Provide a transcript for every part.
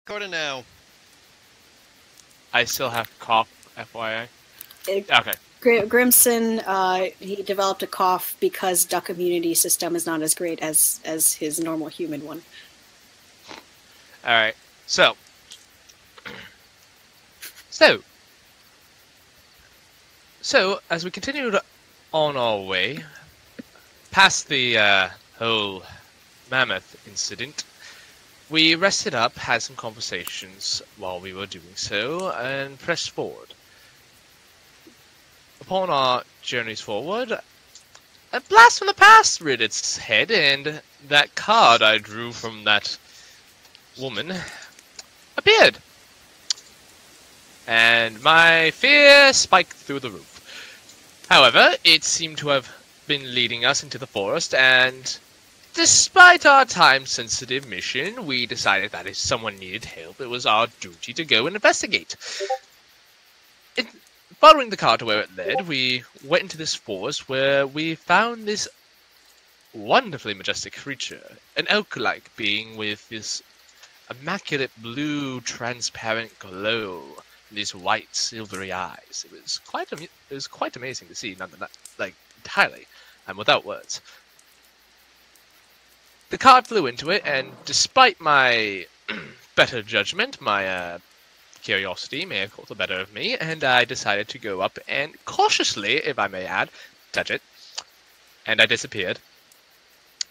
Recording now. I still have cough, FYI. It, Okay. Grimson, he developed a cough because duck immunity system is not as great as his normal human one. Alright. So, as we continued on our way, past the whole mammoth incident, we rested up, had some conversations while we were doing so, and pressed forward. Upon our journeys forward, a blast from the past reared its head, and that card I drew from that woman appeared. And my fear spiked through the roof. However, it seemed to have been leading us into the forest, and despite our time-sensitive mission, we decided that if someone needed help, it was our duty to go and investigate. Following the car to where it led, we went into this forest where we found this wonderfully majestic creature, an elk-like being with this immaculate blue, transparent glow, and these white, silvery eyes. It was quite amazing to see, entirely, and without words. The card flew into it, and despite my better judgment, my curiosity may have got the better of me, and I decided to go up and cautiously, if I may add, touch it. And I disappeared,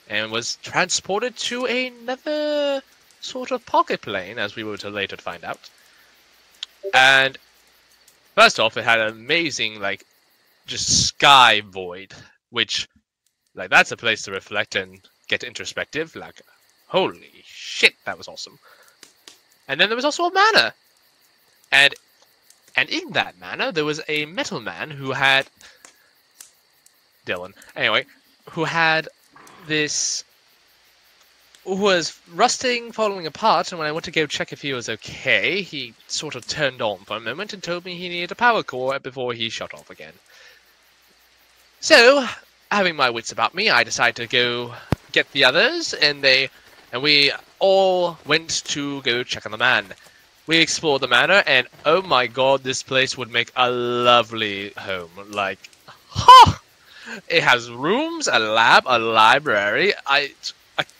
and was transported to another sort of pocket plane, as we were to later find out. And first off, it had an amazing, just sky void, which, that's a place to reflect and get introspective. Holy shit, that was awesome. And then there was also a manor. And in that manor, there was a metal man who had... Dylan. Anyway, who had this... who was rusting, falling apart, and when I went to go check if he was okay, he sort of turned on for a moment and told me he needed a power core before he shut off again. So, having my wits about me, I decided to go get the others, and we all went to go check on the man. We explored the manor, and oh my god, this place would make a lovely home. It has rooms, a lab, a library, a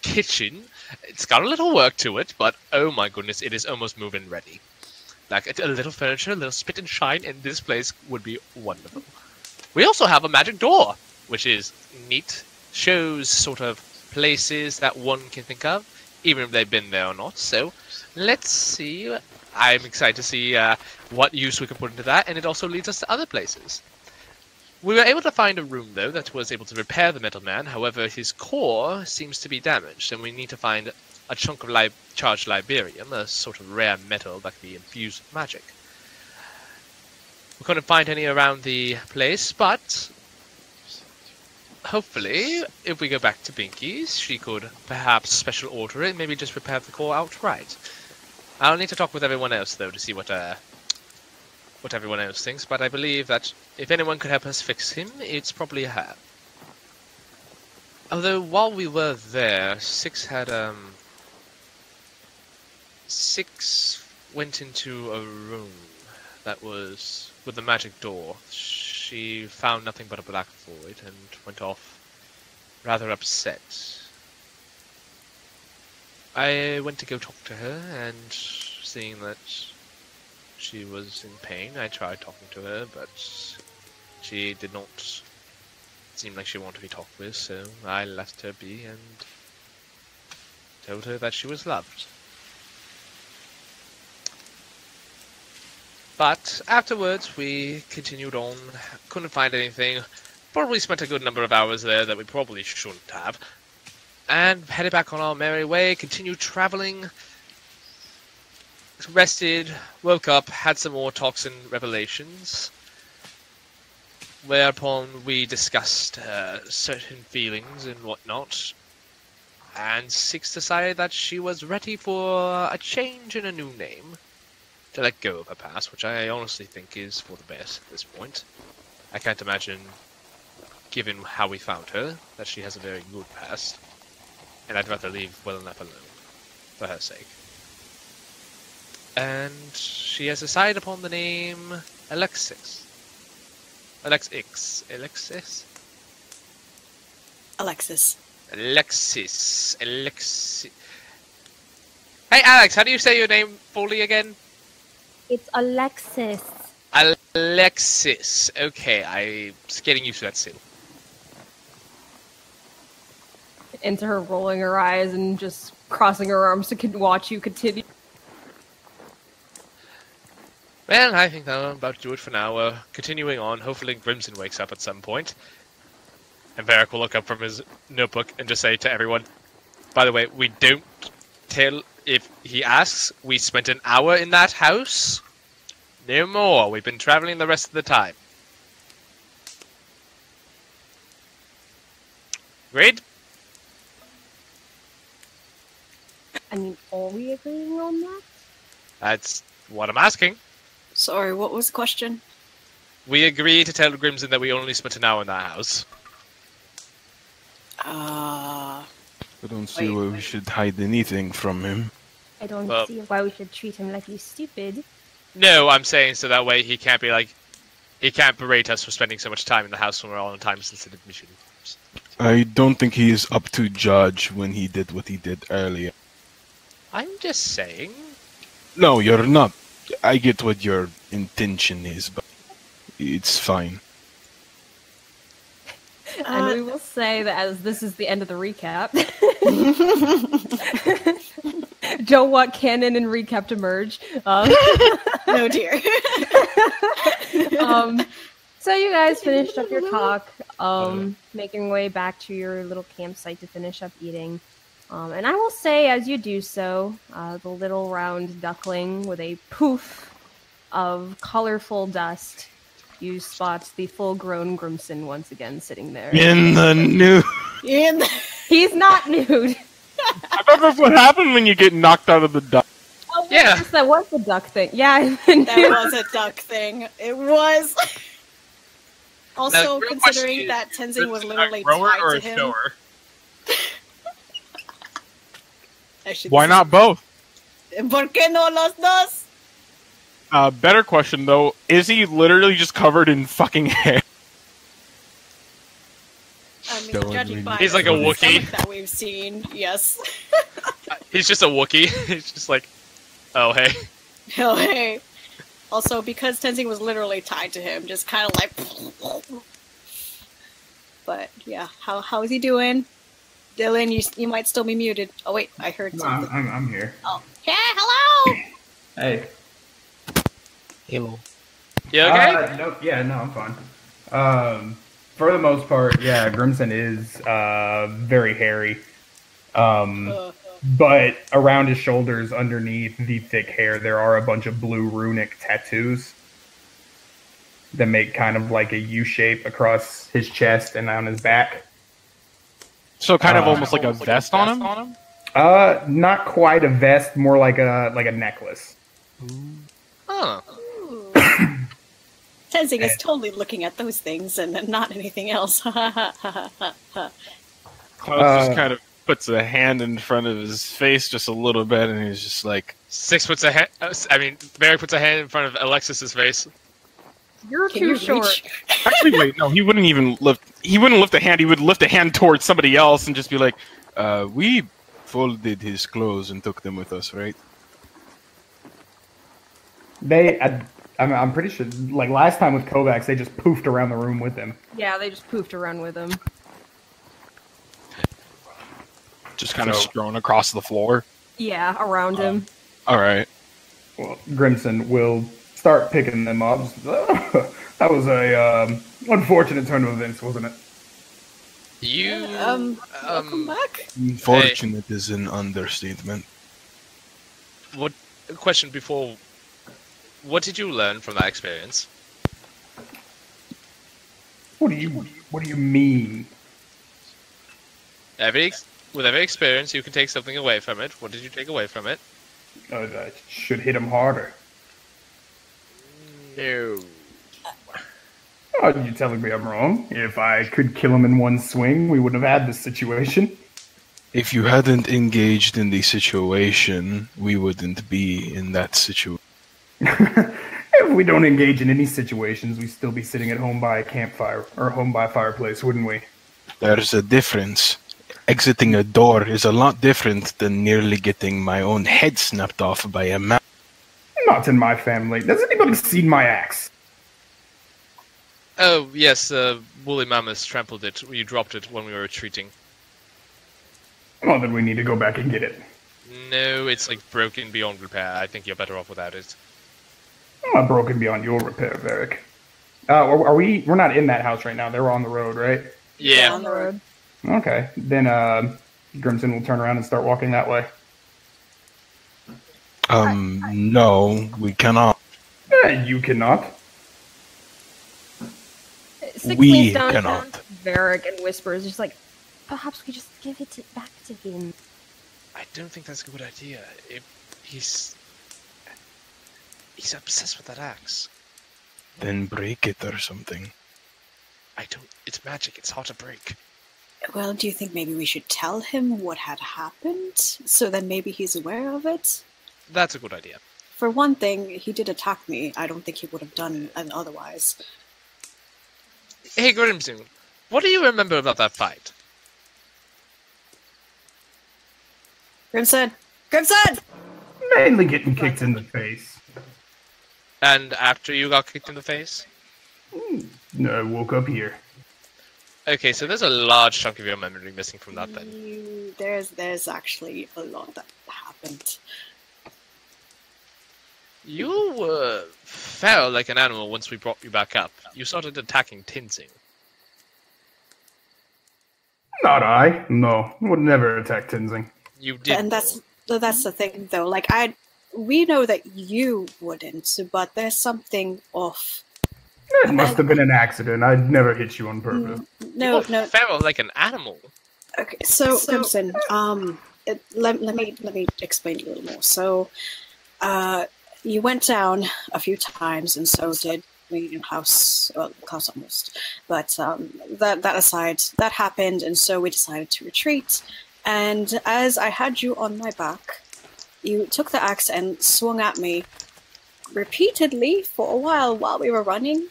kitchen. It's got a little work to it, but oh my goodness, it is almost move-in ready. A little furniture, a little spit and shine, and this place would be wonderful. We also have a magic door, which is neat. Shows sort of places that one can think of, even if they've been there or not. So, let's see. I'm excited to see what use we can put into that, and it also leads us to other places. We were able to find a room, though, that was able to repair the metal man. However, his core seems to be damaged, and we need to find a chunk of charged Liberium, a sort of rare metal that can be infused with magic. We couldn't find any around the place, but hopefully, if we go back to Binky's, she could perhaps special order it and maybe just repair the core outright. I'll need to talk with everyone else, though, to see what everyone else thinks, but I believe that if anyone could help us fix him, it's probably her. Although, while we were there, Six went into a room that was with the magic door. She found nothing but a black void and went off rather upset. I went to go talk to her, and seeing that she was in pain, I tried talking to her, but she did not seem like she wanted to be talked with, so I left her be and told her that she was loved. But afterwards, we continued on, couldn't find anything, probably spent a good number of hours there that we probably shouldn't have, and headed back on our merry way, continued traveling, rested, woke up, had some more talks and revelations, whereupon we discussed certain feelings and whatnot, and Six decided that she was ready for a change and a new name, to let go of her past, which I honestly think is for the best at this point. I can't imagine, given how we found her, that she has a very good past. And I'd rather leave well enough alone, for her sake. And she has decided upon the name Alexis. Alexis. Alexis. Alexis. Hey, Alex, how do you say your name fully again? It's Alexis. Alexis. Okay, I'm just getting used to that still. Into her rolling her eyes and just crossing her arms to watch you continue. Well, I think I'm about to do it for now. Continuing on, hopefully Grimson wakes up at some point. And Varric will look up from his notebook and just say to everyone, by the way, we don't tell if he asks. We spent an hour in that house. No more. We've been traveling the rest of the time. Agreed? I mean, are we agreeing on that? That's what I'm asking. Sorry, what was the question? We agree to tell Grimson that we only spent an hour in that house. I don't see why we should hide anything from him. I don't see why we should treat him like he's stupid. No, I'm saying so that way he can't be like... He can't berate us for spending so much time in the house when we're all on time-sensitive missions. I don't think he is up to judge when he did what he did earlier. I'm just saying... No, you're not. I get what your intention is, but it's fine. And we will say that as this is the end of the recap. Don't want canon and recap to merge. No dear. So you guys finished up your talk, making your way back to your little campsite to finish up eating. And I will say, as you do so, the little round duckling with a poof of colorful dust, you spot the full-grown Grimson once again sitting there. In the nude. He's not nude. I thought that's what happened when you get knocked out of the duck. Oh, yeah. yes, that was the duck thing. Yeah, That was a duck thing. It was. Also, considering that Tenzin was literally tied to him. Why not both? ¿Por qué no los dos? Better question though, is he literally just covered in fucking hair? I mean, judging by he's like a Wookiee that we've seen, yes. He's just a Wookiee. He's just like, oh hey. Oh hey. Also, because Tenzin was literally tied to him, just kind of like. But yeah, how is he doing? Dylan, you might still be muted. Oh wait, I heard something. I'm here. Oh, yeah, hello. Hey. Hello. You okay? No, I'm fine. For the most part, yeah, Grimson is very hairy. But around his shoulders, underneath the thick hair, there are a bunch of blue runic tattoos that make kind of like a U shape across his chest and on his back. So kind of almost like a vest on him? Not quite a vest, more like a necklace. Huh. Tenzin is totally looking at those things and not anything else. Klaus just kind of puts a hand in front of his face just a little bit, and he's just like... Barry puts a hand in front of Alexis's face. You're too short. Actually, wait, no, he wouldn't lift a hand, he would lift a hand towards somebody else and just be like, we folded his clothes and took them with us, right? I'm pretty sure, like last time with Kovacs, they just poofed around the room with him. Yeah, they just poofed around with him. Just kind of strewn across the floor? Yeah, around him. Alright. Well, Grimson will start picking them up. That was a unfortunate turn of events, wasn't it? Welcome back. Unfortunate is an understatement. Question before... What did you learn from that experience? What do you mean? With every experience, you can take something away from it. What did you take away from it? I should hit him harder. No. Oh, you're telling me I'm wrong? If I could kill him in one swing, we wouldn't have had this situation. If you hadn't engaged in the situation, we wouldn't be in that situation. If we don't engage in any situations, we'd still be sitting at home by a campfire or home by a fireplace, wouldn't we? There's a difference. Exiting a door is a lot different than nearly getting my own head snapped off by a man. Not in my family. Has anybody seen my axe? Oh, yes, Woolly Mammoth trampled it. You dropped it when we were retreating. Well, then we need to go back and get it. No, it's like broken beyond repair. I think you're better off without it. I'm not broken beyond your repair, Varric. Are we? We're not in that house right now. They're on the road, right? Yeah. On the road. Okay. Then Grimson will turn around and start walking that way. No, we cannot. You cannot. Six We leans down cannot. to Varric and whispers, just like, perhaps we just give it back to him. I don't think that's a good idea. He's obsessed with that axe. Then break it or something. It's magic. It's hard to break. Well, do you think maybe we should tell him what had happened, so that maybe he's aware of it? That's a good idea. For one thing, he did attack me. I don't think he would have done it otherwise. Hey, Grimson, what do you remember about that fight? Grimson! Grimson! Mainly getting kicked in the face. And after you got kicked in the face? No, I woke up here. Okay, so there's a large chunk of your memory missing from that then. There's actually a lot that happened. You fell like an animal once we brought you back up. You started attacking Tinsing. Not I. No, would never attack Tinsing. You did. And that's the thing, though. Like, we know that you wouldn't, but there's something off. It must have been an accident. I'd never hit you on purpose. No. Fell like an animal. Okay, so Grimson, let me explain to you a little more. So, you went down a few times, and so did me and Klaus. Well, Klaus almost. But that aside, that happened, and so we decided to retreat. And as I had you on my back, you took the axe and swung at me repeatedly for a while we were running.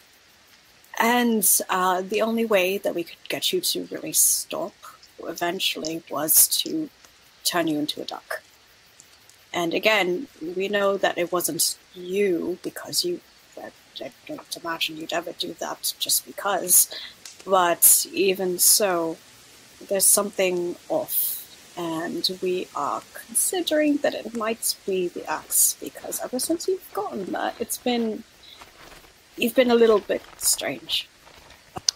And the only way that we could get you to really stop eventually was to turn you into a duck. And again, we know that it wasn't you, because I don't imagine you'd ever do that just because. But even so, there's something off, and we are considering that it might be the axe, because ever since you've gotten that, you've been a little bit strange.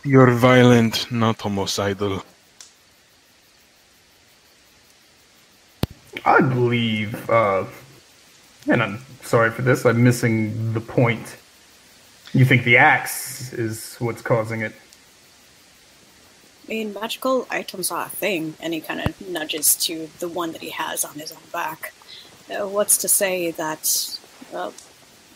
You're violent, not homicidal. I believe, and I'm sorry for this, I'm missing the point. You think the axe is what's causing it? I mean, magical items are a thing, and he kind of nudges to the one that he has on his own back. What's to say that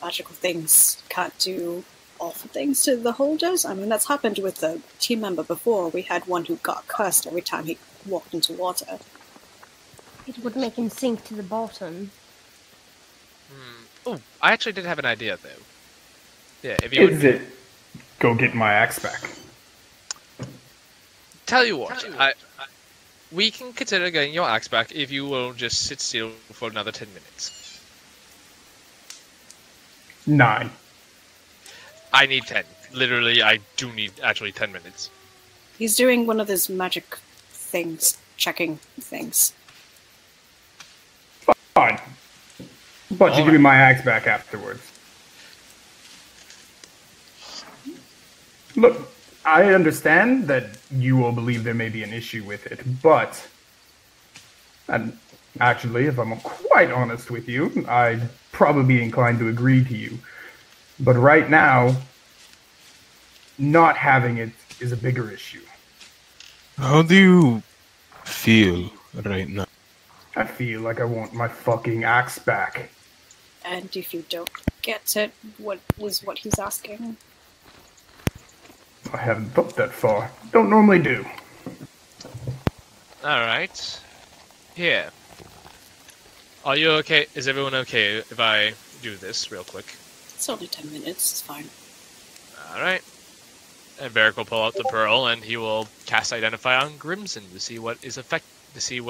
magical things can't do awful things to the holders? I mean, that's happened with a team member before. We had one who got cursed every time he walked into water. It would make him sink to the bottom. Oh, I actually did have an idea, though. Yeah, if you Is it go get my axe back? Tell you what, we can consider getting your axe back if you will just sit still for another 10 minutes. 9. I need 10. Literally, I do need actually 10 minutes. He's doing one of his magic things, checking things. Fine. But you give me my axe back afterwards. Look, I understand that you will believe there may be an issue with it, but... And actually, if I'm quite honest with you, I'd probably be inclined to agree to you. But right now, not having it is a bigger issue. How do you feel right now? I feel like I want my fucking axe back. And if you don't get it, what is what he's asking? I haven't thought that far. Don't normally do. Alright. Here. Are you okay? Is everyone okay if I do this real quick? It's only 10 minutes. It's fine. Alright. And Barrick will pull out the pearl and he will cast Identify on Grimson to see what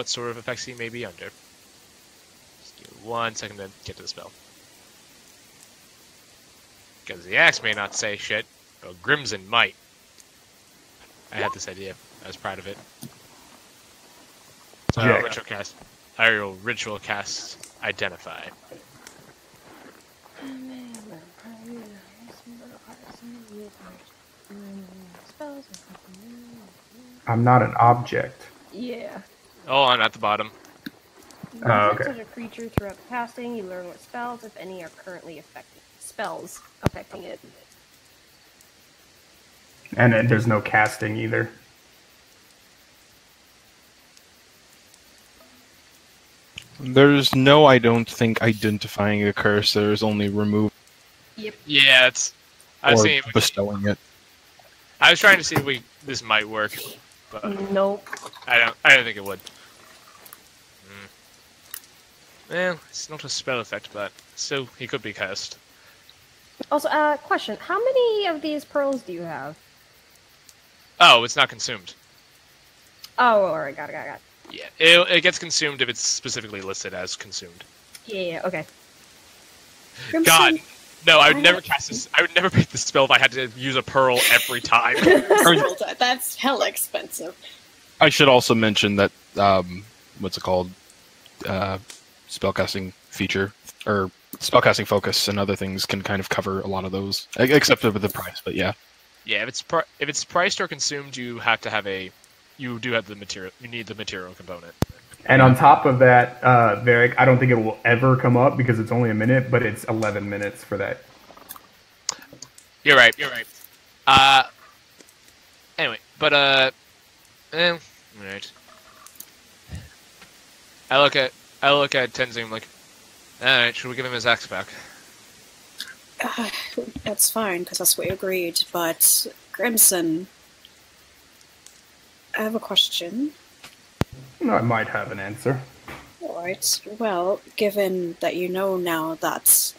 sort of effects he may be under. Just give me 1 second to get to the spell. Because the axe may not say shit, but Grimson might. I had this idea. I was proud of it. So I will ritual cast Identify. I'm not an object. Yeah. Oh, I'm at the bottom. Oh, Such okay. a creature throughout casting, you learn what spells, if any, are currently affecting it. And then there's no casting either. There's no, I don't think, identifying a curse. There's only remove Yep. Yeah, I was or seeing. bestowing it. I was trying to see if this might work, but Nope. I don't think it would. Well, it's not a spell effect, but still, he could be cursed. Also, question. How many of these pearls do you have? Oh, it's not consumed. Oh, alright, got it. Yeah, it gets consumed if it's specifically listed as consumed. Yeah, okay. God, no, I would never cast this. I would never pick this spell if I had to use a pearl every time. That's hella expensive. I should also mention that, what's it called? Spellcasting feature, or spellcasting focus and other things can kind of cover a lot of those, except for the price, but yeah. Yeah, if it's priced or consumed, you have to have you do have the material. You need the material component. And on top of that, Varric, I don't think it will ever come up because it's only a minute, but it's 11 minutes for that. You're right. Anyway, but right. I look at Tenzing. I'm like, all right, should we give him his axe back? That's fine, because that's what you agreed. But, Grimson, I have a question. I might have an answer. Alright, well, given that you know now that,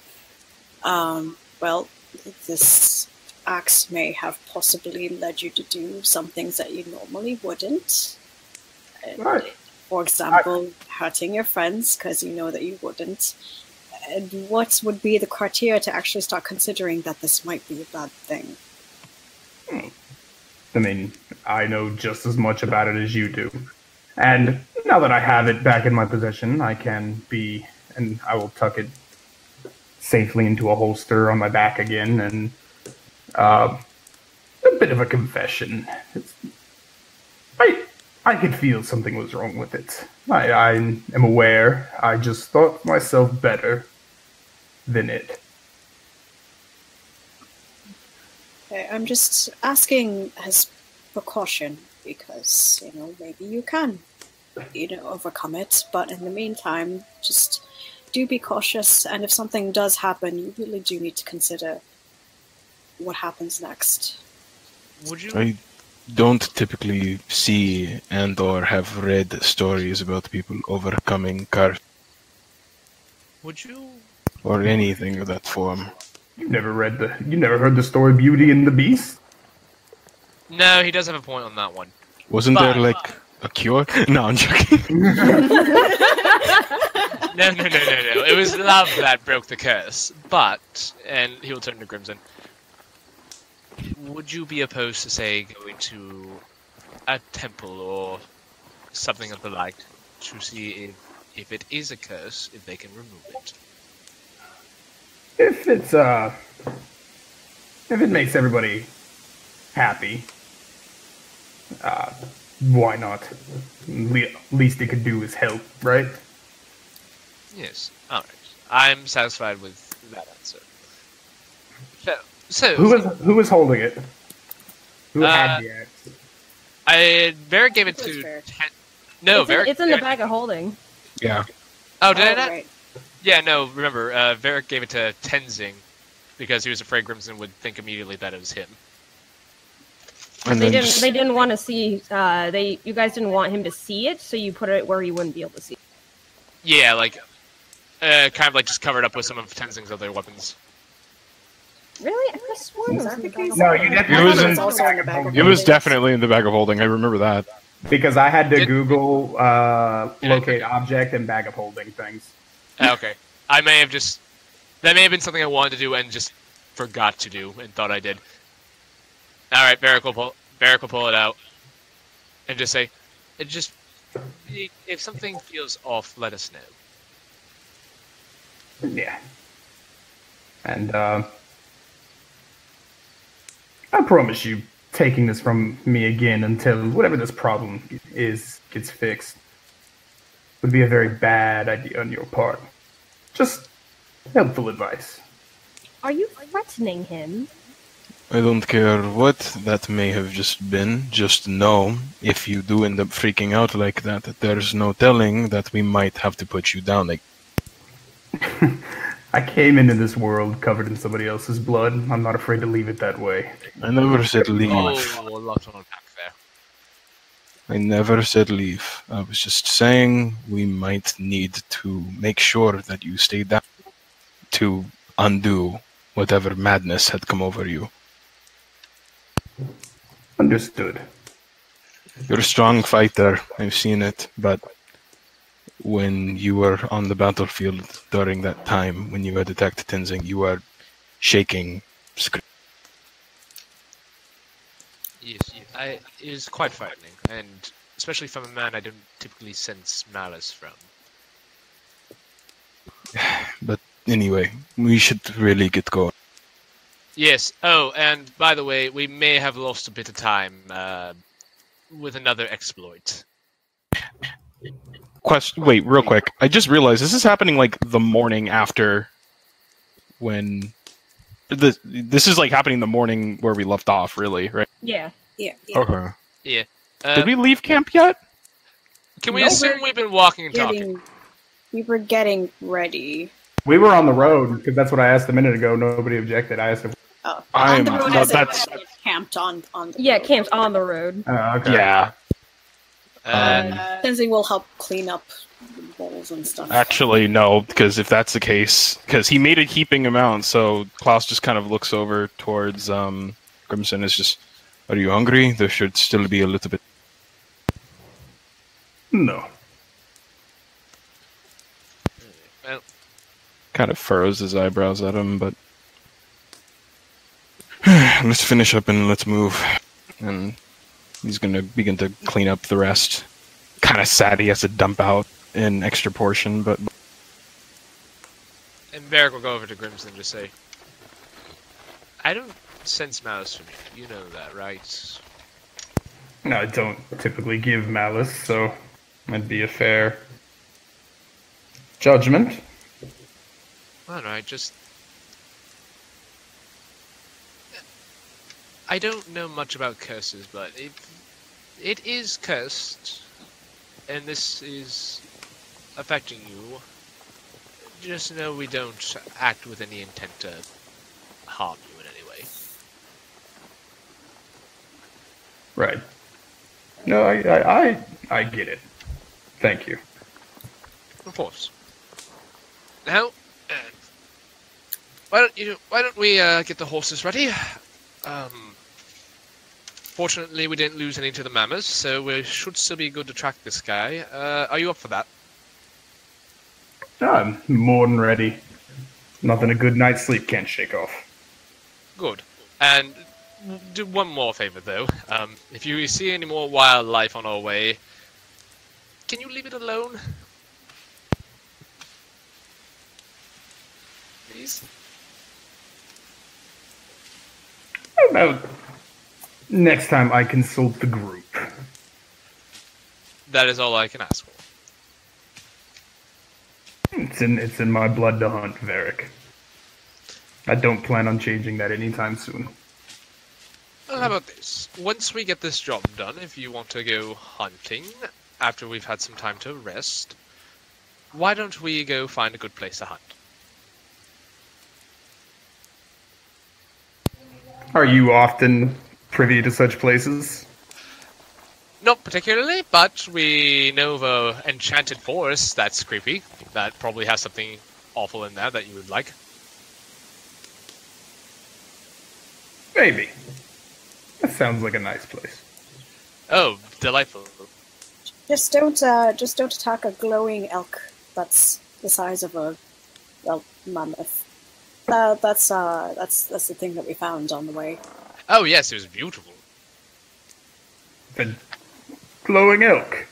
this axe may have possibly led you to do some things that you normally wouldn't. Right. For example, hurting your friends, because you know that you wouldn't. And what would be the criteria to actually start considering that this might be a bad thing? I mean, I know just as much about it as you do. And now that I have it back in my possession, I will tuck it safely into a holster on my back again, and a bit of a confession. I could feel something was wrong with it. I am aware. I just thought myself better than it. Okay, I'm just asking as precaution, because, maybe you can, overcome it. But in the meantime, just do be cautious, and if something does happen, you really do need to consider what happens next. Would you? I don't typically see and or have read stories about people overcoming curse Would you? or anything of that form. You never heard the story Beauty and the Beast? No, he does have a point on that one. Wasn't there like a cure? No, I'm joking. No. It was love that broke the curse. But, and he will turn to Grimson. Would you be opposed to, say, going to a temple or something of the like to see if it is a curse, if they can remove it? If it makes everybody happy, why not? Least it could do is help, right? Yes. All right. I'm satisfied with that answer. So Who was holding it? Who had the axe? Varric gave it to No, Varric. It's in the bag of holding. Yeah. Oh, did I not? Right. Yeah, no. Remember, Varric gave it to Tenzing because he was afraid Grimson would think immediately that it was him. And They then didn't. They didn't want to see. You guys didn't want him to see it, so you put it where he wouldn't be able to see it. Yeah, like, kind of like just covered up with some of Tenzing's other weapons. Really? I could have sworn it was in the bag of No, holding. you definitely It was put in- the also bag in the of bag of holding. it was definitely in the bag of holding. I remember that. Because I had to Did- Google Yeah, locate okay. object and bag of holding things. Okay. I may have just... That may have been something I wanted to do and just forgot to do and thought I did. Alright, Varric will pull it out. And just say, if something feels off, let us know. Yeah. And I promise you, taking this from me again until whatever this problem is gets fixed would be a very bad idea on your part. Just helpful advice. Are you threatening him? I don't care what that may have just been. Just know, if you do end up freaking out like that, there's no telling that we might have to put you down. Like, I came into this world covered in somebody else's blood. I'm not afraid to leave it that way. I never said leave. Oh, a lot to unpack there. I never said leave. I was just saying we might need to make sure that you stay down to undo whatever madness had come over you. Understood. You're a strong fighter, I've seen it, but when you were on the battlefield during that time, when you had attacked Tenzing, you were shaking. Yes, it is quite frightening, and especially from a man I don't typically sense malice from. But anyway, we should really get going. Yes. Oh, and by the way, we may have lost a bit of time with another exploit. Wait, real quick. I just realized this is happening like the morning after when... This is like happening the morning where we left off, really, right? Yeah. Yeah. Okay. Yeah. Did we leave camp yet? Can we No, assume we've been walking and talking? We were getting ready. We were on the road because that's what I asked a minute ago. Nobody objected. I asked if. Oh, I'm- on the road no, as in that's- camped on the Yeah, road. camp's on the road. Okay. Yeah. Tenzing will help clean up the bowls and stuff. Actually, no, because if that's the case, because he made a heaping amount, so Klaus just kind of looks over towards Grimson. Is just, are you hungry? There should still be a little bit. No. Well, Kind of furrows his eyebrows at him, but let's finish up and let's move. And he's gonna begin to clean up the rest. Kind of sad he has to dump out an extra portion, but and Varric will go over to Grimson and just say, I don't sense malice from you. You know that, right? No, I don't typically give malice, so it'd be a fair judgment. Alright, just... I don't know much about curses, but it is cursed, and this is affecting you. Just know we don't act with any intent to harm you in any way. Right. No, I get it. Thank you. Of course. Now, why don't we get the horses ready? Fortunately, we didn't lose any to the mammoths, so we should still be good to track this guy. Are you up for that? I'm more than ready. Nothing a good night's sleep can't shake off. Good. And do one more favor, though. If you see any more wildlife on our way, can you leave it alone? Please? About next time I consult the group. That is all I can ask for. It's in my blood to hunt, Varric. I don't plan on changing that anytime soon. Well, how about this? Once we get this job done, if you want to go hunting, after we've had some time to rest, why don't we go find a good place to hunt? Are you often privy to such places? Not particularly, but we know of a enchanted forest that's creepy. That probably has something awful in there that you would like. Maybe. That sounds like a nice place. Oh, delightful. Just don't attack a glowing elk that's the size of a mammoth. That's the thing that we found on the way. Oh yes, it was beautiful. The glowing elk.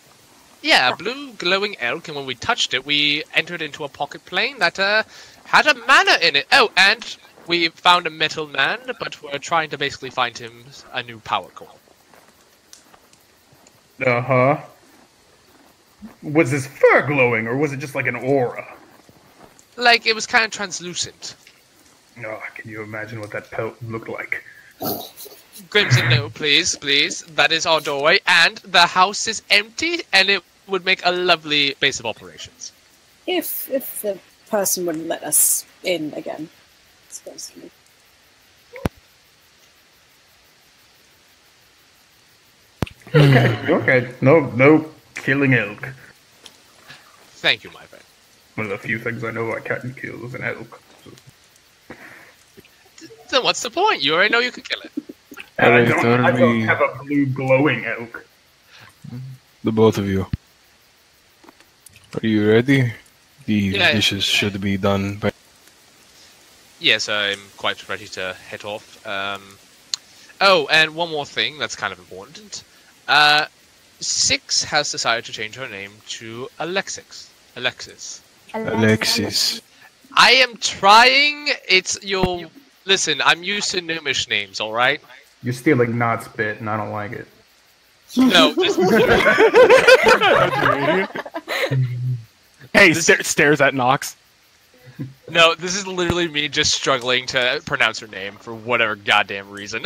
Yeah, a blue glowing elk, and when we touched it, we entered into a pocket plane that had a mana in it. Oh, and we found a metal man, but we're trying to basically find him a new power core. Uh-huh. Was his fur glowing, or was it just like an aura? Like, it was kind of translucent. Oh, can you imagine what that pelt looked like? Crimson, no, please, please. That is our doorway, and the house is empty, and it would make a lovely base of operations. If the person wouldn't let us in again, supposedly. Okay. No killing elk. Thank you, my friend. One of the few things I know I can't kill is an elk. Then what's the point? You already know you could kill it. And I Alright, don't have a blue glowing elk. The both of you. Are you ready? The Yeah. dishes should be done by... Yes, I'm quite ready to head off. Oh, and one more thing that's kind of important. Six has decided to change her name to Alexis. Alexis. I am trying. It's your... Listen, I'm used to gnomish names, alright? You're stealing not spit, and I don't like it. No, Hey, stares at Nox. no, this is literally me just struggling to pronounce her name for whatever goddamn reason.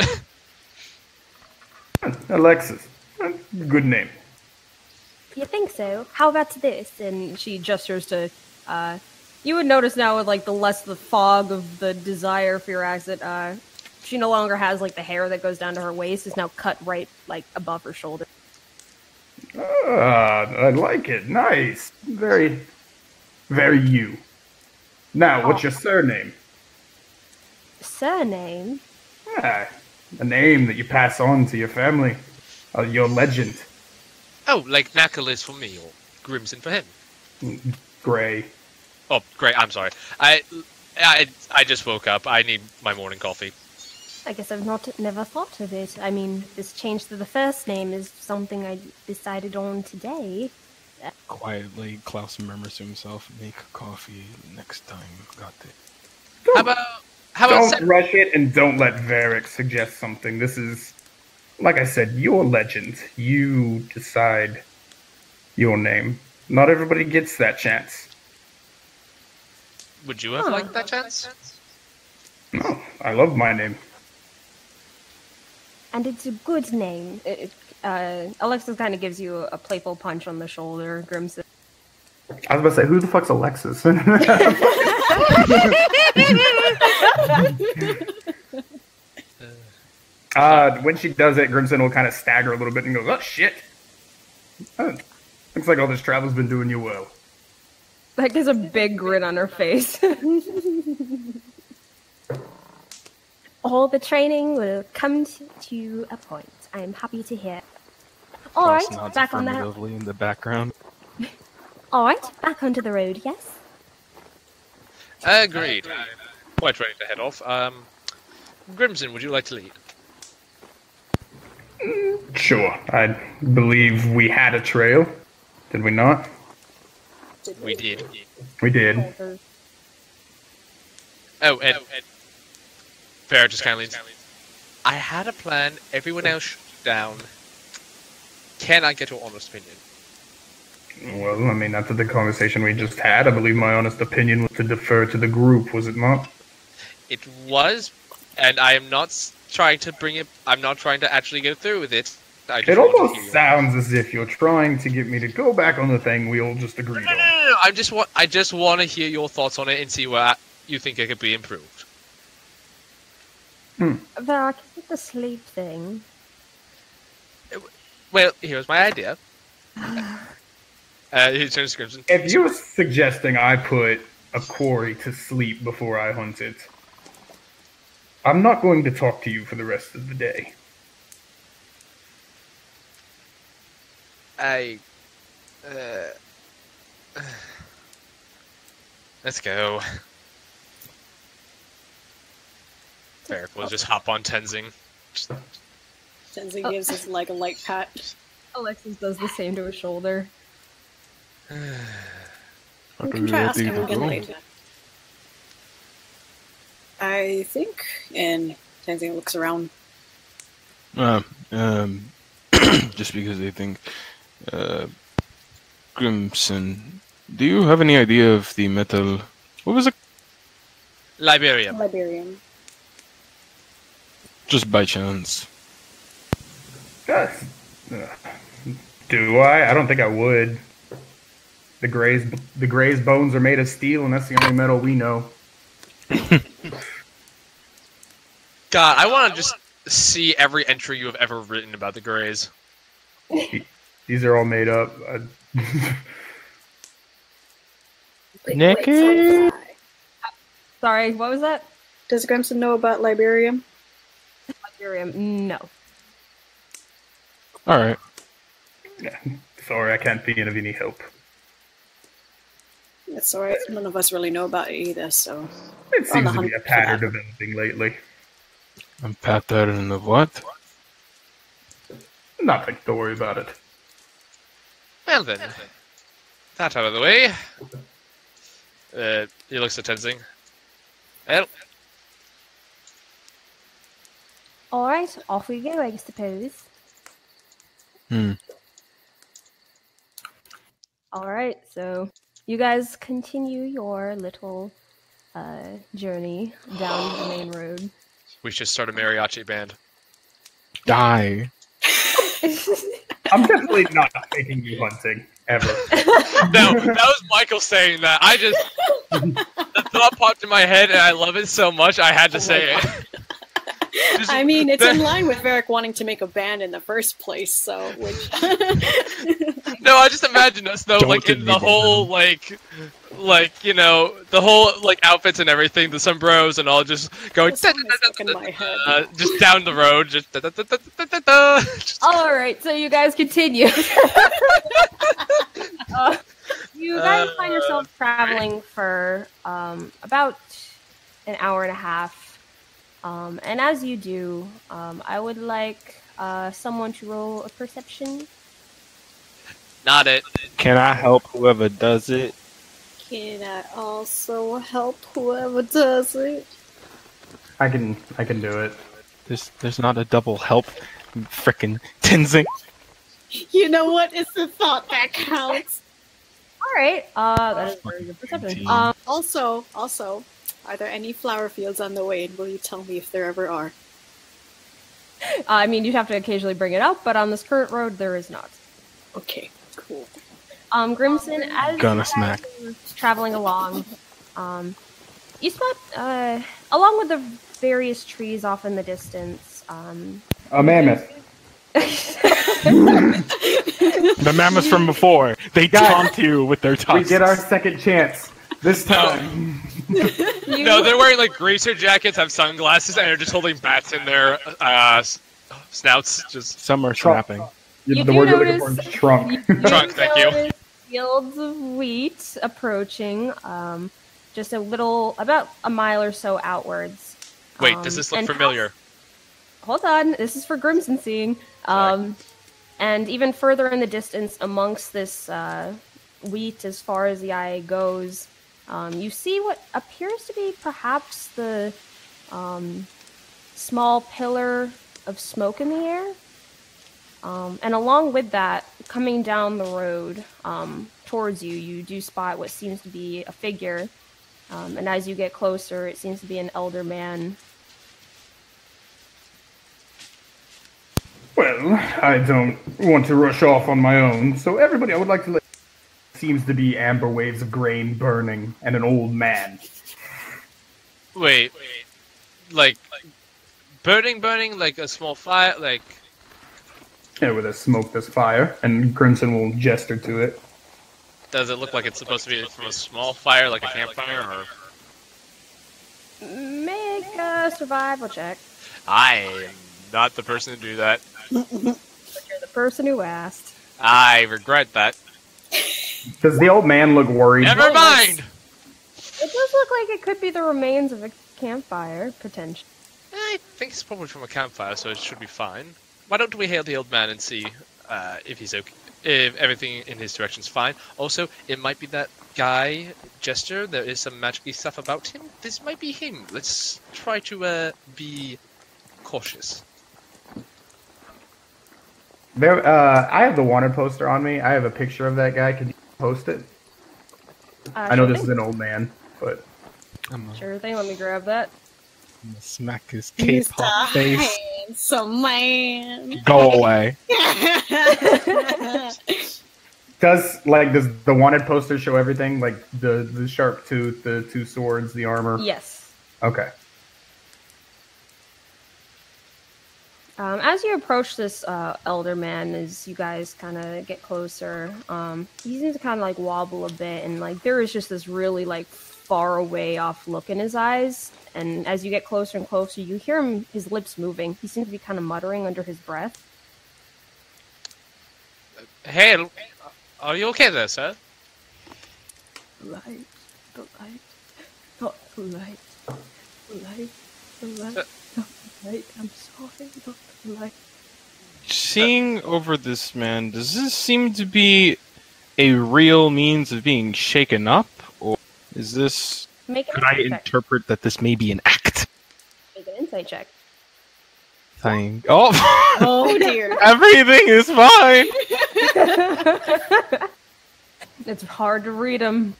Alexis. Good name. You think so? How about this? And she gestures to, you would notice now with, like, the fog of the desire for your exit, she no longer has, like, the hair that goes down to her waist is now cut right, like, above her shoulder. I like it. Nice. Very, very you. Now, what's your surname? Surname? Ah, a name that you pass on to your family. Your legend. Oh, like Knackle for me, or Grimson for him. Gray. Oh, great, I'm sorry. I just woke up. I need my morning coffee. I guess I've never thought of it. I mean, this change to the first name is something I decided on today. Quietly, Klaus murmurs to himself, make coffee next time. Got it. How about Don't rush it, and don't let Varric suggest something. This is, like I said, your legend. You decide your name. Not everybody gets that chance. Would you have liked that chance? No, I love my name. And it's a good name. Alexis kind of gives you a playful punch on the shoulder, Grimson. I was about to say, who the fuck's Alexis? When she does it, Grimson will kind of stagger a little bit and goes, "Oh shit! Oh, looks like all this travel's been doing you well." Like, there's a big grin on her face. All the training will come to a point. I am happy to hear. All Klaus right, nods back on that. affirmatively in the background. All right, back onto the road. Yes. Agreed. Quite ready to head off. Grimson, would you like to lead? Sure. I believe we had a trail. Did we not? We did. We did. Oh, and Farrah just kind of leans. I had a plan. Everyone else shut down. Can I get your honest opinion? Well, I mean, after the conversation we just had, I believe my honest opinion was to defer to the group, was it not? It was, and I am not trying to bring it. I'm not trying to actually go through with it. I just It want to almost hear you. sounds as if you're trying to get me to go back on the thing we all just agreed No. on. I just want to hear your thoughts on it and see where you think it could be improved. Varrock, is it the sleep thing? Well, here's my idea. He turns to Crimson. If you're suggesting I put a quarry to sleep before I hunt it, I'm not going to talk to you for the rest of the day. Let's go. Varric will just hop on Tenzing. Tenzing gives his leg a light pat. Alexis does the same to his shoulder. We can try asking him again later. I think, and Tenzing looks around. Just because I think, Crimson, do you have any idea of the metal? What was it? Liberium. Liberium. Just by chance. Yes. Do I? I don't think I would. The Gray's bones are made of steel, and that's the only metal we know. God, I want to just see every entry you have ever written about the Greys. These are all made up. Naked? Sorry, what was that? Does Grimson know about Liberium? Liberium, no. Alright. Yeah, sorry, I can't be of any help. It's alright, none of us really know about it either, so... It seems to be a pattern developing lately. A pattern of what? Nothing, don't worry about it. Well then, that out of the way. He looks at Tenzing. Well, Alright, off we go, I suppose. Alright, so you guys continue your little journey down the main road. we should start a mariachi band. Die. I'm definitely not taking you hunting, ever. No, that was Michael saying that. I just... the thought popped in my head, and I love it so much, I had to say it. I mean, it's in line with Varric wanting to make a band in the first place, so... No, I just imagine us, though, Don't like, in the admit it, whole, like, you know, the whole, like, outfits and everything, the sombreros and all, just going... The song is stuck in my head. Just down the road, just... Alright, so you guys continue. You guys find yourself traveling for about an hour and a half. And as you do, I would like someone to roll a perception. Not it. Can I help whoever does it? Can I also help whoever does it? I can do it. There's not a double help, frickin' Tenzing. You know what? It's the thought that counts. Alright, that is very good perception. Also, are there any flower fields on the way, and will you tell me if there ever are? I mean, you'd have to occasionally bring it up, but on this current road, there is not. Okay, cool. Grimson, as Gonna you guys smack. are traveling along, you spot, along with the various trees off in the distance, A mammoth. The mammoths from before. They taunt you with their We tusks. get our second chance. This time. No, they're wearing, like, greaser jackets, have sunglasses, and are just holding bats in their snouts. Just Some are snapping. You The do word you're looking for notice- is trunk. Trunk, thank you. notice fields of wheat approaching, just a little, about a mile or so outwards. Wait, does this look and familiar? Hold on, this is for Grimson seeing. And even further in the distance, amongst this wheat, as far as the eye goes, you see what appears to be perhaps the small pillar of smoke in the air. And along with that, coming down the road towards you, you do spot what seems to be a figure. And as you get closer, it seems to be an elder man. Well, I don't want to rush off on my own, so everybody, I would like to let... Seems to be amber waves of grain burning and an old man. Wait, like burning, like a small fire, like. Yeah, with a smoke this fire, and Crimson will gesture to it. Does it look like it's supposed to be from a small fire, like a campfire, or? Make a survival check. I am not the person to do that. But you're the person who asked. I regret that. Does the old man look worried? Never mind! It does look like it could be the remains of a campfire, potentially. I think it's probably from a campfire, so it should be fine. Why don't we hail the old man and see if he's okay, if everything in his direction's fine. Also, it might be that guy, Jester. There is some magic-y stuff about him. This might be him. Let's try to be cautious. There, I have the wanted poster on me. I have a picture of that guy. Can you post it? I know this is an old man, but... Sure thing, let me grab that. I'm gonna smack his K-pop face. Handsome man. Go away. Does the wanted poster show everything? Like the sharp tooth, the 2 swords, the armor? Yes. Okay. As you approach this elder man, as you guys kind of get closer, he seems to kind of like wobble a bit, and like there is just this really like far away off look in his eyes. And as you get closer and closer, you hear his lips moving. He seems to be kind of muttering under his breath. Hey, are you okay there, sir? The light, not the light, the light, the light, not the light. I'm sorry, not the light. Seeing over this man, does this seem to be a real means of being shaken up, or is this? Could I interpret that this may be an act? Make an insight check. Thing. Oh! Oh dear. Everything is fine! It's hard to read him.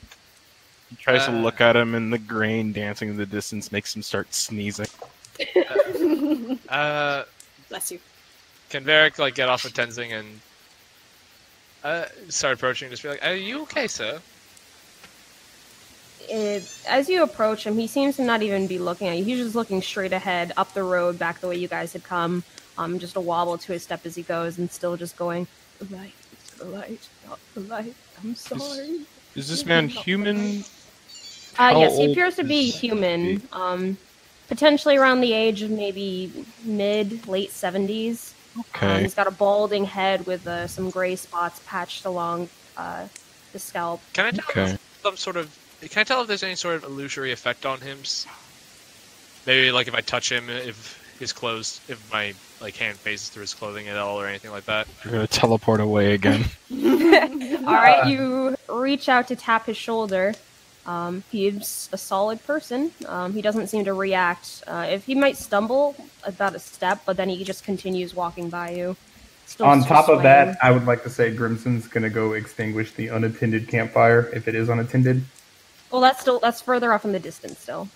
He tries to look at him, and the grain dancing in the distance makes him start sneezing. Bless you. Can Varric like get off of Tenzing and start approaching and just be like, "Are you okay, sir?" As you approach him, he seems to not even be looking at you. He's just looking straight ahead, up the road, back the way you guys had come. Just a wobble to his step as he goes, and still just going, the light, not the light. I'm sorry. Is this man human? Yes, he appears to be human. Potentially around the age of maybe late 70s. Okay. He's got a balding head with some gray spots patched along the scalp. Can I tell some sort of? Can I tell if there's any sort of illusory effect on him? Maybe like if I touch him, if his clothes, if my like hand phases through his clothing at all, or anything like that. You're gonna teleport away again. All right, you reach out to tap his shoulder. He's a solid person. He doesn't seem to react. If he might stumble about a step, but then he just continues walking by you. Still On top of swaying. that, I would like to say Grimson's gonna go extinguish the unattended campfire if it is unattended. Well, that's further off in the distance still.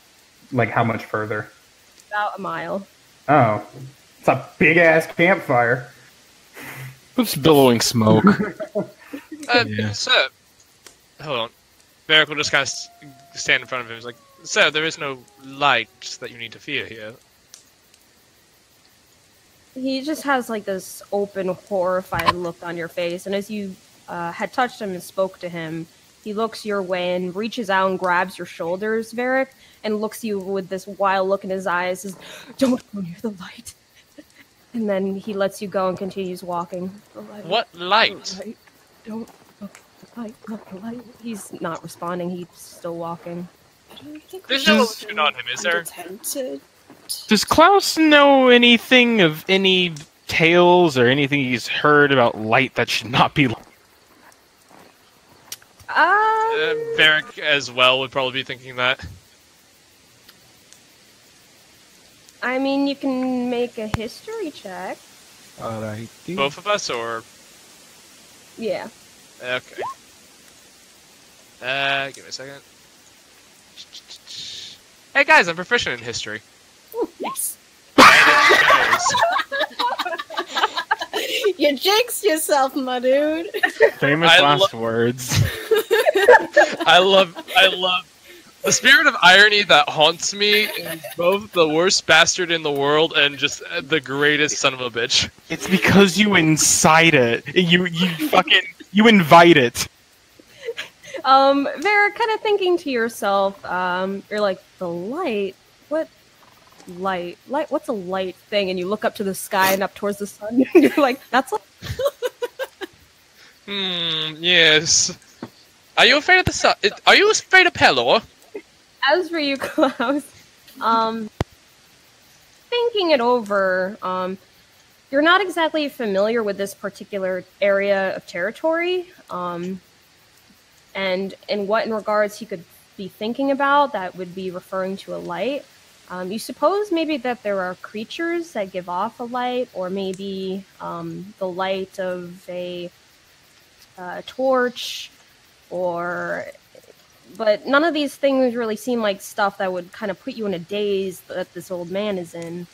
Like how much further? About a mile. Oh, it's a big ass campfire. What's billowing smoke? Sir, hold on. Varric will just kind of stand in front of him. He's like, "Sir, there is no light that you need to fear here." He just has like this open, horrified look on your face, and as you had touched him and spoke to him, he looks your way and reaches out and grabs your shoulders, Varric, and looks at you with this wild look in his eyes. Says, "Don't go near the light." And then he lets you go and continues walking. The light, What light? the light. Don't look at the light, not the light. He's not responding. He's still walking. There's no illusion on him, is there? Unattended. Does Klaus know anything of any tales or anything he's heard about light that should not be? Varric as well would probably be thinking that. I mean, you can make a history check. Alright. Both of us, or Yeah. okay. Give me a second. Hey guys, I'm proficient in history. Ooh, nice. Nice. You jinxed yourself, my dude. Famous I last words. I love The spirit of irony that haunts me is both the worst bastard in the world and just the greatest son of a bitch. It's because you incite it. You invite it. They're kind of thinking to yourself, you're like, the light? What light? Light? What's a light thing? And you look up to the sky and up towards the sun. And you're like, that's light. Yes. Are you afraid of the sun? Are you afraid of Pelor? As for you, Klaus, thinking it over, you're not exactly familiar with this particular area of territory, and in what in regards he could be thinking about that would be referring to a light. You suppose maybe that there are creatures that give off a light, or maybe the light of a torch, but none of these things really seem like stuff that would kind of put you in a daze that this old man is in.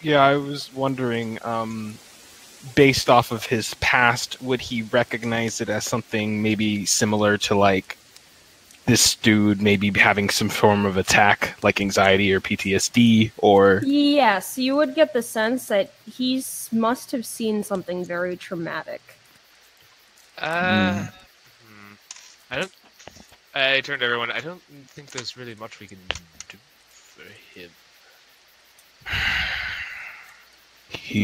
Yeah, I was wondering, based off of his past, would he recognize it as something maybe similar to, like, this dude maybe having some form of attack, like anxiety or PTSD, or... Yes, you would get the sense that he must have seen something very traumatic. I turned to everyone. I don't think there's really much we can do for him.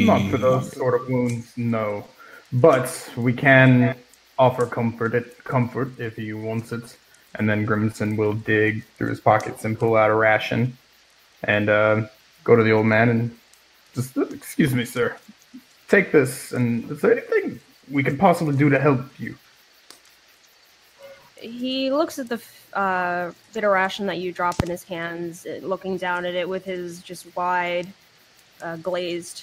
Not for those sort of wounds, no. But we can offer comfort if he wants it. And then Grimson will dig through his pockets and pull out a ration and go to the old man and just, excuse me, sir, take this. And is there anything we could possibly do to help you? He looks at the bit of ration that you drop in his hands, looking down at it with his just wide, glazed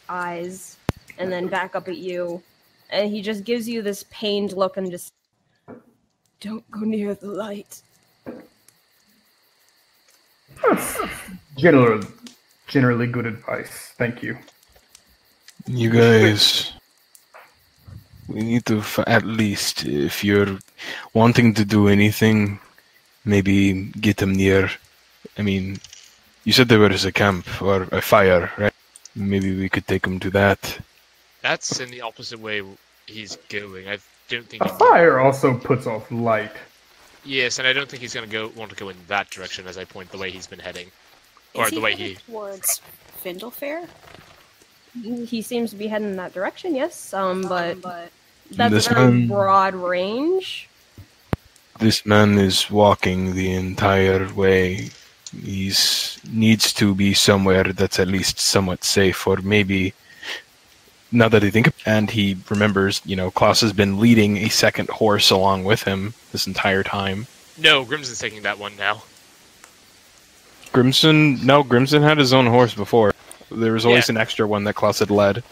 eyes, and then back up at you. And he just gives you this pained look and just, don't go near the light. That's generally good advice. Thank you. You guys, we need to, at least, if you're wanting to do anything, maybe get them near. I mean, you said there was a camp or a fire, right? Maybe we could take him to that. That's in the opposite way he's going. I don't think A fire also puts off light. Yes, and I don't think he's going to want to go in that direction, as I point the way he's been heading, or Is the way headed towards Findlefair? He seems to be heading in that direction, yes. But that's This a very man- broad range. This man is walking the entire way. He needs to be somewhere that's at least somewhat safe, or maybe, now that I think, and he remembers, Klaus has been leading a second horse along with him this entire time. No, Grimson's taking that one now. Grimson had his own horse before. There was always an extra one that Klaus had led.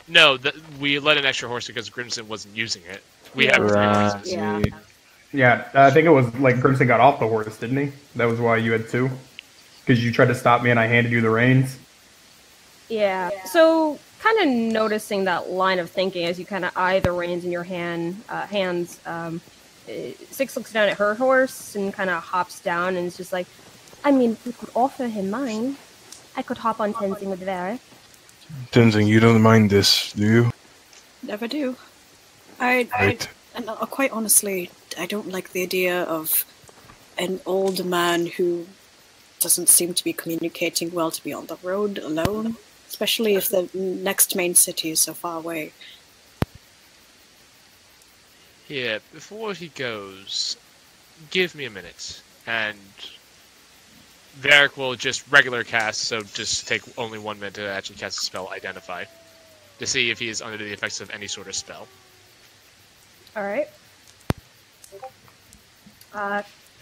No, we led an extra horse because Grimson wasn't using it. We have three horses. Yeah. Yeah, I think it was like Grimson got off the horse, didn't he? That was why you had two? Because you tried to stop me and I handed you the reins? Yeah. So, kind of noticing that line of thinking as you kind of eye the reins in your hands, Six looks down at her horse and kind of hops down and is just like, I mean, we could offer him mine. I could hop on Tenzing with Varric. Tenzing, you don't mind this, do you? Never do. Right. And quite honestly, I don't like the idea of an old man who doesn't seem to be communicating well to be on the road alone, especially if the next main city is so far away. Yeah, before he goes, give me a minute, and Varric will just regular cast, so just take only 1 minute to actually cast a spell Identify, to see if he is under the effects of any sort of spell. Alright.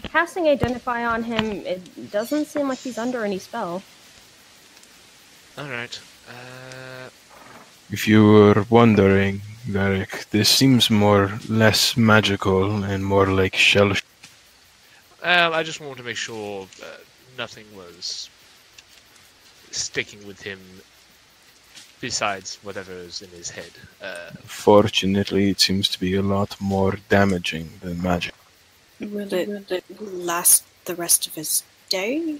Casting Identify on him, it doesn't seem like he's under any spell. Alright. If you were wondering, Varric, this seems less magical and more like shell. I just wanted to make sure nothing was sticking with him besides whatever is in his head. Fortunately, it seems to be a lot more damaging than magic. Will it last the rest of his day?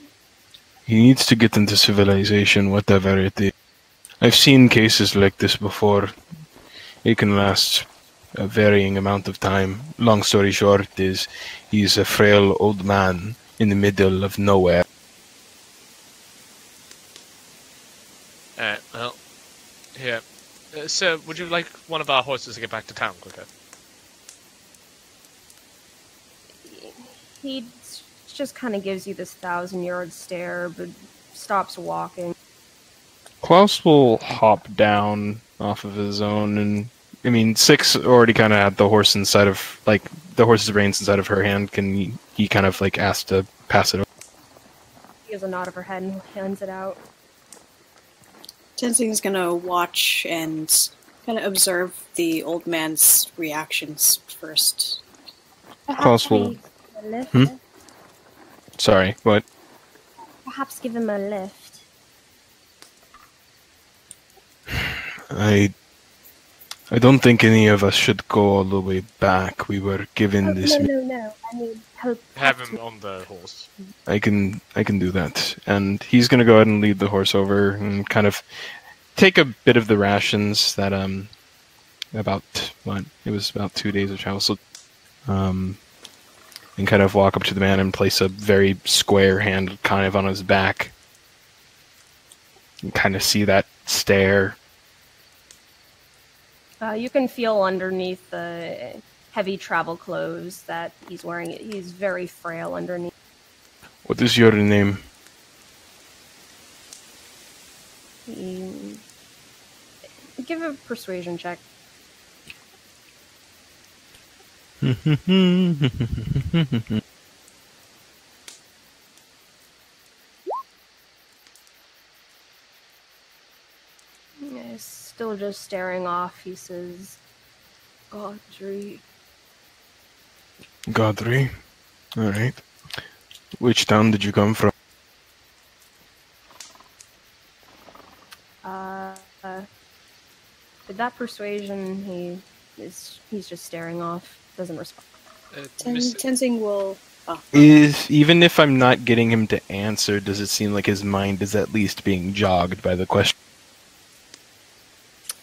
He needs to get into civilization, whatever it is. I've seen cases like this before. It can last a varying amount of time. Long story short is he's a frail old man in the middle of nowhere. Well, here. Sir, would you like one of our horses to get back to town quicker? He just kind of gives you this 1,000-yard stare, but stops walking. Klaus will hop down off of his own, and I mean, Six already kind of had the horse inside of, like, the horse's reins inside of her hand. Can he kind of like ask to pass it over? He gives a nod of her head and hands it out. Tenzing's gonna watch and kind of observe the old man's reactions first. Klaus will. Sorry, what? Perhaps give him a lift. I don't think any of us should go all the way back. We were given this. No. I mean, Have him on the horse. I can do that. And he's gonna go ahead and lead the horse over and kind of take a bit of the rations that about 2 days of travel. So and kind of walk up to the man and place a very square hand kind of on his back. And kind of see that stare. You can feel underneath the heavy travel clothes that he's wearing. He's very frail underneath. What is your name? Give a persuasion check. Yeah, still just staring off. He says, Godry. Godry. Alright. Which town did you come from? With that persuasion, he's just staring off. Doesn't respond. Tenzing will... Oh. Even if I'm not getting him to answer, does it seem like his mind is at least being jogged by the question?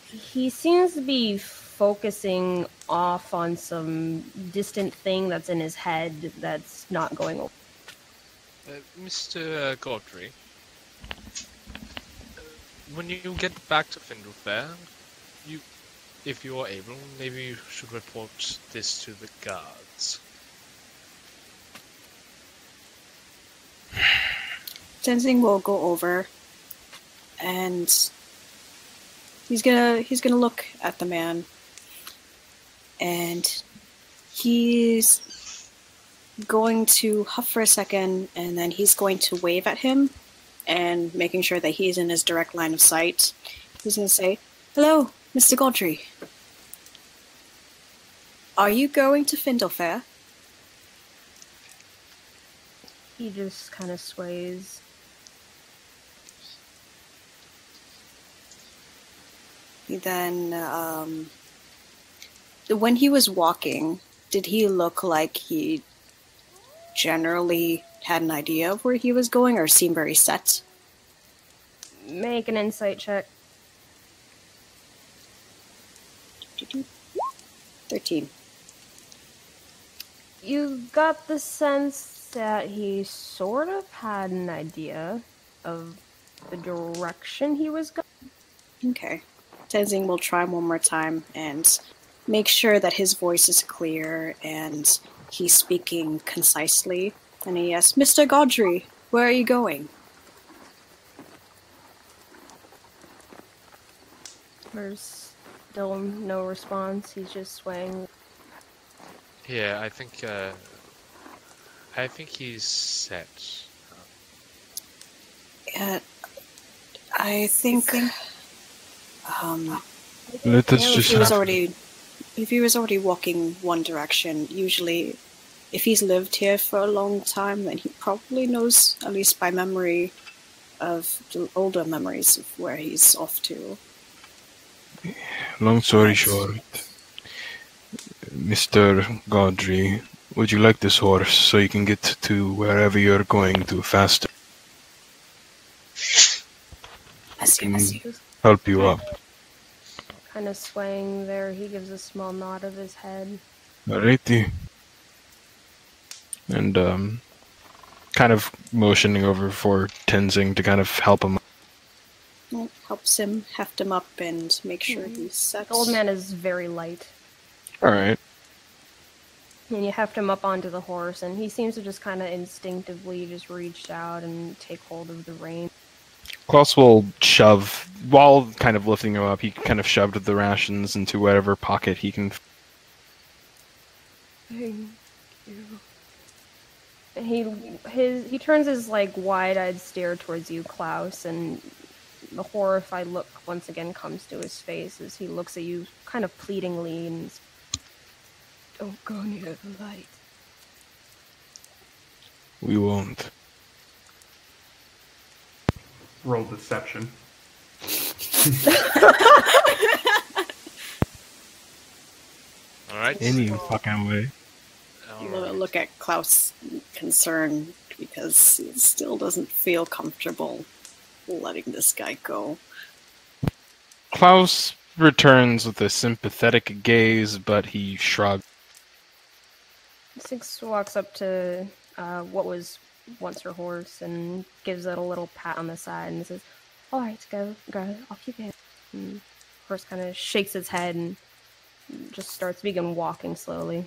He seems to be focusing off on some distant thing that's in his head that's not going over. Mr. Godry, when you get back to Findlefair, if you are able, maybe you should report this to the guards. Tenzing will go over, and he's gonna look at the man, and he's going to huff for a second, and then he's going to wave at him, and making sure that he's in his direct line of sight. He's gonna say, "Hello, Mr. Godry. Are you going to Findlefair?" He just kind of sways. Then, when he was walking, did he look like he generally had an idea of where he was going, or seemed very set? Make an insight check. 13. You got the sense that he sort of had an idea of the direction he was going. Okay. Tenzing will try one more time and make sure that his voice is clear and he's speaking concisely. And he asks, "Mr. Godry, where are you going?" There's still no response. He's just swaying. Yeah, I think he's set. I think Let us just if he was already walking one direction, usually if he's lived here for a long time, then he probably knows, at least by memory, of the older memories of where he's off to. Long story short, Mr. Godry, Would you like this horse so you can get to wherever you're going to faster? Help you up. Kind of swaying there, he gives a small nod of his head. Alrighty. And kind of motioning over for Tenzing to kind of help him. Helps him heft him up and make sure he's set. The old man is very light. Alright. And you heft him up onto the horse, and he seems to just kind of instinctively just reach out and take hold of the rein. Klaus will shove, while kind of lifting him up, he kind of shoved the rations into whatever pocket he can. Thank you. He turns his like wide-eyed stare towards you, Klaus, and the horrified look once again comes to his face as he looks at you kind of pleadingly and don't go near the light. We won't. Roll deception. Alright. Any fucking way. Look at Klaus concerned because he still doesn't feel comfortable letting this guy go. Klaus returns with a sympathetic gaze, but he shrugs. Six walks up to what was once her horse and gives it a little pat on the side and says, "Alright, go, off you go." And the horse kind of shakes its head and just begin walking slowly.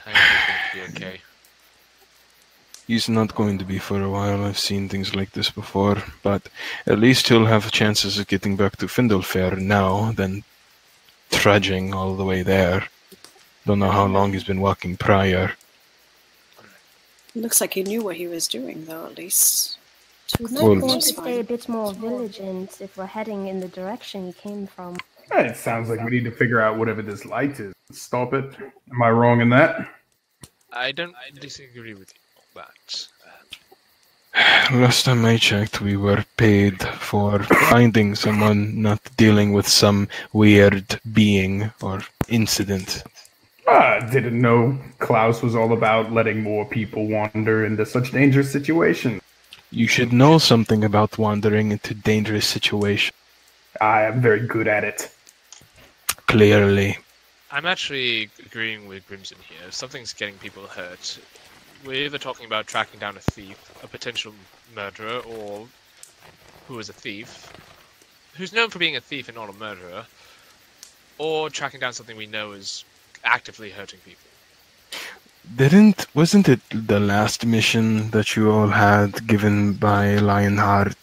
I think it'll be okay. He's not going to be for a while. I've seen things like this before, but at least he'll have chances of getting back to Findlefair now than trudging all the way there. Don't know how long he's been walking prior. Looks like he knew what he was doing, though, at least. We might want to stay a bit more vigilant if we're heading in the direction he came from. It sounds like we need to figure out whatever this light is. Stop it. Am I wrong in that? I don't disagree with you on that. Last time I checked, we were paid for finding someone, not dealing with some weird being or incident. I didn't know Klaus was all about letting more people wander into such dangerous situations. You should know something about wandering into dangerous situations. I am very good at it. Clearly. I'm actually agreeing with Grimson here. If something's getting people hurt, we're either talking about tracking down a thief, a potential murderer, or who is a thief, who's known for being a thief and not a murderer, or tracking down something we know is actively hurting people. Wasn't it the last mission that you all had given by Lionheart?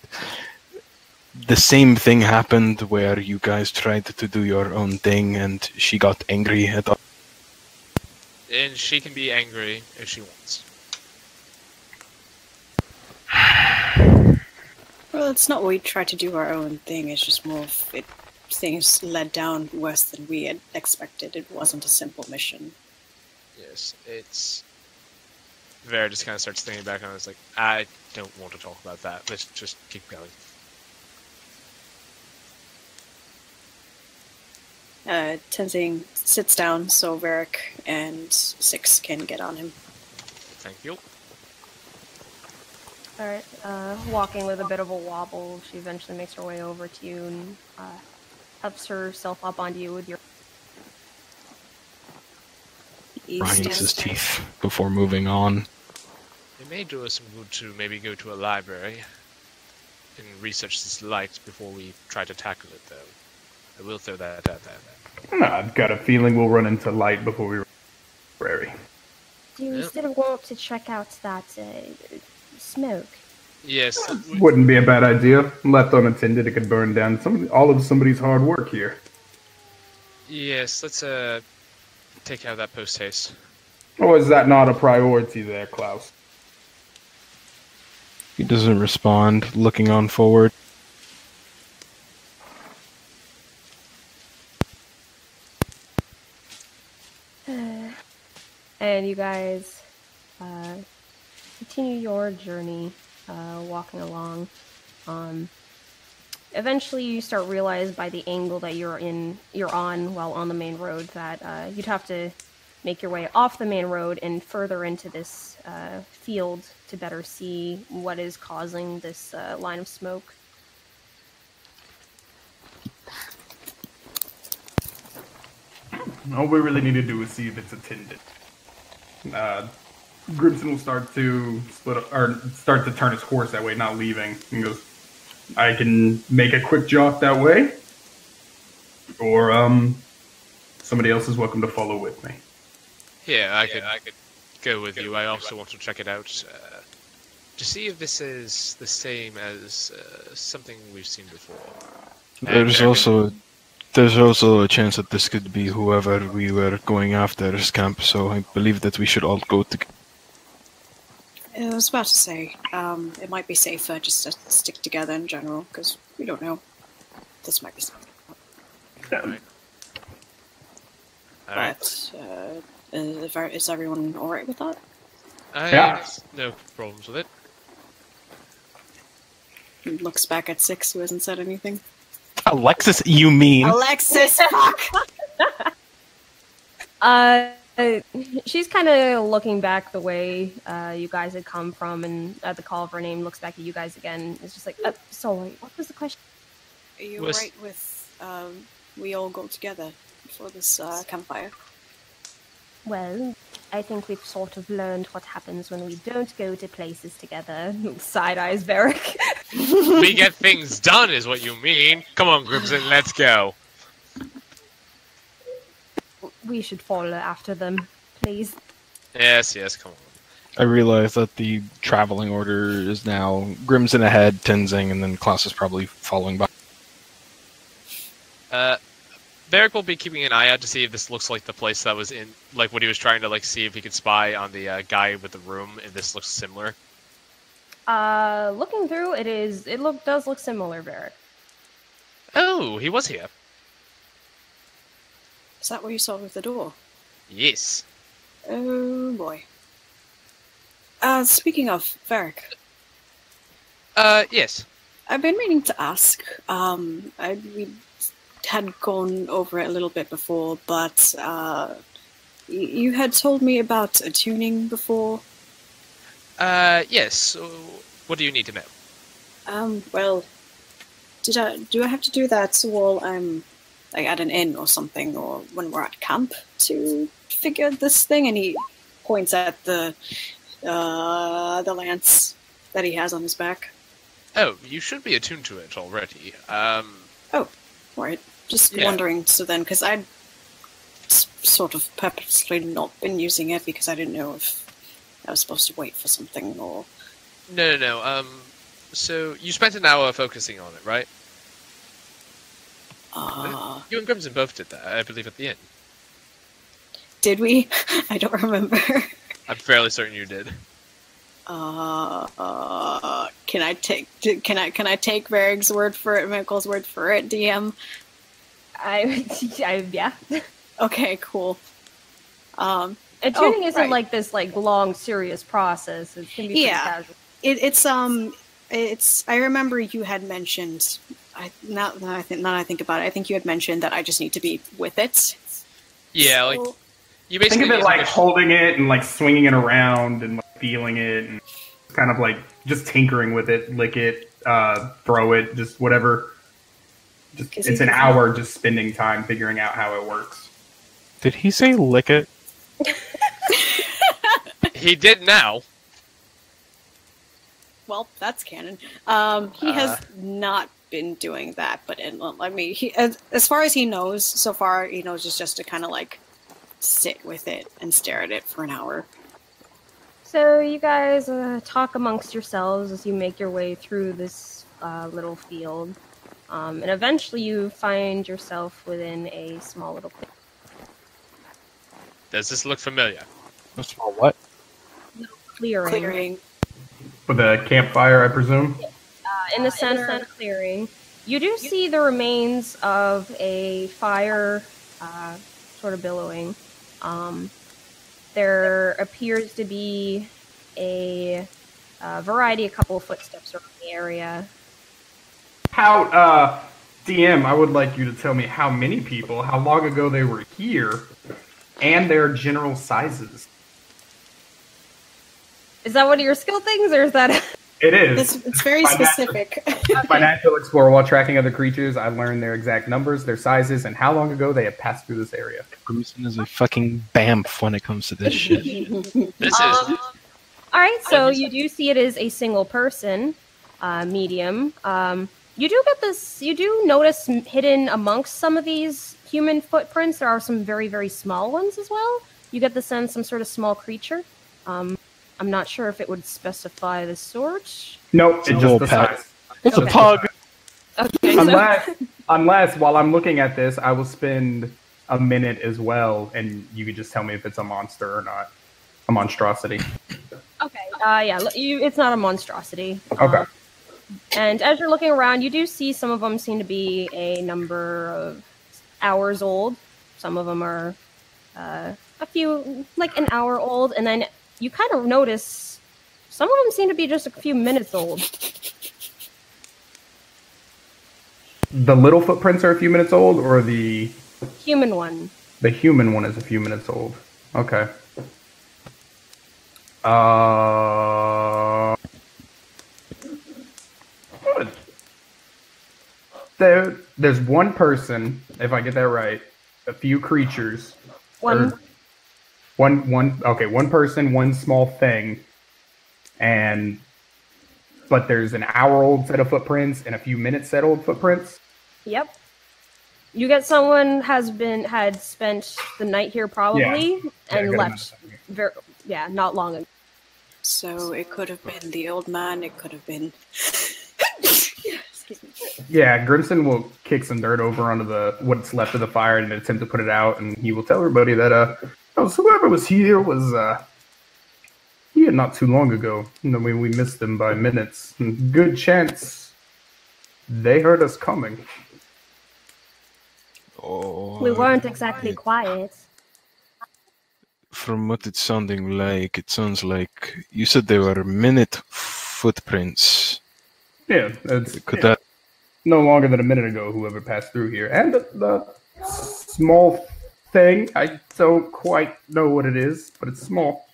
The same thing happened where you guys tried to do your own thing and she got angry at all. And she can be angry if she wants. Well, it's not we tried to do our own thing, it's just more of it. Things led down worse than we had expected. It wasn't a simple mission. Yes, it's... Vera just kind of starts thinking back and it's like, I don't want to talk about that. Let's just keep going. Tenzing sits down so Varric and Six can get on him. Thank you. Alright, walking with a bit of a wobble, she eventually makes her way over to you and helps herself up onto you with your... Grinds his teeth before moving on. It may do us some good to maybe go to a library and research this light before we try to tackle it, though. I will throw that out there. I've got a feeling we'll run into light before we library. Do you still want to check out that smoke? Yes. Wouldn't be a bad idea. Left unattended, it could burn down all of somebody's hard work here. Yes, let's take care of that post haste. Or is that not a priority there, Klaus? He doesn't respond, looking on forward. And you guys continue your journey, walking along. Eventually, you start realize by the angle that you're on while on the main road that you'd have to make your way off the main road and further into this field to better see what is causing this line of smoke. All we really need to do is see if it's attended. Grimson will start to start to turn his horse that way, not leaving. He goes, I can make a quick jaunt that way, or somebody else is welcome to follow with me. Yeah, I could go with you. I also want to check it out to see if this is the same as something we've seen before. There's also a chance that this could be whoever we were going after's camp, so I believe that we should all go together. I was about to say, it might be safer just to stick together in general, because we don't know. This might be something. But, is everyone alright with that? I have no problems with it. Looks back at Six, who hasn't said anything. Alexis, you mean? Alexis, fuck! She's kind of looking back the way you guys had come from, and at the call of her name, looks back at you guys again. It's just like, sorry, what was the question? Are you alright with we all go together for this campfire? Well, I think we've sort of learned what happens when we don't go to places together. Side-eyes Varric. We get things done is what you mean. Come on, Grimson, let's go. We should follow after them, please. Yes, come on. I realize that the traveling order is now Grimson ahead, Tenzing, and then Klaus is probably following by. Varric will be keeping an eye out to see if this looks like the place that was in, like when he was trying to like see if he could spy on the guy with the room. If this looks similar. Looking through, does look similar, Varric. Oh, he was here. Is that what you saw with the door? Yes. Oh boy. Speaking of Varric. Yes. I've been meaning to ask. We had gone over it a little bit before, but you had told me about attuning before. Yes. What do you need to know? Well, do I have to do that while I'm like at an inn or something, or when we're at camp to figure this thing? And he points at the lance that he has on his back. Oh, you should be attuned to it already. Oh, right. Just wondering. So then, because I'd sort of purposely not been using it because I didn't know if I was supposed to wait for something or. No. So you spent an hour focusing on it, right? You and Grimson both did that, I believe, at the end. Did we? I don't remember. I'm fairly certain you did. Can I take Varric's word for it, Michael's word for it, DM? Yeah. Okay, cool. Attuning isn't like this long serious process. It can be pretty casual. It's I remember you had mentioned. Now that I think about it, I think you had mentioned that I just need to be with it. Yeah, so, like you basically think of it like holding it and like swinging it around and like, feeling it and kind of like just tinkering with it, lick it, throw it, just whatever. It's an hour just spending time figuring out how it works. Did he say lick it? He did now. Well, that's canon. He has not been doing that, but I mean, as far as he knows, so far he knows just to kind of like sit with it and stare at it for an hour. So you guys talk amongst yourselves as you make your way through this little field, and eventually you find yourself within a small little clearing. Does this look familiar? A small what? Clearing. With a campfire, I presume? In the center of the clearing, you do see the remains of a fire sort of billowing. There appears to be a couple of footsteps around the area. DM, I would like you to tell me how many people, how long ago they were here, and their general sizes. Is that one of your skill things, or is that? It is. It's very specific. My natural explorer, while tracking other creatures, I learned their exact numbers, their sizes, and how long ago they have passed through this area. Crimson is a fucking bamf when it comes to this shit. This is All right, so you do see it is a single person, medium. You do get this. You do notice hidden amongst some of these human footprints, there are some very, very small ones as well. You get the sense some sort of small creature. I'm not sure if it would specify the sort. Nope, it's just the size. It's a pug. Okay, Unless, while I'm looking at this, I will spend a minute as well, and you can just tell me if it's a monster or not. A monstrosity. Okay, yeah, it's not a monstrosity. Okay. And as you're looking around, you do see some of them seem to be a number of hours old. Some of them are a few, like an hour old, and then you kind of notice some of them seem to be just a few minutes old. The little footprints are a few minutes old, or the Human one. The human one is a few minutes old. Okay. There's one person, if I get that right, a few creatures. One person, one small thing, but there's an hour-old set of footprints and a few minutes set old footprints. Yep. You get someone had spent the night here probably and left. Not long ago. So it could have been the old man. It could have been. Excuse me. Yeah, Grimson will kick some dirt over onto what's left of the fire in an attempt to put it out, and he will tell everybody that whoever was here was here not too long ago. We missed them by minutes. Good chance they heard us coming. Oh, We weren't exactly quiet. From what it's sounding like, it sounds like you said they were minute footprints. Yeah, That no longer than a minute ago, whoever passed through here. And the small thing, I don't quite know what it is, but it's small.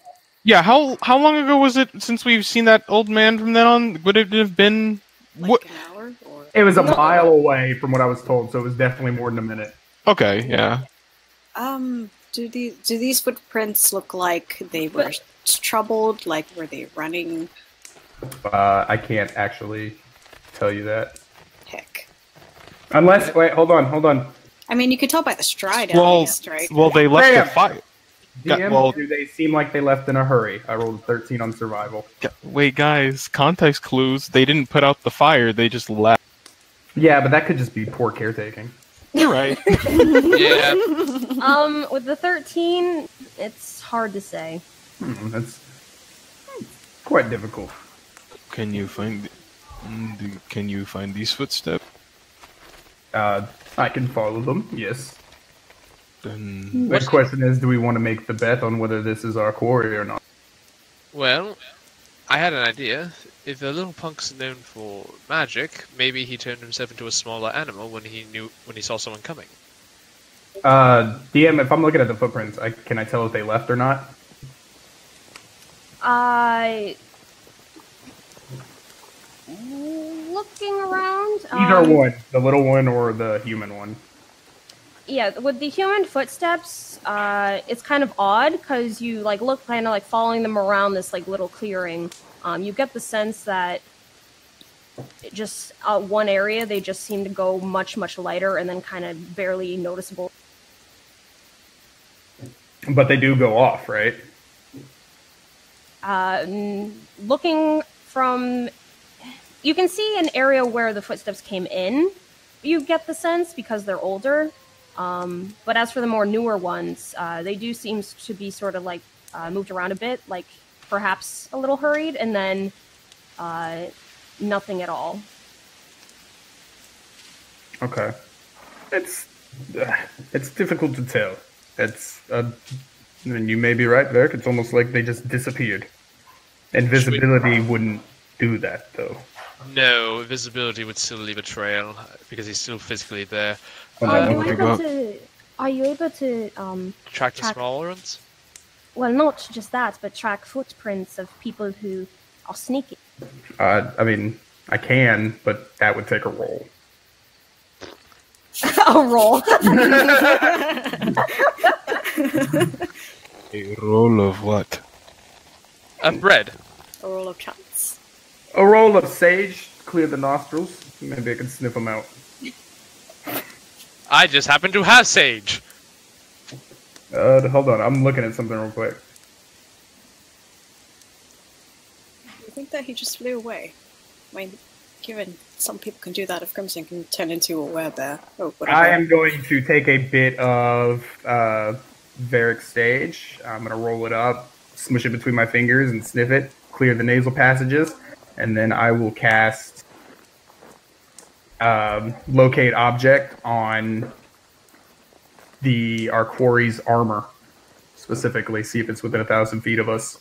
Yeah, how long ago was it since we've seen that old man from then on? Would it have been... Like an hour? Or... It was a mile away from what I was told, so it was definitely more than a minute. Okay, yeah. Do these footprints look like they were troubled? Like, were they running? I can't actually tell you that. Heck. Unless, wait, hold on. I mean, you could tell by the stride, at least, right? Well, they left Bam! the fire. DM, do they seem like they left in a hurry? I rolled a 13 on survival. Wait, guys, context clues. They didn't put out the fire, they just left. Yeah, but that could just be poor caretaking. You're right. yeah. With the 13, it's hard to say. That's quite difficult. can you find these footsteps? I can follow them, yes. Then The question is, do we want to make the bet on whether this is our quarry or not? Well, I had an idea. If the little punk's known for magic, maybe he turned himself into a smaller animal when he saw someone coming. DM, if I'm looking at the footprints, can I tell if they left or not? Looking around. Either one, the little one or the human one. Yeah, with the human footsteps, it's kind of odd because you look kind of like following them around this little clearing. You get the sense that just one area they just seem to go much lighter and then kind of barely noticeable. But they do go off, right? Looking from, you can see an area where the footsteps came in. You get the sense because they're older. But as for the more newer ones, they do seem to be sort of moved around a bit, perhaps a little hurried, and then nothing at all. Okay. It's difficult to tell. And you may be right, Verk. It's almost like they just disappeared. And visibility wouldn't do that, though. No, visibility would still leave a trail because he's still physically there. Are Are you able to Track the smaller ones? well, not just that, but track footprints of people who are sneaky? I mean, I can, but that would take a roll. A roll. A roll of what? Bread. A roll of chance. A roll of sage, clear the nostrils. Maybe I can sniff them out. I just happen to have sage. Hold on, I'm looking at something real quick. I think that he just flew away. I mean, given some people can do that if Crimson can turn into a werebear or whatever. I am going to take a bit of Varric's sage. I'm going to roll it up, smush it between my fingers and sniff it, clear the nasal passages, and then I will cast Locate Object on our quarry's armor. Specifically, see if it's within 1,000 feet of us.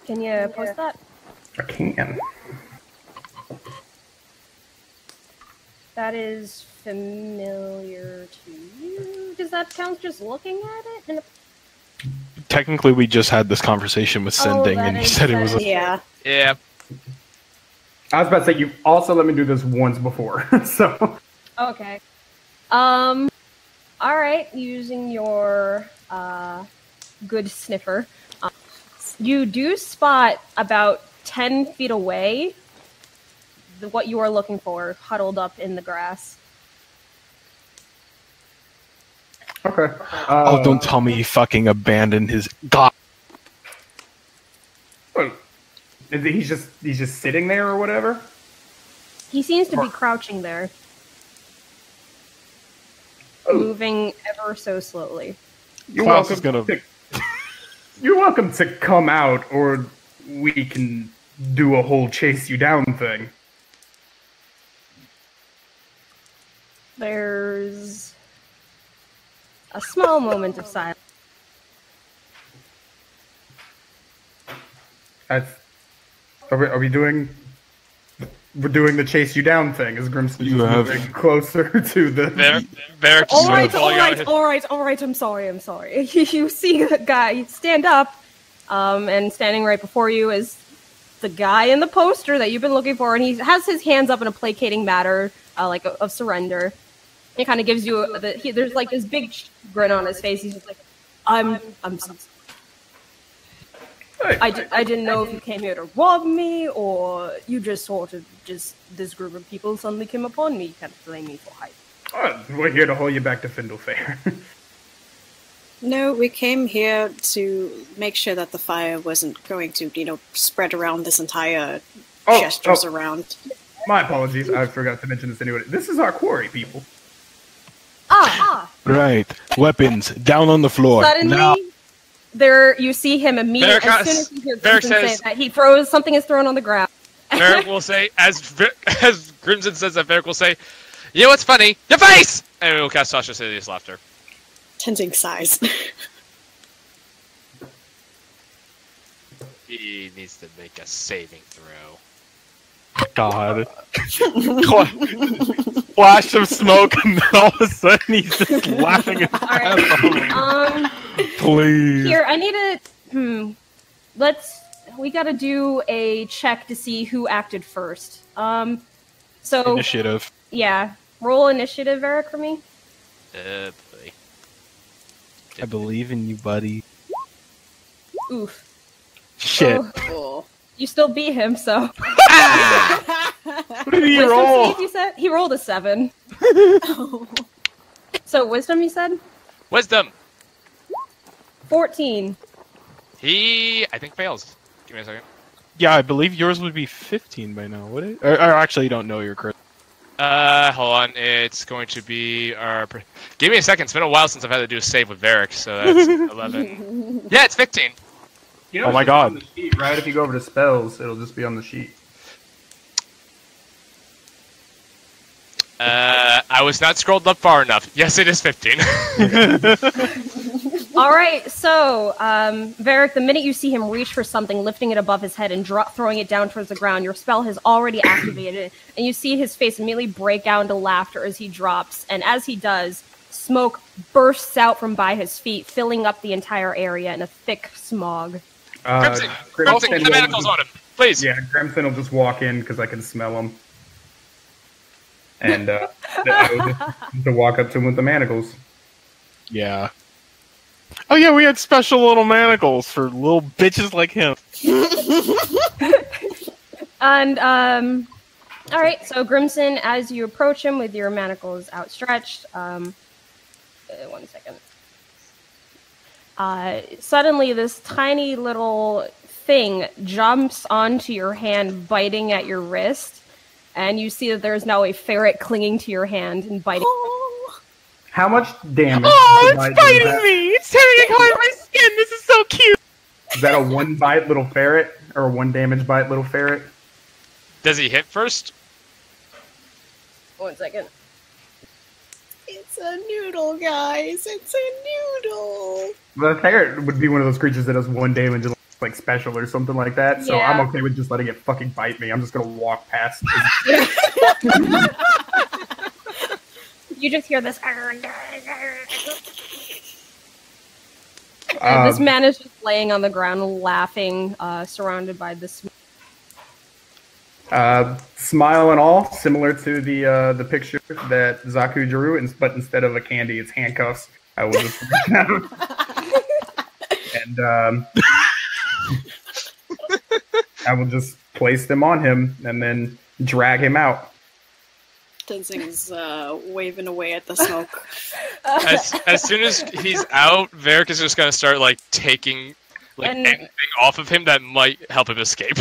Can you post that? I can. That is familiar to you. Does that count just looking at it? Technically, we just had this conversation with Sending, and he said it was. Yeah. Yeah. I was about to say, you also let me do this once before, so... Okay. Alright, using your, good sniffer, you do spot about 10 feet away what you are looking for, huddled up in the grass. Okay. Oh, don't tell me he fucking abandoned his god. He's just sitting there or whatever? He seems to be crouching there. Moving ever so slowly. You're Klaus welcome, is gonna... you're welcome to come out, or we can do a whole chase you down thing. There's a small moment of silence. Are we doing... We're doing the chase you down thing as Grimston is moving closer to the... Varric All right, I'm sorry. You see the guy stand up, and standing right before you is the guy in the poster that you've been looking for, and he has his hands up in a placating manner, like of surrender. He kind of gives you there's like this big grin on his face. He's just like, I'm so sorry. I didn't know if you came here to rob me, or you just sort of this group of people suddenly came upon me. You can't blame me for hiding. We're here to haul you back to Findle Fair. No, we came here to make sure that the fire wasn't going to, spread around this entire gestures around. My apologies, I forgot to mention this anyway. This is our quarry, people. Right. Weapons down on the floor. Suddenly, now. there you see him immediately. As soon as he hears Crimson say that, he throws something is thrown on the ground. Varric will say, as Crimson says that, Varric will say, "You know what's funny? Your face!" And we will cast Sasha's hideous laughter. Tensing sighs. He needs to make a saving throw. God. Flash of smoke, and then all of a sudden he's just laughing his ass off. Please. Here, I need to. We gotta do a check to see who acted first. So Initiative. Yeah, roll initiative, Eric, for me. Boy. I believe in you, buddy. Oof. Shit. Oh. You still beat him, so. What did he roll? Save, you said? He rolled a 7. So wisdom, you said? Wisdom. 14. He, I think, fails. Give me a second. Yeah, I believe yours would be 15 by now, would it? Or actually, you don't know your crit. Hold on. It's going to be our... Give me a second. It's been a while since I've had to do a save with Varric, so that's 11. Yeah, it's 15. Oh my god. On the sheet, right? If you go over to spells, it'll just be on the sheet. I was not scrolled up far enough. Yes, it is 15. Alright, so, Varric, the minute you see him reach for something, lifting it above his head and throwing it down towards the ground, your spell has already activated, and you see his face immediately break out into laughter as he drops, and as he does, smoke bursts out from by his feet, filling up the entire area in a thick smog. Crimson, get the manacles on him, please. Yeah, Grimson will just walk in because I can smell him. And I will just walk up to him with the manacles. Yeah. Oh yeah, we had special little manacles for little bitches like him. And all right, so Grimson, as you approach him with your manacles outstretched, 1 second. Suddenly, this tiny little thing jumps onto your hand, biting at your wrist, and you see that there is now a ferret clinging to your hand and biting. How much damage? Oh, it's biting me! It's tearing apart my skin! This is so cute! Is that a 1 bite little ferret? Or a 1 damage bite little ferret? Does he hit first? 1 second. It's a noodle, guys. It's a noodle. The ferret would be one of those creatures that does 1 damage like special or something like that. So Yeah. I'm okay with just letting it fucking bite me. I'm just gonna walk past. You just hear this. And this man is just laying on the ground, laughing, surrounded by this. Smile and all, similar to the picture that Zaku drew, but instead of a candy, it's handcuffs. I will just and I will just place them on him and then drag him out. Tenzing's waving away at the smoke. As soon as he's out, Varric is just gonna start like taking anything off of him that might help him escape.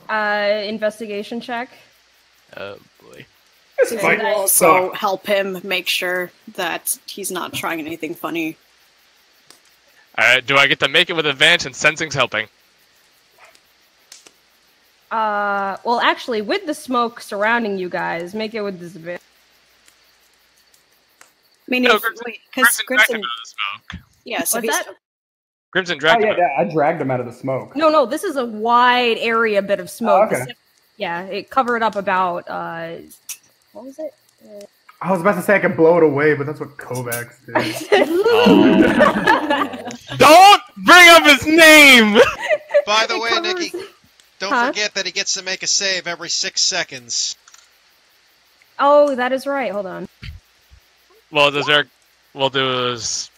Investigation check. Oh boy. And we'll also help him make sure that he's not trying anything funny. Alright, do I get to make it with advantage and sensing's helping? Well, actually, with the smoke surrounding you guys, make it with disadvantage. I mean, No, because Crimson dragged him out of the smoke. Yeah, so What's that? Crimson dragged him out. I dragged him out of the smoke. No, this is a wide area bit of smoke. Oh, okay. Yeah, it covered up about, what was it? I was about to say I could blow it away, but that's what Kovacs did. Don't bring up his name! By the way, Nikki, don't forget that he gets to make a save every 6 seconds. Oh, that is right. Hold on. Well, does Eric... We'll do is...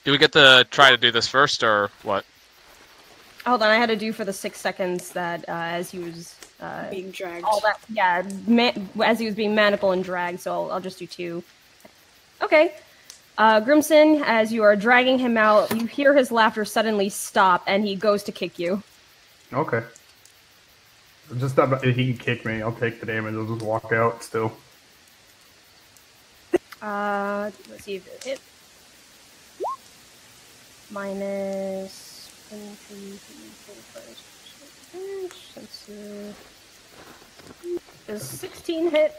Do we get to try to do this first, or what? Hold on, I had to do for the 6 seconds that as he was... being dragged. All that, yeah, as he was being manacled and dragged, so I'll just do 2. Okay. Grimson, as you are dragging him out, you hear his laughter suddenly stop, and he goes to kick you. Okay. Just if he can kick me, I'll take the damage. I'll just walk out still. Let's see if it hit. Minus 23, does 16 hit?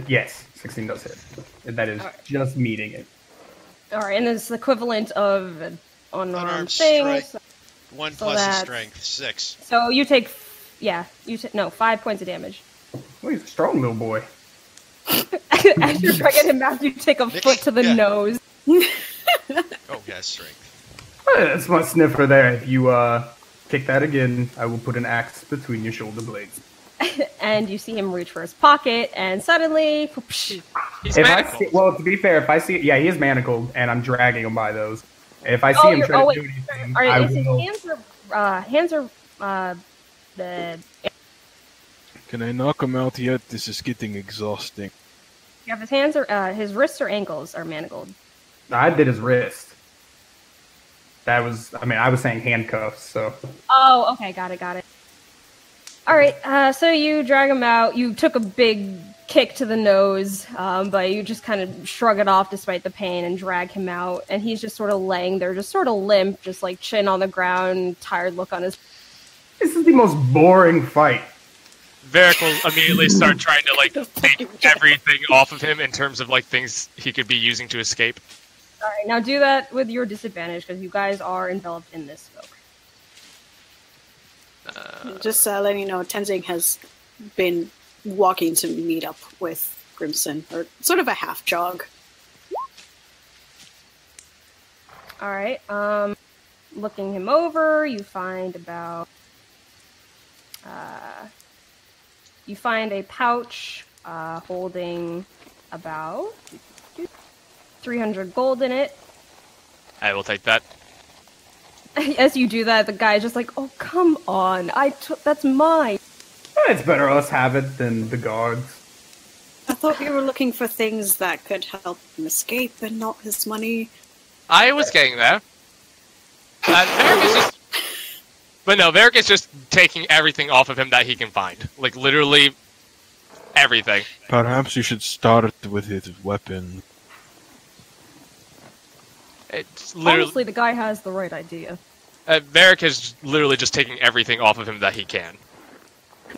Yes, 16 does hit. That is just meeting it. Alright, and it's equivalent of an unarmed strike. thing. 1 so plus his that's- strength, 6. So you take, 5 points of damage. Oh, he's a strong little boy. As you're dragging him out, you take a foot to the nose. Oh, yes, strength. That's my sniffer there. If you kick that again, I will put an axe between your shoulder blades. And you see him reach for his pocket, and suddenly... He's If I manacled. see, well, to be fair, if I see, yeah, he is manacled, and I'm dragging him by those. If I see him try to do anything, I his will. hands are the... Can I knock him out yet? This is getting exhausting. Yeah, his wrists or ankles are manacled. I did his wrist. That was, I was saying handcuffs, so. Oh, okay, got it. Alright, so you drag him out. You took a big kick to the nose, but you just kind of shrug it off despite the pain and drag him out. And he's just sort of laying there, just sort of limp, just like chin on the ground, tired look on his... This is the most boring fight. Varric will immediately start trying to like take everything off of him in terms of like things he could be using to escape. Alright, now do that with your disadvantage, because you guys are enveloped in this smoke. Just letting you know, Tenzing has been walking to meet up with Grimson, or sort of a half jog. All right. Looking him over, you find about you find a pouch holding about 300 gold in it. I will take that. As you do that, the guy's just like, "Oh, come on! That's mine." It's better us have it than the guards. I thought you were looking for things that could help him escape and not his money. I was getting there. Varric is just... But no, Varric is just taking everything off of him that he can find. Like, literally everything. Perhaps you should start with his weapon. It's literally... Honestly, the guy has the right idea. Varric is literally just taking everything off of him that he can.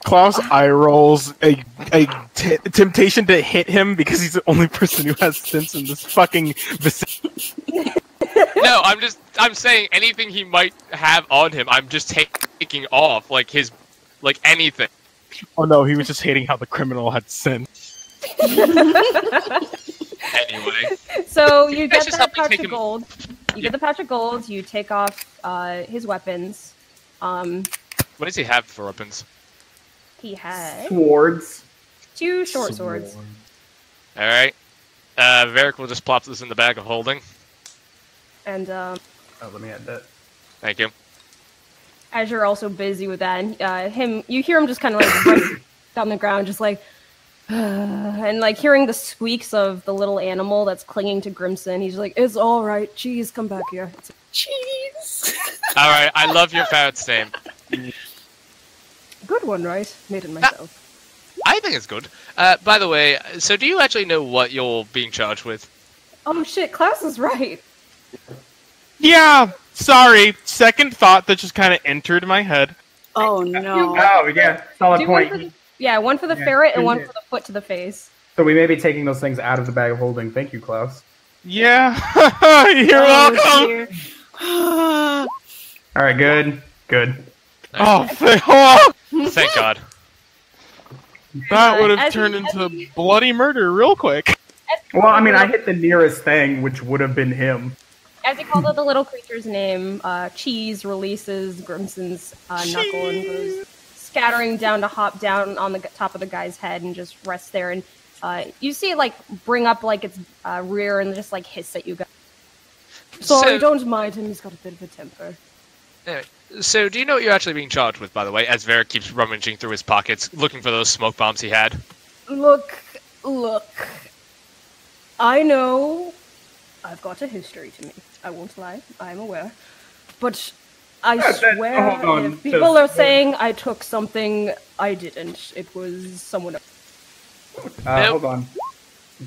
Klaus eye rolls a temptation to hit him because he's the only person who has sense in this fucking vicinity. No, I'm saying anything he might have on him, I'm just taking off, like anything. Oh no, he was just hating how the criminal had sense. Anyway. So you get just that help me pouch take of him- gold. You get the pouch of gold, you take off his weapons. What does he have for weapons? He had Swords. 2 short swords. Alright. Varric will just plop this in the bag of holding. And Oh, let me add that. Thank you. as you're also busy with that, and you hear him just kind of like right down the ground, just like, and like hearing the squeaks of the little animal that's clinging to Grimson. He's like, "It's all right, cheese, come back here." It's like, Cheese. All right, I love your ferret's name. good one, right? Made it myself. I think it's good. By the way, so do you actually know what you're being charged with? Oh shit, Klaus is right. Yeah, sorry. Second thought that just kind of entered my head. Oh no. Oh, yeah. Solid Do one point. for the, yeah, one for the Yeah, ferret and good one hit. for the foot to the face. So we may be taking those things out of the bag of holding. Thank you, Klaus. Yeah, you're welcome. Dear. All right, good. Good. Oh, Thank God. that would As have he- turned as into he- bloody murder real quick. Well, I mean, I hit the nearest thing, which would have been him. As he calls out the little creature's name, Cheese releases Grimson's knuckle and goes scattering down to hop down on the top of the guy's head and just rest there. And you see it like bring up like its rear and just like hiss at you guys. Sorry, So- don't mind him. He's got a bit of a temper. Anyway, so do you know what you're actually being charged with, by the way, as Varric keeps rummaging through his pockets, looking for those smoke bombs he had? Look. I know I've got a history to me. I won't lie. I'm aware. But I Yeah, swear, hold on, if people are just- saying I took something, I didn't. It was someone else. Nope. Hold on.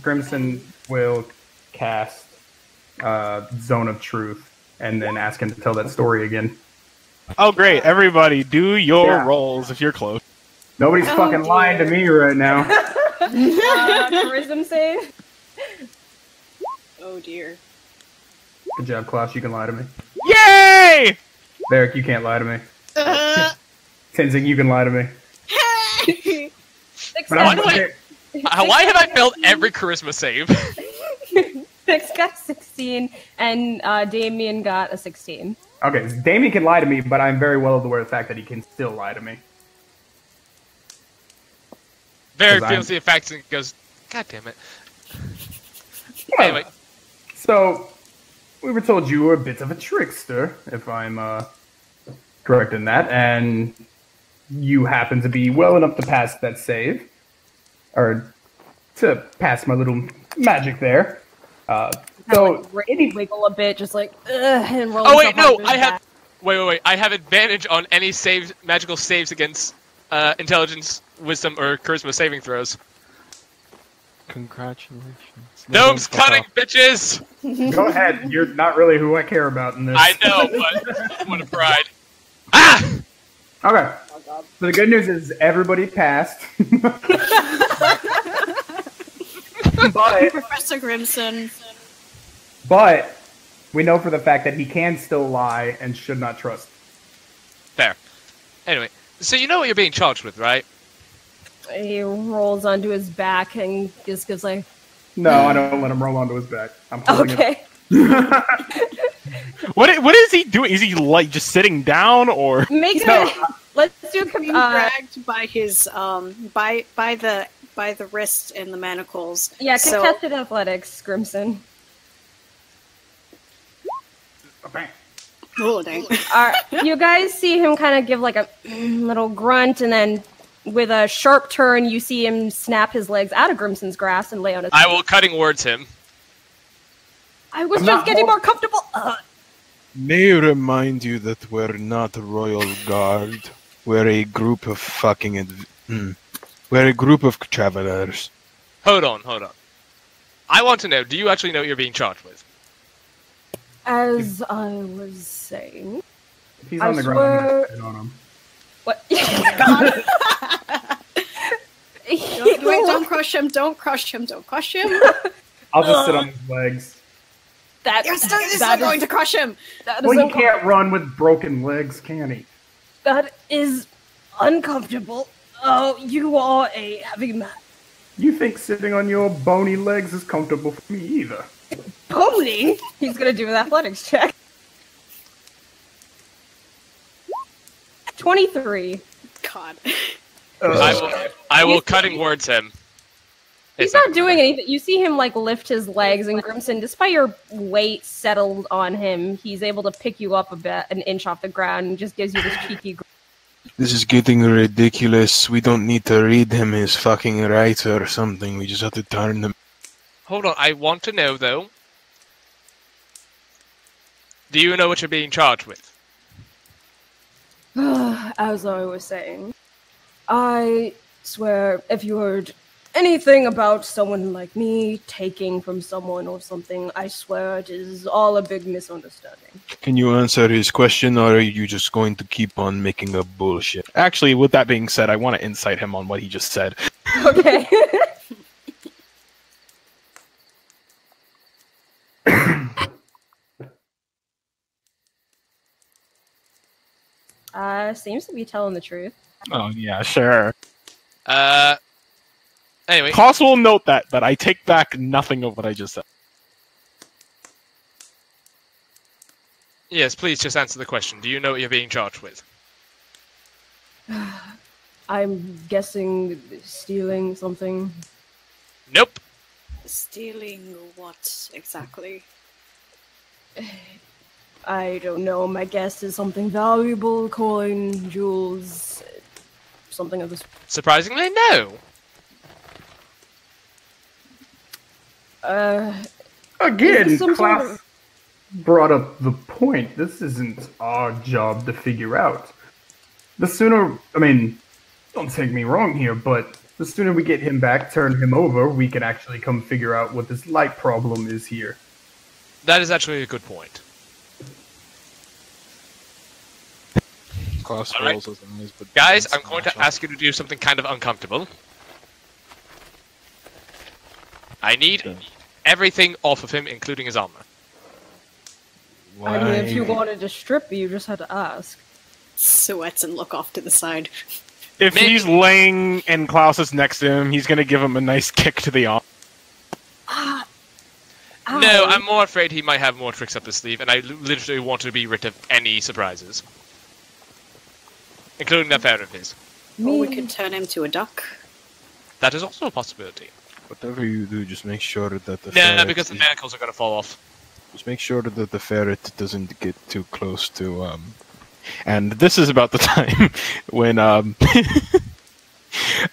Grimson will cast Zone of Truth and then ask him to tell that story again. Oh, great. Everybody, do your Yeah. rolls if you're close. Nobody's Oh, fucking lying to dear. me right now. Charisma save? Oh dear. Good job, Klaus. You can lie to me. Yay! Varric, you can't lie to me. Tenzing, you can lie to me. Six But Why I'm guys, do Why have I failed every charisma save? Six got 16, and Damien got a 16. Okay, Damien can lie to me, but I'm very well aware of the fact that he can still lie to me. Varric 'Cause feels I'm- the effects and goes, God damn it. Yeah. Anyway, So, we were told you were a bit of a trickster, if I'm correct in that, and you happen to be well enough to pass that save, or to pass my little magic there. So, Like, wiggle a bit, just like, and roll oh wait, himself no, onto his I have, back. wait, I have advantage on any saves, magical saves against intelligence, wisdom, or charisma saving throws. Congratulations. Gnomes cutting, bitches! go ahead. You're not really who I care about in this. I know, but what a pride. Ah! Okay. So the good news is everybody passed. but Professor Grimson. But we know for the fact that he can still lie and should not trust. Fair. Anyway, so you know what you're being charged with, right? He rolls onto his back and just goes like, No, I don't let him roll onto his back. I'm holding okay. What is he doing? Is he like just sitting down or? Let's do Being dragged by his by the wrist and the manacles. Yeah, So- contested athletics, Grimson. Oh dang! You guys see him kind of give like a little grunt, and then with a sharp turn, you see him snap his legs out of Grimson's grasp and lay on his. I will cutting words him. I was just getting more comfortable. May I remind you that we're not a royal guard. We're a group of we're a group of travelers. Hold on. I want to know, do you actually know what you're being charged with? As I was saying, If he's on the ground, I'm gonna sit on him. what? Wait! Don't crush him! Don't crush him! Don't crush him! I'll just sit on his legs. You're still going to crush him. Well, he can't run with broken legs, can he? That is uncomfortable. Oh, you are a heavy man. You think sitting on your bony legs is comfortable for me either? Pony? He's gonna do an athletics check. 23. God. I will cutting words him. He's not doing anything. You see him like lift his legs, and Grimson, despite your weight settled on him, he's able to pick you up an inch off the ground and just gives you this cheeky grin. This is getting ridiculous. We don't need to read him his fucking rights or something. We just have to turn them. Hold on, I want to know though. Do you know what you're being charged with? As I was saying, I swear if you heard anything about someone like me taking from someone or something, I swear it is all a big misunderstanding. Can you answer his question, or are you just going to keep on making up bullshit? Actually, with that being said, I want to insight him on what he just said. Okay. Seems to be telling the truth. Oh yeah, sure. Anyway. Klaus will note that, but I take back nothing of what I just said. Yes, please just answer the question. Do you know what you're being charged with? I'm guessing stealing something. Nope. Stealing what exactly? I don't know. My guess is something valuable, coin, jewels, something of this. Surprisingly, no. Again, some Klaus sort of- brought up the point. This isn't our job to figure out. The sooner, I mean, don't take me wrong here, but the sooner we get him back, turn him over, we can actually come figure out what this light problem is here. That is actually a good point. Klaus All right. rolls his eyes, but Guys, I'm going to ask you to do something kind of uncomfortable. I need everything off of him, including his armor. Why? I mean, if you wanted to strip me, you just had to ask. Sweats and look off to the side. If Maybe- he's laying and Klaus is next to him, he's gonna give him a nice kick to the arm. No, I'm more afraid he might have more tricks up his sleeve, and I literally want to be rid of any surprises. Including that ferret of his. Or we could turn him to a duck. That is also a possibility. Whatever you do, just make sure that the No, ferret because the is- manacles are going to fall off. just make sure that the ferret doesn't get too close to And this is about the time when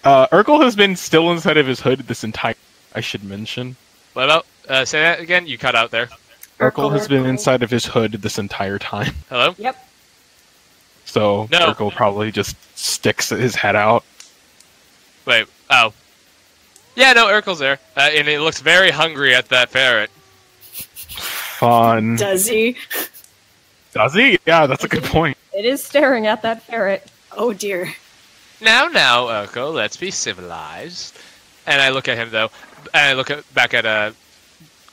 Urkel has been still inside of his hood this entire. I should mention. What about, say that again? You cut out there. Urkel has been inside of his hood this entire time. Hello? Yep. So No. Urkel probably just sticks his head out. Wait, oh. Yeah, no, Urkel's there. And it looks very hungry at that ferret. Fun. Does he? Does he? Yeah, that's a good point. It is staring at that ferret. Oh dear. Now, Urkel, let's be civilized. And I look at him, though, and I look back at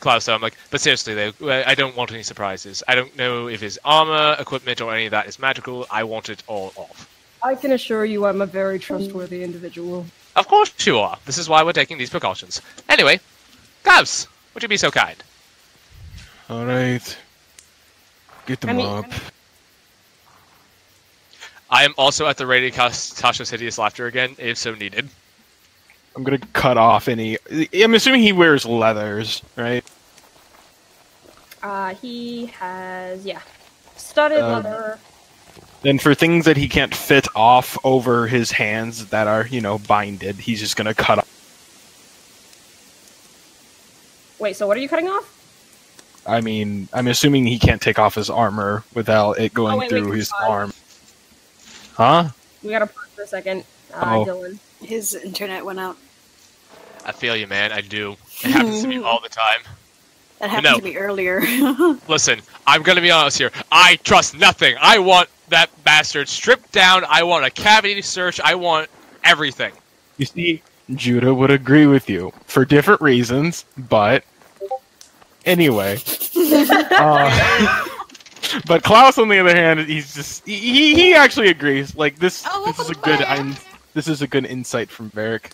Klaus, though, I'm like, but seriously, though, I don't want any surprises. I don't know if his armor, equipment, or any of that is magical. I want it all off. I can assure you I'm a very trustworthy individual. Of course you are. This is why we're taking these precautions. Anyway, Gavs, would you be so kind? All right. Get them up. I am also at the ready to cast Tasha's Hideous Laughter again, if so needed. I'm gonna cut off any. I'm assuming he wears leathers, right? He has studded leather. Then for things that he can't fit off over his hands that are, binded, he's just gonna cut off. Wait, so what are you cutting off? I mean, I'm assuming he can't take off his armor without it going through his arm. Huh? We gotta pause for a second. Dylan. His internet went out. I feel you, man. I do. It happens to me all the time. That happened to me earlier. Listen, I'm gonna be honest here. I trust nothing. I want that bastard stripped down. I want a cavity search. I want everything. You see, Judah would agree with you for different reasons, but anyway. But Klaus, on the other hand, he's just he actually agrees. Like this is a good this is a good insight from Varric.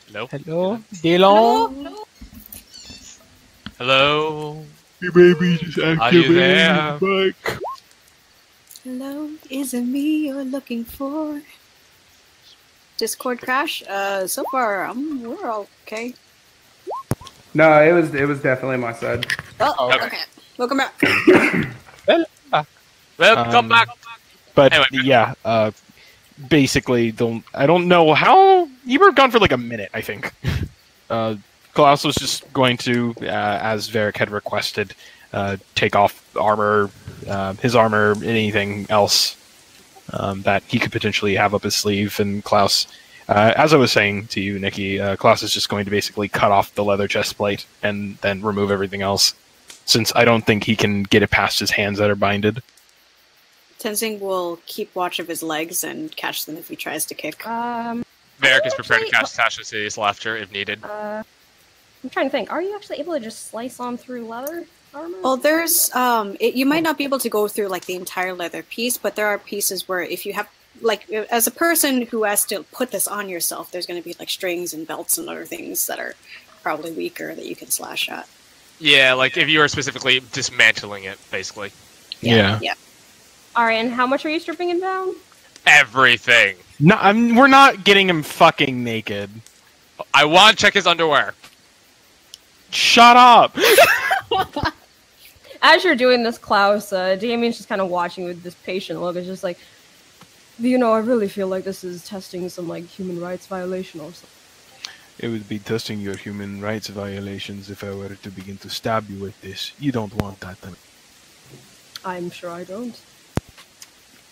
Hello? Hello? Dylan? Hello? Your baby just activated there? the bike. Hello, is it me you're looking for? Discord crash? So far, we're okay. No, it was definitely my side. Oh, okay. Welcome back. Welcome back. But anyway, basically, I don't know how you were gone for like a minute, I think. Klaus was just going to, as Varric had requested, take off armor, his armor, anything else that he could potentially have up his sleeve. And Klaus, as I was saying to you, Nikki, Klaus is just going to basically cut off the leather chest plate and then remove everything else, since I don't think he can get it past his hands that are binded. Tenzing will keep watch of his legs and catch them if he tries to kick. Varric is prepared to cast Tasha's Hideous Laughter if needed. I'm trying to think. Are you actually able to just slice on through leather armor? Well, there's you might not be able to go through like the entire leather piece, but there are pieces where if you have like as a person who has to put this on yourself, there's going to be like strings and belts and other things that are probably weaker that you can slash at. Yeah, like if you were specifically dismantling it, basically. Yeah. All right, and how much are you stripping him down? Everything. No, we're not getting him fucking naked. I want to check his underwear. Shut up! As you're doing this, Klaus, Damien's just kind of watching with this patient look. It's just like, I really feel like this is testing some like human rights violation or something. It would be testing your human rights violations if I were to begin to stab you with this. You don't want that, then. I'm sure I don't.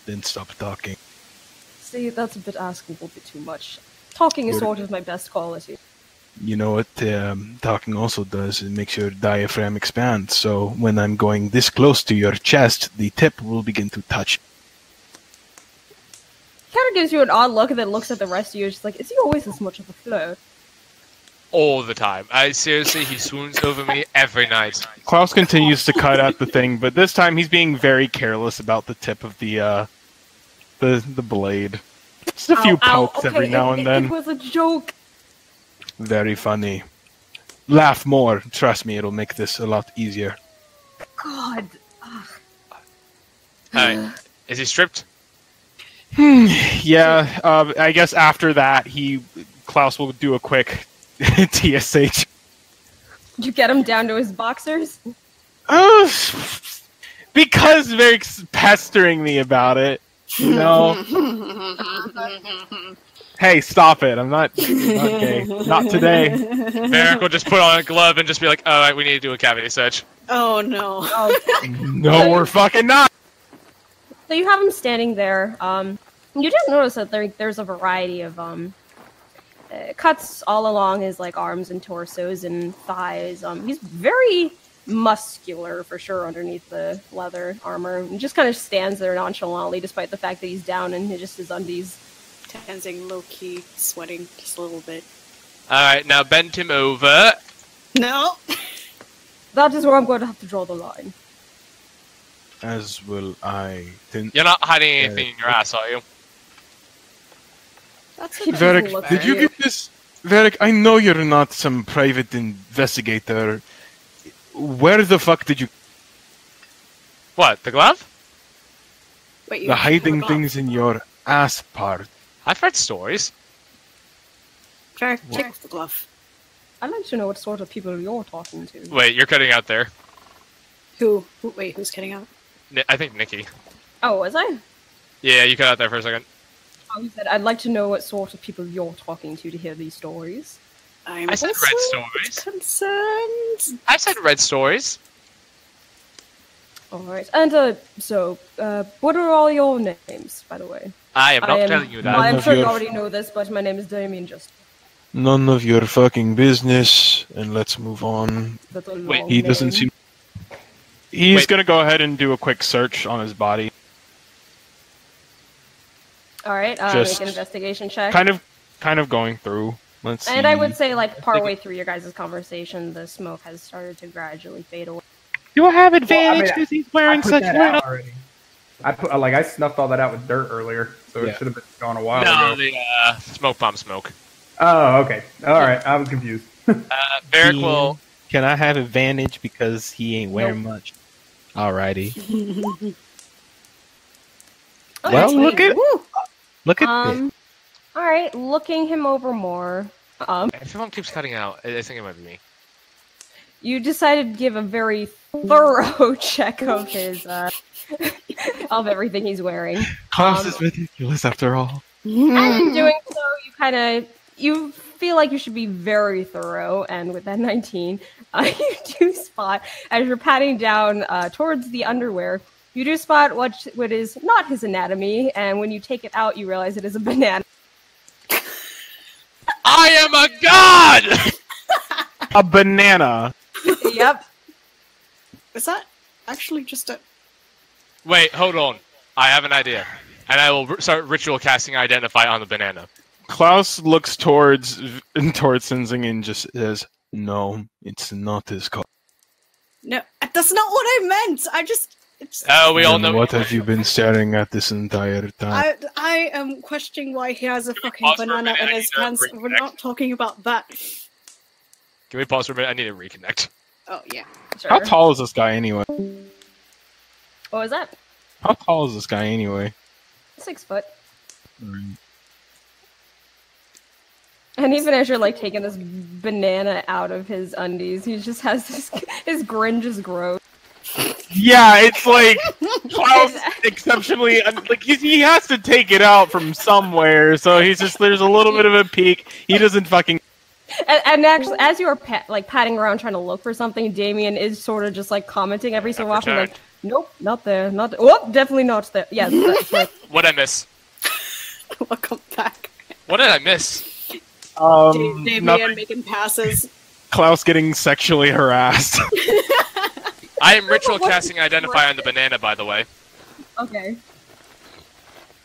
Then stop talking. See, that's a bit asking a little bit too much. Talking is sort of my best quality. You know what talking also does? It makes your diaphragm expand. So when I'm going this close to your chest, the tip will begin to touch. Kind of gives you an odd look and then looks at the rest of you. It's like, is he always this much of a flirt? All the time. He swoons over me every night. Klaus continues to cut at the thing, but this time he's being very careless about the tip of the blade. Just a few pokes every now and then. It was a joke. Very funny. Laugh more. Trust me, it'll make this a lot easier. God. Alright. Is he stripped? Yeah, I guess after that, Klaus will do a quick TSH. Did you get him down to his boxers? Because Varric's pestering me about it. Hey, stop it. I'm not gay. Not today. Varric will just put on a glove and just be like, alright, we need to do a cavity search. Oh, no. No, we're fucking not! So you have him standing there. You did notice that there's a variety of cuts all along his like arms and torsos and thighs. He's very muscular for sure underneath the leather armor. He just kind of stands there nonchalantly, despite the fact that he's down in just his undies. Tenzing low-key sweating just a little bit. Alright, now bend him over. No! That is where I'm going to have to draw the line. As will I. You're not hiding anything in your ass, are you? That's He a doesn't Varric, look did you at get this? Varric, I know you're not some private investigator. Where the fuck did you... What, the glove? Wait, you The actually hiding have a glove? things in your ass part. I've read stories. Jack, take off the glove. I'd like to know what sort of people you're talking to. Wait, you're cutting out there. Wait, who's getting out? I think Nikki. Oh, was I? Yeah, you cut out there for a second. Oh, he said, I'd like to know what sort of people you're talking to hear these stories. I'm I said also read stories. concerned. I said read stories. Alright, and what are all your names, by the way? I am not telling you that. I'm None of sure you your- already know this, but my name is Damien just. None of your fucking business, and let's move on. That's a Wait, long He doesn't name. seem... He's Wait. gonna go ahead and do a quick search on his body. Alright, Just make an investigation check. Kind of going through. Let's see. And I would say, like, partway through your guys' conversation, the smoke has started to gradually fade away. You'll have Well, I advantage mean, because he's I wearing put such that little. out already. I snuffed all that out with dirt earlier, so Yeah. it should have been gone a while No, ago. the smoke bomb smoke. Oh, okay. All right. I was confused. Varric will. Can I have advantage because he ain't wearing much? Alrighty. Oh, Well, sweet. look at Woo! look at this. Alright, looking him over more, Everyone keeps cutting out. I think it might be me. you decided to give a very thorough check of his, of everything he's wearing. Class is ridiculous after all. And in doing so, you feel like you should be very thorough, and with that 19, you do spot, as you're patting down towards the underwear, you do spot what is not his anatomy, and when you take it out, you realize it is a banana. I am a god! A banana. Yep. Is that actually just a... Wait, hold on. I have an idea. And I will start ritual casting Identify on the banana. Klaus looks towards Senzing and just says, "No, it's not his call." No, that's not what I meant! Oh, we all know. What have you been staring at this entire time? I am questioning why he has a fucking pause for a banana minute? in I his need to hands. We're reconnect. not talking about that. Can we pause for a minute? I need to reconnect. Oh, yeah. Sure. How tall is this guy anyway? What was that? How tall is this guy anyway? 6 foot. And even as you're like taking this banana out of his undies, he just has this. His grin just grows. Yeah, it's like Klaus exceptionally like he has to take it out from somewhere, so he's just there's a little bit of a peak. He doesn't fucking. And actually, as you are patting around trying to look for something, Damien is sort of just like commenting every so often, like, "Nope, not there, not. Oh, definitely not there." Yes, that's right. What'd I miss? Welcome back. What did I miss? Damien Nothing. making passes. Klaus getting sexually harassed. I am ritual casting Identify on the banana, by the way. Okay.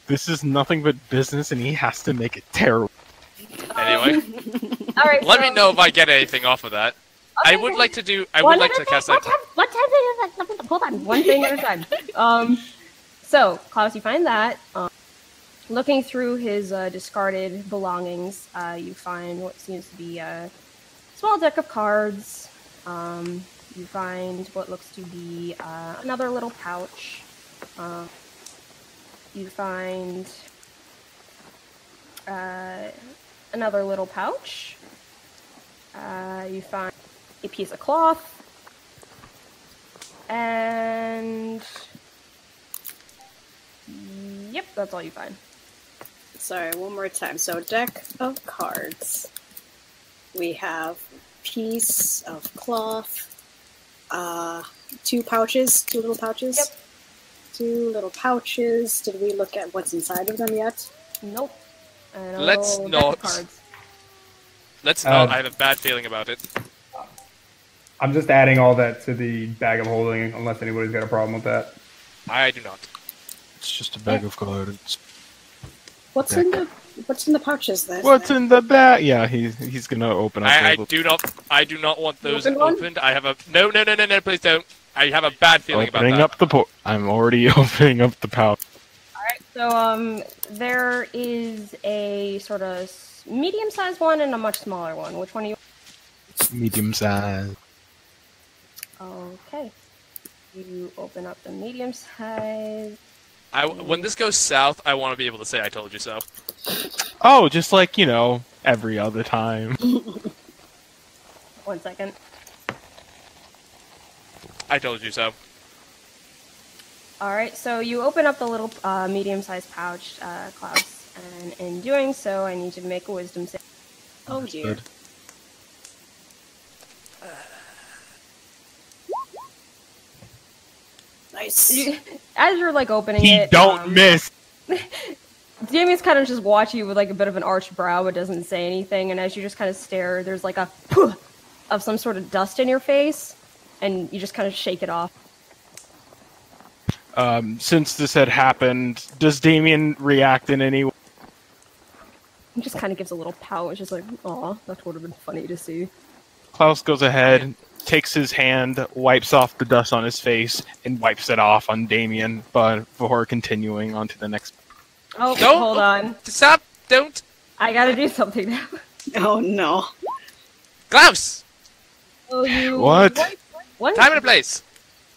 This is nothing but business, and he has to make it terrible. Anyway, All right. let so, me know if I get anything off of that. I would like to do. I would like to cast that. Hold on, one thing at a time. So Klaus, you find that. Looking through his discarded belongings, you find what seems to be a small deck of cards. You find what looks to be another little pouch. You find another little pouch. You find a piece of cloth. And yep, that's all you find. Sorry, one more time. So, deck of cards. We have piece of cloth. 2 pouches, 2 little pouches. Yep. 2 little pouches. Did we look at what's inside of them yet? Nope. And a Let's little deck of not. cards. Let's not. I have a bad feeling about it. I'm just adding all that to the bag of holding, unless anybody's got a problem with that. I do not. It's just a bag of cards. What's in the pouches then? What's in the bag? Yeah, he's gonna open up. I the- do not. I do not want those open one? opened. I have a no. Please don't. I have a bad feeling about Opening that. up the I'm already opening up the pouch. So, there is a sort of medium-sized one and a much smaller one. Which one are you? Medium size. Okay. You open up the medium size. When this goes south, I want to be able to say I told you so. Oh, just like, every other time. 1 second. I told you so. Alright, so you open up the little medium-sized pouch, Klaus, and in doing so, I need you to make a wisdom save. Oh dear. Good. Nice. As you're, opening He it... don't miss! Damien's kind of just watching you with, a bit of an arched brow, but doesn't say anything, and as you just kind of stare, there's, a of some sort of dust in your face, and you just kind of shake it off. Since this had happened, does Damien react in any way? He just kind of gives a little pout, it's just like, aw, that would have been funny to see. Klaus goes ahead, takes his hand, wipes off the dust on his face, and wipes it off on Damien, but before continuing on to the next. Oh, Don't- hold on. Stop! Don't! I gotta do something now. Oh no. Klaus! So you What? What? Time and a place!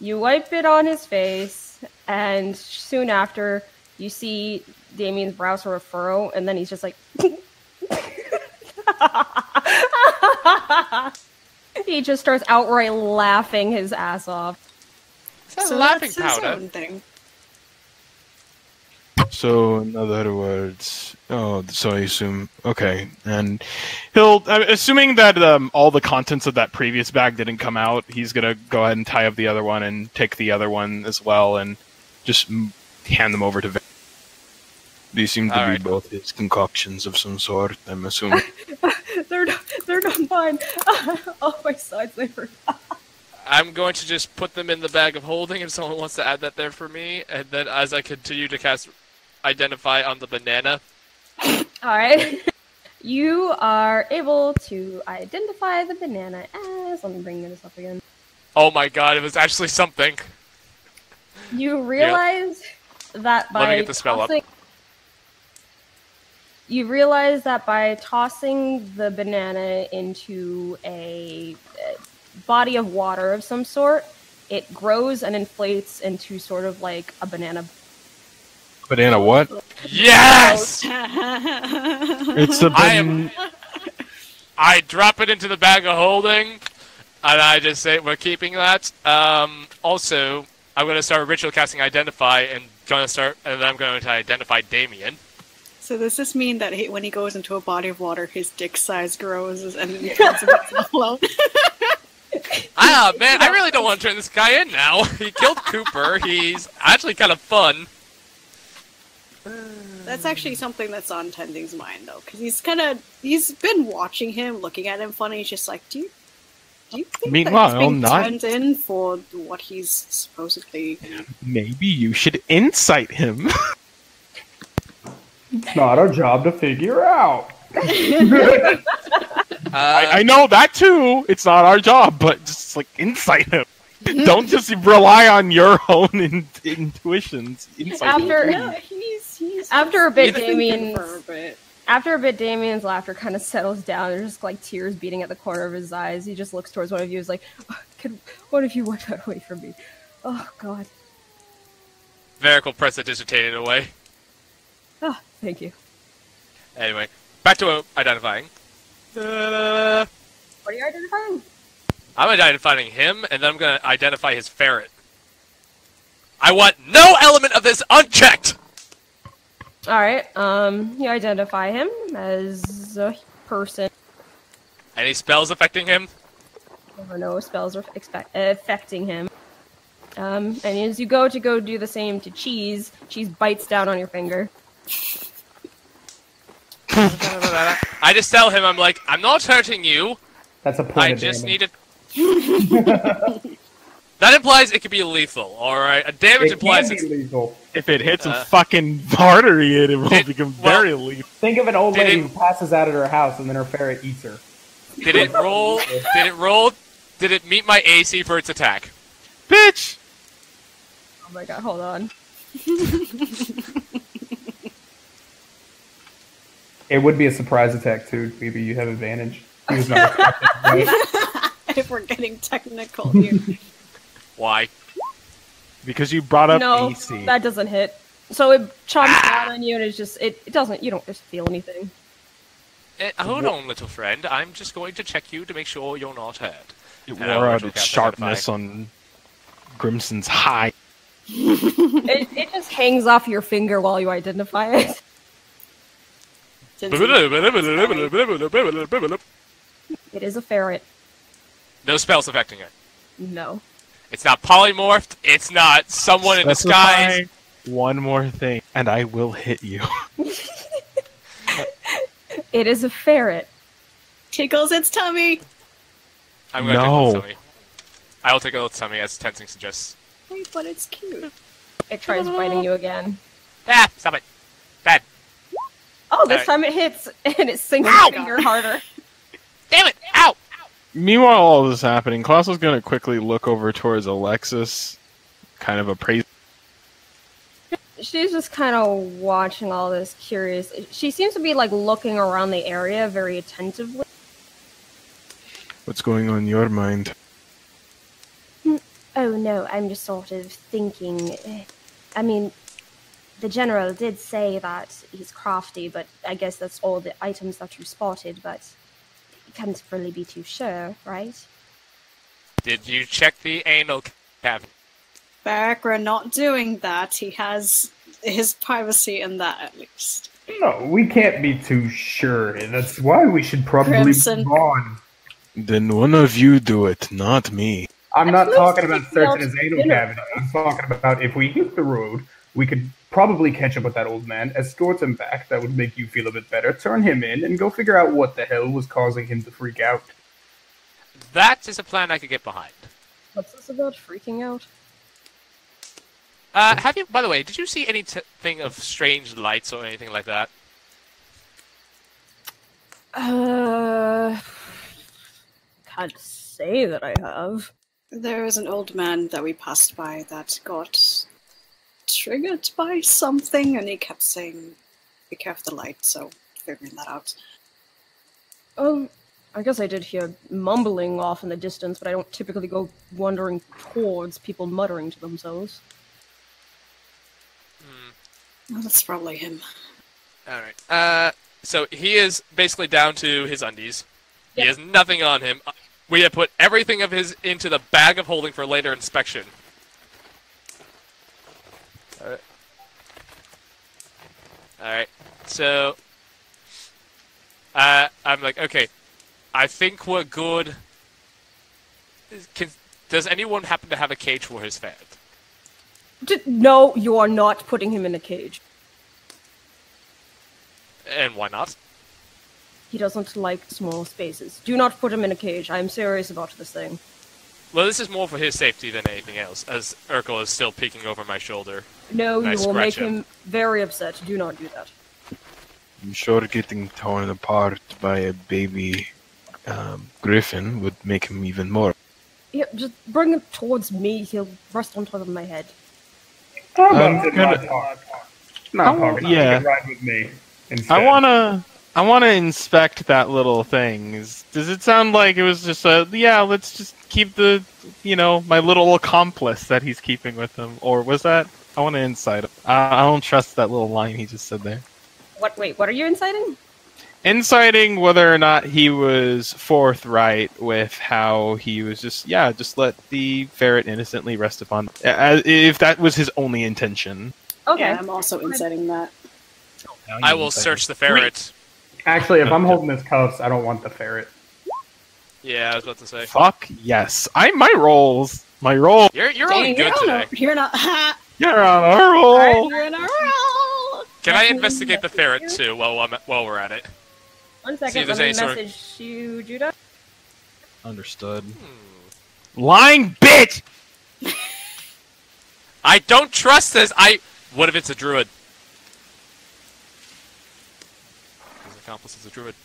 You wipe it on his face, and soon after, you see Damien's brow sort of furrow, and then he's just like... He just starts outright laughing his ass off. It's not So laughing that's his powder. own thing. So, in other words, so I assume, okay, and he'll, Assuming that all the contents of that previous bag didn't come out, he's gonna go ahead and tie up the other one and take the other one as well, and just hand them over to Vic. these seem to Alright. be both his concoctions of some sort, I'm assuming. They're not mine. Oh, my sides, they hurt. I'm going to just put them in the bag of holding if someone wants to add that there for me, and then as I continue to cast Identify on the banana. Alright. You are able to identify the banana as... Let me bring this up again. Oh my god, it was actually something. You realize that Let me by get the spell up. tossing... You realize that by tossing the banana into a body of water of some sort, it grows and inflates into sort of like a banana. Banana what? Yes! It's a I drop it into the bag of holding, and I just say we're keeping that. Also, I'm going to start ritual casting Identify, and then I'm going to identify Damien. So does this mean that when he goes into a body of water, his dick size grows and then he becomes a float? Ah, man, I really don't want to turn this guy in now. He killed Cooper. He's actually kind of fun. That's actually something that's on Tending's mind, though, because he's been watching him, looking at him funny. He's just like, do you think Meanwhile, that he's being not- turned in for what he's supposedly... Maybe you should insight him. It's not our job to figure out. I know that too. It's not our job, but just insight him. Don't just rely on your own intuitions. Insight him. After a bit, thinking for a bit. After a bit, Damien's laughter kind of settles down. There's just tears beating at the corner of his eyes. He just looks towards one of you. Is like, "Could one of you wipe that away from me?" Oh God. Varric will press the dissertated away. Oh, thank you. Anyway, back to identifying. What are you identifying? I'm identifying him, and then I'm going to identify his ferret. I want no element of this unchecked! Alright, you identify him as a person. Any spells affecting him? There are no spells affecting him. And as you go to do the same to Cheese, Cheese bites down on your finger. I just tell him, I'm like, I'm not hurting you. That's a point I of just damage. need to... That implies it could be lethal, alright? A damage It implies can be lethal. If it hits a fucking artery, it will become very lethal. Think of an old Did lady it- who passes out at her house and then her ferret eats her. Did it roll? Did it meet my AC for its attack? Bitch! Oh my god, hold on. It would be a surprise attack too. Maybe you have advantage. He was not expecting that. If we're getting technical here. Why? Because you brought up No, AC. that doesn't hit. So it chomps down on you, and it's just it doesn't. You don't just feel anything. Hold on, little friend. I'm just going to check you to make sure you're not hurt. It And I wore will out look its at the sharpness on Grimson's high. It just hangs off your finger while you identify it. It is a ferret. No spells affecting it. No. It's not polymorphed. It's not someone in disguise. One more thing, and I will hit you. It is a ferret. Tickles its tummy. I'm going to No. take a tummy. I will take a little tummy, as Tensing suggests. Wait, but it's cute. It tries biting you again. Ah, stop it. Bad. Oh, this Alright. time it hits, and it sinks Ow! your finger harder. Damn it! Ow! Meanwhile, all this is happening, Klaus is going to quickly look over towards Alexis, kind of appraise. She's just kind of watching all this, curious. She seems to be like looking around the area very attentively. What's going on in your mind? Oh no, I'm just sort of thinking. I mean, the general did say that he's crafty, but I guess that's all the items that you spotted, but you can't really be too sure, right? Did you check the anal cavity? Barak, we're not doing that. He has his privacy in that, at least. No, we can't be too sure. That's why we should probably Crimson. move on. Then one of you do it, not me. I'm not At talking least about we searching his don't anal dinner. cavity. I'm talking about if we hit the road, we could probably catch up with that old man, escort him back. That would make you feel a bit better. Turn him in and go figure out what the hell was causing him to freak out. That is a plan I could get behind. What's this about freaking out? Have you, by the way, did you see anything of strange lights or anything like that? Can't say that I have. There was an old man that we passed by that got triggered by something, and he kept saying, be careful of the light, so figuring that out. I guess I did hear mumbling off in the distance, but I don't typically go wandering towards people muttering to themselves. Well, that's probably him. Alright. So he is basically down to his undies. He Yep. has nothing on him. We have put everything of his into the bag of holding for later inspection. Alright. So I'm like, okay, I think we're good. Does anyone happen to have a cage for his ferret? No, you are not putting him in a cage. And why not? He doesn't like small spaces. Do not put him in a cage. I am serious about this thing. Well, this is more for his safety than anything else, as Urkel is still peeking over my shoulder. No, And I you will make scratch him very upset. Do not do that. I'm sure getting torn apart by a baby griffin would make him even more. Yeah, just bring him towards me. He'll rest on top of my head. How about I'm to gonna- not talk? Not talking. yeah. You can ride with me instead. I wanna inspect that little thing. Does it sound like it was just let's just keep my little accomplice that he's keeping with him, or was that? I want to incite him. I don't trust that little line he just said there. Wait, what are you inciting? Inciting whether or not he was forthright with how he was just let the ferret innocently rest upon, if that was his only intention. Okay. Yeah, I'm also inciting that. I will search the ferret. Actually, if I'm holding his cuffs, I don't want the ferret. Yeah, I was about to say. Fuck yes. My roll. You're rolling good today. You're not. Ha! You're on a roll. You're in a roll. Can I investigate the ferret too while we're at it? 1 See second, if let there's me any sort of- message you, Judah. Understood. Lying bitch. I don't trust this. What if it's a druid? His accomplice is a druid.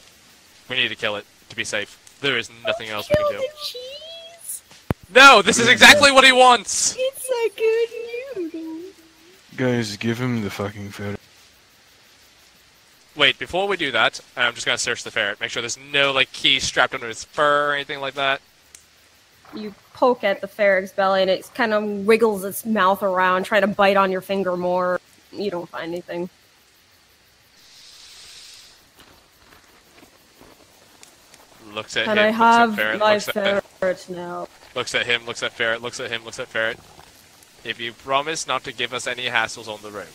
We need to kill it to be safe. There is nothing else we can do. No, this is exactly what he wants! It's a good noodle. Guys, give him the fucking ferret. Wait, before we do that, I'm just gonna search the ferret. Make sure there's no, like, keys strapped under his fur or anything like that. You poke at the ferret's belly, and it kind of wiggles its mouth around, trying to bite on your finger more. You don't find anything. Looks at Can him, I looks have at ferret, my looks at ferret now? looks at him, looks at ferret, looks at him, looks at ferret. If you promise not to give us any hassles on the road.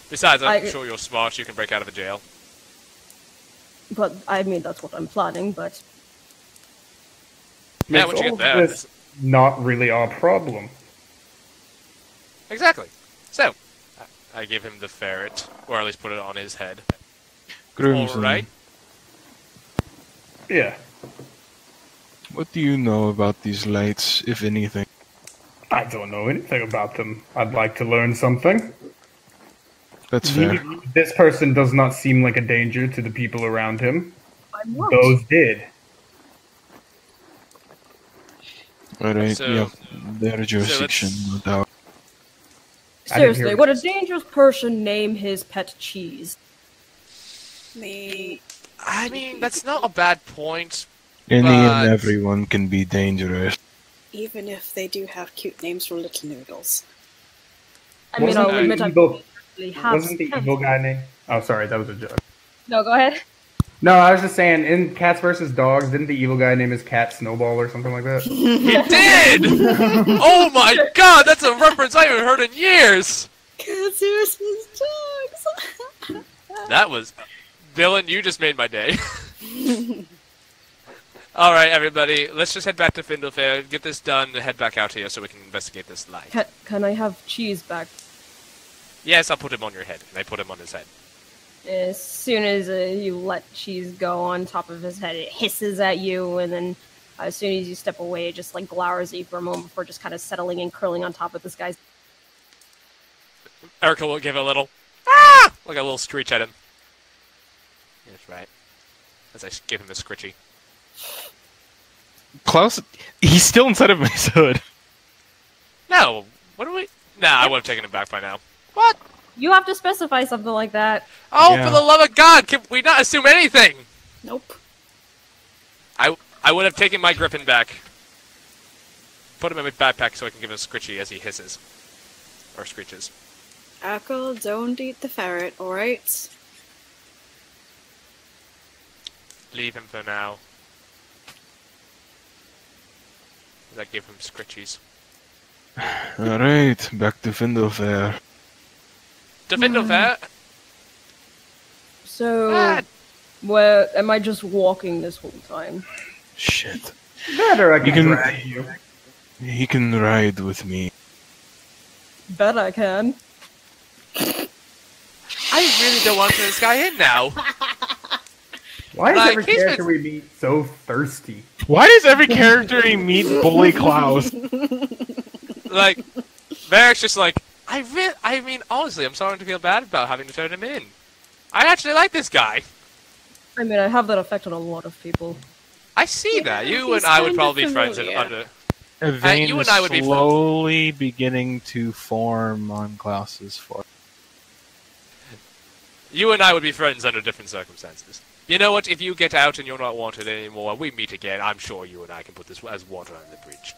Besides, I'm sure you're smart, you can break out of the jail. But, I mean, that's what I'm planning, but... Yeah, Makes once you all get there... this not really our problem. Exactly. So, I give him the ferret, or at least put it on his head. Crimson, Alright. Yeah. what do you know about these lights, if anything? I don't know anything about them. I'd like to learn something. That's fair. This person does not seem like a danger to the people around him. I'm not. Those did. Alright, So- yeah. Their jurisdiction, no doubt. Seriously, would a dangerous person name his pet cheese? Me. I mean, that's not a bad point. Any But- and everyone can be dangerous. Even if they do have cute names for little noodles. I mean, Wasn't I'll the admit I evil- really have... Wasn't the evil guy name? Oh, sorry, that was a joke. No, go ahead. No, I was just saying, in Cats vs. Dogs, didn't the evil guy name his cat Snowball or something like that? He did! Oh my god, that's a reference I haven't heard in years! Cats versus dogs. That was... Dylan, you just made my day. Alright, everybody, let's just head back to Findle Fair, get this done, and head back out here so we can investigate this light. Can I have cheese back? Yes, I'll put him on your head. And I put him on his head. As soon as you let cheese go on top of his head, it hisses at you, and then as soon as you step away, it just like glowers at you for a moment before just kind of settling and curling on top of this guy's... Erica will give a little... Ah! Like a little screech at him. That's right. As I give him a scritchy. Klaus, he's still inside of my hood. No! What do we... Nah, I would have taken him back by now. What? You have to specify something like that. Oh, Yeah. for the love of God, can we not assume anything? Nope. I would have taken my griffin back. Put him in my backpack so I can give him a scritchy as he hisses. Or screeches. Akil, don't eat the ferret, alright? Leave him for now. As I give him scritchies. Alright, back to Findle Fair. To Findle Fair? So, Ah, where am I just walking this whole time? Shit. That or I can You can- drag you. He can ride with me. Bet I can. I really don't want to turn this guy in now. Why is Like, every he's been- character we meet so thirsty? Why does every character he meet bully Klaus? Like, Merrick's just like, I mean, honestly, I'm starting to feel bad about having to turn him in. I actually like this guy. I mean, I have that effect on a lot of people. I see that. You he's and I would kinda probably be friends familiar. under... A vein you is and I would be slowly beginning to form on Klaus's forehead. You and I would be friends under different circumstances. You know what? If you get out and you're not wanted anymore, we meet again. I'm sure you and I can put this as water under the bridge.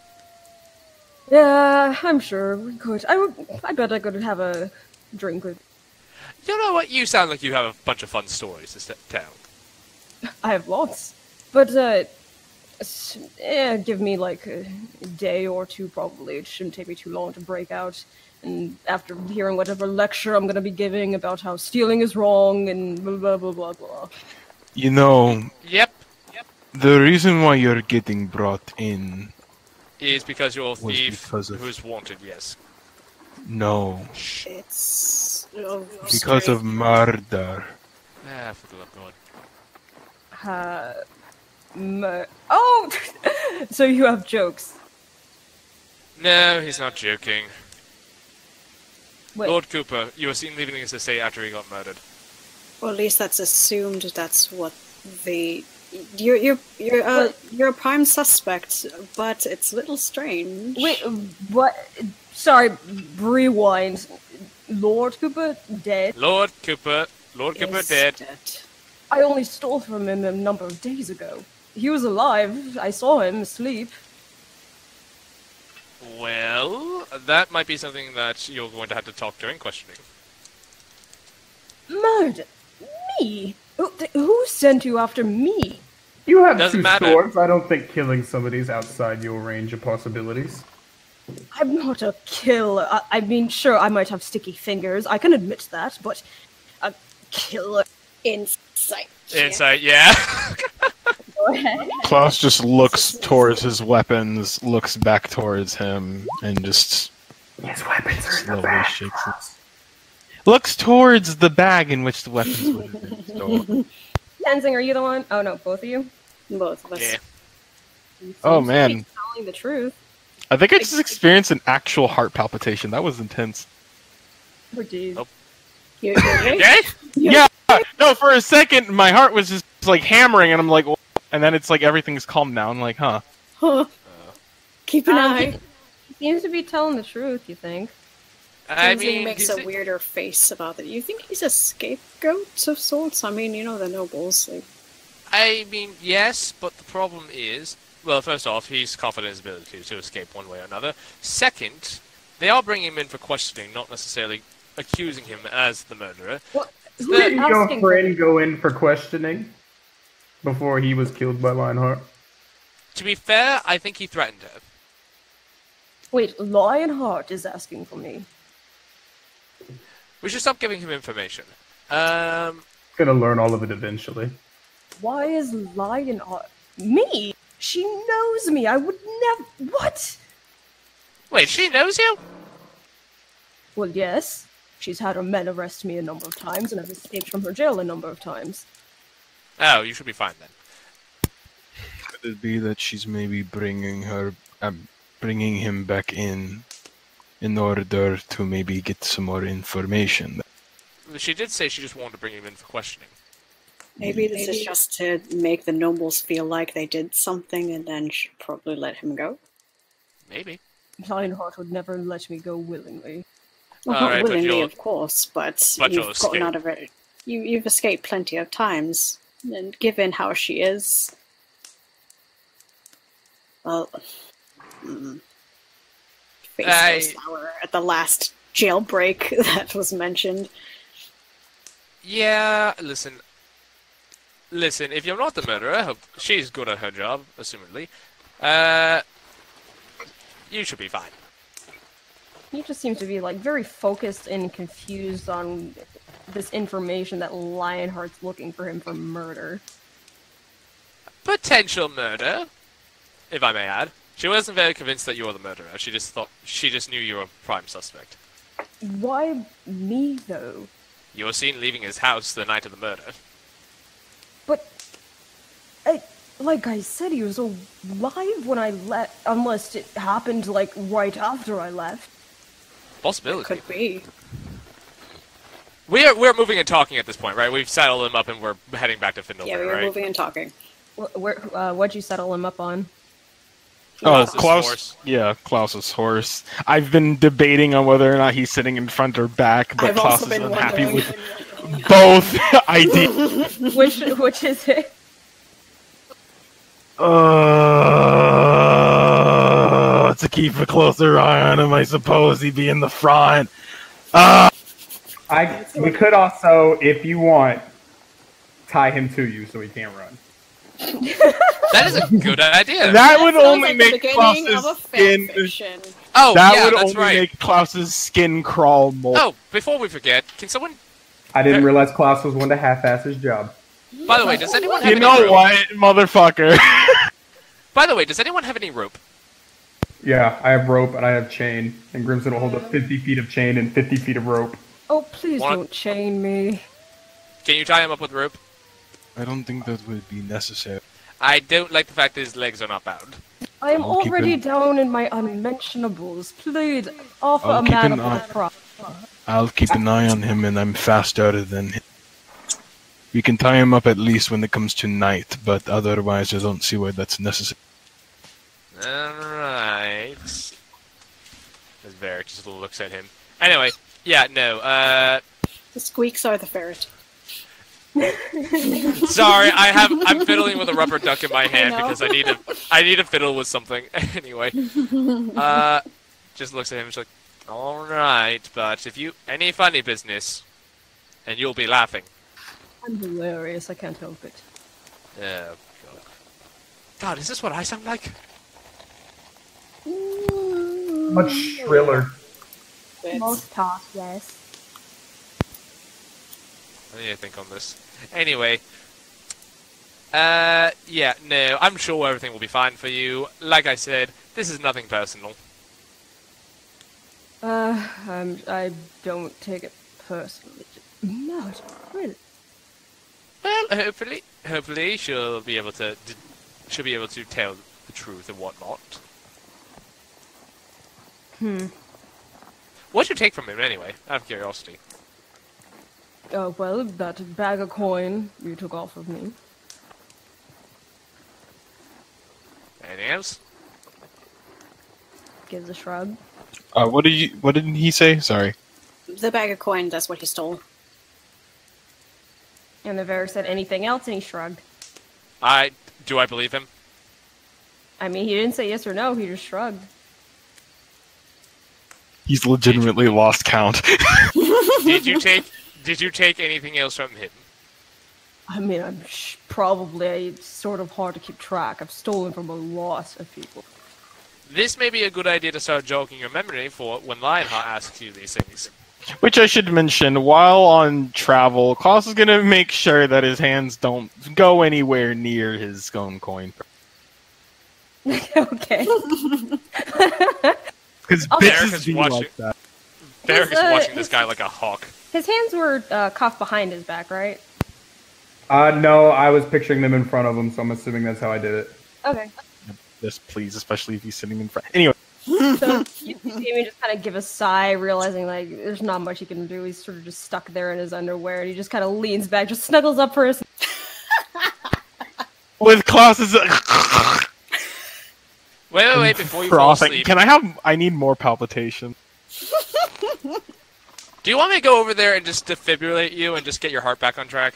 Yeah, I'm sure we could. I bet I could have a drink with... You know what? You sound like you have a bunch of fun stories to tell. I have lots. But, give me like a day or two probably. It shouldn't take me too long to break out. And after hearing whatever lecture I'm gonna be giving about how stealing is wrong and blah blah blah blah. You know, Yep. the reason why you're getting brought in, Is because you're a Was thief because of- who's wanted, yes. no, It's... because of murder. Ah, for the love of God. Oh! So you have jokes. No, he's not joking. Wait, Lord Cooper, you were seen leaving his estate after he got murdered. Well, at least that's assumed that's what the You're a prime suspect, but it's a little strange. Wait, what? Sorry, rewind. Lord Cooper dead? Lord Cooper Is dead. I only stole from him a number of days ago. He was alive. I saw him asleep. Well, that might be something that you're going to have to talk during questioning. Murder? Me? Who sent you after me? You have Doesn't two matter. swords. I don't think killing somebody's outside your range of possibilities. I'm not a killer. I mean, sure, I might have sticky fingers. I can admit that, but a killer. Insight. Insight, yeah. Go ahead. Klaus just looks towards his weapons, looks back towards him, and just His weapons are in the slowly back. shakes it. Looks towards the bag in which the weapons would have been stored. Tenzing, are you the one? Oh no, both of you? Both of us. Yeah. You Oh, seem to man. be telling the truth. I think I just experienced an actual heart palpitation. That was intense. Oh, jeez. Nope. You're right. Okay? Yeah, no, for a second, my heart was just like hammering, and I'm like, "Wha-" and then it's like everything's calmed down. I'm like, huh. Huh. Keep an eye. He seems to be telling the truth, you think? I Lindsay mean, makes a weirder face about it. You think he's a scapegoat of sorts? I mean, you know the nobles. Like, yes, but the problem is, well, first off, he's confident in his ability to escape one way or another. Second, they are bringing him in for questioning, not necessarily accusing him as the murderer. What? Is Who that- is Didn't your asking friend go in for questioning before he was killed by Lionheart? To be fair, I think he threatened her. Wait, Lionheart is asking for me. We should stop giving him information. Gonna learn all of it eventually. Why is Lionheart... Me? She knows me. I would never... What? Wait, she knows you? Well, yes. She's had her men arrest me a number of times, and I've escaped from her jail a number of times. Oh, you should be fine then. Could it be that she's maybe bringing him back in order to maybe get some more information? She did say she just wanted to bring him in for questioning. maybe this is just to make the nobles feel like they did something, and then she'll probably let him go. Maybe. Lionheart would never let me go willingly. Well, All not right, but willingly, you'll- of course, but but you'll you've gotten escape. out of it. You've escaped plenty of times, and given how she is, well, face goes sour at the last jailbreak that was mentioned. Yeah, listen, if you're not the murderer, she's good at her job, assumedly. You should be fine. He just seems to be, like, very focused and confused on this information that Lionheart's looking for him for murder. Potential murder, if I may add. She wasn't very convinced that you were the murderer. She just knew you were a prime suspect. Why me, though? You were seen leaving his house the night of the murder. But, like I said, he was alive when I left, unless it happened, like, right after I left. Possibility. Could be. We're moving and talking at this point, right? We've settled him up and we're heading back to Findleberg, Yeah, we were right? moving and talking. What'd you settle him up on? Oh, Klaus's Klaus. horse. Yeah, Klaus's horse. I've been debating on whether or not he's sitting in front or back, but I've Klaus also is been unhappy wondering. with both ideas. Which is it? To keep a closer eye on him, I suppose he'd be in the front. We could also, if you want, tie him to you so he can't run. That is a good idea. That would sounds only like the make beginning of a Klaus's fan skin. fiction. Oh, That yeah, would that's only right. make Klaus's skin crawl more. Oh, before we forget, can someone... I didn't realize Klaus was one to half-ass his job. By the way, does anyone have You any know rope? what, motherfucker? By the way, does anyone have any rope? Yeah, I have rope and I have chain, and Grimson will hold up 50 feet of chain and 50 feet of rope. Oh, please What? don't chain me. Can you tie him up with rope? I don't think that would be necessary. I don't like the fact that his legs are not bound. I am I'll keep already him- down in my unmentionables. Please, offer I'll a keep man an of eye- the prop. I'll keep an eye on him, and I'm faster than him. We can tie him up at least when it comes to night, but otherwise I don't see why that's necessary. Alright. As Varric just looks at him. Anyway, yeah, no, The squeaks are the ferret. sorry, I'm fiddling with a rubber duck in my hand because I need to fiddle with something. Anyway. Just looks at him and is like, alright, but if you any funny business, and you'll be laughing. I'm hilarious, I can't help it. Oh, God. God, is this what I sound like? Much shriller. Most talk, yes. I need to think on this. Anyway. Yeah, no, I'm sure everything will be fine for you. Like I said, this is nothing personal. I don't take it personally. No, it's really. Well, hopefully she'll be able to tell the truth and whatnot. What'd you take from him anyway? Out of curiosity. Oh, well, that bag of coin you took off of me. Anything else? Gives a shrug. What did he say? Sorry. The bag of coin, that's what he stole. And the Varric said anything else, and he shrugged. Do I believe him? I mean, he didn't say yes or no, he just shrugged. He's legitimately lost count. Did you take anything else from him? I mean, I'm probably sort of hard to keep track. I've stolen from a lot of people. This may be a good idea to start jogging your memory for when Lionheart asks you these things. Which I should mention, while on travel, Klaus is going to make sure that his hands don't go anywhere near his own coin. Okay. Because bitches be like that. Varric is watching this guy like a hawk. His hands were cuffed behind his back, right? No, I was picturing them in front of him, so I'm assuming that's how I did it. Okay. Yes, please, especially if he's sitting in front. Anyway. So you see him just kind of give a sigh, realizing like there's not much he can do. He's sort of just stuck there in his underwear, and he just kind of leans back, just snuggles up for us. With Klaus's Wait, before you fall asleep. I need more palpitation. Do you want me to go over there and just defibrillate you and just get your heart back on track?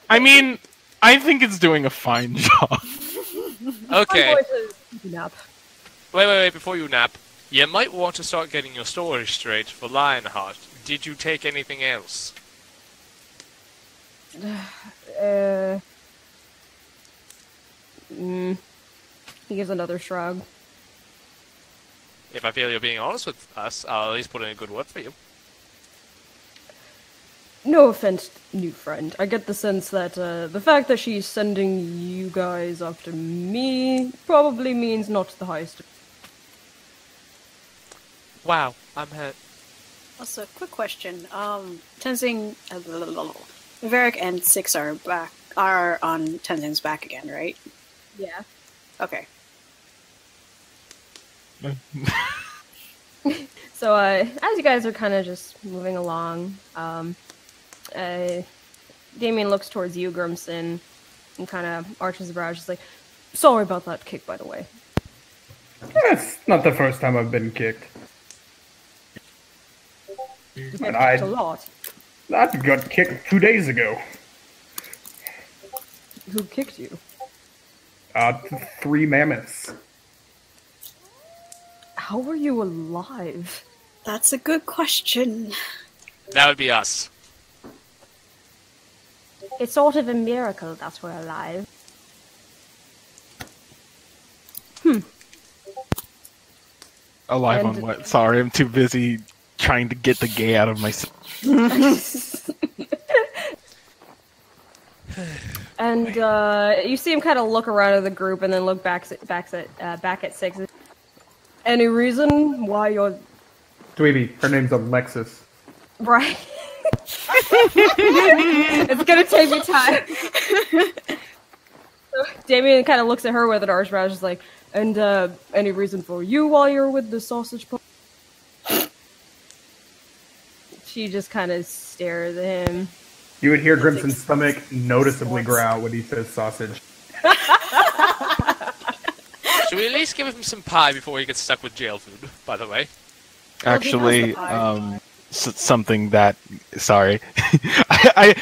I mean, I think it's doing a fine job. Okay. I'm going to nap. Wait, before you nap. You might want to start getting your story straight for Lionheart. Did you take anything else? He gives another shrug. If I feel you're being honest with us, I'll at least put in a good word for you. No offense, new friend. I get the sense that the fact that she's sending you guys after me probably means not the highest. Wow, I'm hurt. Also, quick question. Tenzing, Varric and Six are on Tenzing's back again, right? Yeah. Okay. So, as you guys are kind of just moving along, Damien looks towards you, Grimson, and kind of arches his brows, just like, sorry about that kick, by the way. It's not the first time I've been kicked. You And get kicked a lot. I got kicked 2 days ago. Who kicked you? 3 mammoths. How were you alive? That's a good question. That would be us. It's sort of a miracle that we're alive. Alive And- on what? Sorry, I'm too busy trying to get the gay out of myself. And you see him kind of look around at the group and then look back at Six. Any reason why you're Dweeby, her name's Alexis. right? It's gonna take me time. So Damien kind of looks at her with an arch brow, just like, and any reason for you while you're with the sausage pop? She just kind of stares at him. You would hear Grimson's stomach noticeably growl when he says sausage. Should we at least give him some pie before he gets stuck with jail food, by the way? Actually, something that... Sorry. I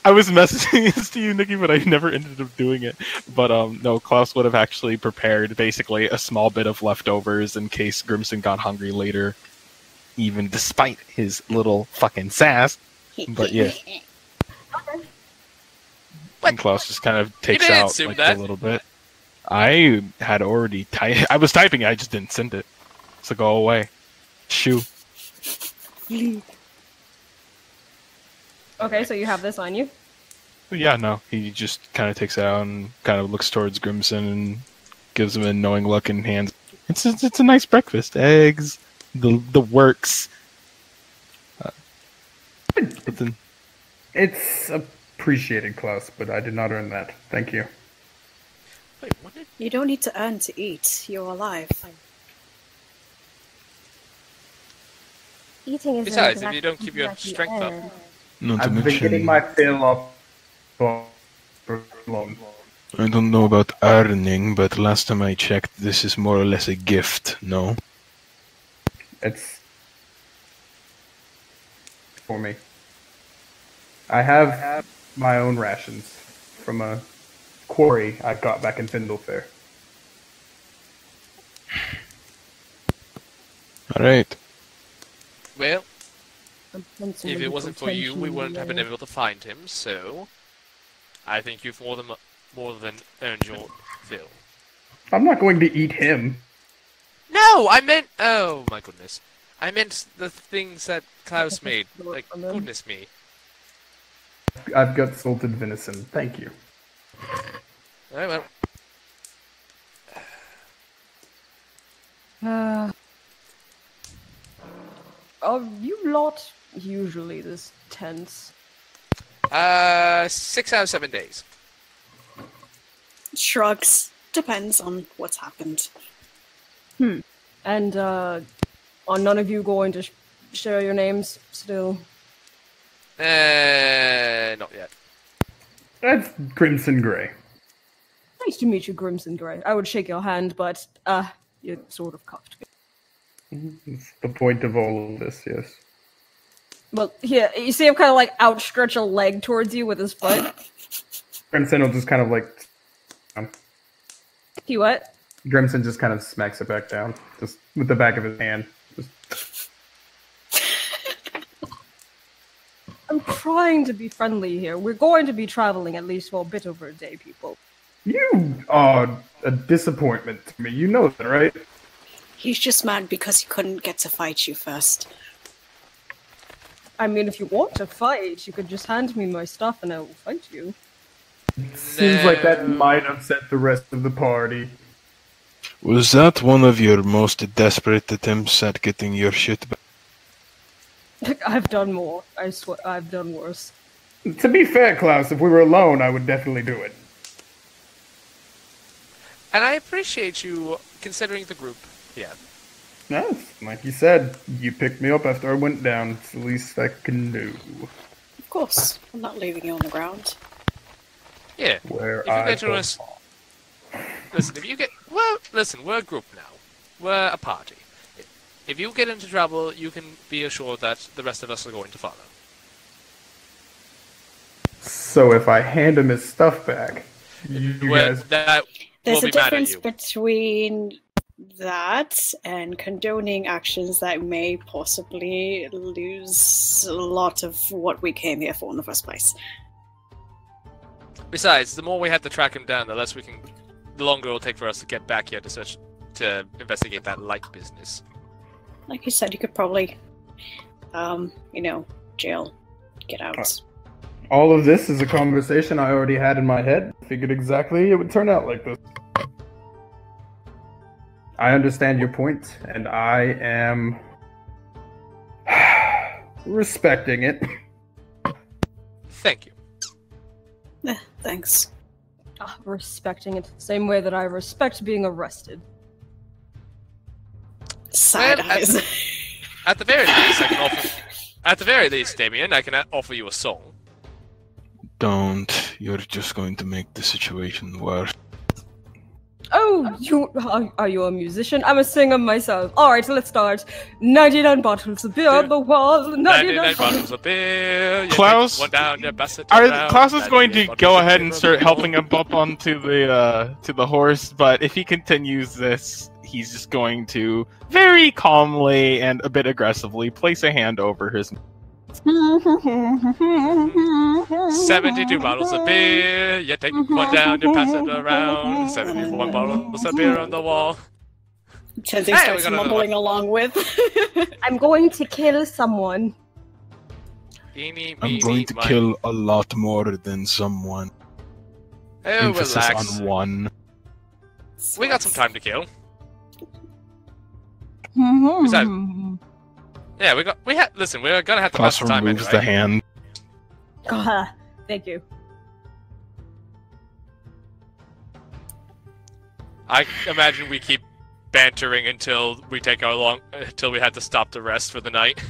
was messaging this to you, Nikki, but I never ended up doing it. But, no, Klaus would have actually prepared, basically, a small bit of leftovers in case Grimson got hungry later, even despite his little fucking sass. But, yeah. And Klaus just kind of takes out, like, a little bit. I had already I was typing it, I just didn't send it. So go away. Shoo. Okay, so you have this on you? Yeah, no. He just kind of takes it out and kind of looks towards Grimson and gives him a knowing look and hands. It's a nice breakfast. Eggs, the works. It's appreciated, Klaus, but I did not earn that. Thank you. Wait, what did... You don't need to earn to eat. You're alive. Eating is Besides, if you don't keep your strength up. I've been getting my fill off for long. I don't know about earning, but last time I checked, this is more or less a gift, no? It's for me. I have my own rations from a quarry I got back in Findlefair. Well, Alright. if it wasn't for you, we wouldn't have been able to find him, so I think you've more than earned your fill. I'm not going to eat him. No, I meant... Oh, my goodness. I meant the things that Klaus made. Like, goodness me. I've got salted venison. Thank you. Oh, well. Are you lot usually this tense? 6 out of 7 days. Shrugs. Depends on what's happened. And, are none of you going to share your names still? Not yet. That's Crimson Grey. Nice to meet you, Grimson Grey. I would shake your hand, but, you sort of cuffed me. It's the point of all of this, yes. Well, here, you see him kind of, like, outstretch a leg towards you with his foot? Crimson will just kind of, like... He what? Grimson just kind of smacks it back down, just with the back of his hand. Just... I'm trying to be friendly here. We're going to be traveling at least for a bit over a day, people. You are a disappointment to me. You know that, right? He's just mad because he couldn't get to fight you first. I mean, if you want to fight, you could just hand me my stuff and I will fight you. Seems like that might upset the rest of the party. Was that one of your most desperate attempts at getting your shit back? I've done more. I swear, I've done worse. To be fair, Klaus, if we were alone, I would definitely do it. And I appreciate you considering the group. Yeah. No, like you said, you picked me up after I went down. It's the least I can do. Of course. I'm not leaving you on the ground. Yeah. Where if you get to us... Listen, if you get... Well, listen, we're a group now. We're a party. If you get into trouble, you can be assured that the rest of us are going to follow. So if I hand him his stuff back, you guys... That There's will a be mad at difference you. between that and condoning actions that may possibly lose a lot of what we came here for in the first place. Besides, the more we have to track him down, the longer it'll take for us to get back here to investigate that light business. Like you said, you could probably, jail, get out. All of this is a conversation I already had in my head. Figured exactly it would turn out like this. I understand your point, and I am respecting it. Thank you. Thanks. Respecting it the same way that I respect being arrested. Side Well, eyes. At the very least, I can offer... At the very least, Damien, I can offer you a song. Don't. You're just going to make the situation worse. Oh, are you a musician? I'm a singer myself. All right, let's start. 99 bottles of beer on the wall. 99 bottles of beer. You Klaus, take one down, you pass it around. Klaus is going to 98 go bottles of ahead beer and on start the helping wall. him up onto the horse, but if he continues this, he's just going to very calmly and a bit aggressively place a hand over his 72 bottles of beer. You take one down, you pass it around. 71 bottles of beer on the wall. Tenzing Hey, starts we got another mumbling along with. I'm going to kill someone. Eeny, I'm meeny, going to miny. kill a lot more than someone. Oh, Emphasis relax. on one. We got some time to kill. Yeah, listen, we're gonna have to pass Klaus the time removes anyway. the hand. Thank you. I imagine we keep bantering until we take until we had to stop the rest for the night.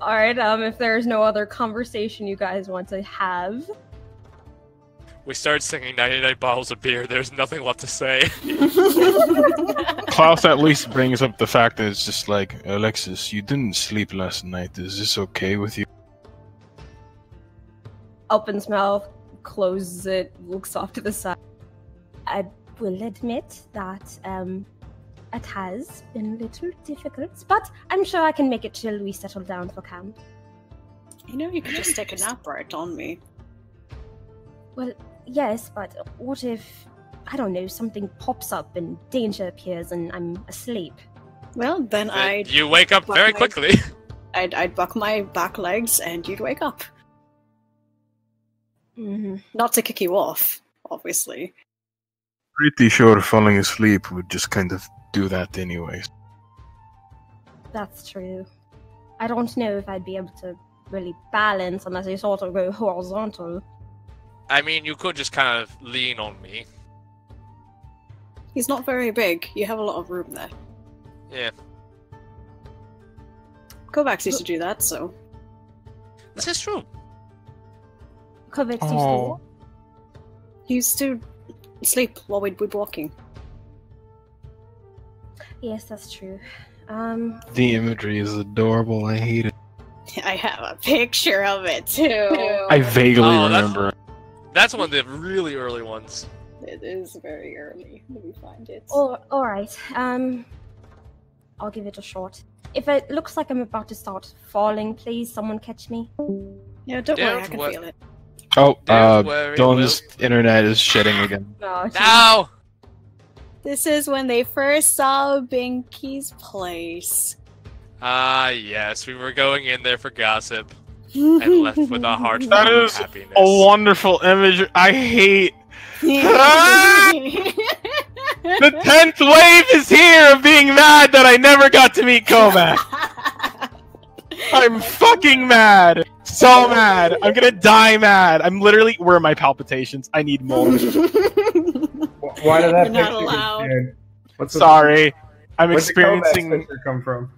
All right. If there's no other conversation you guys want to have, We start singing 99 bottles of beer. There's nothing left to say. Klaus at least brings up the fact that it's just like, Alexis, you didn't sleep last night. Is this okay with you? opens mouth, closes it, looks off to the side. I will admit that it has been a little difficult, but I'm sure I can make it till we settle down for camp. You know, you could just take a nap right on me. Well, yes, but what if, I don't know, something pops up and danger appears and I'm asleep? Well, then You wake up buck very my- quickly. I'd buck my back legs and you'd wake up. Mm-hmm. Not to kick you off, obviously. Pretty sure falling asleep would just kind of do that anyways. That's true. I don't know if I'd be able to really balance unless I sort of go horizontal. I mean, you could just kind of lean on me. He's not very big. You have a lot of room there. Yeah. Kovacs used to do that, so... This is true. Kovacs used to Oh. He used to sleep while we'd be walking. Yes, that's true. The imagery is adorable. I hate it. I have a picture of it, too. I vaguely Oh, that's- remember. That's one of the really early ones. It is very early. Let me find it. Alright, I'll give it a shot. If it looks like I'm about to start falling, please someone catch me. Yeah, don't worry, I Don't can wor- feel it. Oh, Don't worry, Dawn's internet is shedding again. No, No! This is when they first saw Binky's place. Ah, yes, we were going in there for gossip and left with a heart That full of is happiness. a wonderful image. I hate the 10th wave is here of being mad that I never got to meet Kovac. I'm fucking mad. So mad. I'm gonna die mad. I'm literally. Where are my palpitations? I need more. Why did that You're not picture allowed. get shared? What's the- Sorry. I'm Where'd the Kovacs experiencing. picture come from?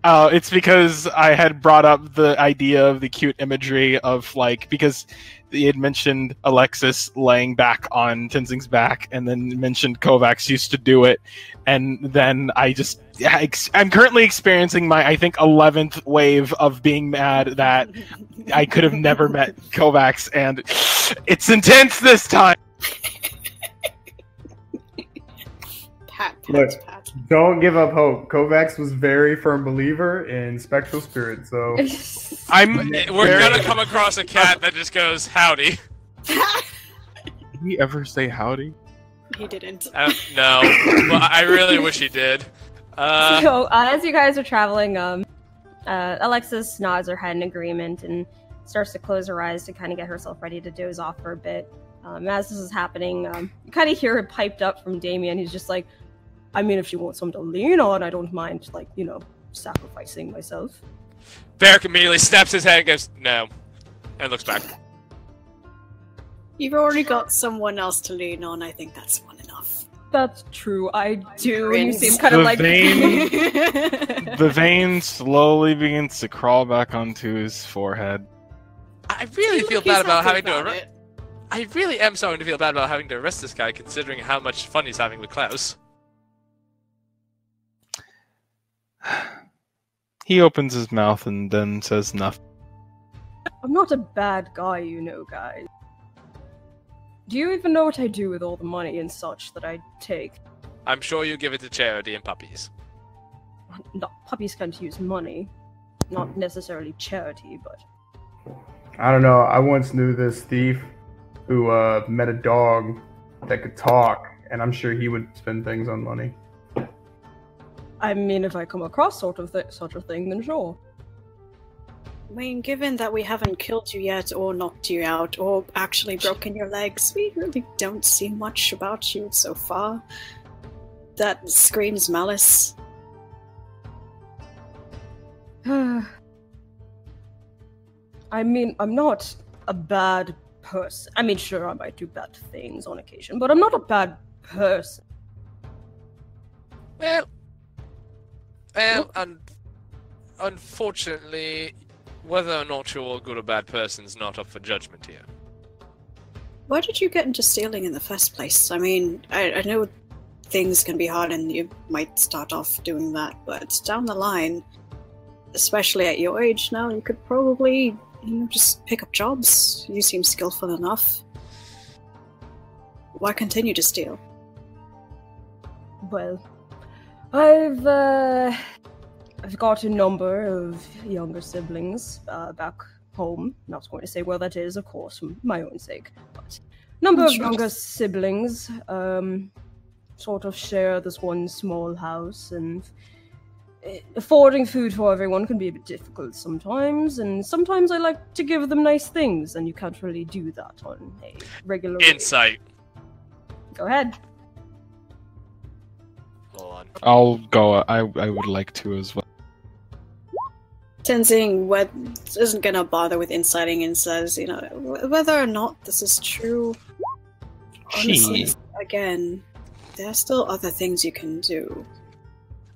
It's because I had brought up the idea of the cute imagery of, like, because he had mentioned Alexis laying back on Tenzing's back, and then mentioned Kovacs used to do it, and then I just, I'm currently experiencing my, I think, 11th wave of being mad that I could have never met Kovacs, and it's intense this time. Pat, Look. pat, pat. Don't give up hope. Kovacs was very firm believer in spectral spirit, so I'm. We're gonna come across a cat that just goes, howdy. Did he ever say howdy? He didn't. No, well, I really wish he did. So, as you guys are traveling, Alexis nods her head in agreement and starts to close her eyes to kind of get herself ready to doze off for a bit. As this is happening, you kind of hear it piped up from Damien. He's just like, I mean, if she wants something to lean on, I don't mind, like, you know, sacrificing myself. Beric immediately snaps his head and goes, no, and looks back. You've already got someone else to lean on. I think that's one enough. That's true, I do. And you Grins. seem kind of The like... The vein slowly begins to crawl back onto his forehead. I really Seems feel like he's bad about happy having to about arrest. it. I really am starting to feel bad about having to arrest this guy, considering how much fun he's having with Klaus. He opens his mouth and then says nothing. I'm not a bad guy, you know, guys. Do you even know what I do with all the money and such that I take? I'm sure you give it to charity and puppies. No, puppies can't use money. Not necessarily charity, but... I don't know. I once knew this thief who met a dog that could talk, and I'm sure he would spend things on money. I mean, if I come across such a thing, then sure. I mean, given that we haven't killed you yet, or knocked you out, or actually broken your legs, we really don't see much about you so far. That screams malice. I mean, I'm not a bad person. I mean, sure, I might do bad things on occasion, but I'm not a bad person. Well, unfortunately, whether or not you're a good or bad person is not up for judgment here. Why did you get into stealing in the first place? I mean, I know things can be hard and you might start off doing that, but down the line, especially at your age now, you could probably, just pick up jobs. You seem skillful enough. Why continue to steal? Well, I've got a number of younger siblings back home. Not going to say where that is, of course, for my own sake. But number of younger siblings sort of share this one small house, and affording food for everyone can be a bit difficult sometimes, and sometimes I like to give them nice things, and you can't really do that on a regular Insight. Go ahead. Hold on. I'll go. I would like to as well. Tenzing isn't gonna bother with inciting and says, whether or not this is true. Honestly, again, there are still other things you can do.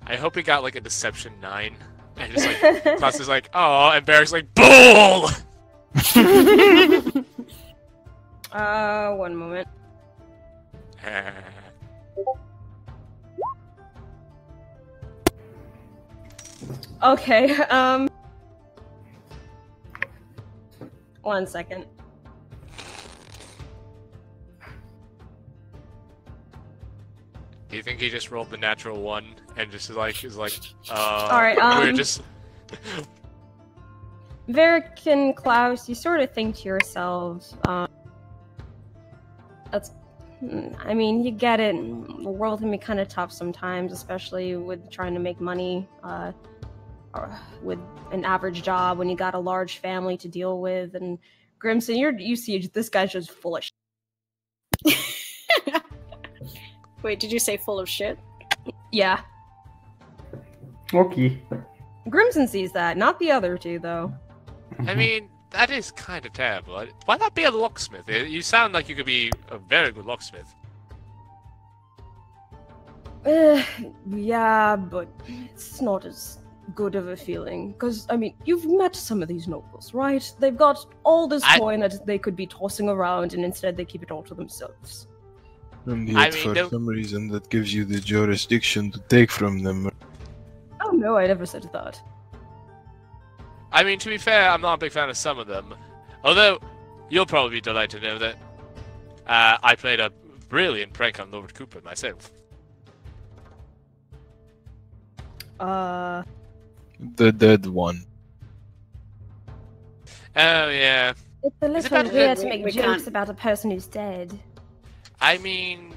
I hope he got like a deception 9, and just like Klaus is like, oh, and Barrick's like, bull. 1 moment. Okay, 1 second. Do you think he just rolled the natural 1 and just is like, Alright, we're just... Varric and Klaus, you sort of think to yourselves, I mean, you get it. The world can be kind of tough sometimes, especially with trying to make money, with an average job when you got a large family to deal with. And Grimson, you see this guy's just full of shit. Wait, did you say full of shit? Yeah. Okay. Grimson sees that, not the other two, though. I mean, that is kind of terrible. Why not be a locksmith? You sound like you could be a very good locksmith. Yeah, but it's not as good of a feeling. Because, I mean, you've met some of these nobles, right? They've got all this coin that they could be tossing around, and instead they keep it all to themselves. And yet, for some reason, that gives you the jurisdiction to take from them. Oh no, I never said that. I mean, to be fair, I'm not a big fan of some of them. Although, you'll probably be delighted to know that I played a brilliant prank on Lord Cooper myself. The dead one. Oh, yeah. It's a little weird to make jokes about a person who's dead. I mean,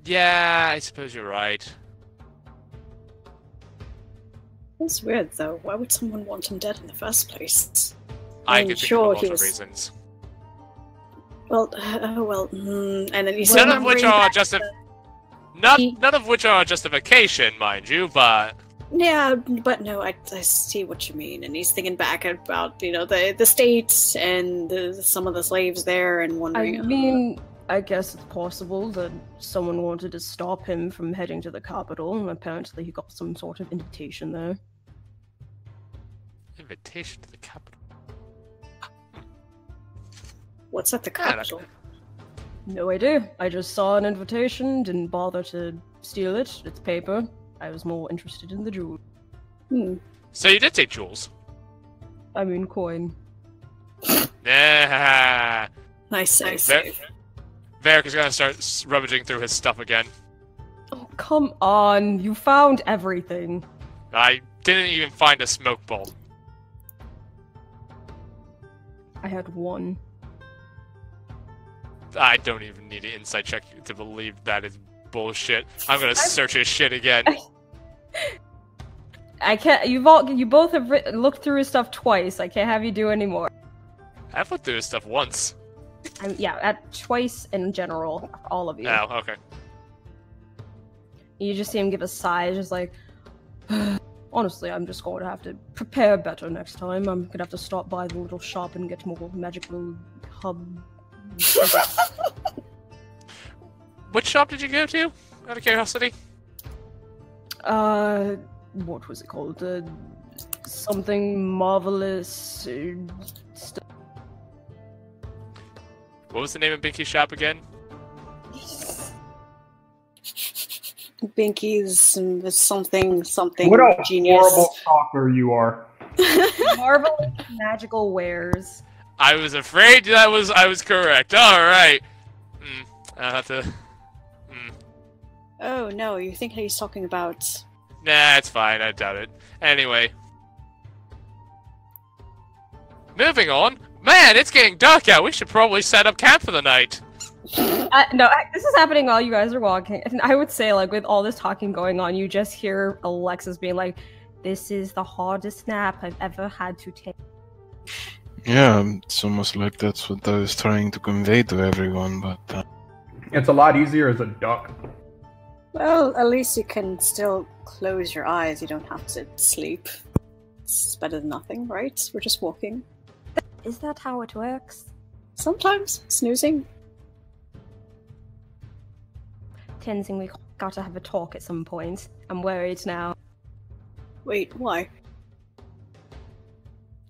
yeah, I suppose you're right. It's weird, though. Why would someone want him dead in the first place? I could think of a lot of reasons. Well, and then he's none of which are none of which are justification, mind you, but yeah, but no, I see what you mean. And he's thinking back about the states and some of the slaves there, and wondering. I mean, I guess it's possible that someone wanted to stop him from heading to the capital, and apparently he got some sort of invitation there. Invitation to the capital? What's at the Yeah, capital? No idea. I just saw an invitation, didn't bother to steal it. It's paper. I was more interested in the jewel. So you did take jewels? I mean, coin. Nah. Nice save. Varric is gonna start rummaging through his stuff again. Oh, come on. You found everything. I didn't even find a smoke bomb. I had one. I don't even need an insight check to believe that is bullshit. I'm gonna search his shit again. I can't. You both have looked through his stuff twice. I can't have you do any more. I've looked through his stuff once. Twice in general, all of you. Oh, okay. You just see him give a sigh, just like, honestly, I'm just going to have to prepare better next time. I'm gonna have to stop by the little shop and get more magical hub. Which shop did you go to? Out of curiosity. What was it called? Something marvelous. What was the name of Binky's shop again? Binky's something What a genius. horrible talker you are. Marvelous magical wares. I was afraid I was correct. All right. I'll have to. Oh no, you think he's talking about... Nah, it's fine. I doubt it. Anyway. Moving on. Man, it's getting dark out. We should probably set up camp for the night. This is happening while you guys are walking. And I would say, like, with all this talking going on, you just hear Alexis being like, "This is the hardest nap I've ever had to take." Yeah, it's almost like that's what I was trying to convey to everyone, but... It's a lot easier as a duck. Well, at least you can still close your eyes. You don't have to sleep. It's better than nothing, right? We're just walking. Is that how it works? Sometimes. Snoozing. Tenzing, we got to have a talk at some point. I'm worried now. Wait, why?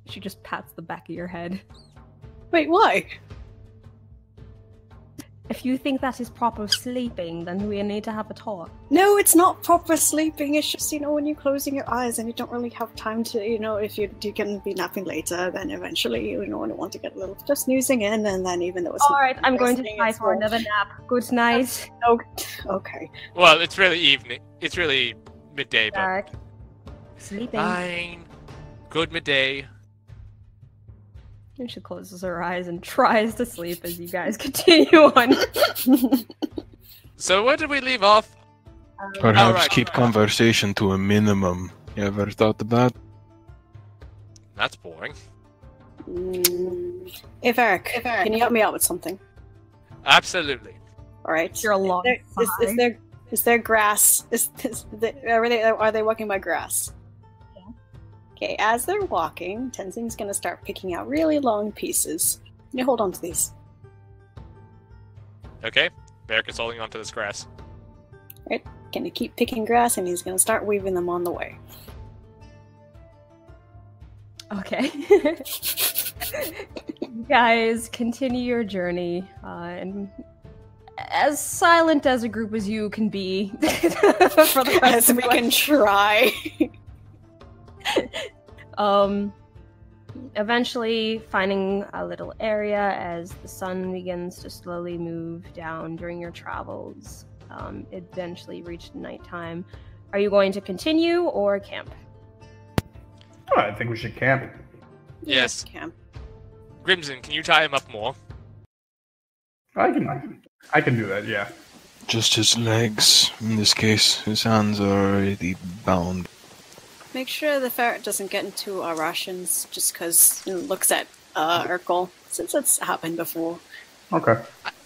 She just pats the back of your head. Wait, why? If you think that is proper sleeping, then we need to have a talk. No, it's not proper sleeping. It's just, when you're closing your eyes and you don't really have time to, if you can be napping later, then eventually, when you want to get a little just snoozing in, and then even though it's Alright, I'm going to try for another nap. Good night. Okay. Well, it's really evening. It's really midday, but... Dark. Sleeping. Fine. Good midday. And she closes her eyes and tries to sleep as you guys continue on. So where did we leave off? Perhaps Alright. keep conversation to a minimum. You ever thought about? That's boring. Hey, Varric, can you help me out with something? Absolutely. Alright. You're a long Is there grass? Are they walking by grass? Okay, as they're walking, Tenzing's gonna start picking out really long pieces. You hold on to these. Okay. Varric is holding onto this grass. Right? Gonna keep picking grass, and he's gonna start weaving them on the way. Okay. You guys continue your journey, and as silent as a group as you can be for the rest As we can try. Eventually finding a little area as the sun begins to slowly move down during your travels. Eventually reached nighttime. Are you going to continue or camp? Oh, I think we should camp. Yes. Camp. Grimson, can you tie him up more? I can do that, yeah. Just his legs. In this case, his hands are already bound. Make sure the ferret doesn't get into our rations just because it looks at Urkel, since it's happened before. Okay.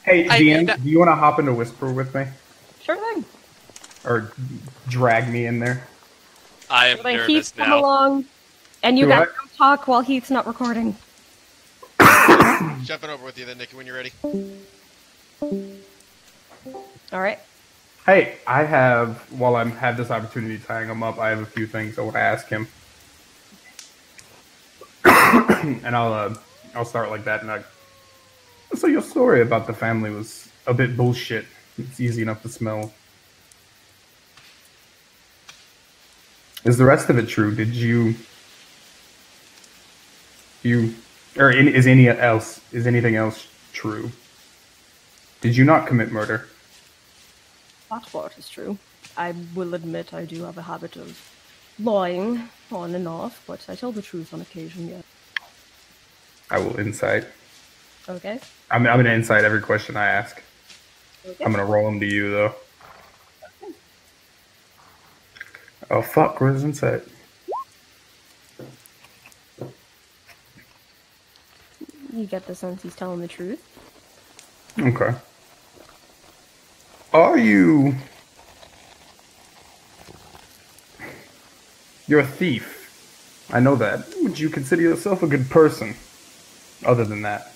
Hey, DM, do you want to hop into Whisper with me? Sure thing. Or drag me in there? I am Like nervous Heath, come now. along, and you Do guys what? don't talk while Heath's not recording. Jumping over with you then, Nikki, when you're ready. All right. Hey, I have, while I have this opportunity tying him up, I have a few things I want to ask him. And I'll start like that, and So your story about the family was a bit bullshit. It's easy enough to smell. Is the rest of it true? Did you, or is anything else true? Did you not commit murder? That part is true. I will admit I do have a habit of lying on and off, but I tell the truth on occasion, yes. I will insight. Okay. I'm gonna insight every question I ask. Okay. I'm gonna roll them to you though. Oh fuck, where's insight? You get the sense he's telling the truth. Okay. Are you... You're a thief. I know that. Would you consider yourself a good person? Other than that.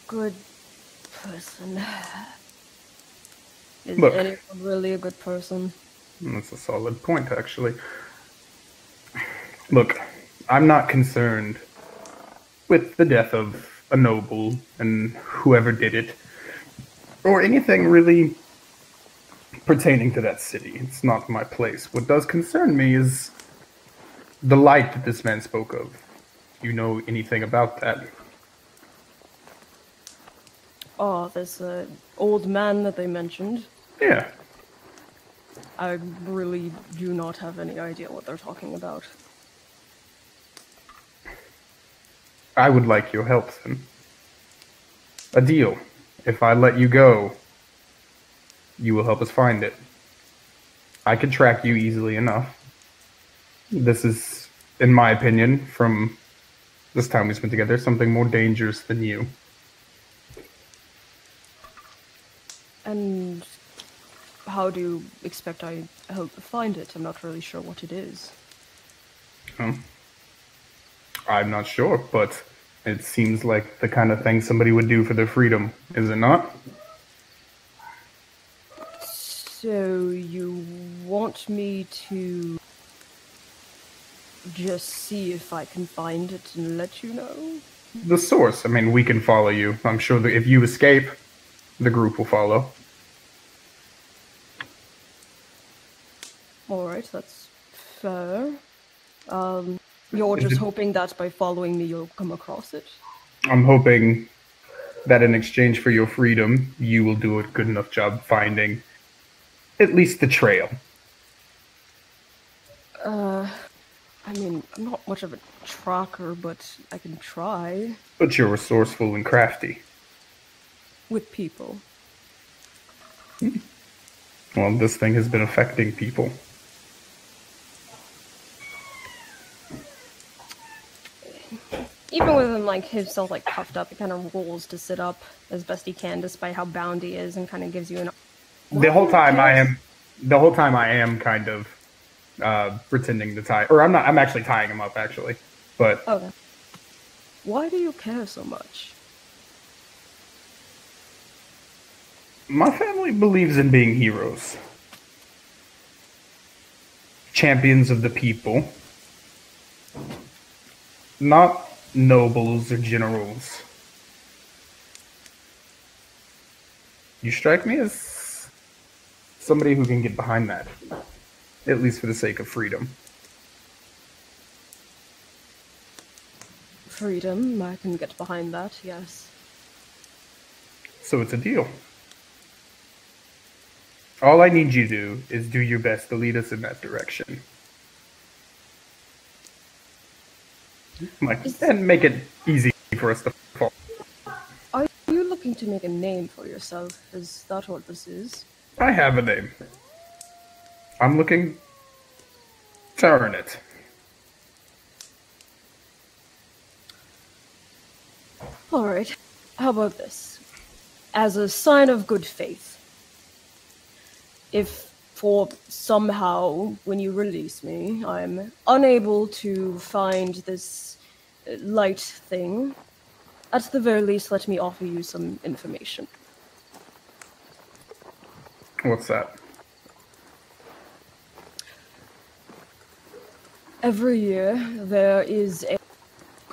Good person. Is Look. anyone really a good person? That's a solid point, actually. Look, I'm not concerned with the death of a noble and whoever did it, or anything really pertaining to that city. It's not my place. What does concern me is the light that this man spoke of. You know anything about that? Oh, this old man that they mentioned. Yeah. I really do not have any idea what they're talking about. I would like your help, then. A deal. If I let you go, you will help us find it. I can track you easily enough. This is, in my opinion, from this time we spent together, something more dangerous than you. And how do you expect I help find it? I'm not really sure what it is. I'm not sure, but it seems like the kind of thing somebody would do for their freedom, is it not? So you want me to just see if I can find it and let you know? The source. I mean, we can follow you. I'm sure that if you escape, the group will follow. Alright, that's fair. You're just hoping that by following me you'll come across it? I'm hoping that in exchange for your freedom, you will do a good enough job finding at least the trail. I mean, I'm not much of a tracker, but I can try. But you're resourceful and crafty. With people. Well, this thing has been affecting people. Even with him, like, himself, like, puffed up, he kind of rolls to sit up as best he can, despite how bound he is, and kind of gives you an... The whole time I am kind of pretending to tie, or I'm actually tying him up, actually. But okay. Why do you care so much? My family believes in being heroes. Champions of the people. Not nobles or generals. You strike me as somebody who can get behind that. At least for the sake of freedom. Freedom, I can get behind that, yes. So it's a deal. All I need you to do is do your best to lead us in that direction. And make it easy for us to follow. Are you looking to make a name for yourself? Is that what this is? I have a name. I'm looking to earn it. Alright, how about this? As a sign of good faith, if for somehow, when you release me, I'm unable to find this light thing, at the very least let me offer you some information. What's that? Every year there is a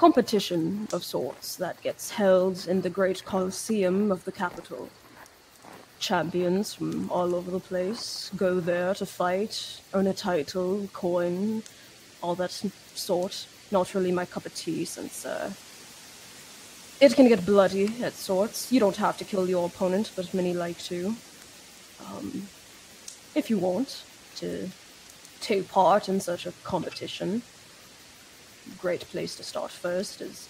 competition of sorts that gets held in the great Colosseum of the capital. Champions from all over the place go there to fight, earn a title, coin, all that sort. Not really my cup of tea, since it can get bloody at sorts. You don't have to kill your opponent, but many like to. If you want to take part in such a competition, great place to start first is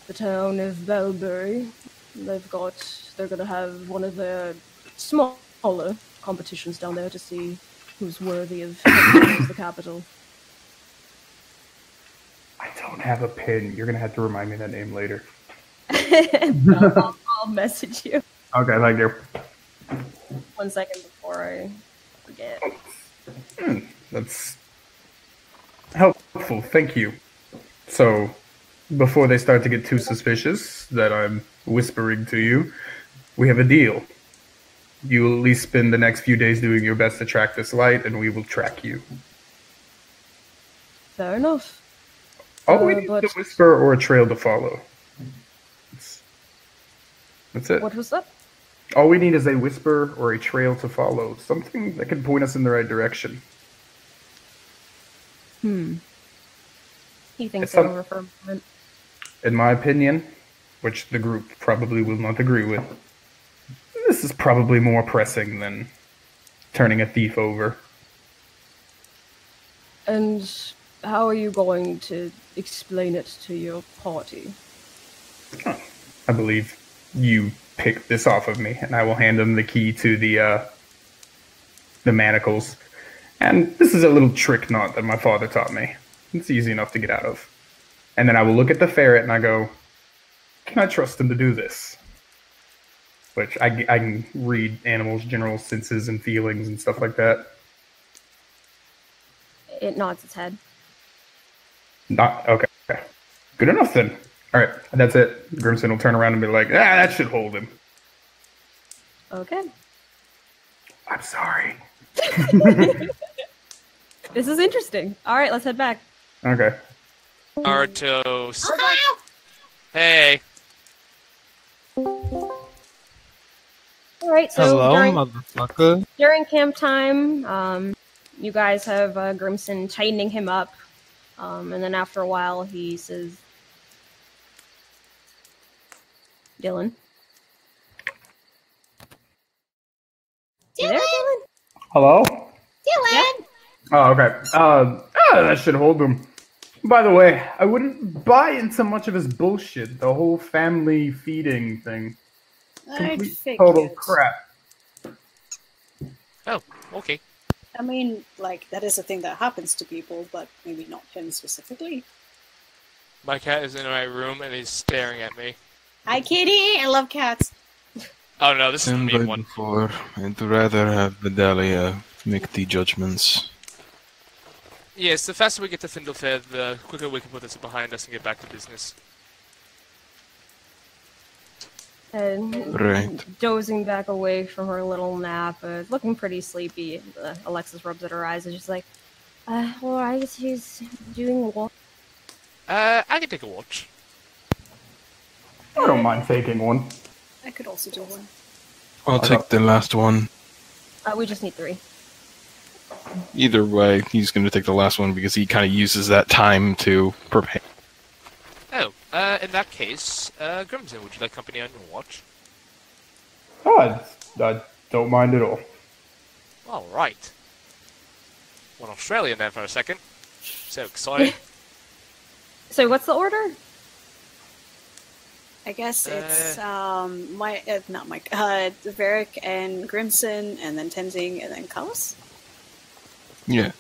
the town of Belbury. They're gonna have one of their smaller competitions down there to see who's worthy of the capital. I don't have a pin. You're gonna have to remind me that name later. I'll message you. Okay, thank you. 1 second before I forget. That's helpful. Thank you. So, before they start to get too suspicious that I'm whispering to you, we have a deal. You will at least spend the next few days doing your best to track this light, and we will track you. Fair enough. All we need is a whisper or a trail to follow. That's it. What was that? All we need is a whisper or a trail to follow. Something that can point us in the right direction. He thinks it over for a moment. In my opinion, which the group probably will not agree with, this is probably more pressing than turning a thief over. And how are you going to explain it to your party? I believe you pick this off of me, and I will hand them the key to the manacles. And this is a little trick knot that my father taught me. It's easy enough to get out of. And then I will look at the ferret and I go, can I trust him to do this? Which I can read animals' general senses and feelings and stuff like that. It nods its head. Not okay. Good enough then. All right, that's it. Grimson will turn around and be like, that should hold him. Okay. I'm sorry. This is interesting. All right, let's head back. Okay. Artos. Hey. All right, so Hello, motherfucker. during camp time, you guys have Grimson tightening him up, and then after a while, he says, "Dylan, you there, Dylan? Hello? Dylan." Oh, okay. That should hold him. By the way, I wouldn't buy into much of his bullshit. The whole family feeding thing. Complete total crap. Oh, okay. I mean, like, that is a thing that happens to people, but maybe not him specifically. My cat is in my room and he's staring at me. Hi, kitty! I love cats. Oh no, this is the mean one. Before, I'd rather have Vidalia make the judgments. Yes, the faster we get to Findlefair, the quicker we can put this behind us and get back to business. And Right. dozing back away from her little nap, looking pretty sleepy. Alexis rubs at her eyes and she's like, well, I guess he's doing what? I can take a watch. I don't mind taking one. I could also do one. I'll take the last one. We just need 3. Either way, he's going to take the last one because he kind of uses that time to prepare. Oh, in that case, Grimson, would you like company on your watch? Oh, I don't mind at all. Alright. One Australian then for a second. So exciting. So what's the order? I guess it's not Mike, Varric and Grimson, and then Tenzing, and then Cullis. Yeah.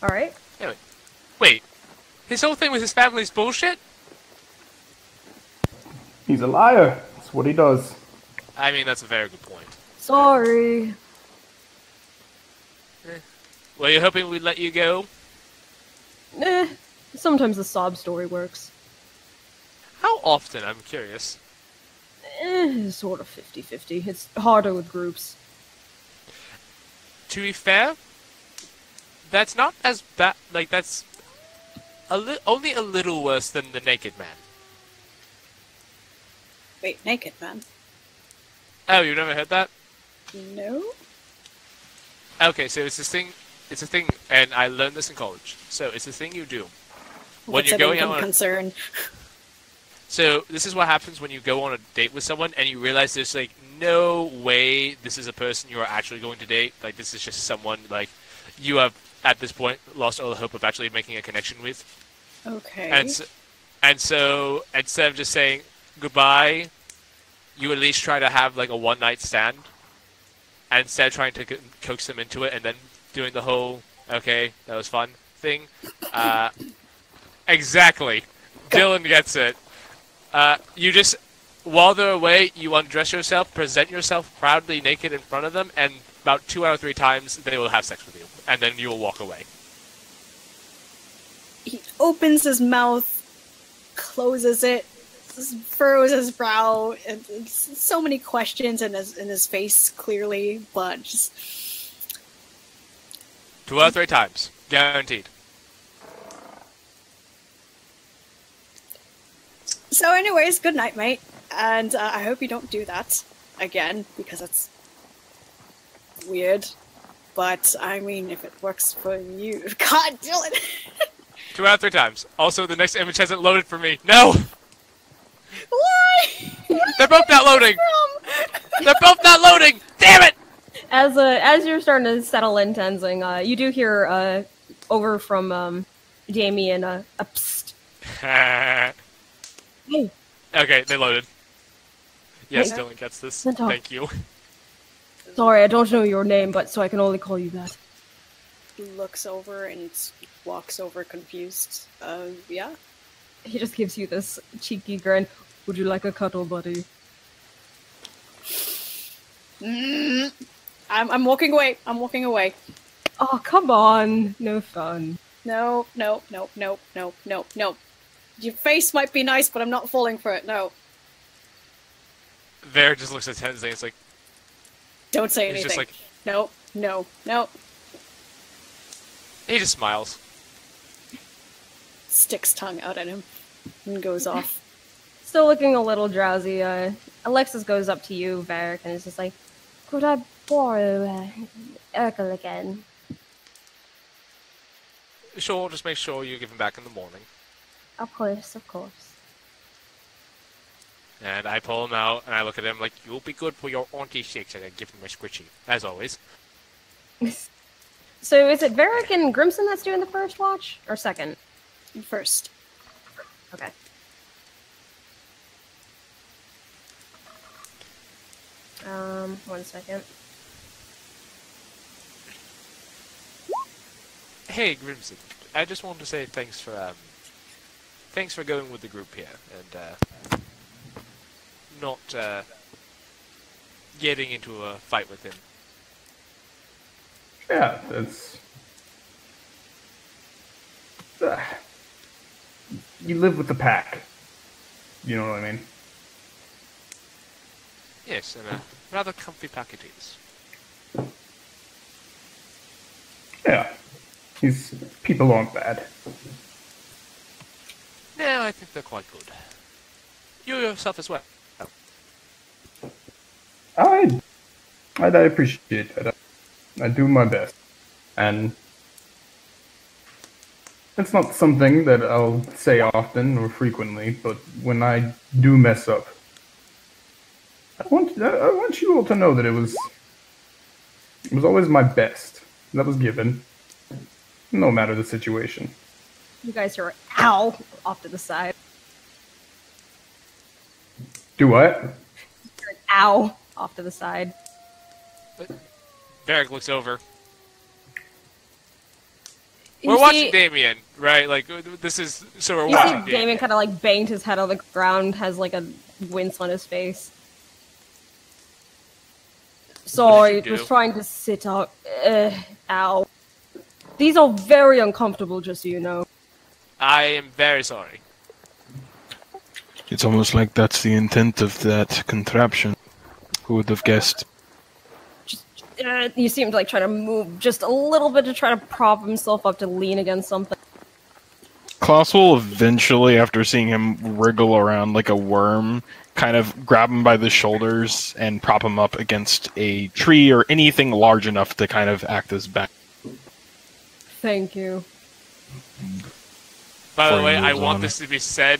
All right. Anyway, wait. His whole thing with his family's bullshit? He's a liar. That's what he does. I mean, that's a very good point. Sorry. Were you hoping we'd let you go? Sometimes the sob story works. How often? I'm curious. Sort of 50-50. It's harder with groups. To be fair, That's not as bad. Like that's only a little worse than the naked man. Wait, naked man? Oh, you've never heard that? No? Okay, so it's this thing. It's a thing, and I learned this in college. So it's a thing you do when What's you're an going income out. concern? So this is what happens when you go on a date with someone, and you realize there's like no way this is a person you are actually going to date. Like this is just someone like you have at this point lost all the hope of actually making a connection with. Okay. And so instead of just saying goodbye, you at least try to have like a one-night stand. And instead of trying to coax them into it and then doing the whole, okay, that was fun thing. Exactly. Dylan gets it. You just, while they're away, you undress yourself, present yourself proudly naked in front of them, and about 2 out of 3 times they will have sex with you. And then you will walk away. He opens his mouth, closes it, furrows his brow, and so many questions in his face, clearly, but just... 2 out of 3 times. Guaranteed. So anyways, good night, mate. And I hope you don't do that again, because that's weird. But, I mean, if it works for you... God, Dylan! 2 out of 3 times. Also, the next image hasn't loaded for me. No! Why? They're both not loading! They're both not loading! Damn it! As you're starting to settle in, Tenzing, you do hear over from Damien a psst. Hey. Okay, they loaded. Yes, Hey. Dylan gets this. Centaur. Thank you. Sorry, I don't know your name, but so I can only call you that. He looks over and walks over confused. Yeah? He just gives you this cheeky grin. Would you like a cuddle, buddy? I'm walking away. I'm walking away. Oh, come on. No fun. No. Your face might be nice, but I'm not falling for it. No. Ver just looks at Tenzing and it's like... Don't say He's anything. just like... No. He just smiles. Sticks tongue out at him and goes off. Still looking a little drowsy, Alexis goes up to you, Varric, and is just like, could I borrow Urkel again? Sure, just make sure you give him back in the morning. Of course, of course. And I pull him out, and I look at him like, you'll be good for your Auntie 6, and I give him a squishy, as always. So is it Varric and Grimson that's doing the first watch? Or second? First. Okay. One second. Hey, Grimson. I just wanted to say thanks for going with the group here, and, not, getting into a fight with him. Yeah, that's... you live with the pack. You know what I mean? Yes, and a rather comfy pack it is. Yeah. These people aren't bad. No, I think they're quite good. You yourself as well. I appreciate that. I do my best. And it's not something that I'll say often or frequently, but when I do mess up, I want you all to know that it was always my best. That was given. No matter the situation. You guys are ow off to the side. Do what? You're ow off to the side. Varric looks over. You We're see- watching Damien, right? Like, this is... So we're You watching see Damien kind of like banged his head on the ground, has like a wince on his face. Sorry, What did you was do? trying to sit up. Ow. These are very uncomfortable, just so you know. I am very sorry. It's almost like that's the intent of that contraption. Who would have guessed? You seem to like try to move just a little bit to try to prop himself up to lean against something. Klaus will eventually, after seeing him wriggle around like a worm, kind of grab him by the shoulders and prop him up against a tree or anything large enough to kind of act as back. Thank you. By the Before way, he I moves want on. this to be said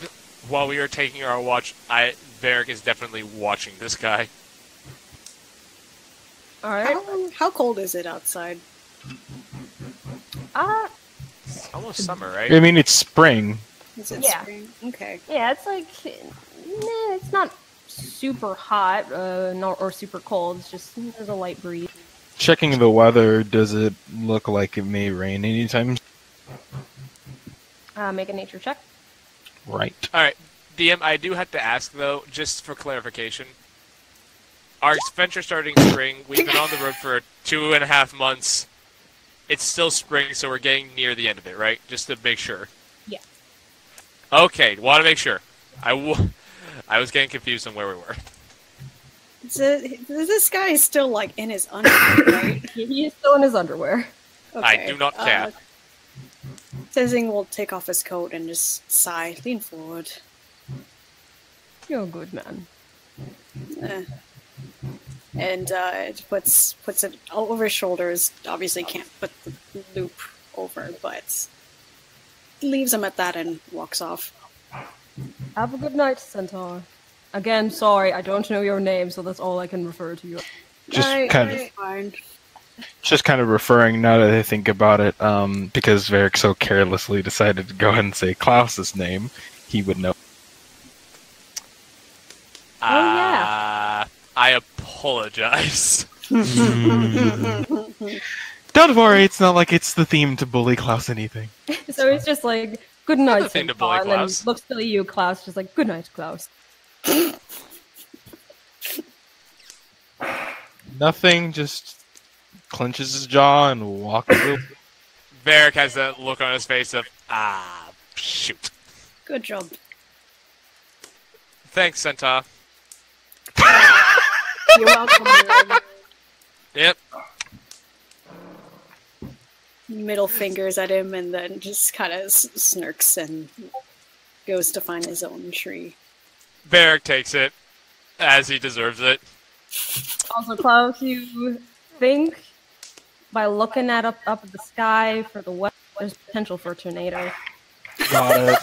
while we are taking our watch. Varric is definitely watching this guy. All right. How cold is it outside? It's almost summer, right? I mean, it's spring. Is it Yeah. spring? Okay. Yeah, it's like it's not super hot, or super cold. It's just there's a light breeze. Checking the weather, does it look like it may rain anytime? Make a nature check. Right. Alright, DM, I do have to ask, though, just for clarification. Our adventure starting spring, we've been on the road for 2.5 months. It's still spring, so we're getting near the end of it, right? Just to make sure. Yeah. Okay, want to make sure. I was getting confused on where we were. This guy is still like in his underwear, right? He is still in his underwear. I do not care. Tezing will take off his coat and just sigh, lean forward. You're a good man. And it puts it over his shoulders. Obviously can't put the loop over, but leaves him at that and walks off. Have a good night, Centaur. Again, sorry, I don't know your name, so that's all I can refer to you. Just Fine. Just kind of referring, now that I think about it, because Varric so carelessly decided to go ahead and say Klaus's name, he would know. Yeah. I apologize. Don't worry, it's not like it's the theme to bully Klaus anything. So he's just like, good night, Nothing to Centaur, bully and then Klaus. looks to you, Klaus, just like, good night, Klaus. Nothing, just clenches his jaw and walks away. Varric has that look on his face of, shoot. Good job. Thanks, Centaur. You're welcome. Miriam. Yep. Middle fingers at him and then just kind of smirks and goes to find his own tree. Varric takes it, as he deserves it. Also, Klaus, you think by looking up at the sky for the weather, there's potential for a tornado. Got it.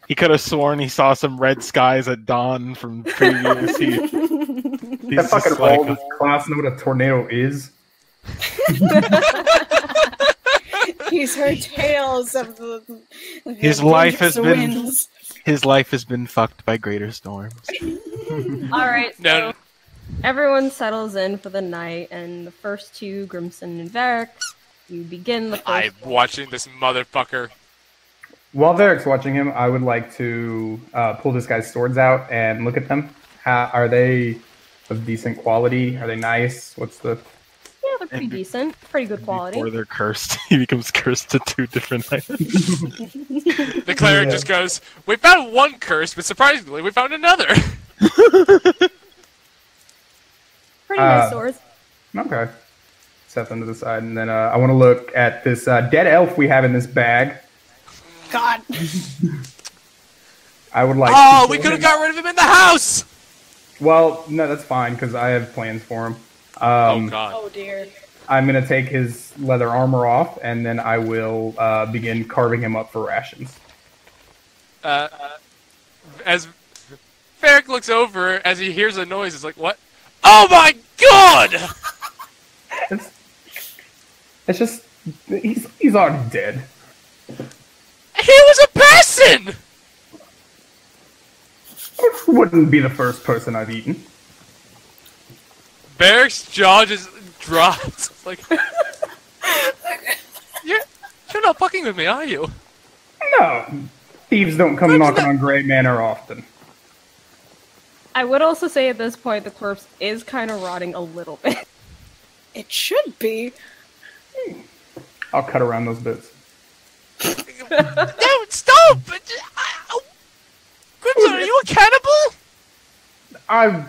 He could have sworn he saw some red skies at dawn from previous. That fucking all this class know what a tornado is. He's heard tales of the His life has winds. His life has been fucked by greater storms. Alright, so No. everyone settles in for the night, and the first two, Grimson and Varric, you begin the first I'm watching this motherfucker. While Varric's watching him, I would like to pull this guy's swords out and look at them. Are they of decent quality? Are they nice? What's the... Yeah, they're pretty decent. Pretty good quality. Before they're cursed, he becomes cursed to 2 different items. The cleric just goes, we found one curse, but surprisingly, we found another. Pretty nice swords. Okay. Set them to the side, and then I want to look at this dead elf we have in this bag. God. I would like Oh, to we pull could have him- got rid of him in the house! Well, no, that's fine, because I have plans for him. Oh, God. Oh dear. I'm going to take his leather armor off, and then I will begin carving him up for rations. As Varric looks over, as he hears a noise, it's like, what? Oh my God! It's just... He's already dead. He was a person! This wouldn't be the first person I've eaten. Varric's jaw just drops. Like, you're not fucking with me, are you? No. Thieves don't come knocking on Grey Manor often. I would also say at this point the corpse is kind of rotting a little bit. It should be. I'll cut around those bits. No, stop! Crimson, are you a cannibal? I'm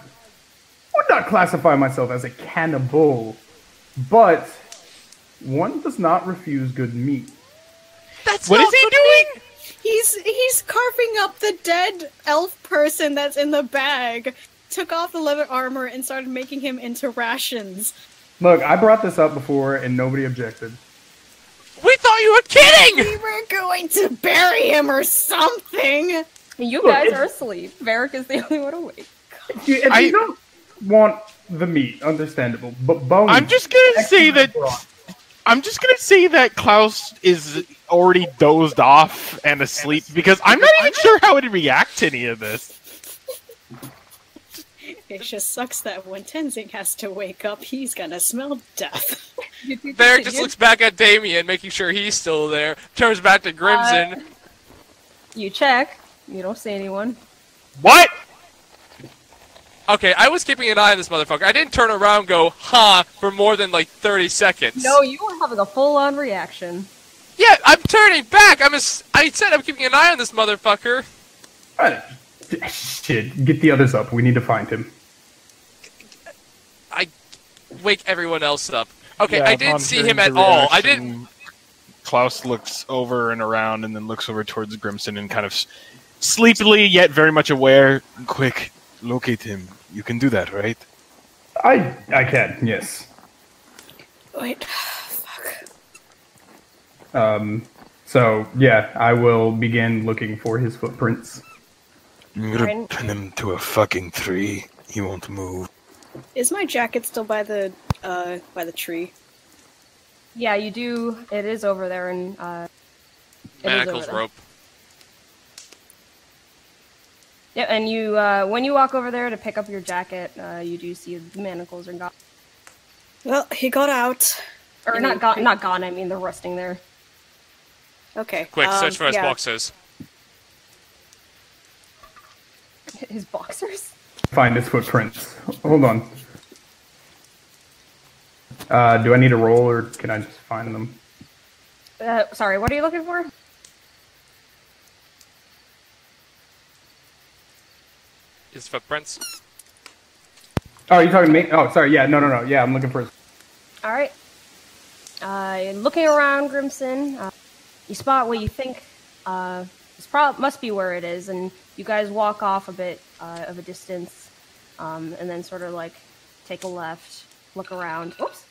not classify myself as a cannibal, but one does not refuse good meat. What is he doing? He's carving up the dead elf person that's in the bag. Took off the leather armor and started making him into rations. Look, I brought this up before and nobody objected. We thought you were kidding! We were going to bury him or something. You guys are asleep. Varric is the only one awake. If you don't want the meat, understandable, but bones... I'm just gonna say that Klaus is already dozed off and asleep because I'm not even sure how he'd react to any of this. It just sucks that when Tenzing has to wake up, he's gonna smell death. Varric just looks back at Damien, making sure he's still there. Turns back to Grimson. You check. You don't see anyone. What? Okay, I was keeping an eye on this motherfucker. I didn't turn around and go, huh, for more than like 30 seconds. No, you were having a full-on reaction. Yeah, I'm turning back. I said I'm keeping an eye on this motherfucker. Shit, get the others up. We need to find him. I wake everyone else up. Okay, Yeah, I didn't upon see hearing him at the all. I reaction, didn't... Klaus looks over and around and then looks over towards Grimson and kind of sleepily yet very much aware. Quick, locate him. You can do that, right? I can, yes. Wait, fuck. So, yeah, I will begin looking for his footprints. I'm gonna pin him to a fucking tree. He won't move. Is my jacket still by the tree? Yeah, you do. It is over there, and Manacles rope. Yep, and you when you walk over there to pick up your jacket, you do see the manacles are gone. Well, he got out. Or not gone. Not gone. I mean, they're rusting there. Okay. Quick, search for his yeah. boxers. His boxers. Find his footprints. Hold on. Do I need a roll, or can I just find them? Sorry, what are you looking for? His footprints. Oh, you're talking to me? Oh, sorry. Yeah, no. Yeah, I'm looking for his... All right. Looking around, Grimson, you spot what you think must be where it is, and you guys walk off a bit of a distance, and then sort of like take a left, look around. Oops.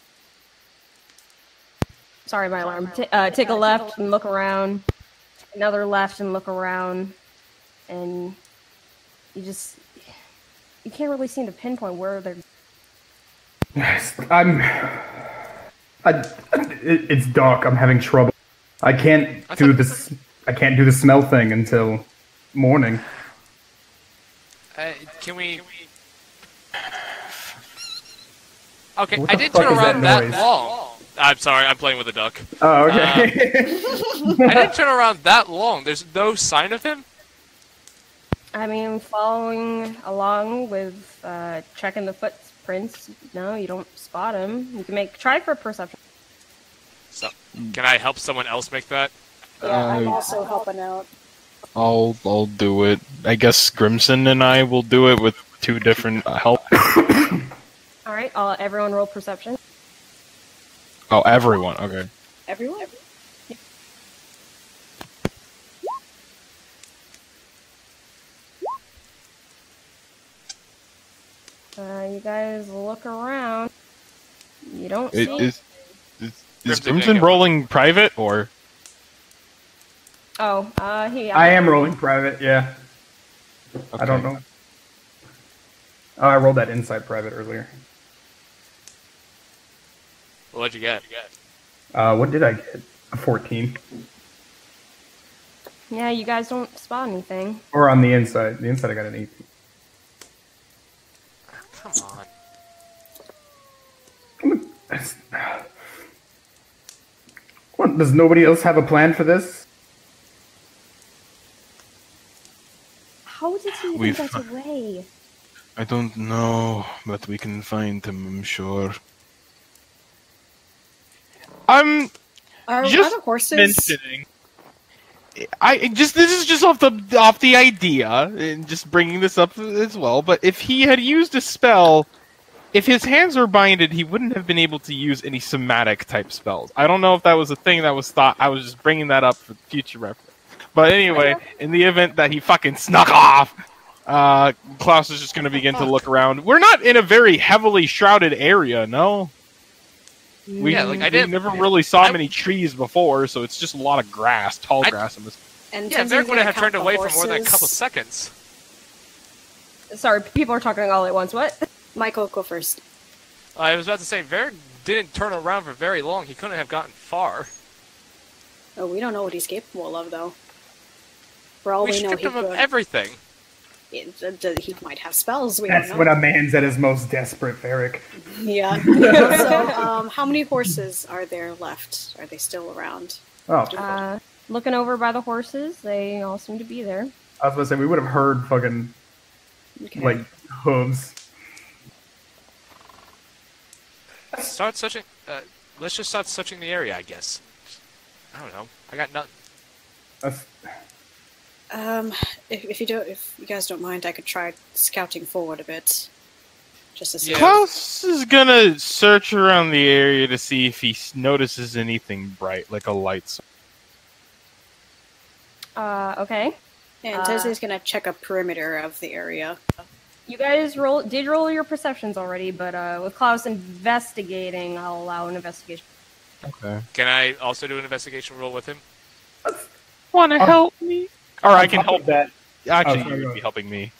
Sorry, my alarm. Take a left and look around. Take another left and look around, and you can't really seem to pinpoint where they're. It's dark. I'm having trouble. I can't do this. I can't do the smell thing until morning. Can we... Okay, What I the didn't fuck turn is around that that noise? long. I'm sorry, I'm playing with a duck. Oh, okay. I didn't turn around that long. There's no sign of him? I mean, following along with checking the footprints. No, you don't spot him. You can try for perception. So, can I help someone else make that? Yeah, I'm also helping out. I'll do it. I guess Grimson and I will do it with two different help. All right, everyone roll perception. Oh, everyone. Okay. Everyone? You guys look around. You don't see. Is Grimson Grimson rolling private or? Oh, I am rolling private, yeah. Okay. I don't know. Oh, I rolled that inside private earlier. What'd you get? What did I get? A 14. Yeah, you guys don't spot anything. Or on the inside. The inside I got an 18. Come on. What, does nobody else have a plan for this? How did he We've- get away? I don't know, but we can find him, I'm sure. Are Just the horses? mentioning. This is just off the idea, and just bringing this up as well. But if he had used a spell if his hands were binded, he wouldn't have been able to use any somatic type spells. I don't know if that was a thing that was thought. I was just bringing that up for future reference. But anyway, in the event that he fucking snuck off, Klaus is just going to begin to look around. We're not in a very heavily shrouded area, no? We never really saw many trees before, so it's just a lot of grass, tall grass. And Varric wouldn't have turned away for more than a couple seconds. Sorry, people are talking all at once. What? Michael, go first. I was about to say, Varric didn't turn around for very long. He couldn't have gotten far. Oh, we don't know what he's capable of, though. For all We we know, stripped him of everything. He might have spells. That's when a man's at his most desperate, Varric. Yeah. So, how many horses are there left? Are they still around? Oh. Looking over by the horses, they all seem to be there. I was going to say, we would have heard fucking, like, hooves. Start searching. Let's just start searching the area, I guess. I don't know. I got nothing. If you guys don't mind, I could try scouting forward a bit. Just to see. Yeah. Klaus is gonna search around the area to see if he notices anything bright, like a light source. Okay. And Tenzing's gonna check a perimeter of the area. You guys did roll your perceptions already, but with Klaus investigating, I'll allow an investigation. Okay. Can I also do an investigation roll with him? Wanna help me? Or I can help that. Actually, you would be helping me.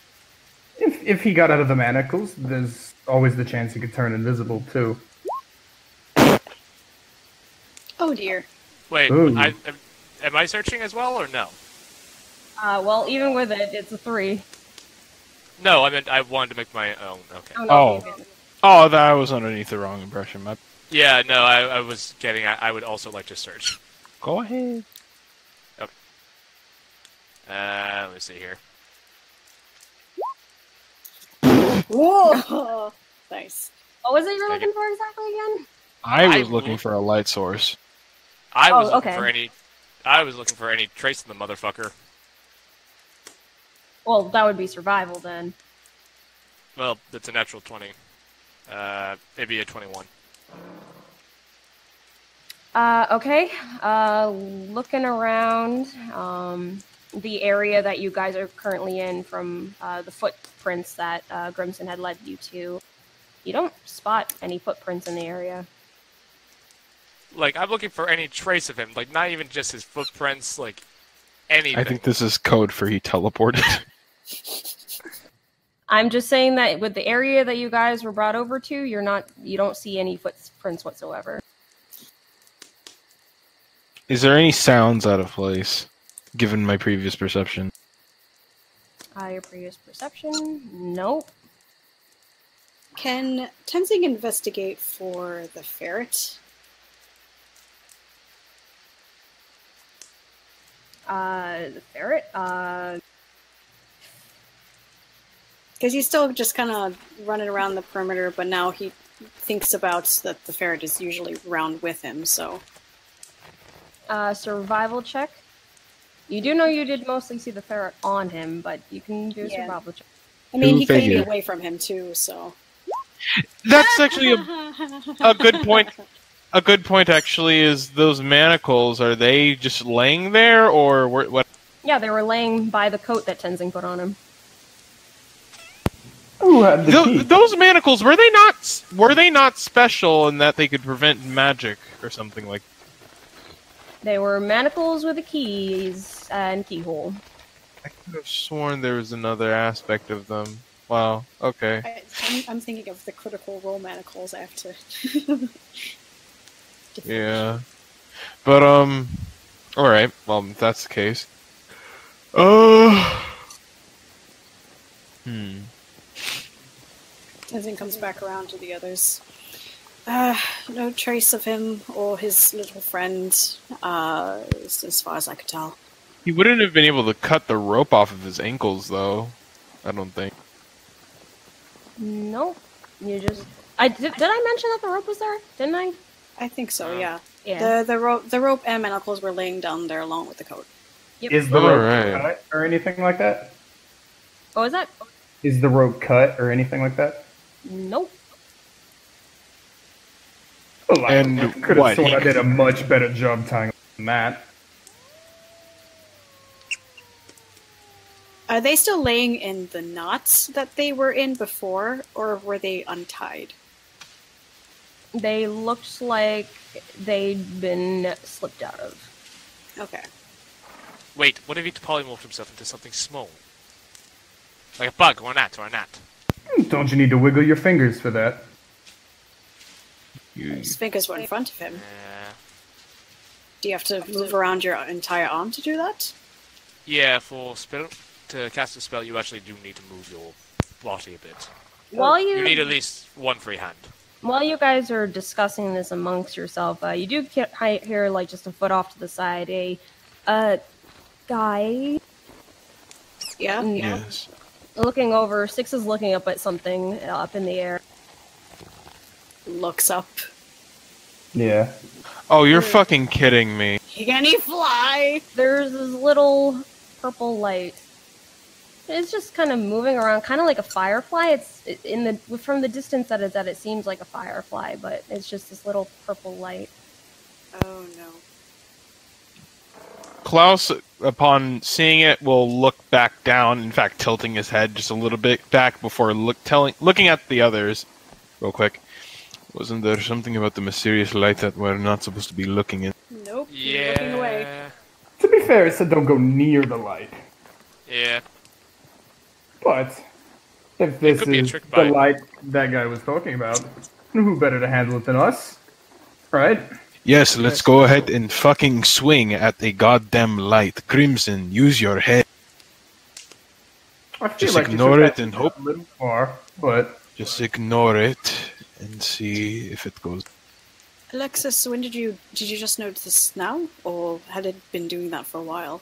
If he got out of the manacles, there's always the chance he could turn invisible, too. Oh dear. Wait, am I searching as well, or no? Well, even with it, it's a 3. No, I meant I wanted to make my own. Okay. Oh, that was underneath the wrong impression. Yeah, no, I was getting. I would also like to search. Go ahead. Okay. Let me see here. Whoa! Nice. What was it you were looking for exactly again? I was looking for a light source. I was looking for any. I was looking for any trace of the motherfucker. Well, that would be survival then. Well, it's a natural 20. Maybe a 21. Okay. Looking around the area that you guys are currently in from the footprints that Grimson had led you to, you don't spot any footprints in the area. Like, I'm looking for any trace of him. Like, not even just his footprints, like, anything. I think this is code for he teleported. I'm just saying that with the area that you guys were brought over to, you don't see any footprints whatsoever. Is there any sounds out of place, given my previous perception? Your previous perception? Nope. Can Tenzing investigate for the ferret? The ferret? Because he's still just kind of running around the perimeter, but now he thinks about that the ferret is usually around with him, so... Survival check. You do know you did mostly see the ferret on him, but you can do a survival check. I mean, he couldn't be away from him, too, so... That's actually a good point. A good point, actually, is those manacles, are they just laying there, or what? Yeah, they were laying by the coat that Tenzing put on him. Those manacles, were they not special in that they could prevent magic or something like that? They were manacles with the keys and keyhole. I could have sworn there was another aspect of them. Wow, okay. I'm thinking of the critical role manacles I have to... Yeah. But, alright, well, if that's the case. Tenzing comes back around to the others. No trace of him or his little friend, as far as I could tell. He wouldn't have been able to cut the rope off of his ankles, though. I don't think. Nope. You just... Did I mention that the rope was there? Didn't I? I think so, yeah. Yeah. The rope and manacles were laying down there along with the coat. Yep. Is the rope cut or anything like that? What was that? Is the rope cut or anything like that? Nope. Well, And I could have what? sworn I did a much better job tying than that. Are they still laying in the knots that they were in before, or were they untied? They looked like they'd been slipped out of. Okay. Wait, what if he polymorphed himself into something small? Like a bug or a gnat or a gnat? Don't you need to wiggle your fingers for that? His fingers were in front of him. Yeah. Do you have to move around your entire arm to do that? Yeah, to cast a spell, you actually do need to move your body a bit. While You need at least one free hand. While you guys are discussing this amongst yourself, you do hear, like, just a foot off to the side, a guy. Yeah? Yes. Looking over, Six is looking up at something up in the air. Looks up. Yeah. Oh, you're fucking kidding me. Can he fly? There's this little purple light. It's just kind of moving around, kind of like a firefly. From the distance that it's at, it seems like a firefly, but it's just this little purple light. Oh no. Klaus, upon seeing it, will look back down, in fact, tilting his head just a little bit back before looking at the others real quick. Wasn't there something about the mysterious light that we're not supposed to be looking at? Nope. You're looking away. To be fair, it said don't go near the light. Yeah. But if this could be a is trick the bite. light that guy was talking about, who better to handle it than us? Right? Yes, let's go ahead and fucking swing at a goddamn light. Crimson, use your head. I feel Just like you ignore took it that and hope. a little far, but Just ignore it and see if it goes. Alexis, when did you just notice this now, or had it been doing that for a while?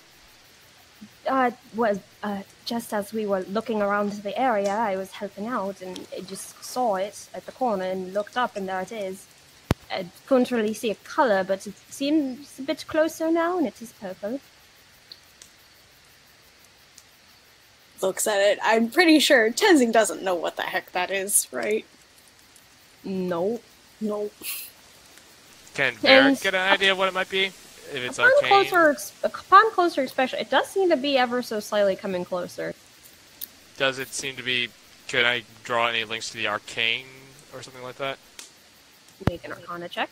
Just as we were looking around the area, I was helping out, and I just saw it at the corner and looked up, and there it is. I couldn't really see a color, but it seems a bit closer now, and it is purple. Looks at it. I'm pretty sure Tenzing doesn't know what the heck that is, right? No. No. Can Varric get an idea of what it might be? If it's arcane? Upon closer inspection, it does seem to be ever so slightly coming closer. Does it seem to be... Can I draw any links to the arcane or something like that? Make an Arcana check.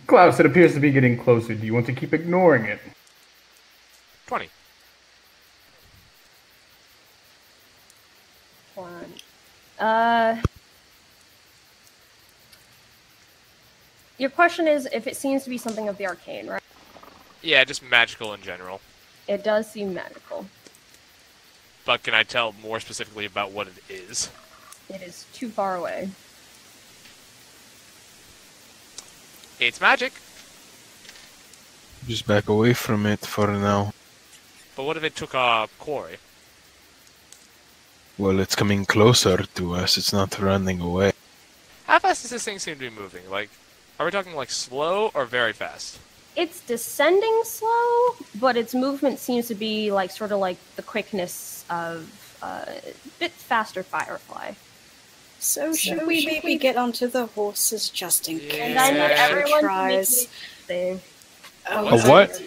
Klaus, it appears to be getting closer. Do you want to keep ignoring it? 20. Your question is if it seems to be something of the arcane, right? Yeah, just magical in general. It does seem magical. But can I tell more specifically about what it is? It is too far away. It's magic. Just back away from it for now. But what if it took Corey? Well, it's coming closer to us. It's not running away. How fast does this thing seem to be moving? Like, are we talking like slow or very fast? It's descending slow, but its movement seems to be like sort of like the quickness of a bit faster firefly. So should we maybe get onto the horses just in case? And I need everyone tries. to make Oh, A what?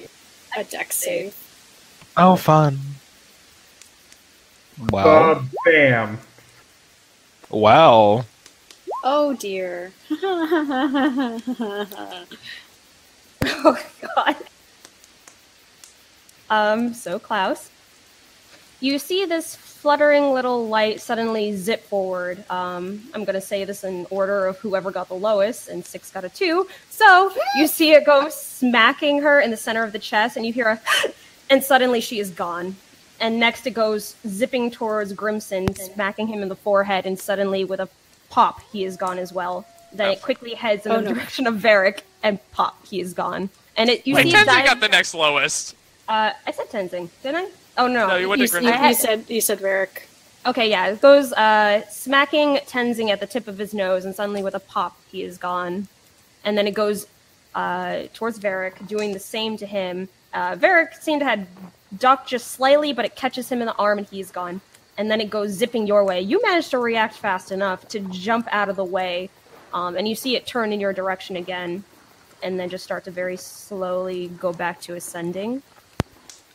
A dex save. Oh, fun. Wow. Bam. Wow. Oh dear. Oh god. So Klaus, you see this fluttering little light suddenly zip forward. I'm gonna say this in order of whoever got the lowest, and 6 got a 2. So you see it go smacking her in the center of the chest, and you hear a and suddenly she is gone. And next it goes zipping towards Grimson, smacking him in the forehead, and suddenly with a pop, he is gone as well. Then it quickly heads in the direction of Varric, and pop, he is gone. And you Wait, see Tenzing got the next lowest. I said Tenzing, didn't I? Oh no, No, you went to Grimson. You said Varric. Okay, yeah, it goes smacking Tenzing at the tip of his nose, and suddenly with a pop, he is gone. And then it goes towards Varric, doing the same to him. Varric seemed to have ducked just slightly, but it catches him in the arm, and he is gone. And then it goes zipping your way. You managed to react fast enough to jump out of the way and you see it turn in your direction again, and then just start to very slowly go back to ascending.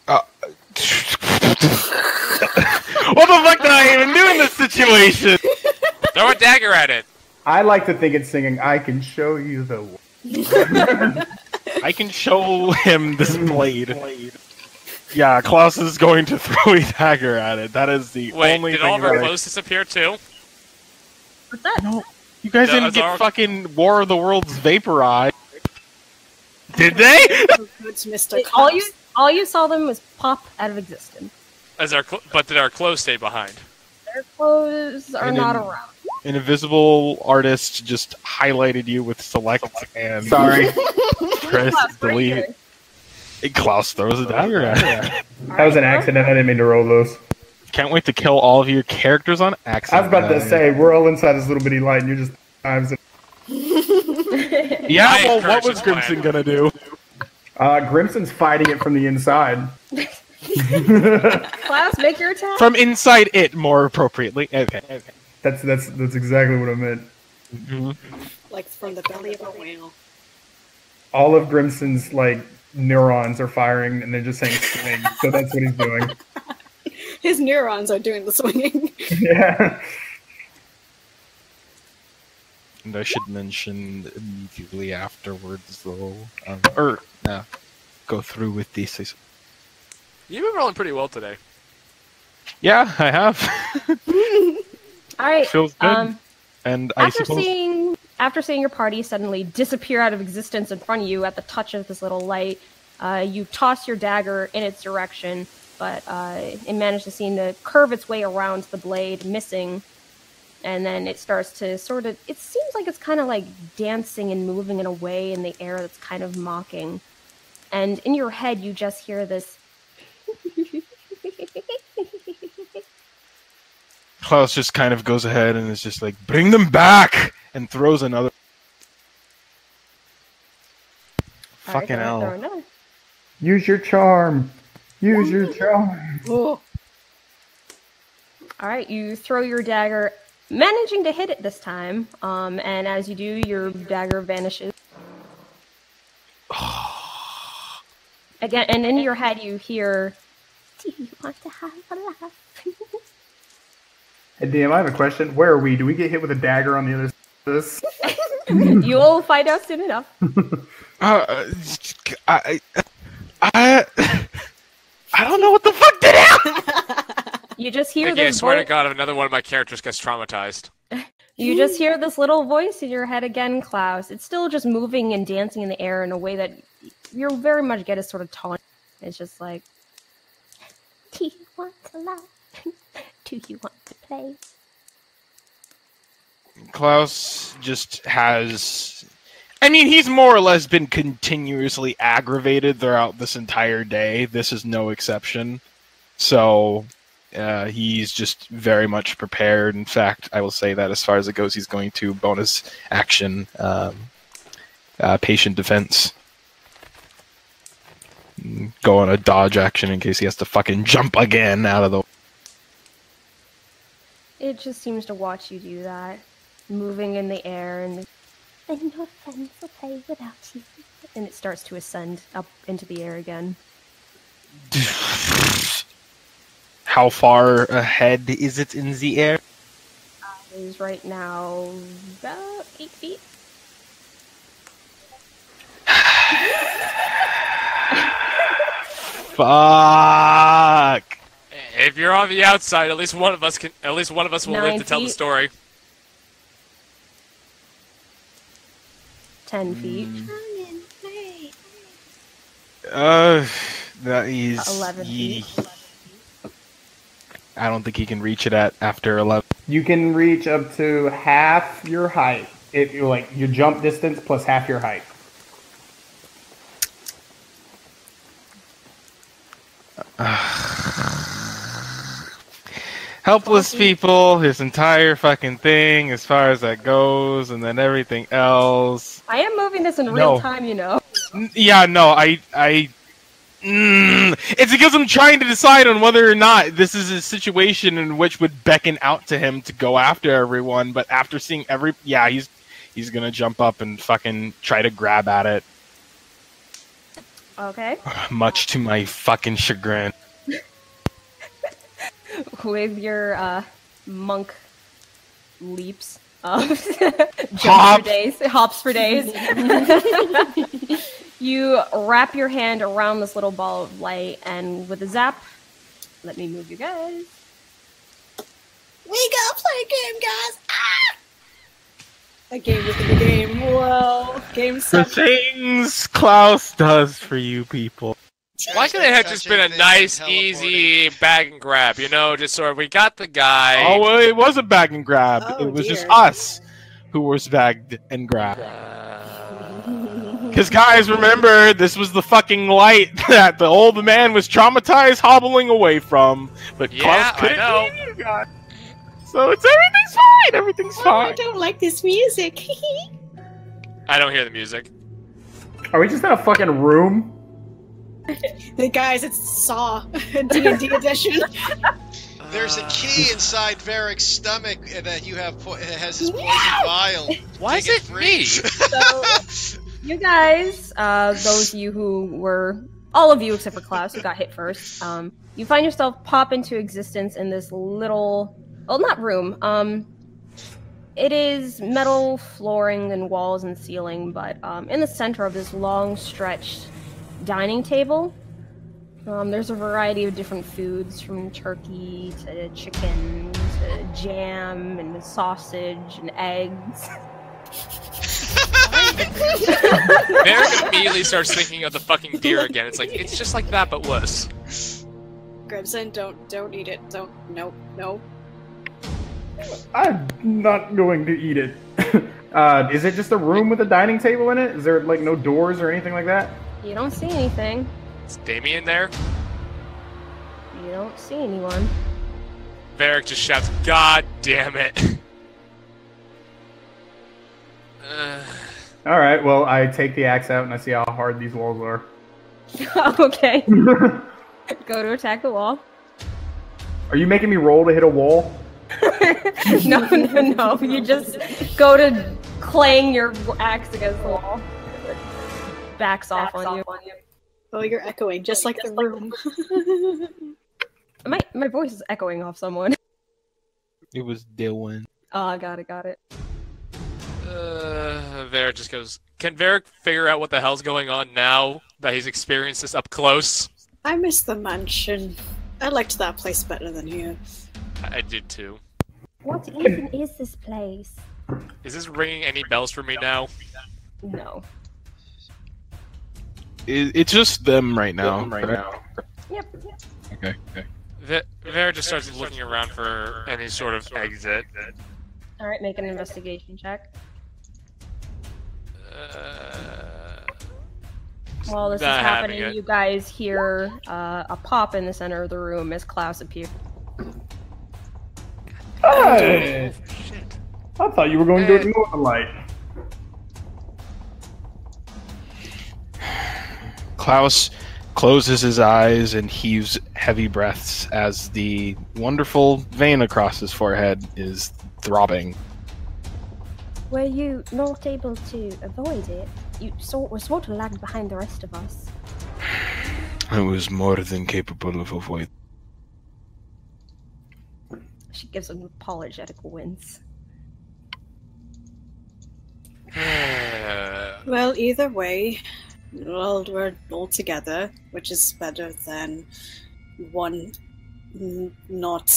What the fuck did I even do in this situation? Throw a dagger at it. I like to think it's singing, I can show you the way. I can show him this blade. Yeah, Klaus is going to throw a dagger at it. That is the only did thing all of our that clothes disappear too? What's that? No, you guys didn't get fucking War of the Worlds vaporized. Did they? It's Mr. All you saw them was pop out of existence. But did our clothes stay behind? Their clothes are not around. An invisible artist just highlighted you with select and Sorry. press delete. Hey, Klaus throws a dagger at it. That was an accident. I didn't mean to roll those. Can't wait to kill all of your characters on accident. I was about to say, we're all inside this little bitty light, and you're just times it. Yeah, well, what was Grimson gonna do? Grimson's fighting it from the inside. Klaus, make your attack. From inside it, more appropriately. Okay. That's exactly what I meant. Mm-hmm. Like from the belly of a whale. All of Grimson's neurons are firing, and they're just saying swing. So that's what he's doing. His neurons are doing the swinging. Yeah. And I should mention immediately afterwards, though, go through with this. You've been rolling pretty well today. Yeah, I have. All right. Feels good. And after seeing your party suddenly disappear out of existence in front of you at the touch of this little light, you toss your dagger in its direction, but it managed to seem to curve its way around the blade, missing. And then it starts to it seems like it's kind of like dancing and moving in a way in the air that's kind of mocking. And in your head, you just hear this. Klaus just kind of goes ahead and is just like, bring them back! And throws another. Fucking hell. Use your charm. Use your charm. Oh. Alright, you throw your dagger, managing to hit it this time. And as you do, your dagger vanishes. Again, and in your head you hear, do you want to have a laugh? Hey, DM, I have a question. Where are we? Do we get hit with a dagger on the other side of this? You'll find out soon enough. I don't know what the fuck did happen! You just hear Mickey, I this swear to God, if another one of my characters gets traumatized. You just hear this little voice in your head again, Klaus. It's still just moving and dancing in the air in a way that you very much get as sort of taunt. It's just like, do you want to laugh? Do you want to play? Klaus just has... I mean, he's more or less been continuously aggravated throughout this entire day. This is no exception. So, he's just very much prepared. In fact, I will say that as far as it goes, he's going to bonus action patient defense. Go on a dodge action in case he has to fucking jump again out of the... It just seems to watch you do that. Moving in the air and your friends will play without you. And it starts to ascend up into the air again. How far ahead is it in the air? It is right now about 8 feet. Fuck! If you're on the outside, at least one of us will live to tell the story. 10 feet. That is 11 feet. I don't think he can reach it at after 11. You can reach up to half your height. If you your jump distance plus half your height. Helpless people, his entire fucking thing, as far as that goes, and then everything else. I am moving this in real time, you know. Yeah, no, it's because I'm trying to decide on whether or not this is a situation in which would beckon out to him to go after everyone, but after seeing he's He's gonna jump up and fucking try to grab at it. Okay. Much to my fucking chagrin. With your monk leaps. Hop. Hops for days. You wrap your hand around this little ball of light, and with a zap, let me move you guys. We gotta play a game, guys! Ah! A game within a game. Whoa. Game The 7. things Klaus does for you people. Why couldn't it have just been a nice, easy bag and grab? You know, just sort of, we got the guy. Oh, well, it was a bag and grab. Oh, it was just dear. us who was bagged and grabbed. Because, guys, remember, this was the fucking light that the old man was traumatized hobbling away from. But Yeah, Klaus I couldn't know. leave you guys. So everything's fine. Everything's Oh, I fine. don't like this music. I don't hear the music. Are we just in a fucking room? Hey guys, it's Saw, D&D edition. There's a key inside Varric's stomach that you have. It has his poison vial. Why is Take it free. me? So, you guys, those of you who were, all of you except for Klaus, who got hit first, you find yourself pop into existence in this little, well, not room. It is metal flooring and walls and ceiling, but in the center of this long stretched dining table, there's a variety of different foods, from turkey to chicken to jam and sausage and eggs. Merrick immediately starts thinking of the fucking deer again. It's like, it's just like that, but worse. Grimson, don't eat it. Don't. No. I'm not going to eat it. Is it just a room with a dining table in it? Is there, like, no doors or anything like that? You don't see anything. Is Damien there? You don't see anyone. Varric just shouts, God damn it. Alright, well, I take the axe out and I see how hard these walls are. Okay. Go to attack the wall. Are you making me roll to hit a wall? No. You just go to clang your axe against the wall. Backs off on you. Oh, you're echoing, just like the room. My voice is echoing off someone. It was Dylan. Oh, got it. Varric just goes, can Varric figure out what the hell's going on now that he's experienced this up close? I miss the mansion. I liked that place better than here. I did too. What even is this place? Is this ringing any bells for me now? No. It's just them right now. Yep. Okay. Varric just starts looking around for any sort of exit. Alright, make an investigation check. While this is Not having happening, it. you guys hear a pop in the center of the room as Klaus appears. Hey! I thought you were going to ignore the light. Klaus closes his eyes and heaves heavy breaths as the wonderful vein across his forehead is throbbing. Were you not able to avoid it? You were sort of lagged behind the rest of us. I was more than capable of avoiding. She gives an apologetic wince. Well, either way, well, we're all together, which is better than one not.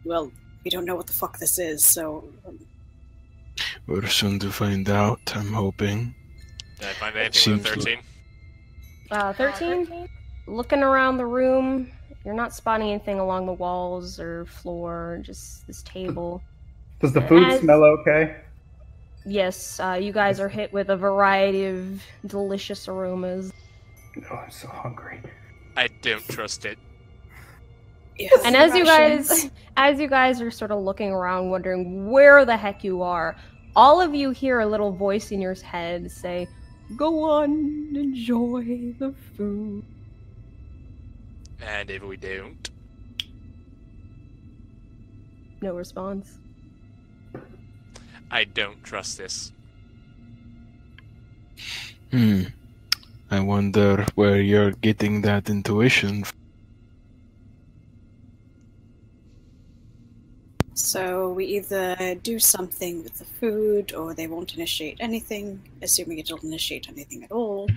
Well, we don't know what the fuck this is, so. We're soon to find out, I'm hoping. Did I find anything with a 13? 13? Looking around the room, you're not spotting anything along the walls or floor, just this table. Does the food As- smell okay? Yes, you guys are hit with a variety of delicious aromas. Oh, I'm so hungry. I don't trust it. Yes, And as rations. you guys are sort of looking around wondering where the heck you are, all of you hear a little voice in your head say, "Go on, enjoy the food." And if we don't? No response. I don't trust this. I wonder where you're getting that intuition. So we either do something with the food, or they won't initiate anything, assuming it don't initiate anything at all.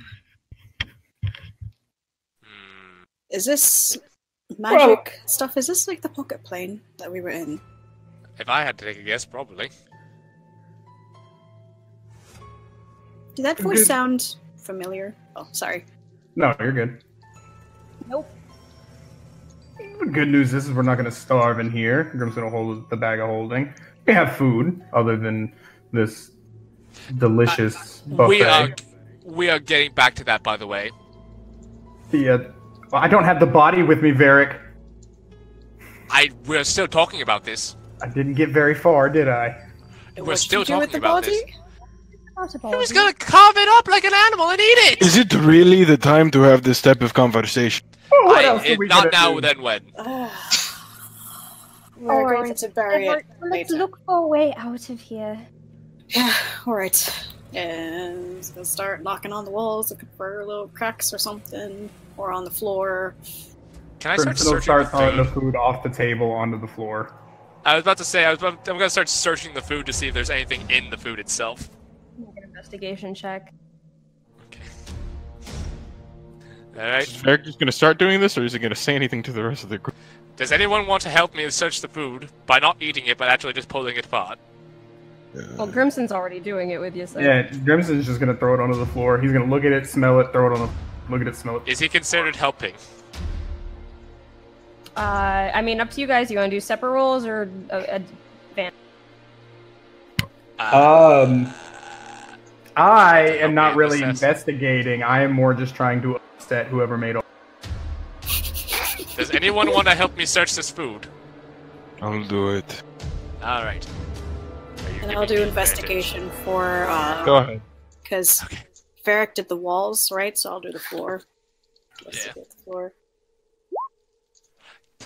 Is this magic stuff? Is this like the pocket plane that we were in? If I had to take a guess, probably. Did that voice sound familiar? Oh, sorry. No, you're good. Nope. The good news is we're not going to starve in here. Grim's going to hold the bag of holding. We have food other than this delicious buffet. We are getting back to that, by the way. I don't have the body with me, Varric. We're still talking about this. I didn't get very far, did I? We're still talking about this. Possible. He was gonna carve it up like an animal and eat it! Is it really the time to have this type of conversation? What else are we not gonna now, do? then when? We're going to bury it Let's later. look for a way out of here. Yeah, alright. And we'll start knocking on the walls, looking for little cracks or something, or on the floor. Can I start Crimson will searching start the throwing the food? food off the table onto the floor. I was about to say, I'm gonna start searching the food to see if there's anything in the food itself. Make an investigation check. Okay. Alright. Is Eric just gonna start doing this, or is he gonna say anything to the rest of the group? Does anyone want to help me search the food by not eating it, but actually just pulling it apart? Well, Grimson's already doing it with you, so... Yeah, Grimson's just gonna throw it onto the floor. He's gonna look at it, smell it, throw it on the... Look at it, smell it. Is he considered helping? I mean, up to you guys. You want to do separate rolls or advance? I am not really assess. investigating. I am more just trying to upset whoever made all... Does anyone want to help me search this food? I'll do it. Alright. And I'll do investigation for, Go ahead. because Okay. Varric did the walls, right? So I'll do the floor. Investigate the floor.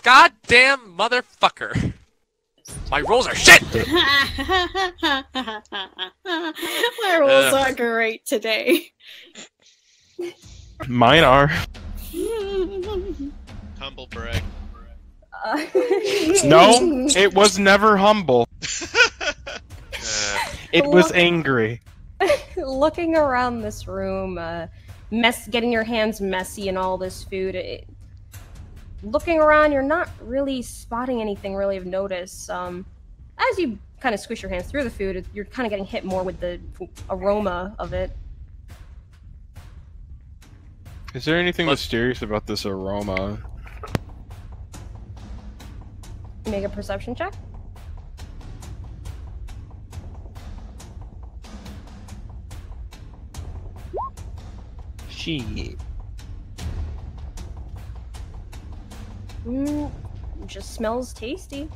Goddamn motherfucker! My rolls are shit! My rolls are great today. Mine are. Humble brag. No, it was never humble. It was angry. Looking around this room, getting your hands messy and all this food. Looking around, you're not really spotting anything really of notice. As you kind of squish your hands through the food, you're kind of getting hit more with the aroma of it. Is there anything mysterious about this aroma? Make a perception check. Shit. Just smells tasty.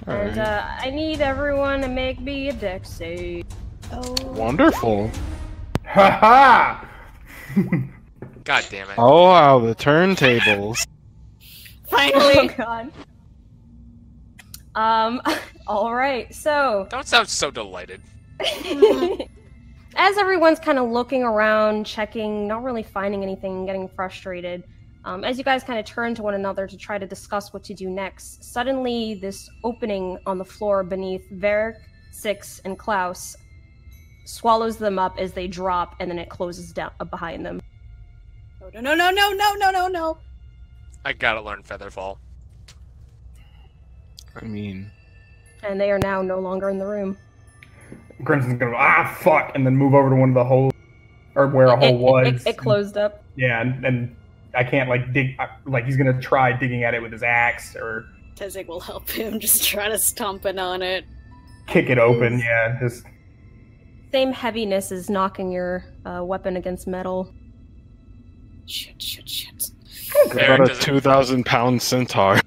Alright. And I need everyone to make me a dex save. Oh. Wonderful. Ha ha! God damn it. Oh wow, the turntables. Finally! Oh god. Alright, so... Don't sound so delighted. As everyone's kind of looking around, checking, not really finding anything, getting frustrated, as you guys kind of turn to one another to try to discuss what to do next, suddenly this opening on the floor beneath Varric, Six, and Klaus swallows them up as they drop, and then it closes down behind them. No. I gotta learn Featherfall. I mean, And they are now no longer in the room. Crimson's gonna go, fuck, and then move over to one of the holes, or where a hole was. It closed up. Yeah, and I can't, dig, he's gonna try digging at it with his axe, or Tezig will help him, just try to stomping on it. kick it open, yeah, just... Same heaviness as knocking your weapon against metal. Shit. about a 2,000-pound centaur.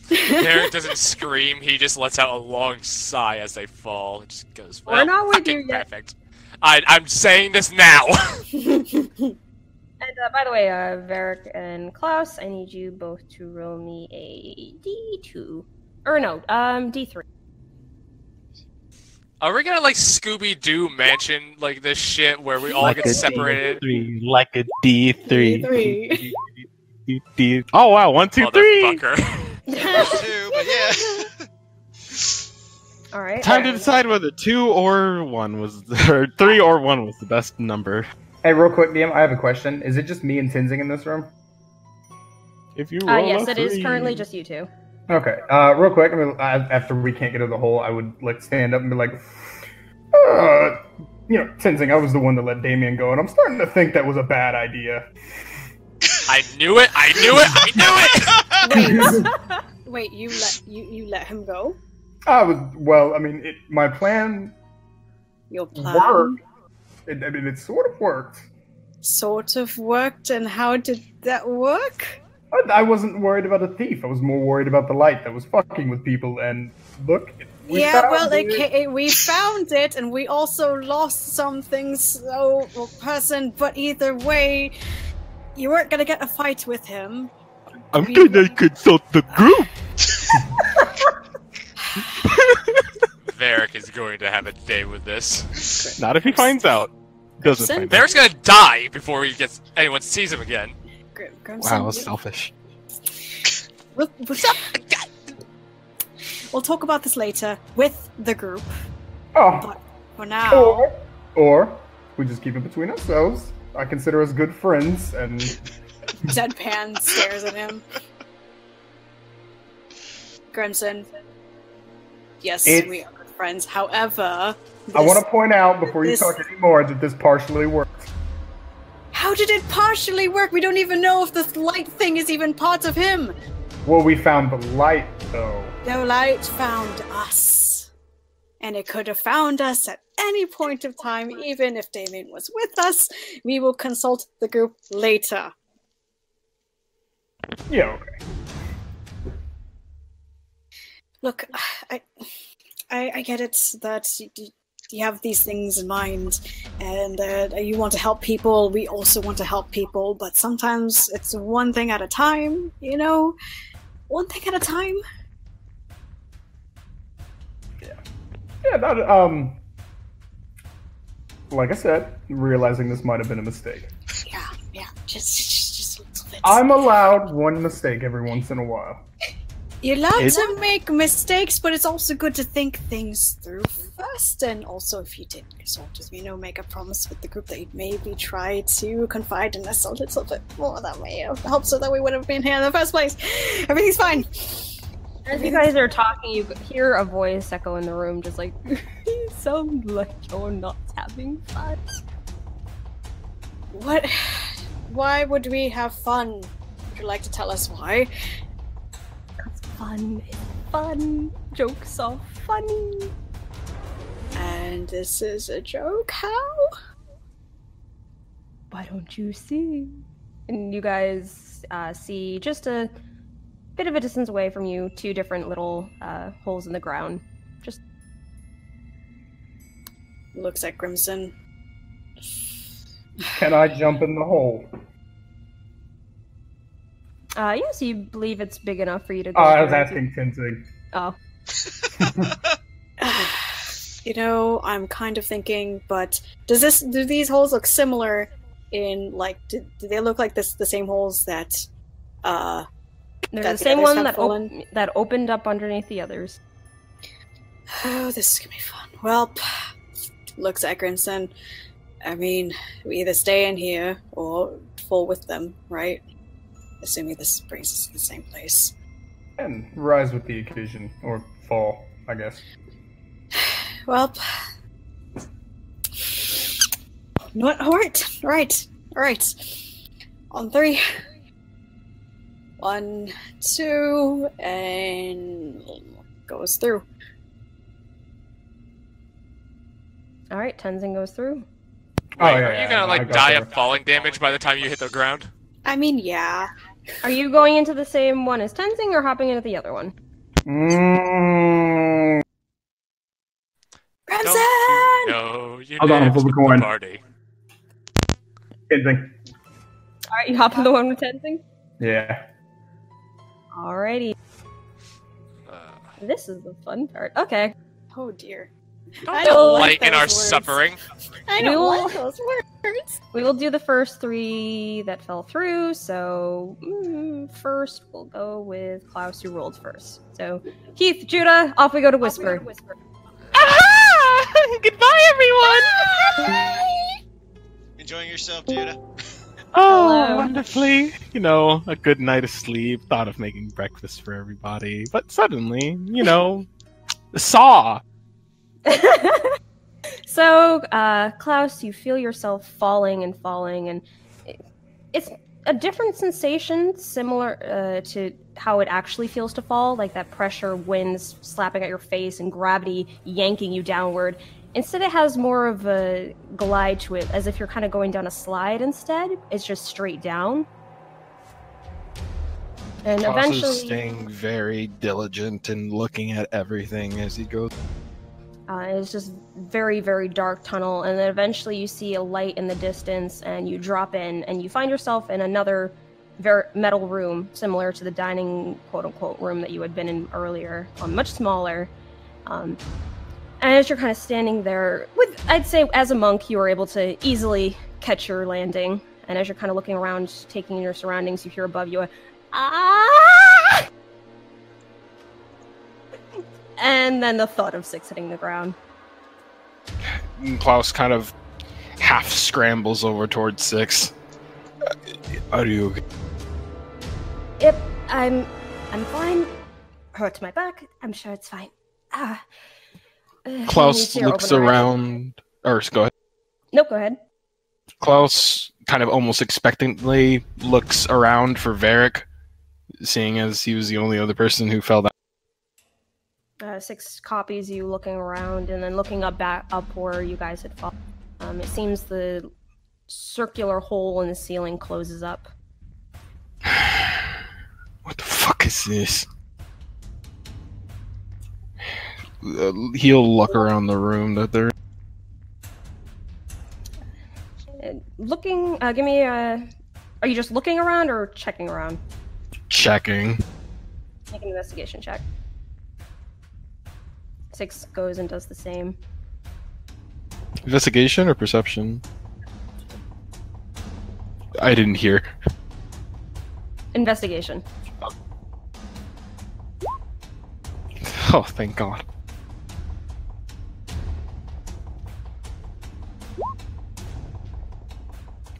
Derek doesn't scream, he just lets out a long sigh as they fall. It just goes, well, We're not with fucking you yet. perfect. I'm saying this now! And by the way, Varric and Klaus, I need you both to roll me a D2. Or no, D3. Are we gonna like Scooby-Doo mansion like this shit where we all get separated? Like a D3. D3. D3. Oh wow, 1, 2, 3. Motherfucker. Too, but yeah. All right. Time to decide whether 2 or 1 was, or 3 or 1 was the best number. Hey, real quick, DM, I have a question. Is it just me and Tenzing in this room? If you roll Yes, a it is 3. currently just you two. Okay. Real quick, I mean, after we can't get to the hole, I would like stand up and be like, Tenzing, I was the one that let Damien go, and I'm starting to think that was a bad idea. I knew it! I knew it! I knew it! Wait, you let him go? My plan Your plan worked. It sort of worked. sort of worked, and how did that work? I wasn't worried about a thief. I was more worried about the light that was fucking with people. And look, we found it. We found it, and we also lost something. So, person. But either way, you weren't gonna get a fight with him. I'm gonna consult the group. Varric is going to have a day with this. Not if he finds out. Doesn't find out. Varric's gonna die before anyone sees him again. Wow, that's selfish. We'll talk about this later with the group. Oh. But for now, Or we just keep it between ourselves. I consider us good friends, and Deadpan stares at him. Grimson. Yes, we are good friends. However, I want to point out before you talk anymore that this partially worked. How did it partially work? We don't even know if the light thing is even part of him. Well, we found the light, though. The light found us. And it could have found us at any point of time, even if Damien was with us. We will consult the group later. Yeah, okay. Look, I get it that you have these things in mind, and you want to help people. We also want to help people, but sometimes it's one thing at a time, you know? One thing at a time. Yeah, that, like I said, realizing this might have been a mistake. Yeah, just a little bit. I'm allowed one mistake every once in a while. You're allowed to make mistakes, but it's also good to think things through first. And also, if you did sort of, make a promise with the group that you'd maybe try to confide in us a little bit more, that may have helped so that we would have been here in the first place. Everything's fine. As you guys are talking, you hear a voice echo in the room, just like, you sound like you're not having fun. What? Why would we have fun? Would you like to tell us why? Fun is fun. Jokes are funny. And this is a joke? How? Why don't you see? And you guys see just a bit of a distance away from you, 2 different little holes in the ground. Just looks at Grimson. Can I jump in the hole? Yes, you believe it's big enough for you to go. Oh, I was asking Tenzing. Oh. I'm kind of thinking, but do these holes look similar in, like, do they look like the same holes that, They're the same one that opened up underneath the others. Oh, this is gonna be fun. Well, looks at Grimson. I mean, we either stay in here or fall with them, right? Assuming this brings us to the same place. And rise with the occasion, or fall, I guess. Well, you know what? All right. On 3. 1, 2, and goes through. All right, Tenzin goes through. Wait, are you gonna die of falling damage by the time you hit the ground? I mean, yeah. Are you going into the same one as Tenzing or hopping into the other one? Crimson! Hold on, flip a coin. Party. Tenzing. Alright, you hop in the one with Tenzing? Yeah. Alrighty. This is the fun part. Okay. Oh dear. I don't Light in those our words. suffering. I We don't will- like those words. We will do the first 3 that fell through, so first we'll go with Klaus, who rolled first. So, Keith, Judah, off we go to Whisper. Aha! Goodbye, everyone! Enjoying yourself, Judah? Oh, Hello. wonderfully. You know, a good night of sleep. Thought of making breakfast for everybody. But suddenly, Saw! So, Klaus, you feel yourself falling, and it's a different sensation, similar to how it actually feels to fall, like that pressure, winds slapping at your face, and gravity yanking you downward. Instead, it has more of a glide to it, as if you're kind of going down a slide instead. It's just straight down. And Klaus eventually... is staying very diligent and looking at everything as he goes. It's just very, very dark tunnel, and then eventually you see a light in the distance, and you drop in, and you find yourself in another metal room, similar to the dining quote-unquote room that you had been in earlier, much smaller. And as you're kind of standing there, I'd say as a monk, you were able to easily catch your landing, and as you're kind of looking around, taking in your surroundings, you hear above you a "Ah!" And then the thud of Six hitting the ground. And Klaus kind of half scrambles over towards Six. Are you okay? Yep, I'm fine. Hurts my back. I'm sure it's fine. Klaus looks around. Or go ahead. Nope, go ahead. Klaus kind of almost expectantly looks around for Varric, seeing as he was the only other person who fell down. Six copies you looking around, and then looking up where you guys had fallen. It seems the circular hole in the ceiling closes up. What the fuck is this? He'll look around the room that they're looking. Give me a. Are you just looking around or checking around? checking. Make an investigation check. Six goes and does the same. Investigation or perception? I didn't hear. Investigation. Oh, thank God.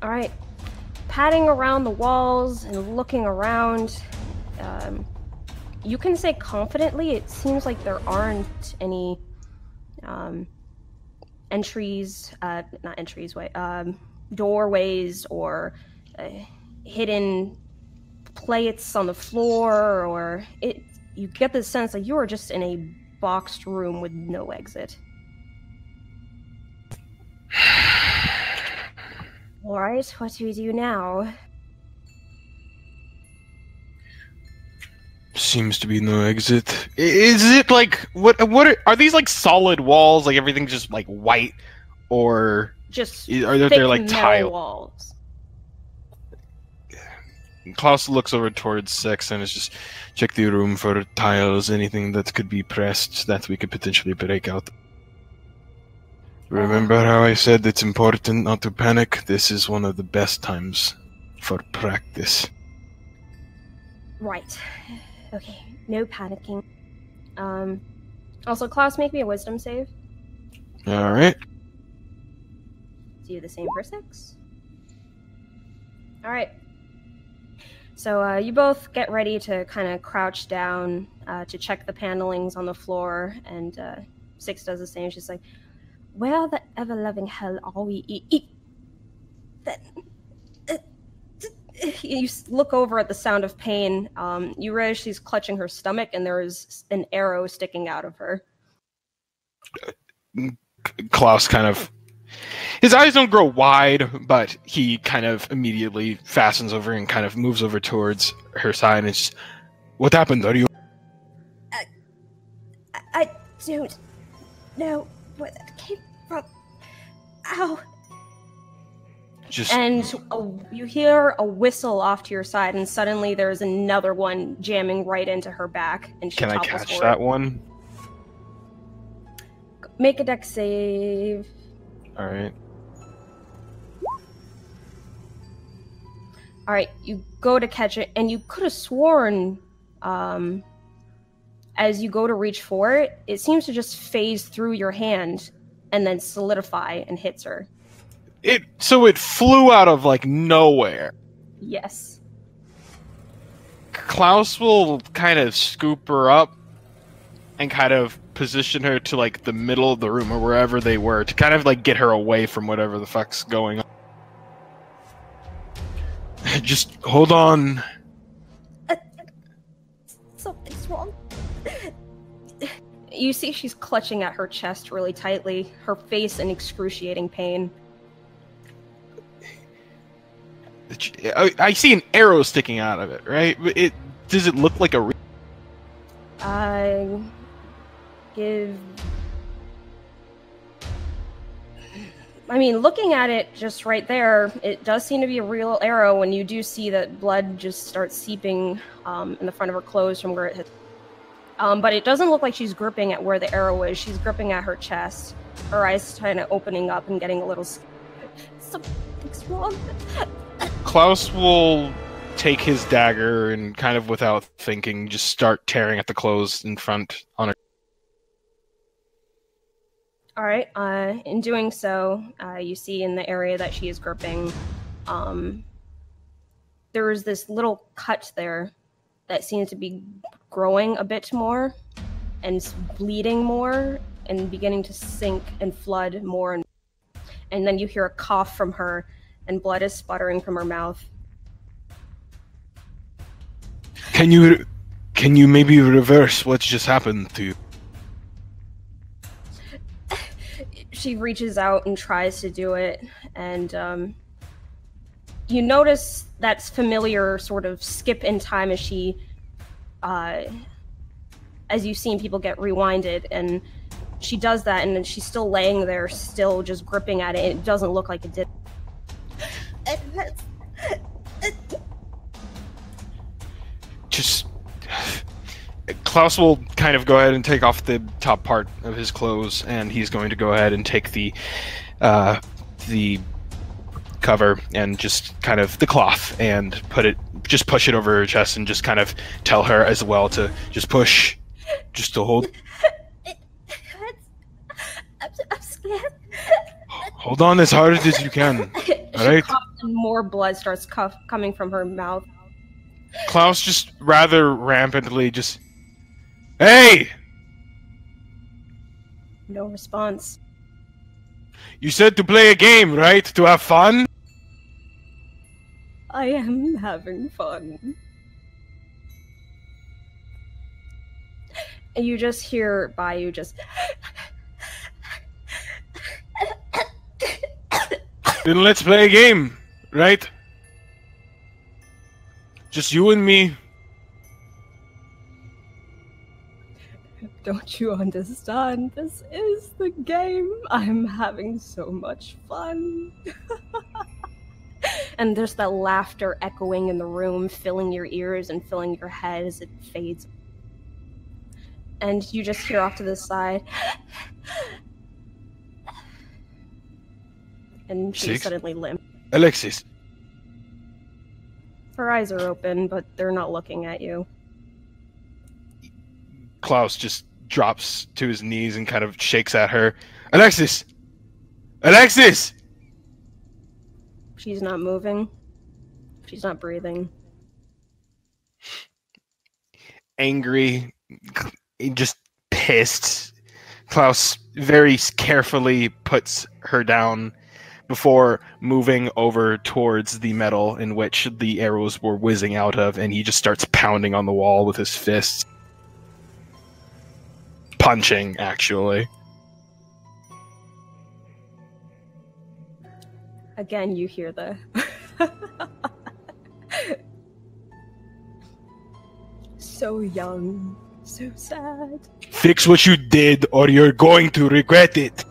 Alright. Patting around the walls and looking around, you can say confidently it seems like there aren't any doorways or hidden plates on the floor, or you get the sense that you are just in a boxed room with no exit. Alright, what do we do now? Seems to be no exit. Is it like what are these like solid walls? Like everything's just like white, or Just are thick there like metal tile walls. Klaus looks over towards Six and is just check the room for tiles, anything that could be pressed that we could potentially break out. Remember how I said it's important not to panic? This is one of the best times for practice. Right. Okay, no panicking. Also, Klaus, make me a wisdom save. Alright. Do the same for Six. Alright. So, you both get ready to kind of crouch down to check the panelings on the floor, and Six does the same. She's like, where the ever-loving hell are we? You look over at the sound of pain. You realize she's clutching her stomach, and there is an arrow sticking out of her. Klaus kind of... His eyes don't grow wide, but he kind of immediately fastens over and kind of moves over towards her side and just... What happened? Are you... I don't know where that came from. Ow. And you hear a whistle off to your side, and suddenly there's another one jamming right into her back. And she Can I topples catch forward. that one? Make a dex save. All right. All right, you go to catch it, and you could have sworn, as you go to reach for it, it seems to just phase through your hand and then solidify and hits her. So it flew out of like nowhere. Yes. Klaus will kind of scoop her up and kind of position her to like the middle of the room or wherever they were to kind of like get her away from whatever the fuck's going on. Just hold on. Something's wrong. You see she's clutching at her chest really tightly, her face in excruciating pain. I see an arrow sticking out of it, right? Does it look like a... I mean, looking at it just right there, it does seem to be a real arrow, and you do see that blood just starts seeping in the front of her clothes from where it hit. But it doesn't look like she's gripping at where the arrow is. She's gripping at her chest. Her eyes kind of opening up and getting a little scared. Something's wrong. Klaus will take his dagger and kind of without thinking just start tearing at the clothes in front on her. All right. In doing so, you see in the area that she is gripping, there is this little cut there that seems to be growing a bit more and bleeding more and beginning to sink and flood more. And then you hear a cough from her and blood is sputtering from her mouth. Can you maybe reverse what's just happened to you? She reaches out and tries to do it, and you notice that familiar sort of skip in time as she, as you've seen people get rewinded, and she does that, and then she's still laying there, still just gripping at it. It doesn't look like it did. Just... Klaus will kind of go ahead and take off the top part of his clothes, and he's going to go ahead and take the cover and just kind of the cloth and push it over her chest and just kind of tell her as well to just push, just to hold. I'm scared. Hold on as hard as you can. All right. And more blood starts coming from her mouth. Klaus just rather rampantly just, hey! No response. You said to play a game, right? To have fun? I am having fun. And you just hear by you just... Then let's play a game, right? Just you and me. Don't you understand? This is the game. I'm having so much fun. And there's that laughter echoing in the room, filling your ears and filling your head as it fades. And you just hear off to the side. And she's suddenly limp. Alexis. Her eyes are open, but they're not looking at you. Klaus just drops to his knees and kind of shakes at her. Alexis! Alexis! She's not moving. She's not breathing. Angry, just pissed. Klaus very carefully puts her down before moving over towards the metal in which the arrows were whizzing out of, and he just starts pounding on the wall with his fists. Punching, actually. Again, you hear the... So young, so sad. Fix what you did, or you're going to regret it.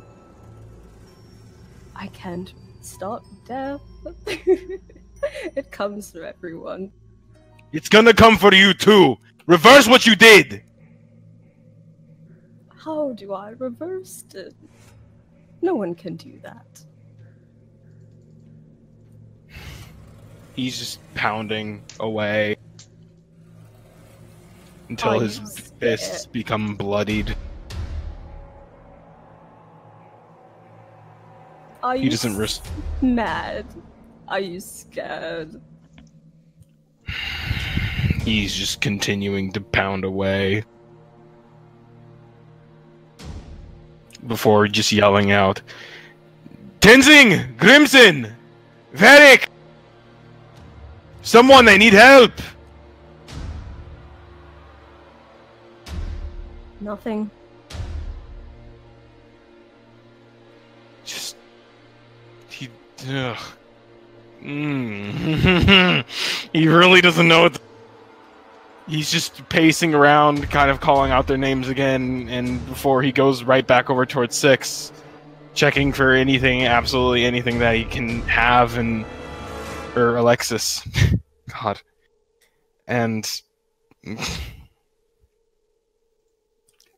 I can't stop death. It comes for everyone. It's gonna come for you too. Reverse what you did. How do I reverse it? No one can do that. He's just pounding away until his fists become bloodied. Are He you doesn't mad? Are you scared? He's just continuing to pound away before just yelling out, Tenzing! Grimson! Varric! Someone, I need help! Nothing. Just... He... Ugh. He really doesn't know what... He's just pacing around, kind of calling out their names again, and before he goes right back over towards 6, checking for anything, absolutely anything that he can have, or Alexis. God. And...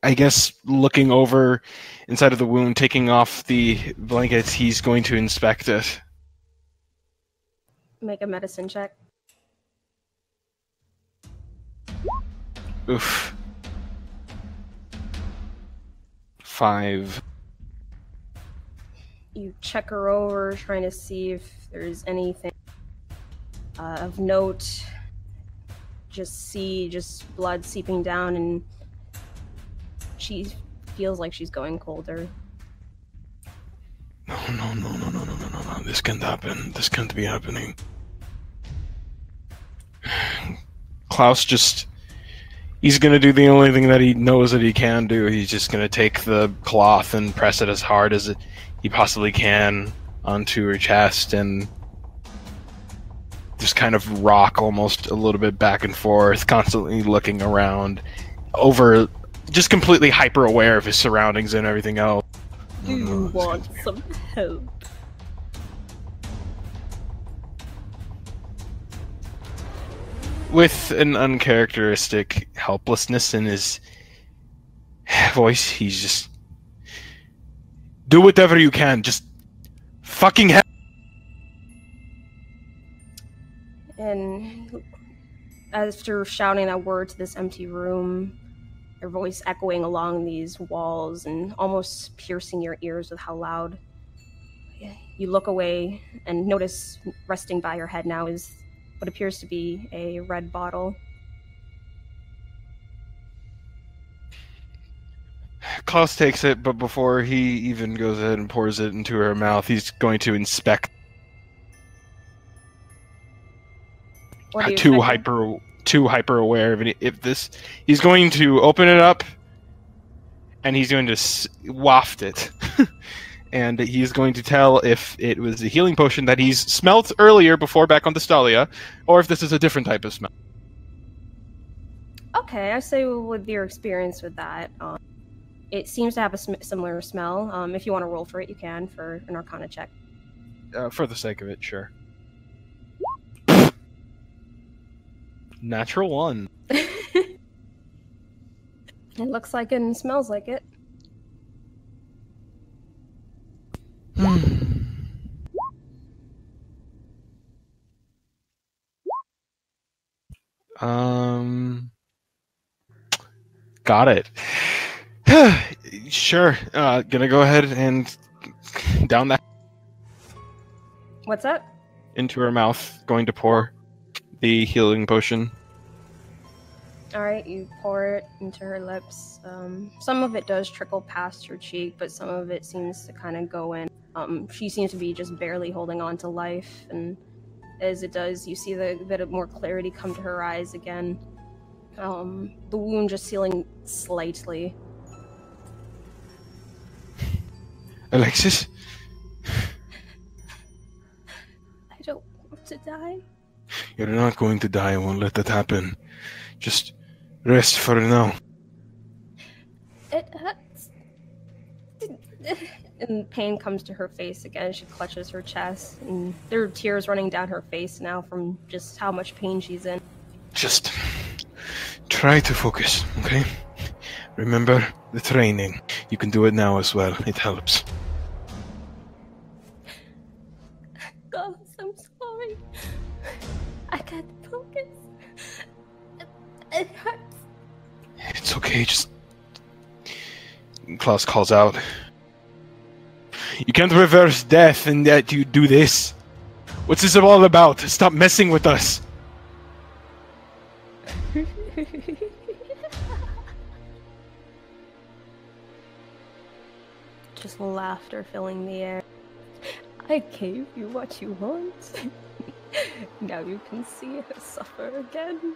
I guess looking over inside of the wound, taking off the blankets, he's going to inspect it. Make a medicine check. Oof. 5. You check her over, trying to see if there's anything of note. Just blood seeping down, and she feels like she's going colder. No. This can't happen. This can't be happening. Klaus he's gonna do the only thing that he knows that he can do. He's just gonna take the cloth and press it as hard as he possibly can onto her chest and just kind of rock almost a little bit back and forth, constantly looking around, just completely hyper aware of his surroundings and everything else. Do you want some help? With an uncharacteristic helplessness in his voice, he's just... Do whatever you can, just fucking help! And after shouting that word to this empty room, your voice echoing along these walls and almost piercing your ears with how loud, you look away and notice resting by your head now is what appears to be a red bottle. Klaus takes it, but before he even goes ahead and pours it into her mouth, he's going to inspect. Too hyper aware of this. He's going to open it up, and he's going to waft it. And he's going to tell if it was the healing potion that he's smelt earlier before back on the Stalia, or if this is a different type of smell. Okay, I say with your experience with that, it seems to have a similar smell. If you want to roll for it, you can for an Arcana check. For the sake of it, sure. Natural 1. It looks like it and smells like it. Got it. Sure. Gonna go ahead and down that. What's that? Into her mouth. Going to pour the healing potion. Alright, you pour it into her lips. Some of it does trickle past her cheek, but some of it seems to kind of go in. She seems to be just barely holding on to life, and as it does, you see the bit of more clarity come to her eyes again. The wound just healing slightly. Alexis? I don't want to die. You're not going to die. I won't let that happen. Just rest for now. It hurts. And pain comes to her face again. She clutches her chest, and there are tears running down her face now from just how much pain she's in. Just try to focus, okay? Remember, The training. You can do it now as well. It helps. Klaus, I'm sorry. I can't focus. It hurts. It's okay, just... Klaus calls out. You can't reverse death and yet you do this. What's this all about? Stop messing with us. Just laughter filling the air. I gave you what you want. Now you can see her suffer again.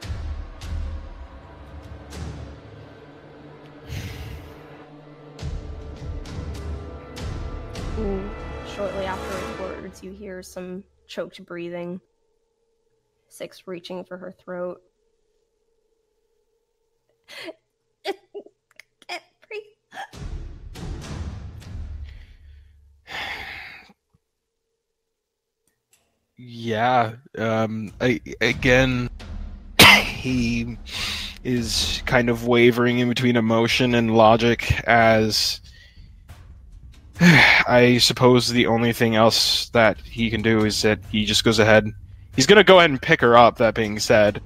Shortly after his words, you hear some choked breathing. 6 reaching for her throat. It can't breathe. Yeah, again, he is kind of wavering in between emotion and logic as I suppose the only thing else that he can do is that he just goes ahead. He's going to go ahead and pick her up, that being said.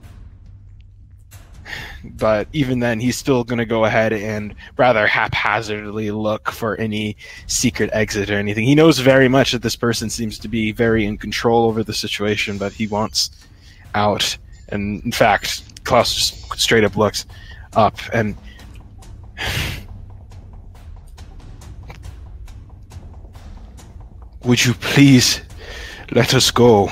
But even then, he's still going to go ahead and rather haphazardly look for any secret exit or anything. He knows very much that this person seems to be very in control over the situation, but he wants out. And in fact, Klaus just straight up looks up and... Would you please let us go?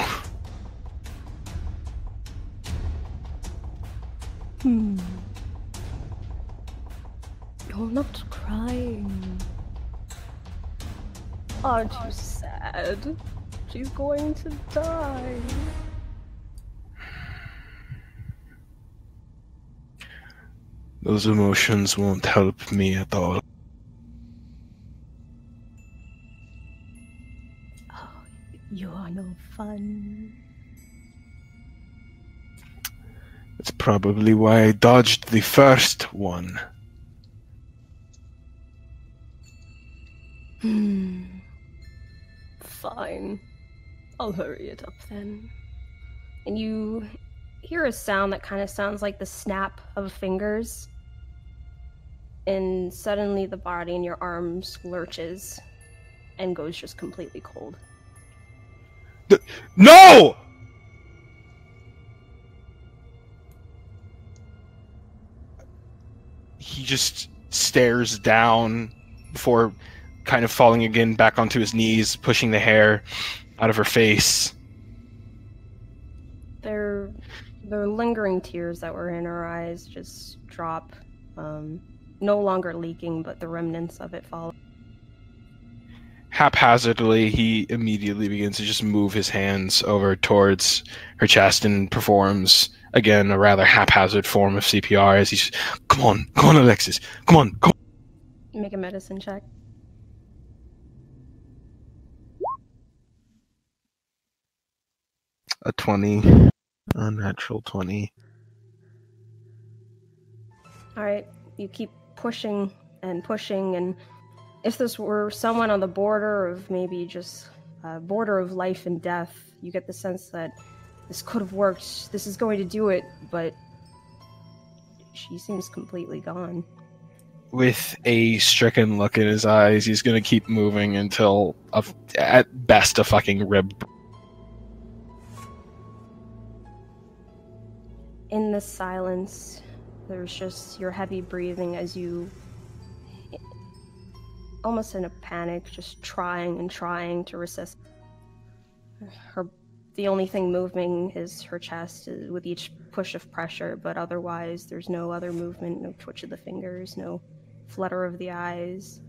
You're not crying. Aren't you sad? She's going to die. Those emotions won't help me at all. You are no fun. That's probably why I dodged the first one. Fine. I'll hurry it up then. And you hear a sound that kind of sounds like the snap of fingers. And suddenly the body in your arms lurches and goes just completely cold. No! He just stares down before kind of falling again back onto his knees, pushing the hair out of her face. The lingering tears that were in her eyes just drop, no longer leaking, but the remnants of it follow. Haphazardly, he immediately begins to just move his hands over towards her chest and performs, again, a rather haphazard form of CPR as he's, come on, Alexis, come on. Make a medicine check. A 20. A natural 20. Alright, you keep pushing, and if this were someone on the border of maybe just a border of life and death, you get the sense that this could have worked, this is going to do it, but she seems completely gone. With a stricken look in his eyes, he's going to keep moving until, at best, a fucking rib. In the silence, there's just your heavy breathing as you, almost in a panic, just trying to resist. The only thing moving is her chest with each push of pressure, but otherwise there's no other movement, no twitch of the fingers, no flutter of the eyes,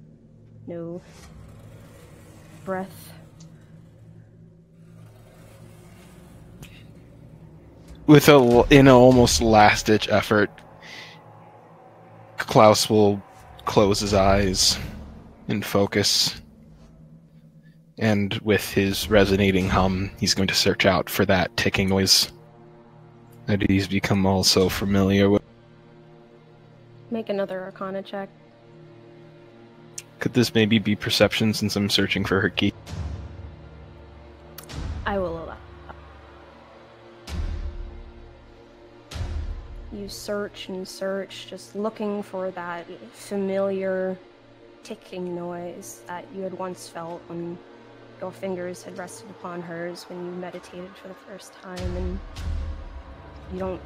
no breath. With in an almost last-ditch effort, Klaus will close his eyes and focus. And with his resonating hum, he's going to search out for that ticking noise that he's become also familiar with. Make another Arcana check. Could this maybe be perception since I'm searching for her key? I will allow. You search and search, just looking for that familiar ticking noise that you had once felt when your fingers had rested upon hers when you meditated for the first time, and you don't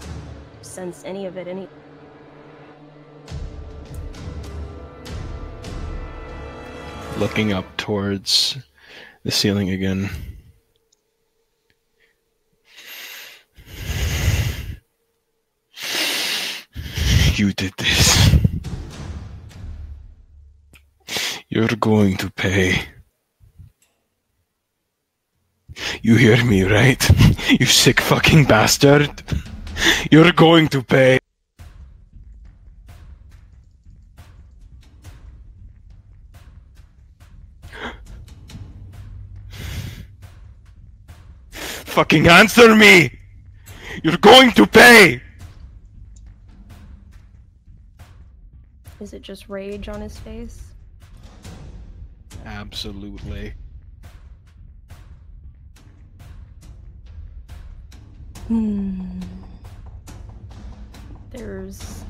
sense any of it any. Looking up towards the ceiling again. You did this. You're going to pay. You hear me, right? You sick fucking bastard. You're going to pay. Fucking answer me! You're going to pay! Is it just rage on his face? Absolutely. There's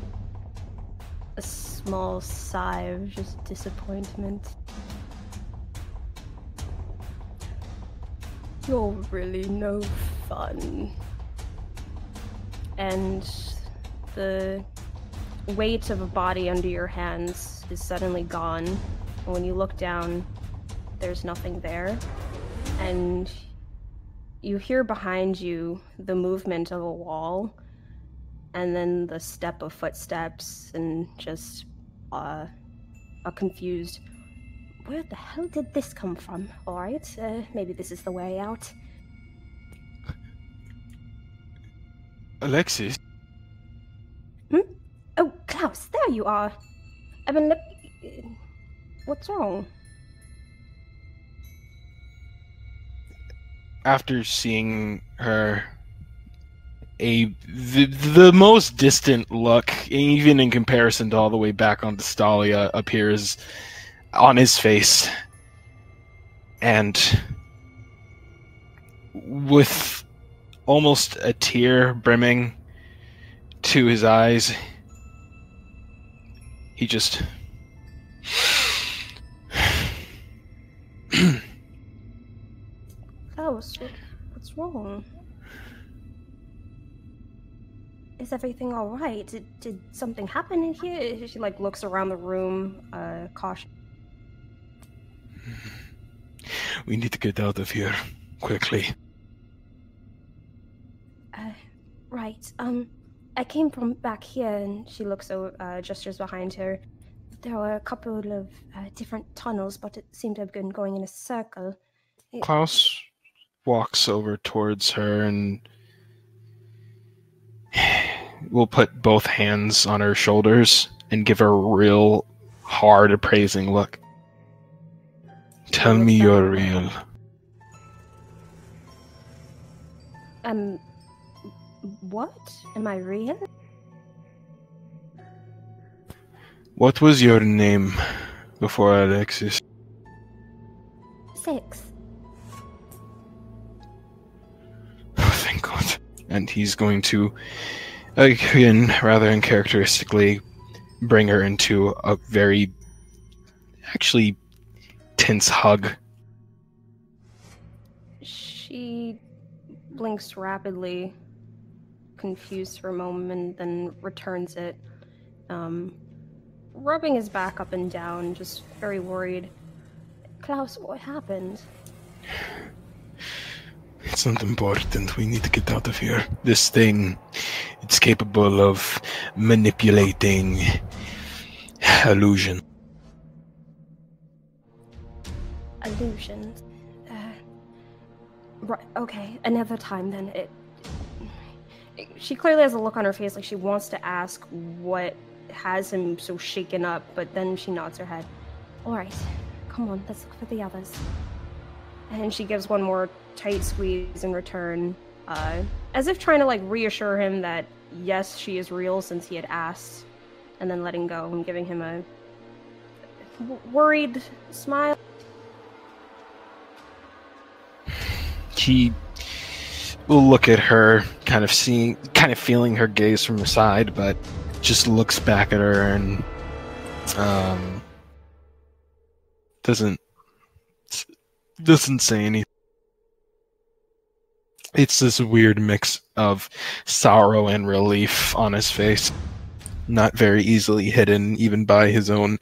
a small sigh of just disappointment. You're really no fun. And the weight of a body under your hands is suddenly gone. And when you look down, there's nothing there. And you hear behind you the movement of a wall, and then the step of footsteps, and just a confused, where the hell did this come from? Alright, maybe this is the way out. Alexis? Oh, Klaus, there you are. I've been what's wrong? After seeing her, the most distant look, even in comparison to all the way back on Stalia, appears on his face, and with almost a tear brimming to his eyes, he just Klaus, what's wrong? Is everything all right? Did something happen in here? She looks around the room, caution. We need to get out of here quickly. Right. I came from back here, and she looks over, gestures behind her. There were a couple of different tunnels, but it seemed to have been going in a circle. Klaus walks over towards her and will put both hands on her shoulders and give her a real hard, appraising look. Tell me you're real. What? Am I real? What was your name before Alexis? 6. Oh, thank God. And he's going to, again, rather uncharacteristically, bring her into a very, actually, tense hug. She blinks rapidly, confused for a moment, then returns it, rubbing his back up and down, just very worried. Klaus, what happened? It's not important. We need to get out of here. This thing, it's capable of manipulating illusion. Illusions? Right, okay, another time then. She clearly has a look on her face like she wants to ask what has him so shaken up, but then she nods her head. Alright, come on, let's look for the others. And she gives one more tight squeeze in return, as if trying to reassure him that yes, she is real since he had asked, and then letting go and giving him worried smile. He will look at her, kind of feeling her gaze from the side, but just looks back at her and doesn't say anything. It's this weird mix of sorrow and relief on his face, not very easily hidden even by his own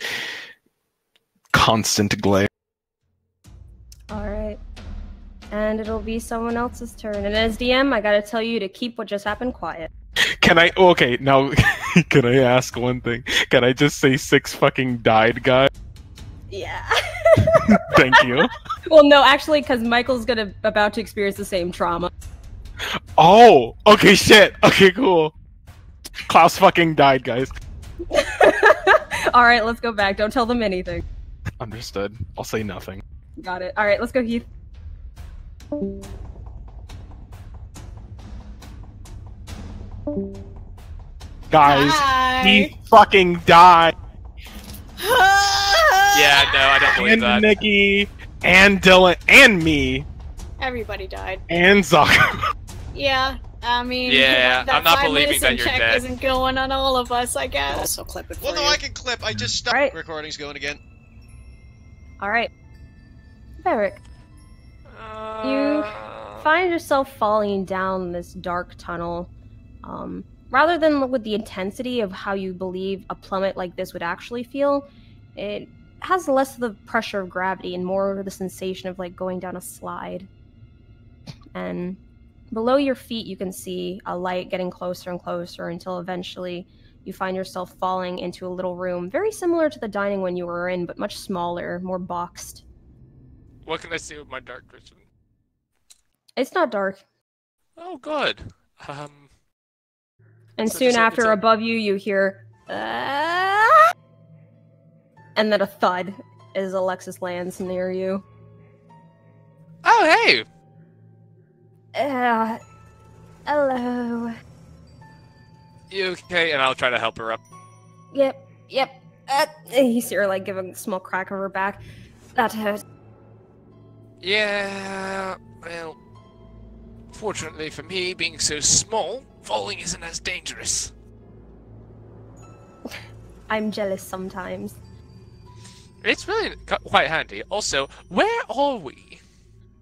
constant glare. Alright. And it'll be someone else's turn. And as DM, I gotta tell you to keep what just happened quiet. Okay, now, can I ask one thing? Can I just say 6 fucking died, guy? Yeah. Thank you. Well, no, actually, because Michael's about to experience the same trauma. Oh! Okay, shit! Okay, cool. Klaus fucking died, guys. Alright, let's go back. Don't tell them anything. Understood. I'll say nothing. Got it. Alright, let's go, Heath. Guys, Hi. he fucking died! Yeah, no, I don't believe And that. Nikki, and Dylan, and me, Everybody died. and Zaka. Yeah, I mean, Yeah, that I'm not 5 believing that medicine you're check dead. isn't going on all of us, I guess. Also clip it for Well, no, you. I can clip. I just stopped. Right. Recording's going again. Alright. Beric, you find yourself falling down this dark tunnel. Rather than with the intensity of how you believe a plummet like this would actually feel, it has less of the pressure of gravity and more of the sensation of like going down a slide. And below your feet you can see a light getting closer and closer until eventually you find yourself falling into a little room very similar to the dining one you were in, but much smaller, more boxed. What can I see with my dark vision? It's not dark. Oh, good. And So soon it's after, a- above you, you hear, and then a thud as Alexis lands near you. Oh, hey! Hello. You okay? And I'll try to help her up. Yep. You see her, like, give a small crack of her back. That hurt. Yeah, well, fortunately for me, being so small, falling isn't as dangerous. I'm jealous sometimes. It's really quite handy. Also, where are we?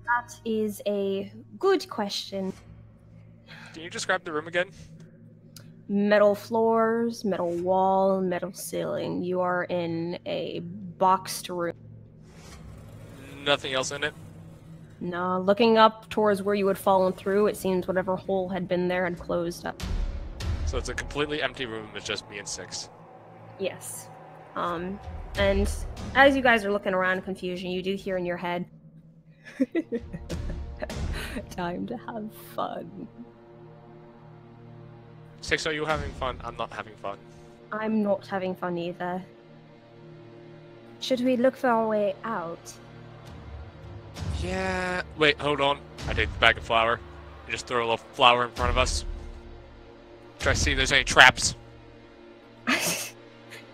That is a good question. Can you describe the room again? Metal floors, metal wall, metal ceiling. You are in a boxed room. Nothing else in it? No, looking up towards where you had fallen through, it seems whatever hole had been there had closed up. So it's a completely empty room with just me and 6. Yes. And as you guys are looking around in confusion, you do hear in your head, time to have fun. 6, are you having fun? I'm not having fun. I'm not having fun either. Should we look for our way out? Yeah. Wait, hold on. I take the bag of flour. I just throw a little flour in front of us. Try to see if there's any traps.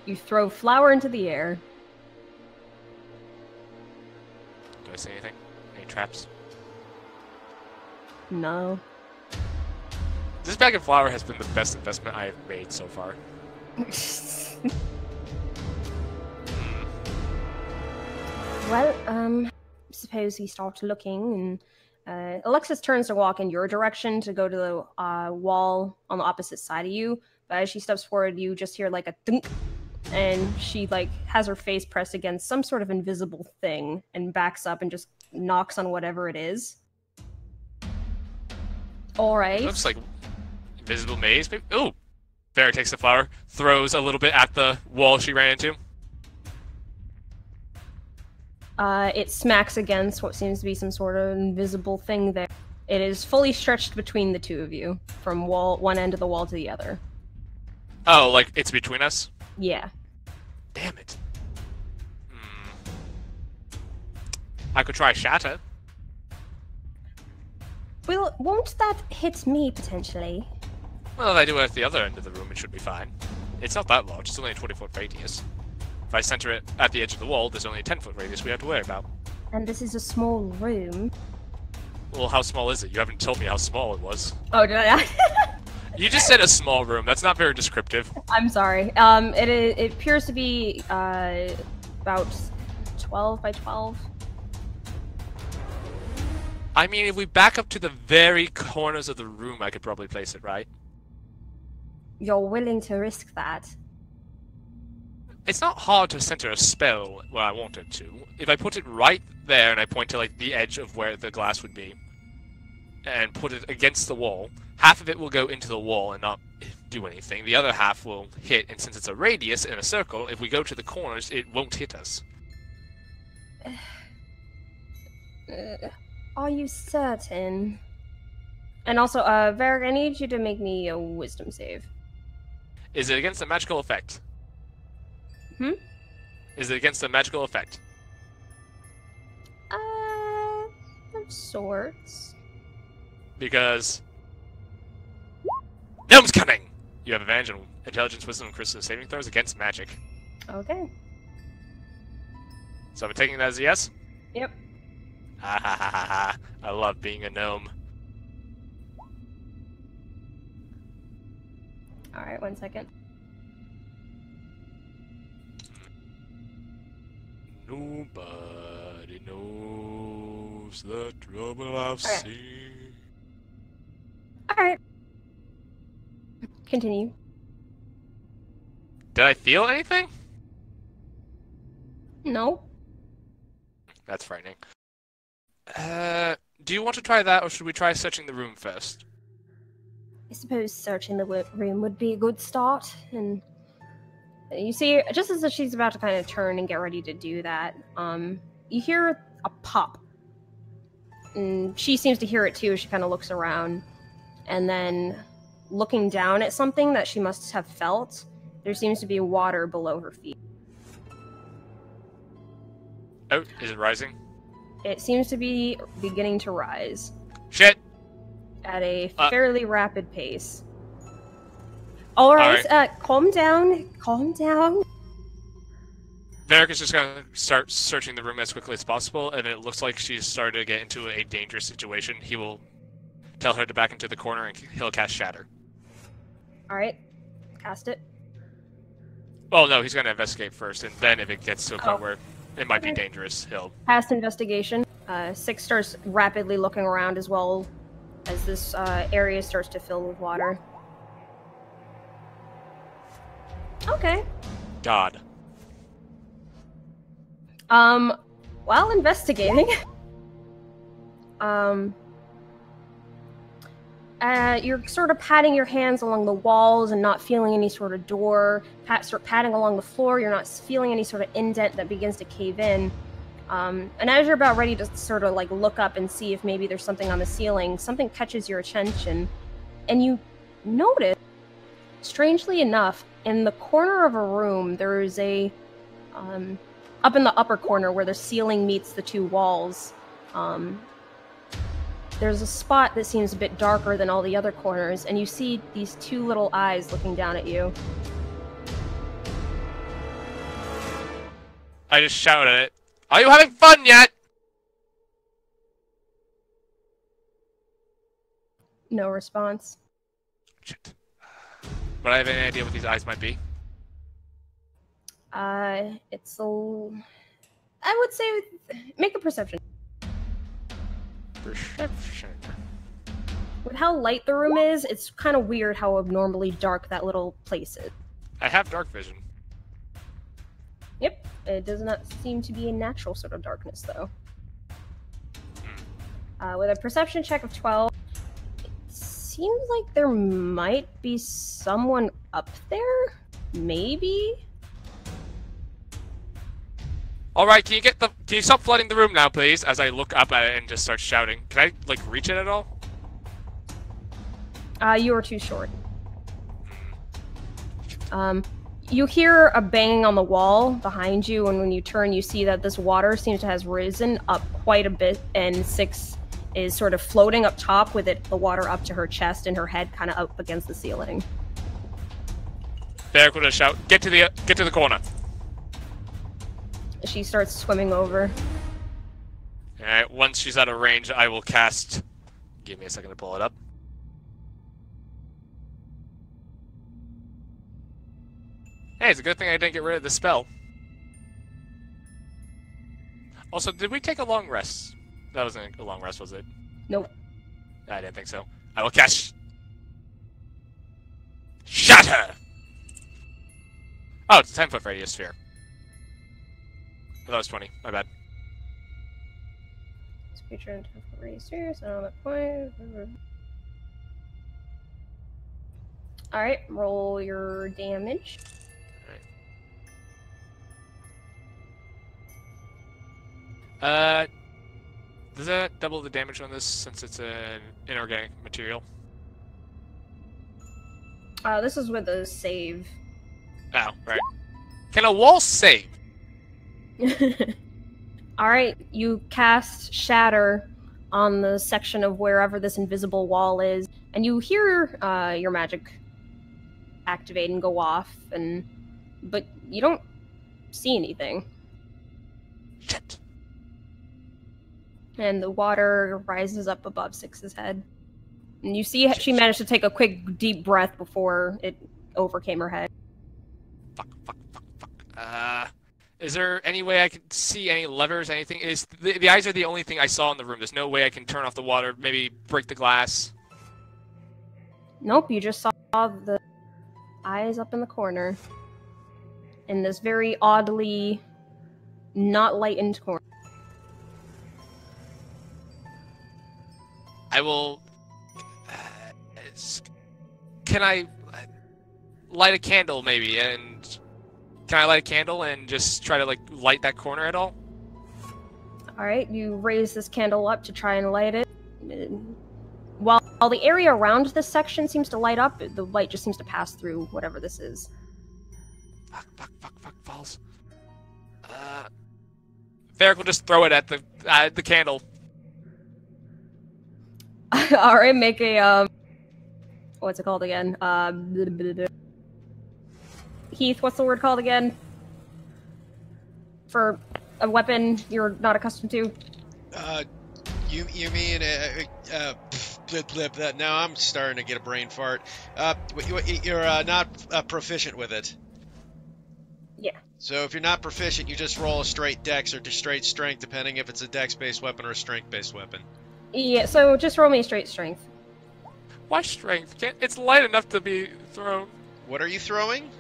You throw flour into the air. Do I see anything? Any traps? No. This bag of flour has been the best investment I have made so far. Well, suppose we start looking, and Alexis turns to walk in your direction to go to the wall on the opposite side of you. But as she steps forward, you just hear like a thunk, and she like has her face pressed against some sort of invisible thing and backs up and just knocks on whatever it is. All right. It looks like invisible maze. Maybe. Ooh! Vera takes the flour, throws a little bit at the wall she ran into. It smacks against what seems to be some sort of invisible thing there. It is fully stretched between the two of you, from one end of the wall to the other. Oh, like it's between us? Yeah. Damn it. I could try shatter. Well, won't that hit me, potentially? Well, if I do it at the other end of the room, it should be fine. It's not that large, it's only a 20-foot radius. If I center it at the edge of the wall, there's only a 10-foot radius we have to worry about. And this is a small room. Well, how small is it? You haven't told me how small it was. Oh, did I? You just said a small room. That's not very descriptive. I'm sorry. It appears to be about 12 by 12. I mean, if we back up to the very corners of the room, I could probably place it, right? You're willing to risk that? It's not hard to center a spell where I want it to. If I put it right there and I point to, like, the edge of where the glass would be, and put it against the wall, half of it will go into the wall and not do anything. The other half will hit, and since it's a radius in a circle, if we go to the corners, it won't hit us. Are you certain? And also, Varric, I need you to make me a wisdom save. Is it against a magical effect? Hmm? Is it against a magical effect? Of sorts. Because... Gnome's cunning! You have advantage on intelligence, wisdom, and charisma saving throws against magic. Okay. So I'm taking that as a yes? Yep. Ha ha ha ha ha. I love being a gnome. Alright, 1 second. Nobody knows the trouble I've Okay. seen. Alright. Continue. Did I feel anything? No. That's frightening. Do you want to try that, or should we try searching the room first? I suppose searching the room would be a good start. And you see, just as she's about to kind of turn and get ready to do that, you hear a pop. And she seems to hear it too as she kind of looks around. And then, looking down at something that she must have felt, there seems to be water below her feet. Oh, is it rising? It seems to be beginning to rise Shit! at a fairly rapid pace. Alright, calm down. Calm down. Varric is just gonna start searching the room as quickly as possible, and it looks like she's started to get into a dangerous situation. He will tell her to back into the corner, and he'll cast Shatter. Alright, cast it. Oh no, he's gonna investigate first, and then if it gets to a point Oh. where it might be dangerous, he'll... Past investigation. Six starts rapidly looking around as well as this area starts to fill with water. Okay. God. While investigating, you're sort of patting your hands along the walls and not feeling any sort of door. Start patting along the floor. You're not feeling any sort of indent that begins to cave in. And as you're about ready to sort of like look up and see if maybe there's something on the ceiling, something catches your attention, and you notice, strangely enough, in the corner of a room, there is a, up in the upper corner where the ceiling meets the two walls, there's a spot that seems a bit darker than all the other corners, and you see these two little eyes looking down at you. I just shouted at it. Are you having fun yet? No response. Shit. But I have any idea what these eyes might be? It's a... I would say make a perception. Perception. With how light the room is, it's kind of weird how abnormally dark that little place is. I have dark vision. Yep, it does not seem to be a natural sort of darkness, though. With a perception check of 12, it seems like there might be someone up there? Maybe? Alright, can you stop flooding the room now, please? As I look up at it and just start shouting. Can I, like, reach it at all? You are too short. You hear a banging on the wall behind you, and when you turn, you see that this water seems to have risen up quite a bit, and Six is sort of floating up top with the water up to her chest and her head kind of up against the ceiling. Varric will just shout, get to the corner. She starts swimming over. Alright, once she's out of range, I will cast... Give me a second to pull it up. Hey, it's a good thing I didn't get rid of the spell. Also, did we take a long rest? That wasn't a long rest, was it? Nope. I didn't think so. I will cast... Shatter! Oh, it's a 10-foot radius sphere. Oh, that was 20. My bad. This creature in 10-foot radius sphere, so on that point. Alright, roll your damage. Does that double the damage on this since it's an inorganic material? This is with a save. Oh, right. Can a wall save? Alright, you cast Shatter on the section of wherever this invisible wall is, and you hear your magic activate and go off, but you don't see anything. Shit. And the water rises up above Six's head. And you see she managed to take a quick, deep breath before it overcame her head. Fuck. Is there any way I can see any levers, anything? Is the eyes are the only thing I saw in the room. There's no way I can turn off the water, maybe break the glass? Nope, you just saw the eyes up in the corner. In this very oddly not lightened corner. I will... can I light a candle, maybe, and... Can I light a candle and just try to, like, light that corner at all? Alright, you raise this candle up to try and light it. While the area around this section seems to light up, the light just seems to pass through whatever this is. Fuck, balls. Varric will just throw it at the candle. Alright, make a, what's it called again? Heath, what's the word called again? For a weapon you're not accustomed to? You mean, now I'm starting to get a brain fart. You're not proficient with it. Yeah. So if you're not proficient, you just roll a straight dex or straight strength, depending if it's a dex-based weapon or a strength-based weapon. Yeah, so just roll me a straight strength. Why strength? It's light enough to be thrown. What are you throwing?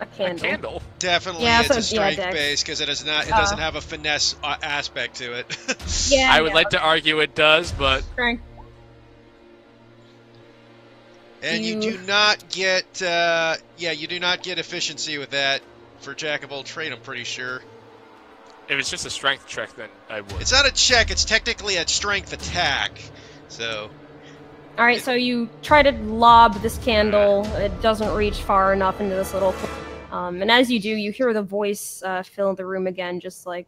A candle. A candle? Definitely, yeah, it's so, a strength-based because it is not. It doesn't have a finesse aspect to it. Yeah, I would like to argue it does, but strength. And you do not get. You do not get efficiency with that for Jack of all trade. I'm pretty sure. If it's just a strength check, then I would. It's not a check. It's technically a strength attack. So. Alright, so you try to lob this candle. It doesn't reach far enough into this little... and as you do, you hear the voice fill the room again, just like...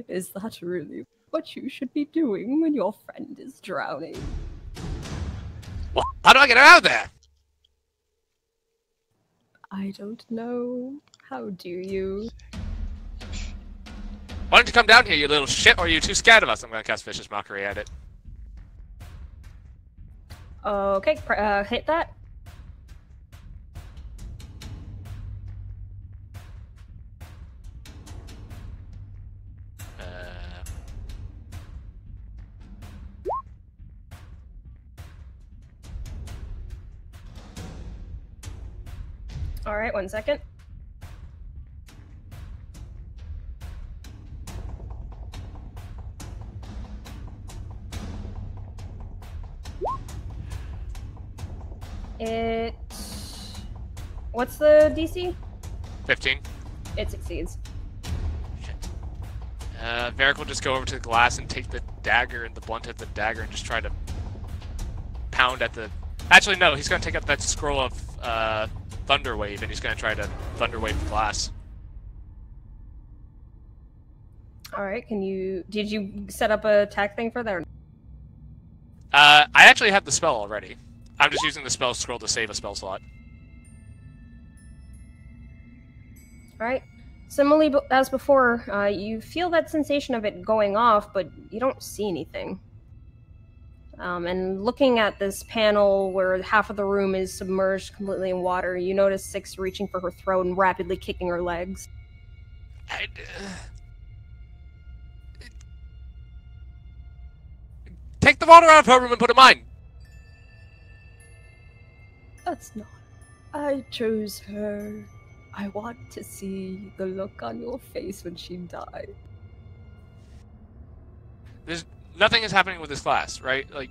Is that really what you should be doing when your friend is drowning? Well, how do I get her out of there? I don't know. How do you? Why don't you come down here, you little shit, or are you too scared of us? I'm gonna cast Vicious Mockery at it. Okay, hit that. Alright, 1 second. What's the DC? 15. It succeeds. Shit. Varric will just go over to the glass and take the dagger and the blunt of the dagger and just try to pound at the... Actually, no, he's going to take up that scroll of Thunder Wave and he's going to try to Thunder Wave the glass. Alright, did you set up a attack thing for that? I actually have the spell already. I'm just using the spell scroll to save a spell slot. Alright, Similarly as before, you feel that sensation of it going off, but you don't see anything. And looking at this panel where half of the room is submerged completely in water, you notice Six reaching for her throat and rapidly kicking her legs. Take the water out of her room and put it in mine! That's not. I chose her. I want to see the look on your face when she died. Nothing is happening with this class, right? Like,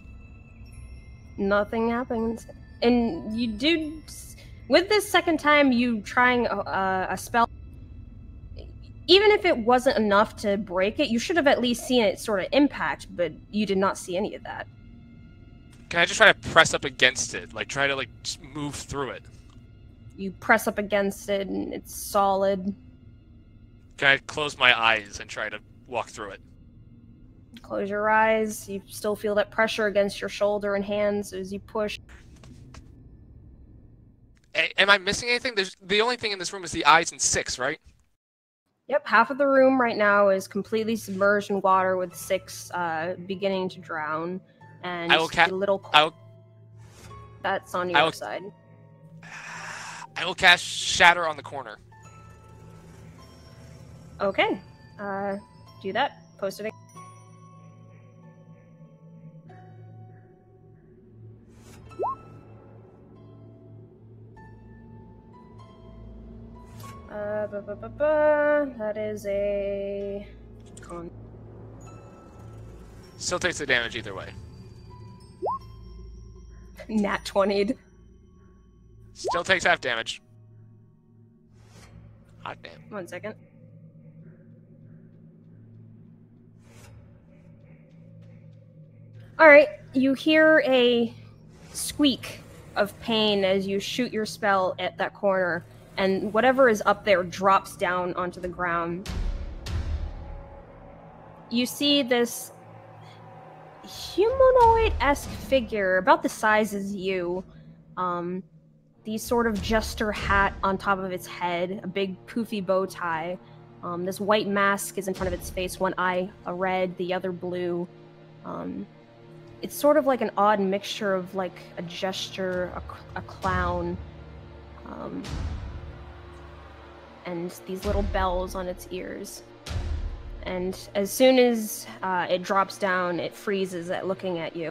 nothing happens. And you do... With this second time you trying a spell, even if it wasn't enough to break it, you should have at least seen it sort of impact, but you did not see any of that. can I just try to press up against it? Like, try to, like, just move through it? You press up against it and it's solid. Can I close my eyes and try to walk through it? Close your eyes. You still feel that pressure against your shoulder and hands as you push. Am I missing anything? The only thing in this room is the eyes and Six, right? Yep, half of the room right now is completely submerged in water with Six beginning to drown. And the little that's on your side. I will cast Shatter on the corner. Okay. Do that. Post it again. That is a... Still takes the damage either way. Nat 20'd. Still takes half damage. Hot damn. 1 second. Alright, you hear a squeak of pain as you shoot your spell at that corner, and whatever is up there drops down onto the ground. You see this humanoid-esque figure, about the size as you, the sort of jester hat on top of its head, a big poofy bow tie. This white mask is in front of its face, one eye a red, the other blue. It's sort of like an odd mixture of like a jester, a clown, and these little bells on its ears. And as soon as it drops down, it freezes at looking at you.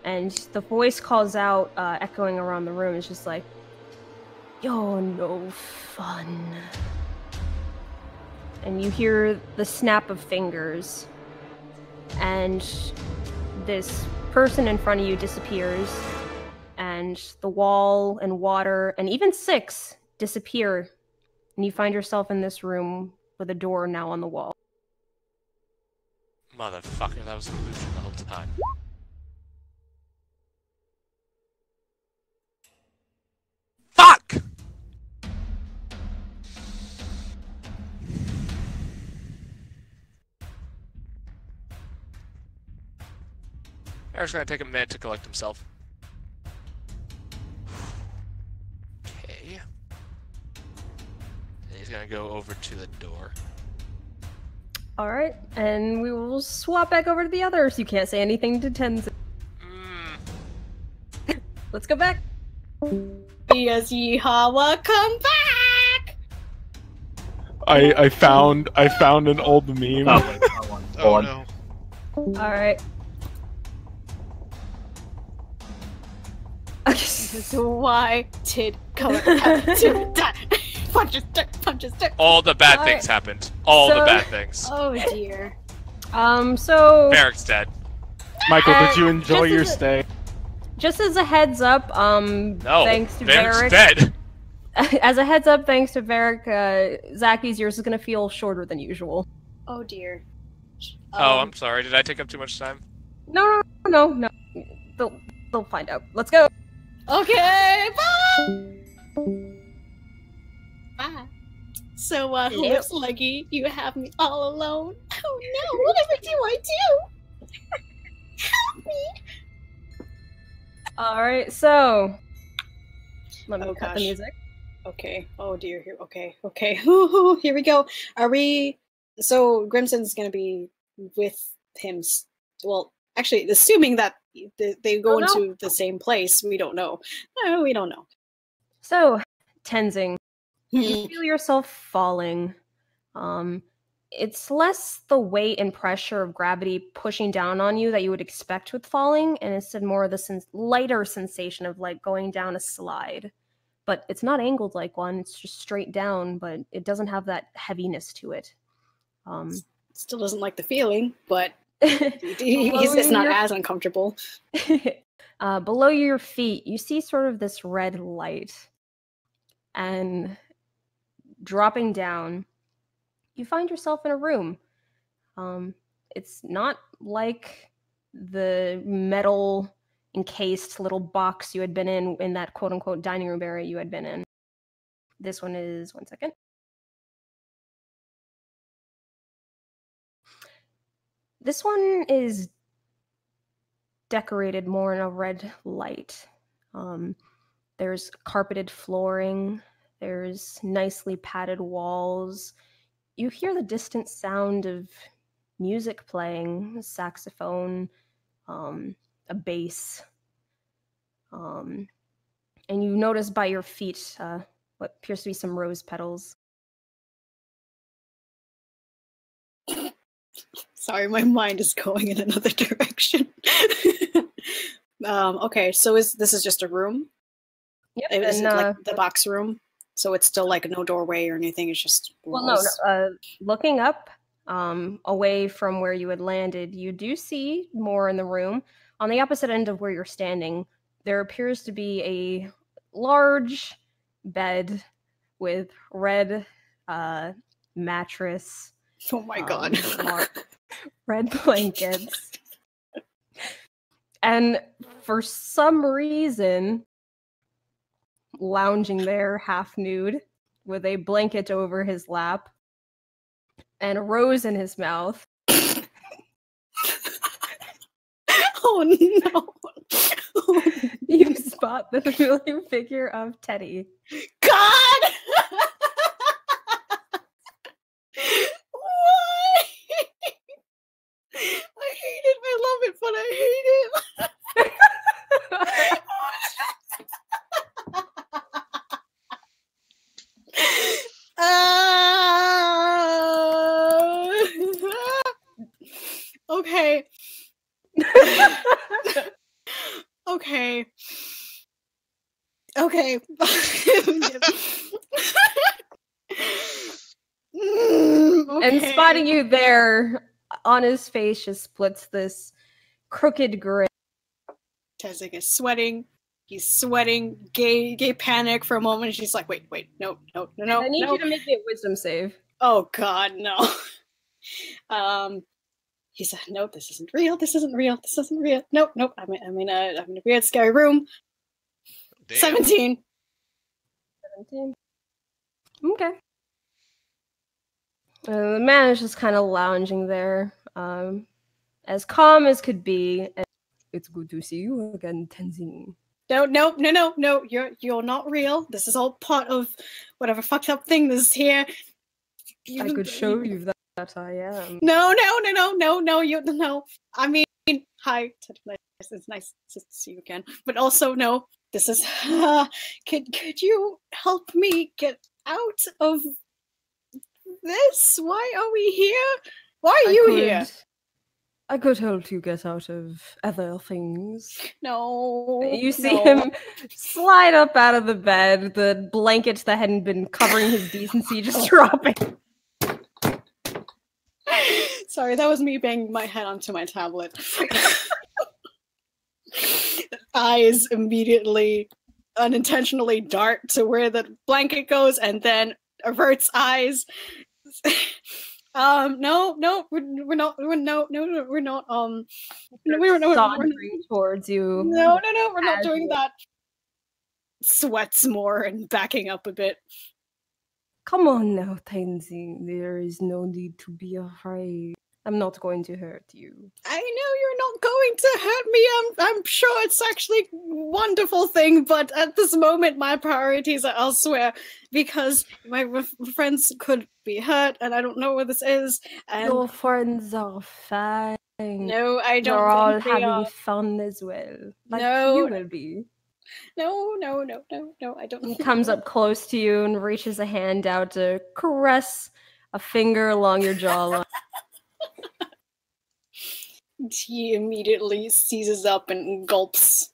And the voice calls out, echoing around the room. It's just like, "You're no fun." And you hear the snap of fingers. And this person in front of you disappears. And the wall and water and even Six disappear. And you find yourself in this room with a door now on the wall. Motherfucker, that was an illusion the whole time. Fuck! Eric's gonna take a minute to collect himself. Okay. And he's gonna go over to the door. Alright, and we will swap back over to the others. You can't say anything to Tenzin. Let's go back. Yes, Yeehawa, come back! I found an old meme. Oh no. Alright. So why did color have to die? Punches. All the bad things happened. All the bad things. Oh dear. So... Eric's dead. Michael, did you enjoy your stay? Just as a heads up, No, thanks to Eric's Varric... dead. As a heads up, thanks to Varric, Zacky's yours is gonna feel shorter than usual. Oh dear. Oh, I'm sorry. Did I take up too much time? No. They'll find out. Let's go! Okay, bye! Bye. So, looks like you have me all alone. Oh no, whatever do I do? Help me! Alright, so... Let me cut the gosh. music. Okay. Oh dear. Okay. Okay. Here we go. Are we? So Grimson's gonna be with him. Well, actually, assuming that they go into the same place, we don't know. No, we don't know. So, Tenzing, you feel yourself falling. It's less the weight and pressure of gravity pushing down on you that you would expect with falling, and instead more of the lighter sensation of like going down a slide. But it's not angled like one; it's just straight down. But it doesn't have that heaviness to it. Still doesn't like the feeling, but it's not as uncomfortable. Below your feet, you see sort of this red light, and dropping down, you find yourself in a room. It's not like the metal encased little box you had been in that quote unquote dining room area you had been in. This one is, one second. This one is decorated more in a red light. There's carpeted flooring. There's nicely padded walls. You hear the distant sound of music playing, a saxophone, a bass. And you notice by your feet what appears to be some rose petals. Sorry, my mind is going in another direction. Okay, so this is just a room? Yep, is it like the box room? So it's still like no doorway or anything, it's just walls? Well, no, looking up away from where you had landed, you do see more in the room. On the opposite end of where you're standing, there appears to be a large bed with red mattress. Oh my god. Red blankets. And for some reason, lounging there half nude with a blanket over his lap and a rose in his mouth. Oh no. You spot the familiar figure of Teddy. God! Why? I hate it. I love it, but I hate it. Okay. Okay. Okay. And spotting you there, on his face just splits this crooked grin. Tenzing is sweating. He's sweating. Gay panic for a moment. She's like, wait, no. I need you to make me a wisdom save. Oh God, no. He said, no, this isn't real. This isn't real. Nope. I'm in a weird, scary room. Damn. 17. Okay. The man is just kind of lounging there, as calm as could be. And it's good to see you again, Tenzing. No. You're not real. This is all part of whatever fucked up thing this is here. I could show you that I am. No. I mean, hi. It's nice to see you again. But also, no. This is. Could you help me get out of this? Why are we here? Why are you here? I could help you get out of other things. No. You see him slide up out of the bed, the blankets that hadn't been covering his decency just dropping. Sorry, that was me banging my head onto my tablet. Eyes immediately, unintentionally dart to where the blanket goes and then averts eyes. No, we're not sauntering towards you. No, we're not doing that. Sweats more and backing up a bit. Come on now, Tenzing. There is no need to be afraid. I'm not going to hurt you. I know you're not going to hurt me. I'm sure it's actually a wonderful thing, but at this moment, my priorities are elsewhere because my friends could be hurt, and I don't know where this is. And Your friends are fine. no, I don't. You're all think they having are. fun as well. Like No. you will be. No, I don't. He comes up close to you and reaches a hand out to caress a finger along your jawline. He immediately seizes up and gulps.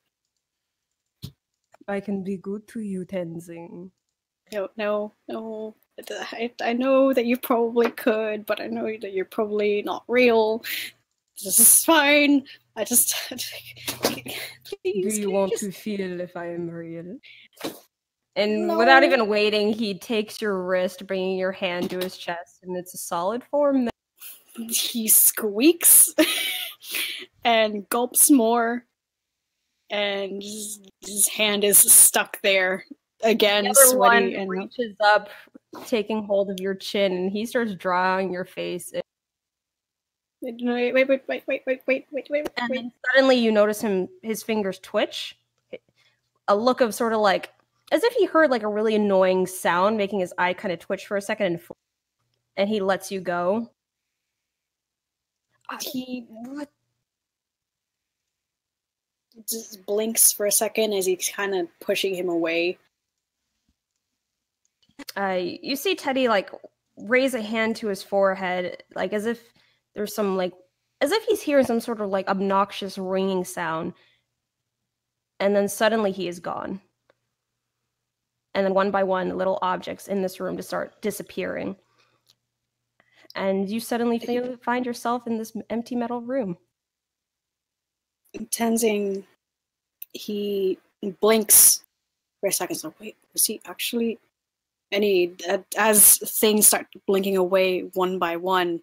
I can be good to you, Tenzing. No. I know that you probably could, but I know that you're probably not real. This is fine. I just please. Do you want to feel if I am real? And No. without even waiting, he takes your wrist, bringing your hand to his chest, and it's a solid form. He squeaks and gulps more, and his hand is stuck there again, The other sweaty one and reaches up, taking hold of your chin, and he starts drawing your face. wait. And then suddenly you notice his fingers twitch. A look of sort of like, as if he heard like a really annoying sound, making his eye kind of twitch for a second, and he lets you go. He just blinks for a second as he's kind of pushing him away. You see Teddy like raise a hand to his forehead, like as if there's some like, as if he's hearing some sort of like obnoxious ringing sound. And then suddenly he is gone. And then one by one, little objects in this room just start disappearing. And you suddenly find yourself in this empty metal room. Tenzing, he blinks for a second. So wait, was he actually? And as things start blinking away one by one,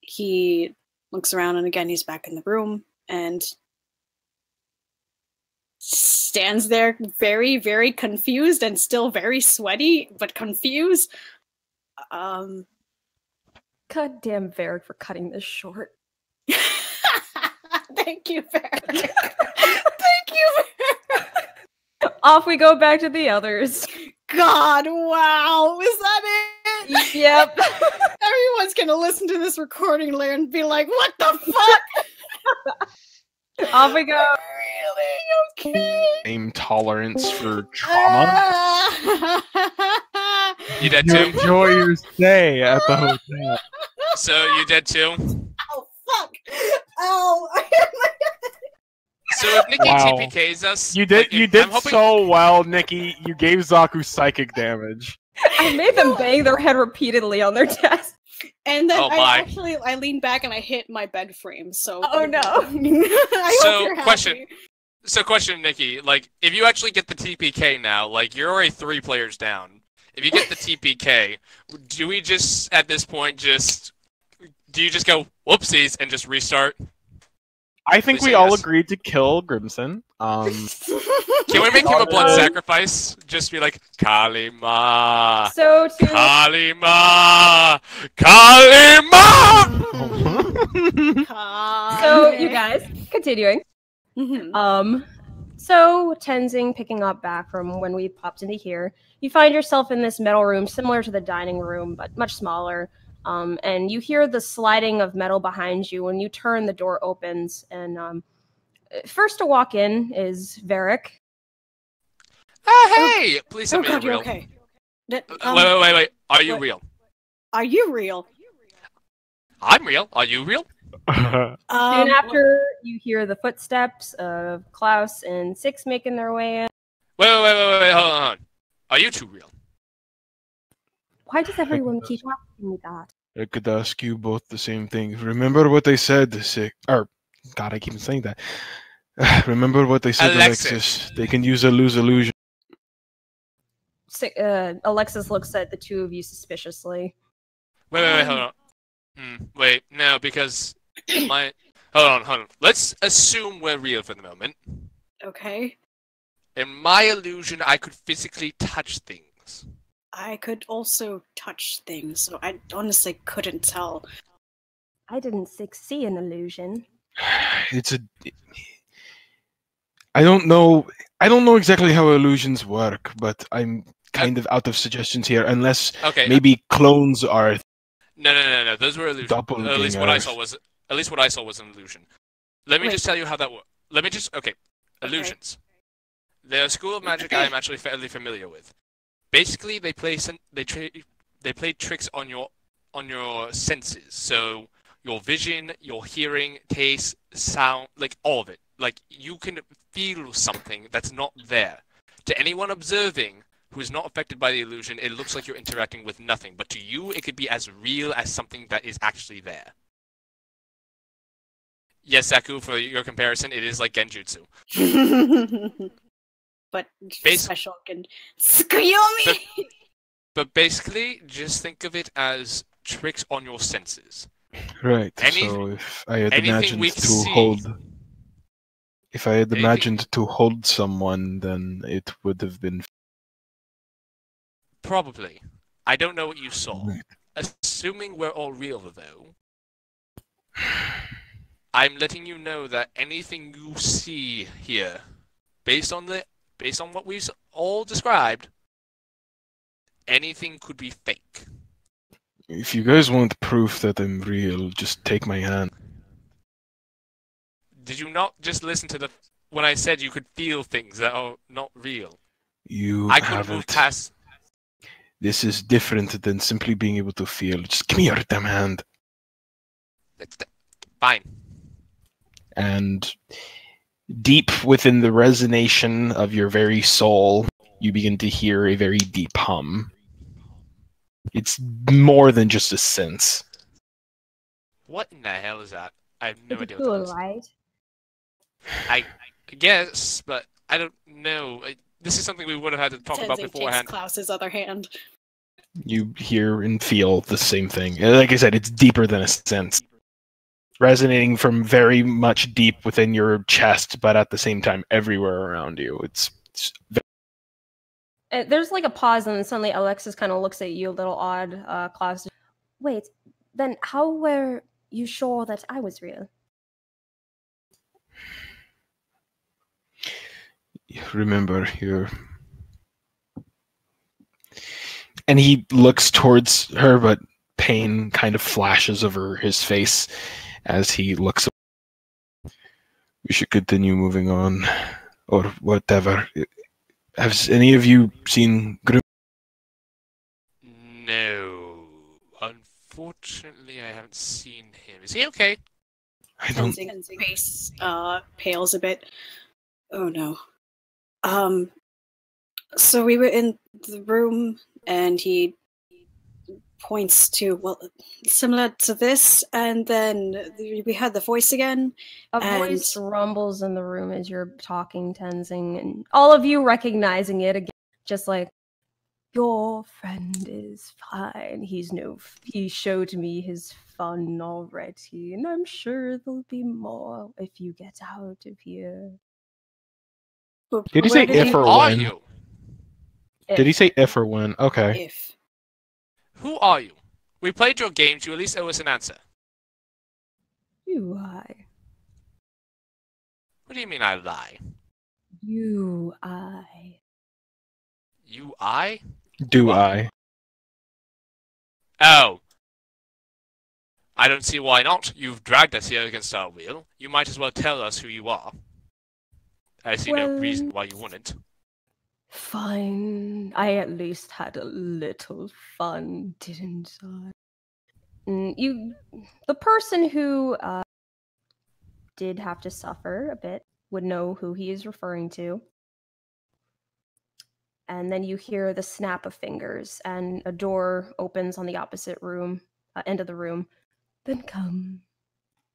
he looks around, and again he's back in the room and stands there, very, very confused and still very sweaty, but confused. Goddamn Varric for cutting this short. Thank you, Varric. Thank you, Varric. Off we go back to the others. God, wow, is that it? Yep. Everyone's gonna listen to this recording later and be like, what the fuck? Off we go. Really? Okay. Same tolerance for trauma. You dead You too? enjoy your stay at the hotel. So you dead too? Oh, fuck. Oh. So if Nikki Wow. TPKs us, You did like, you I'm did hoping- so well, Nikki. You gave Zaku psychic damage. I made them bang their head repeatedly on their desk. And then Oh, my. I lean back and I hit my bed frame. So Oh, no. I So, hope you're question. happy. So question, Nikki, like if you actually get the TPK now, like you're already 3 players down. If you get the TPK, do we just at this point do you just go whoopsies and just restart? I think Please we say all yes. agreed to kill Grimson. Can we make him a blood sacrifice? Just be like Kalima, So to Kalima, Kalima. so you guys continuing. Mhm. So Tenzing, picking up back from when we popped into here, you find yourself in this metal room similar to the dining room, but much smaller. And you hear the sliding of metal behind you. When you turn, the door opens, and first to walk in is Varric. Oh, hey! Please tell Oh me you're god, you're real. okay. Wait. Are you what? real? Are you real? I'm real. Are you real? Soon after, you hear the footsteps of Klaus and Six making their way in. Wait, hold on. Are you two real? Why does everyone keep asking me that? I could ask you both the same thing. Remember what they said, God, I keep saying that. Remember what they said, Alexis. Alexis. They can use a lose illusion. Alexis looks at the two of you suspiciously. Wait, hold on. Wait, no, because my... Hold on. Let's assume we're real for the moment. Okay. In my illusion, I could physically touch things. I could also touch things, so I honestly couldn't tell. I didn't see an illusion. It's a. I don't know. I don't know exactly how illusions work, but I'm kind of out of suggestions here, unless Okay. maybe clones are No. Those were illusions. At least what I saw was an illusion. Let me Wait. just tell you how that works. Okay. Illusions. The school of magic I am actually fairly familiar with. Basically, they play tricks on your senses. So your vision, your hearing, taste, sound, like all of it. Like you can feel something that's not there. To anyone observing who is not affected by the illusion, it looks like you're interacting with nothing. But to you, it could be as real as something that is actually there. Yes, Saku, for your comparison, it is like Genjutsu. But special can screw me. But basically, just think of it as tricks on your senses. right. So if I had anything imagined we to see- hold, if I had Anything- imagined to hold someone, then it would have been. Probably. I don't know what you saw. Right. Assuming we're all real, though, I'm letting you know that anything you see here, based on what we've all described, anything could be fake. If you guys want proof that I'm real, just take my hand. Did you not just listen to when I said you could feel things that are not real? You I couldn't move haven't. past. This is different than simply being able to feel. Just give me your damn hand. Fine. And deep within the resonation of your very soul, you begin to hear a very deep hum. It's more than just a sense. What in the hell is that? I have no It's idea what cool, that is. right? I guess, but I don't know. This is something we would have had to talk about Tenzing beforehand. takes Klaus's other hand. You hear and feel the same thing. Like I said, it's deeper than a sense. Resonating from very much deep within your chest, but at the same time everywhere around you. It's There's like a pause, and then suddenly Alexis kind of looks at you a little odd. Klaus, wait, then how were you sure that I was real? remember here. And he looks towards her, but pain kind of flashes over his face as he looks. We should continue moving on, or whatever. Have any of you seen Grim? No. Unfortunately, I haven't seen him. Is he okay? I don't. Tenzing's face pales a bit. Oh no. So we were in the room, and he points to, well, similar to this, and then we heard the voice again. A voice rumbles in the room as you're talking, Tenzing, and all of you recognizing it again, just like, your friend is fine. He showed me his fun already, and I'm sure there'll be more if you get out of here. Did he say if or Who are when? you? Did he say if or when? Okay. If. Who are you? We played your games. You at least owe us an answer. You lie. What do you mean I lie? You I. You I? Do What? I? Oh. I don't see why not. You've dragged us here against our will. You might as well tell us who you are. I see no Well- reason why you wouldn't. Fine. I at least had a little fun, didn't I? The person who did have to suffer a bit would know who he is referring to. And then you hear the snap of fingers, and a door opens on the opposite room, end of the room. Then come,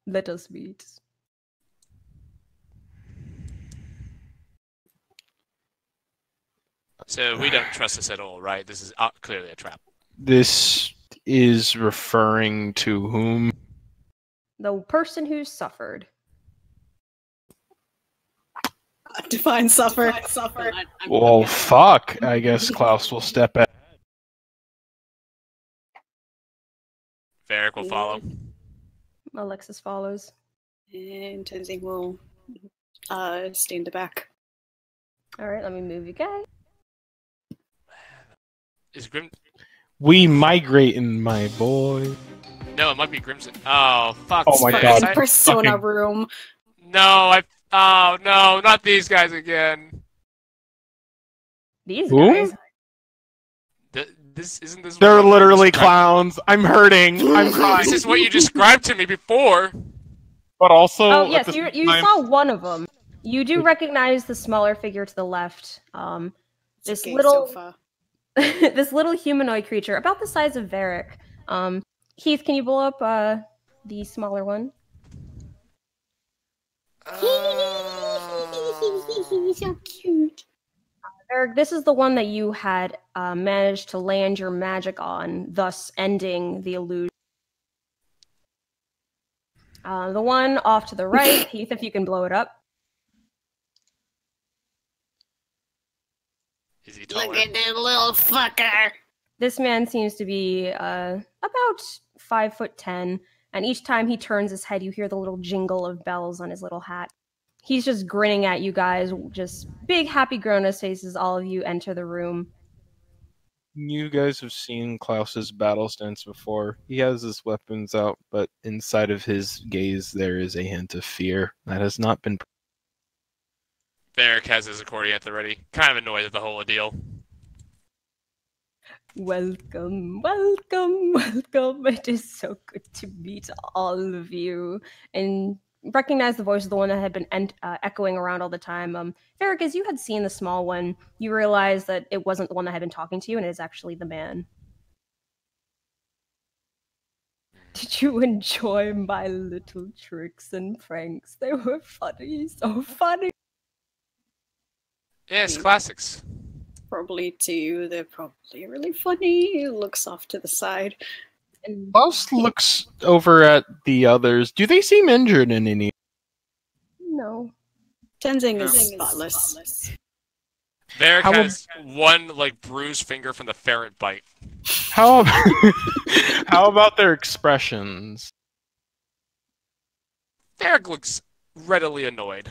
let us meet. So we don't trust this at all, right? This is clearly a trap. This is referring to whom? The person who suffered. Define suffer. Well, fuck. I guess Klaus will step back. Varric will follow. Alexis follows. And Tenzing will stay in the back. All right, let me move you guys. Is Grim? We migrating, my boy. No, it might be Grimson. Oh fuck! Oh my Fucking God. Persona Fucking- room. No, Oh no, not these guys again. These Who? guys. This isn't this. They're what you literally described- clowns. I'm hurting. I'm crying. This is what you described to me before. But also, Oh at yes, the you same time- saw one of them. You do recognize the smaller figure to the left. It's This a gay little sofa. this little humanoid creature, about the size of Varric. Keith, can you blow up the smaller one? So cute. Varric, this is the one that you had managed to land your magic on, thus ending the illusion. The one off to the right, Keith, if you can blow it up. Is he taller? Look at that little fucker. This man seems to be about 5'10", and each time he turns his head, you hear the little jingle of bells on his little hat. He's just grinning at you guys, just big happy grown-ass faces. All of you enter the room. You guys have seen Klaus's battle stance before. He has his weapons out, but inside of his gaze there is a hint of fear that has not been. Varric has his accordion at the ready. Kind of annoyed at the whole deal. Welcome, welcome, welcome. It is so good to meet all of you. And recognize the voice of the one that had been echoing around all the time. Varric, as you had seen the small one, you realized that it wasn't the one that had been talking to you, and it is actually the man. Did you enjoy my little tricks and pranks? They were funny, so funny. Yes, classics. Probably too. They're probably really funny. He looks off to the side. And Klaus looks over at the others. Do they seem injured in any? no. Tenzing No. is spotless. Varric How has one like bruised finger from the ferret bite. How how about their expressions? Varric looks readily annoyed,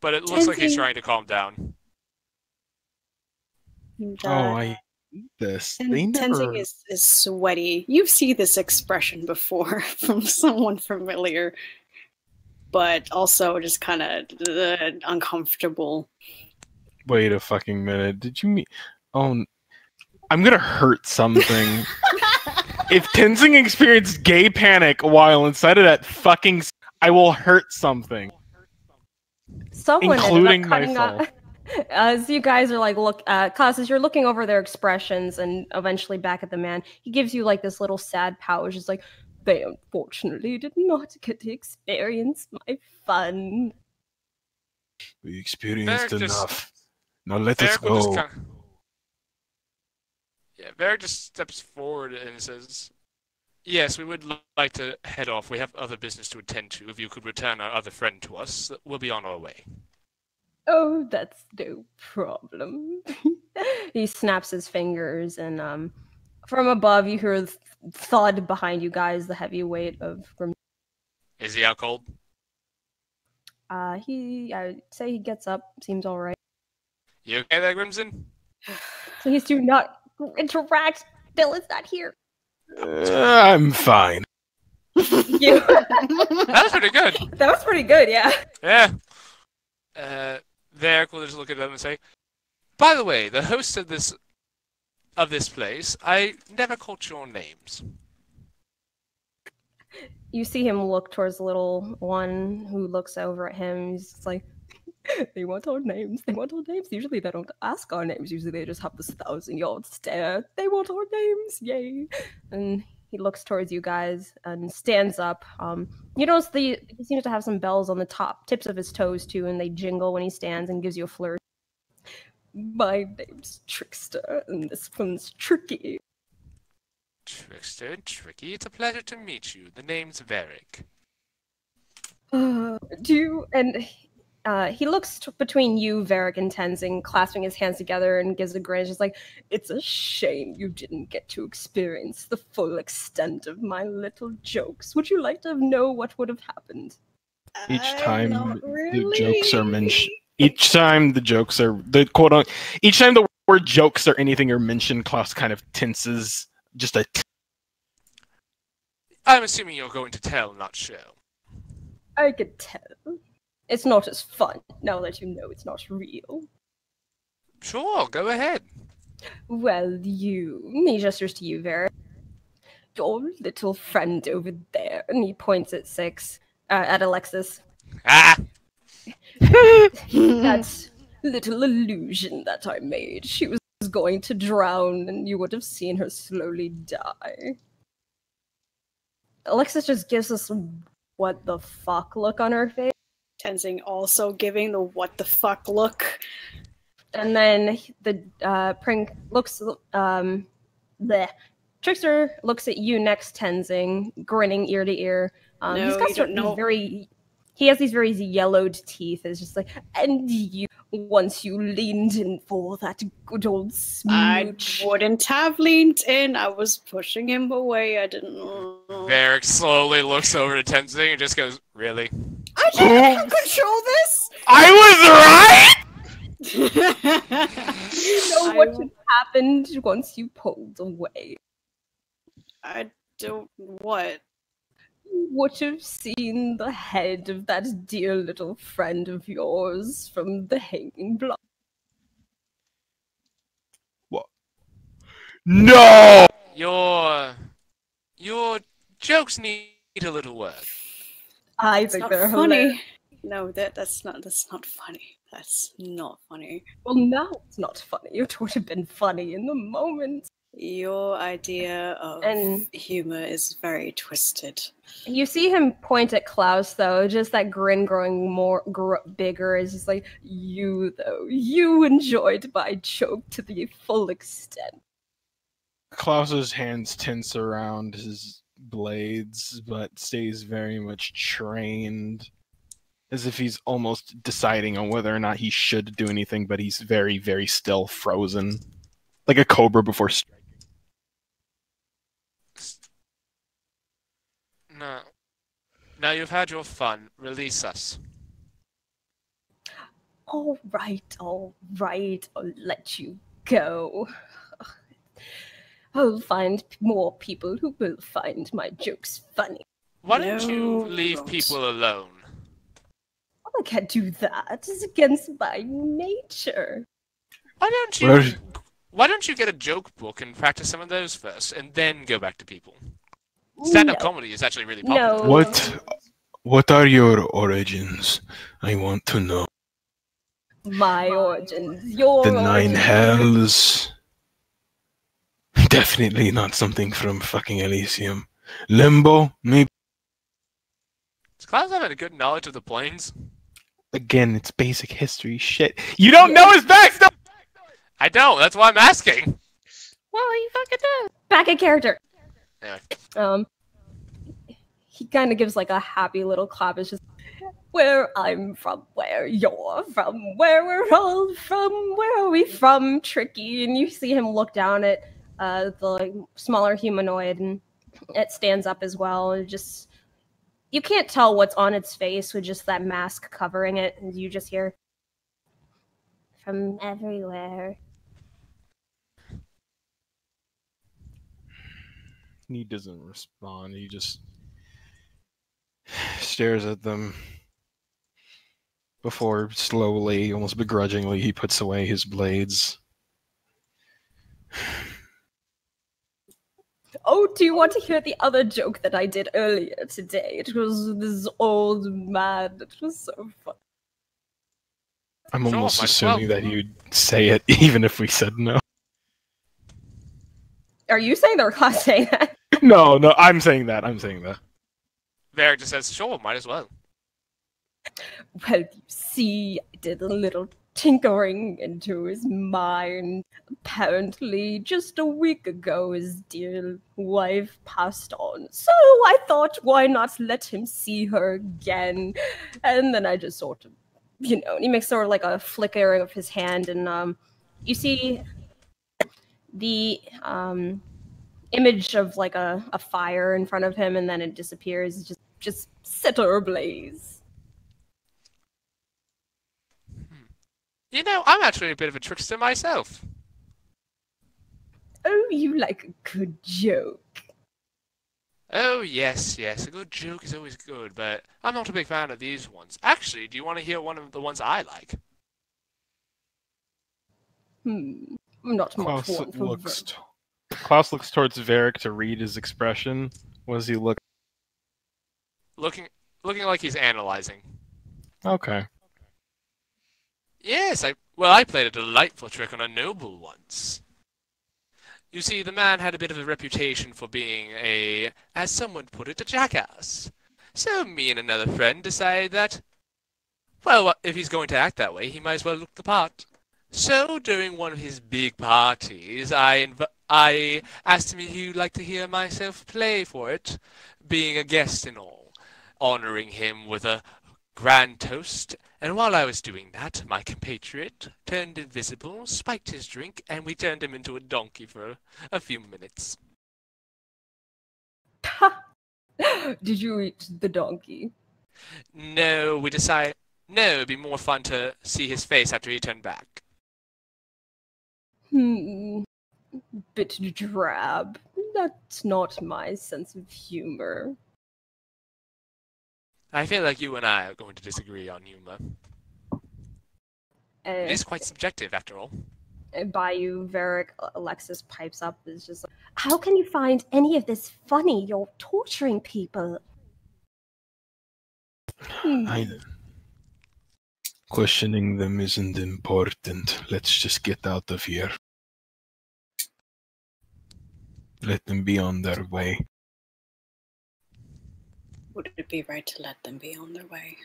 but it looks like he's trying to calm down. And, Oh, I hate this. They and never. Tenzing is sweaty. You've seen this expression before from someone familiar, but also just kind of uncomfortable. Wait a fucking minute. Did you mean? Oh, I'm gonna hurt something. If Tenzing experienced gay panic while inside of that fucking, I will hurt something. Someone Including ended up cutting myself. off. As you guys are like, Klaus, as you're looking over their expressions and eventually back at the man, he gives you like this little sad pouch. It's like, they unfortunately did not get to experience my fun. We experienced Varric just- enough. Now let us Varric will just go. kinda... Yeah, Varric just steps forward and says, "Yes, we would like to head off. We have other business to attend to. If you could return our other friend to us, we'll be on our way." Oh, that's no problem. He snaps his fingers, and from above you hear thud behind you guys, the heavy weight of Grim. Is he out cold? I would say he gets up, seems alright. You okay there, Grimson? Please do not interact. Dylan's not here. I'm fine. You. That was pretty good. That was pretty good, yeah. Yeah. Varric will just look at them and say, "By the way, the host of this place, I never caught your names." You see him look towards the little one who looks over at him. He's just like, they want our names. They want our names. Usually they don't ask our names. Usually they just have this 1,000-yard stare. They want our names. Yay. And he looks towards you guys and stands up. You notice he seems to have some bells on the tips of his toes too, and they jingle when he stands and gives you a flourish. My name's Trickster, and this one's Tricky. Trickster and Tricky, it's a pleasure to meet you. The name's Varric. He looks between you, Varric, and Tenzing, clasping his hands together, and gives a grin. Just like, it's a shame you didn't get to experience the full extent of my little jokes. Would you like to know what would have happened? Each time Not the jokes are mentioned, really. each time the jokes are each time the word jokes or anything are mentioned, Klaus kind of tenses just a. I'm assuming you're going to tell, not show. I could tell. It's not as fun, now that you know it's not real. Sure, go ahead. Well, he gestures to you, Varric. Your little friend over there, and he points at at Alexis. Ah! That little illusion that I made. She was going to drown, and you would have seen her slowly die. Alexis just gives us a what the fuck look on her face. Tenzing also giving the what the fuck look. And then the Pring looks, Trickster looks at you next, Tenzing, grinning ear to ear. No, He's got you don't know. He has these very yellowed teeth. It's just like, and you, once you leaned in for that good old smooch. I wouldn't have leaned in. I was pushing him away. I didn't. Varric slowly looks over to Tenzing and just goes, really? I didn't control this. I You know what had happened once you pulled away. I don't. What? You would have seen the head of that dear little friend of yours from the hanging block. What? No! Your jokes need a little work. I It's think not they're funny. hilarious. No, that's not funny. That's not funny. Well, now it's not funny. It would have been funny in the moment. Your idea of humor is very twisted. You see him point at Klaus, though. Just that grin growing bigger is just like, you, though. You enjoyed my joke to the full extent. Klaus's hands tense around his blades, but stays very much trained, as if he's almost deciding on whether or not he should do anything, but he's very, very still frozen. Like a cobra before striking. No. Now you've had your fun. Release us. All right. I'll let you go. I'll find more people who will find my jokes funny. Why don't you No, leave don't. people alone? I can't do that. It's against my nature. Why don't you get a joke book and practice some of those first, and then go back to people? Stand-up comedy is actually really popular. No. What are your origins? I want to know. My origins. Your The nine origins. hells. Definitely not something from fucking Elysium. Limbo, maybe. Does Klaus have a good knowledge of the planes? Again, it's basic history shit. You don't know his backstory! I don't. That's why I'm asking. Well, you fucking do. Back in character. Anyway. He kind of gives like a happy little clap. It's just where I'm from, where you're from, where we're all from, where are we from, Tricky? And you see him look down at the like, smaller humanoid, and it stands up as well. And just you can't tell what's on its face with just that mask covering it, and you just hear from everywhere. He doesn't respond. He just stares at them before slowly, almost begrudgingly, he puts away his blades. Oh, do you want to hear the other joke that I did earlier today? It was this old man. It was so fun. I'm Sure, almost might as assuming well. that you'd say it even if we said no. Are you saying that or Klaus saying that? No, I'm saying that. Varric just says, sure, might as well. Well, you see, I did a little tinkering into his mind. Apparently, just a week ago, his dear wife passed on. So I thought, why not let him see her again? And then I just sort of he makes sort of like a flicker of his hand, and you see the image of like a fire in front of him, and then it disappears, just set her ablaze. I'm actually a bit of a trickster myself. Oh, you like a good joke. Oh, yes, a good joke is always good, but I'm not a big fan of these ones. Actually, do you want to hear one of the ones I like? Not much one for Klaus looks towards Varric to read his expression. What does he look? Looking like he's analyzing. Okay. Yes, I played a delightful trick on a noble once. You see, the man had a bit of a reputation for being as someone put it, a jackass. So me and another friend decided that, well, if he's going to act that way, he might as well look the part. So during one of his big parties, I asked him if he'd like to hear myself play for it, being a guest and all, honoring him with a grand toast, and while I was doing that, my compatriot turned invisible, spiked his drink, and we turned him into a donkey for a few minutes. Did you eat the donkey? No, we decided, no, it'd be more fun to see his face after he turned back. Bit drab. That's not my sense of humor. I feel like you and I are going to disagree on humor. It is quite subjective, after all. By you, Varric, Alexis pipes up, is just like, how can you find any of this funny? You're torturing people. Questioning them isn't important. Let's just get out of here. Let them be on their way. Would it be right to let them be on their way?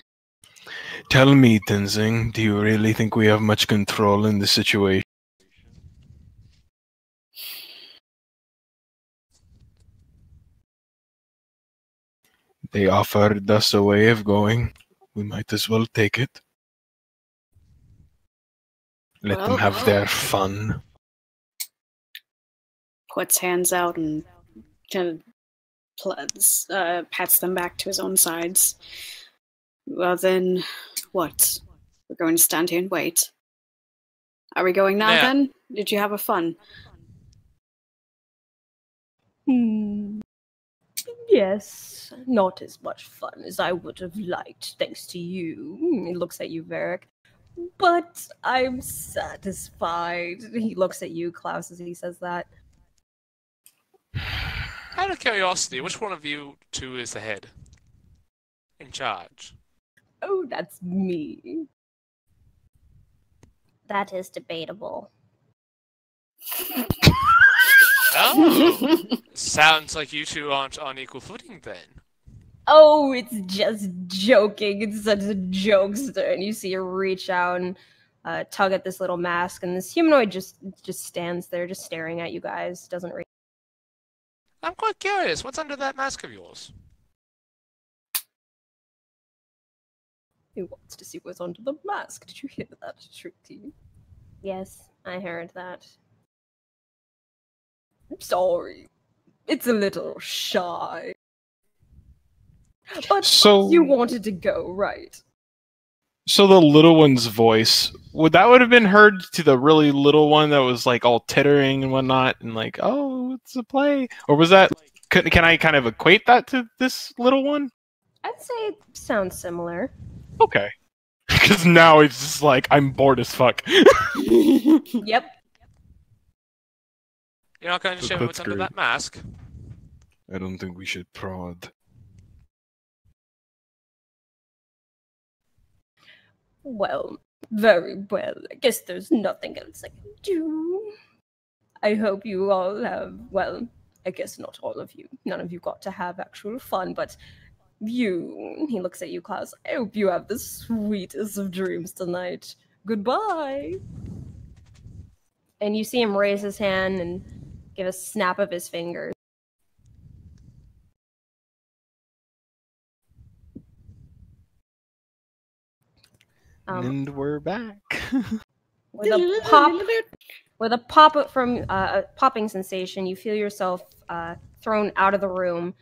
Tell me, Tenzing, do you really think we have much control in the situation? They offered us a way of going. We might as well take it. Let them have their fun. Puts hands out and kind of pats them back to his own sides. Well then, what? We're going to stand here and wait. Are we going now then? Did you have a fun? Yes, not as much fun as I would have liked, thanks to you. He looks at you, Varric. But I'm satisfied. He looks at you, Klaus, as he says that. Out of curiosity, which one of you two is the head? In charge? Oh, that's me. That is debatable. Oh! Sounds like you two aren't on equal footing then. Oh, it's just joking. It's such a jokester. And you see her reach out and tug at this little mask, and this humanoid just stands there, just staring at you guys. Doesn't reach. I'm quite curious. What's under that mask of yours? He wants to see what's under the mask. Did you hear that, Trixie? Yes, I heard that. I'm sorry. It's a little shy. But So you wanted to go, right? So the little one's voice, would have been heard to the really little one that was like all tittering and whatnot and like, oh, it's a play? Or was that, can I kind of equate that to this little one? I'd say it sounds similar. Okay. Because now it's just like, I'm bored as fuck. Yep. You're not going to show me what's under that mask? I don't think we should prod. Well, very well. I guess there's nothing else I can do. I hope you all have, well, I guess not all of you. None of you got to have actual fun, but you, he looks at you, Klaus, I hope you have the sweetest of dreams tonight. Goodbye. And you see him raise his hand and give a snap of his fingers. And we're back. With a pop, with a pop from a popping sensation, you feel yourself thrown out of the room,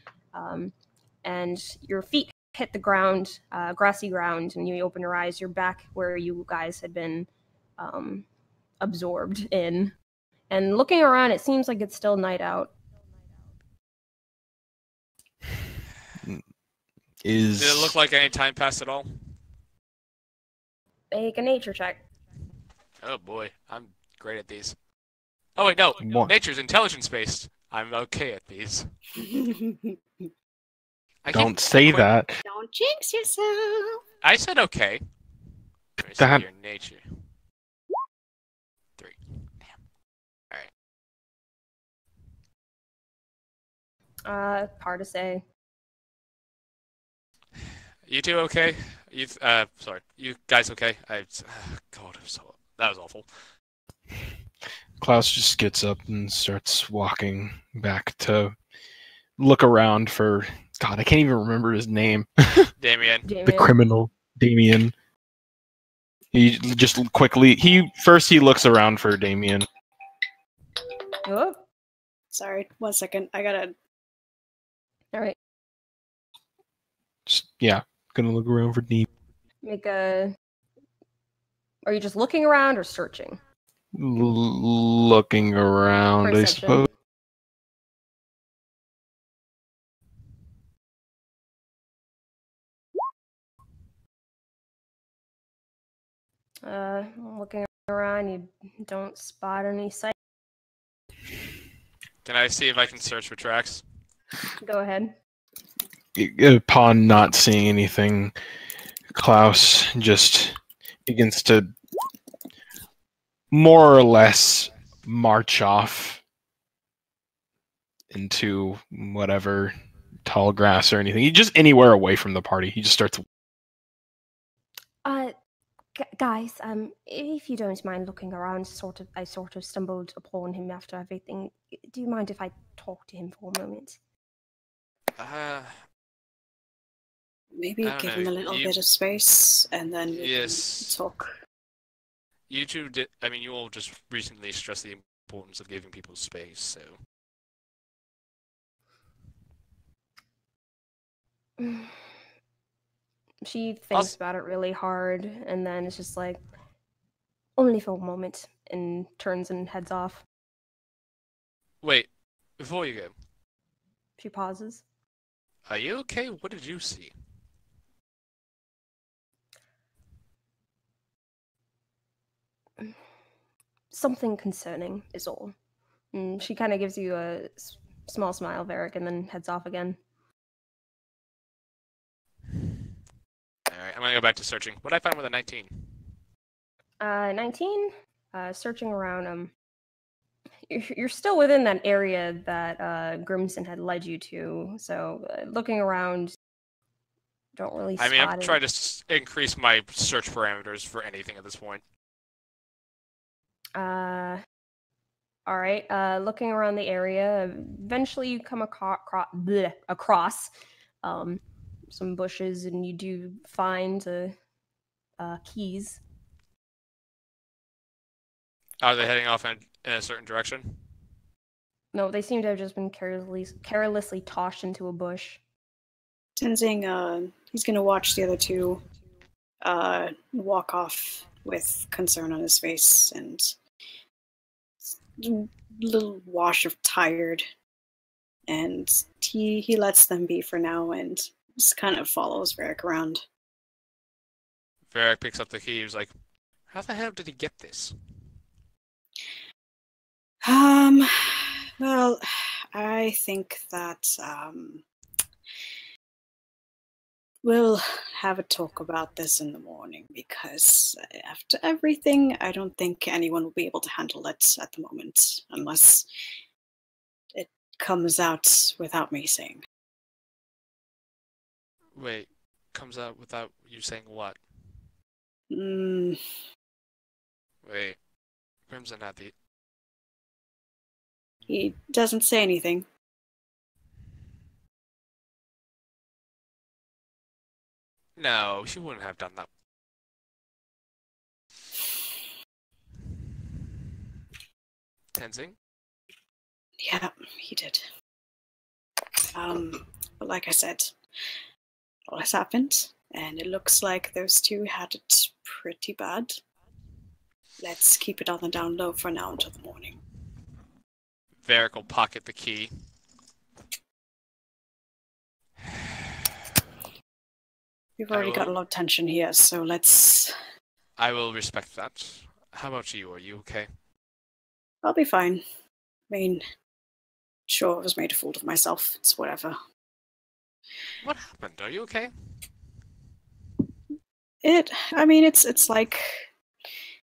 and your feet hit the ground, grassy ground, and you open your eyes. You're back where you guys had been absorbed in. And looking around, it seems like it's still night out. Did it look like any time passed at all? Make a nature check. Oh boy, I'm great at these. Oh wait, no. What? Nature's intelligence-based. I'm okay at these. Don't say that. Don't jinx yourself. I said okay. Let me see That- your nature. 3. Damn. Alright. Hard to say. You two okay? Sorry. You guys okay? God, that was awful. Klaus just gets up and starts walking back to look around for... God, I can't even remember his name. Damien. The criminal, Damien. He just quickly... He looks around for Damien. Oh, Sorry, 1 second. I gotta. all right. Just, gonna look around for Damien. Make a. Are you just looking around or searching? Looking around, I Perception. suppose. Looking around, you don't spot any sight. Can I see if I can search for tracks? Go ahead. Upon not seeing anything, Klaus just begins to more or less march off into whatever tall grass or anything. He just anywhere away from the party. He just starts. Guys, if you don't mind looking around, I sort of stumbled upon him after everything. Do you mind if I talk to him for a moment? Maybe I don't give know, him a little you- bit of space, and then we Yes. can talk. You two did. I mean, you all just recently stressed the importance of giving people space, so. She thinks about it really hard, and then it's just like, only for a moment, and turns and heads off. Wait, before you go, She pauses. are you okay? What did you see? Something concerning is all. And she kind of gives you a small smile, Varric, and then heads off again. Alright, I'm gonna go back to searching. What'd I find with a 19? 19, searching around, you're still within that area that Grimson had led you to, so looking around, don't really I mean, spot I'm it. trying to encrease my search parameters for anything at this point. Alright, looking around the area, eventually you come across some bushes, and you do find keys. Are they heading off in a certain direction? No, they seem to have just been carelessly tossed into a bush. Tenzing, he's gonna watch the other two walk off with concern on his face and a little wash of tired. And he lets them be for now and just kind of follows Varric around. Varric picks up the key. He was like, how the hell did he get this? Well, I think that we'll have a talk about this in the morning, because after everything, I don't think anyone will be able to handle it at the moment, unless it comes out without me saying. Wait, comes out without you saying what? Mm, Wait, Crimson had the... he doesn't say anything. No, she wouldn't have done that. Tenzing. Yeah, he did. But like I said, all has happened, and it looks like those two had it pretty bad. Let's keep it on the down low for now until the morning. Varric will pocket the key. We've already got a lot of tension here, so let's... I will respect that. How about you? Are you okay? I'll be fine. I mean, sure, I was made a fool of myself. It's whatever. What happened? Are you okay? It's like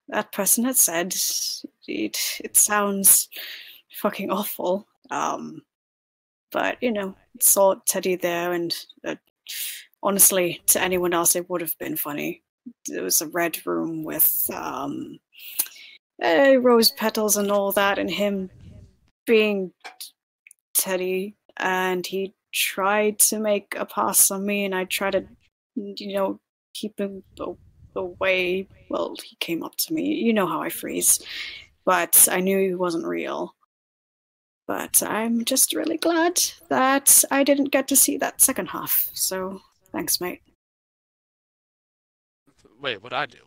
that person had said. It sounds fucking awful. But, saw Teddy there, and honestly, to anyone else, it would have been funny. There was a red room with rose petals and all that, and him being Teddy, and he tried to make a pass on me, and I tried to, keep him away. Well, he came up to me. You know how I freeze. But I knew he wasn't real. But I'm just really glad that I didn't get to see that second half. So, thanks, mate. Wait, what'd I do?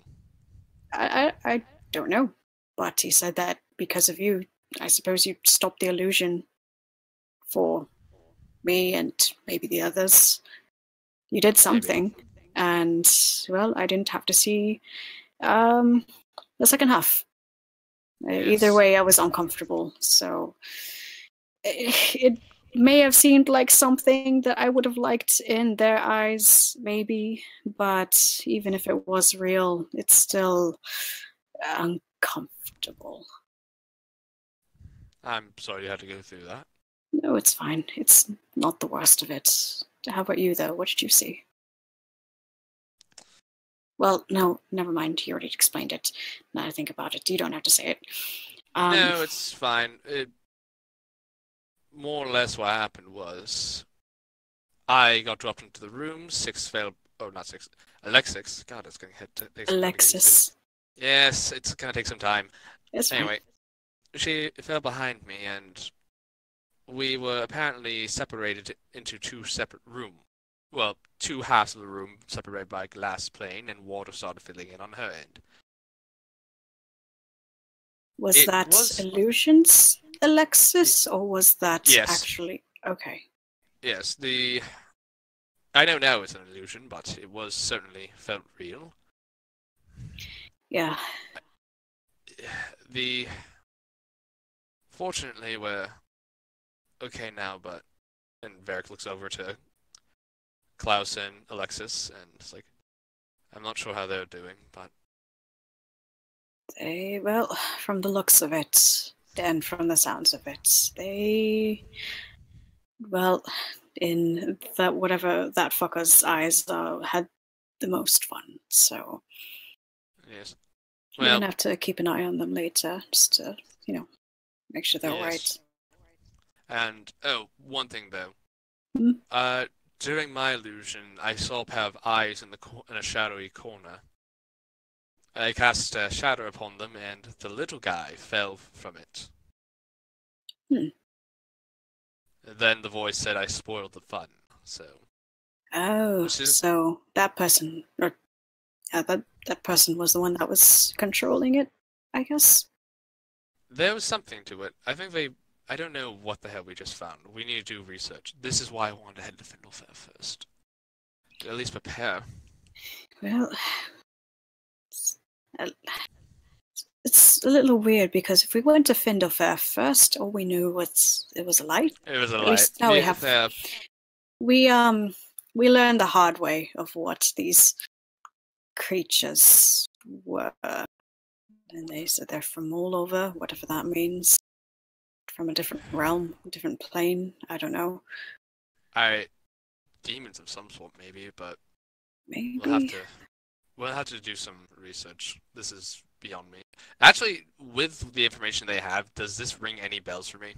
I don't know. But he said that because of you, I suppose you stopped the illusion for me and maybe the others. You did something. Maybe. And, well, I didn't have to see the second half. Yes. Either way, I was uncomfortable. So it may have seemed like something that I would have liked in their eyes, maybe. But even if it was real, it's still uncomfortable. I'm sorry you had to go through that. No, it's fine. It's not the worst of it. How about you, though? What did you see? Well, no, never mind. You already explained it. Now I think about it. You don't have to say it. No, it's fine. More or less what happened was I got dropped into the room. Alexis. God, it's going to hit. Alexis. Yes, it's going to take some time. It's anyway, she fell behind me, and we were apparently separated into two separate rooms. Well, two halves of the room separated by a glass plane, and water started filling in on her end. Was that illusions, Alexis, or was that actually... Okay. Yes, I don't know it's an illusion, but it was certainly felt real. Yeah. Fortunately, we're okay now, but... And Varric looks over to Klaus and Alexis, and it's like, I'm not sure how they're doing, but... Well, from the looks of it, and from the sounds of it, well, in that whatever that fucker's eyes had the most fun, so... Yes. Well, you're gonna have to keep an eye on them later, just to, make sure they're all right. And, one thing, though. Hmm? During my illusion, I saw a pair of eyes in a shadowy corner. I cast a shadow upon them, and the little guy fell from it. Then the voice said I spoiled the fun, so... Oh, so that person, or that person was the one that was controlling it, I guess? There was something to it. I don't know what the hell we just found. We need to do research. This is why I wanted to head to Findlefair first. To at least prepare. Well... It's a little weird because if we went to Findlefair first, all we knew was it was a light. It was a light. At least now we have. We learned the hard way of what these creatures were, and they said they're from all over, whatever that means, from a different realm, a different plane. I don't know. Demons of some sort, maybe, but maybe we'll have to do some research. This is beyond me. Actually, with the information they have, does this ring any bells for me?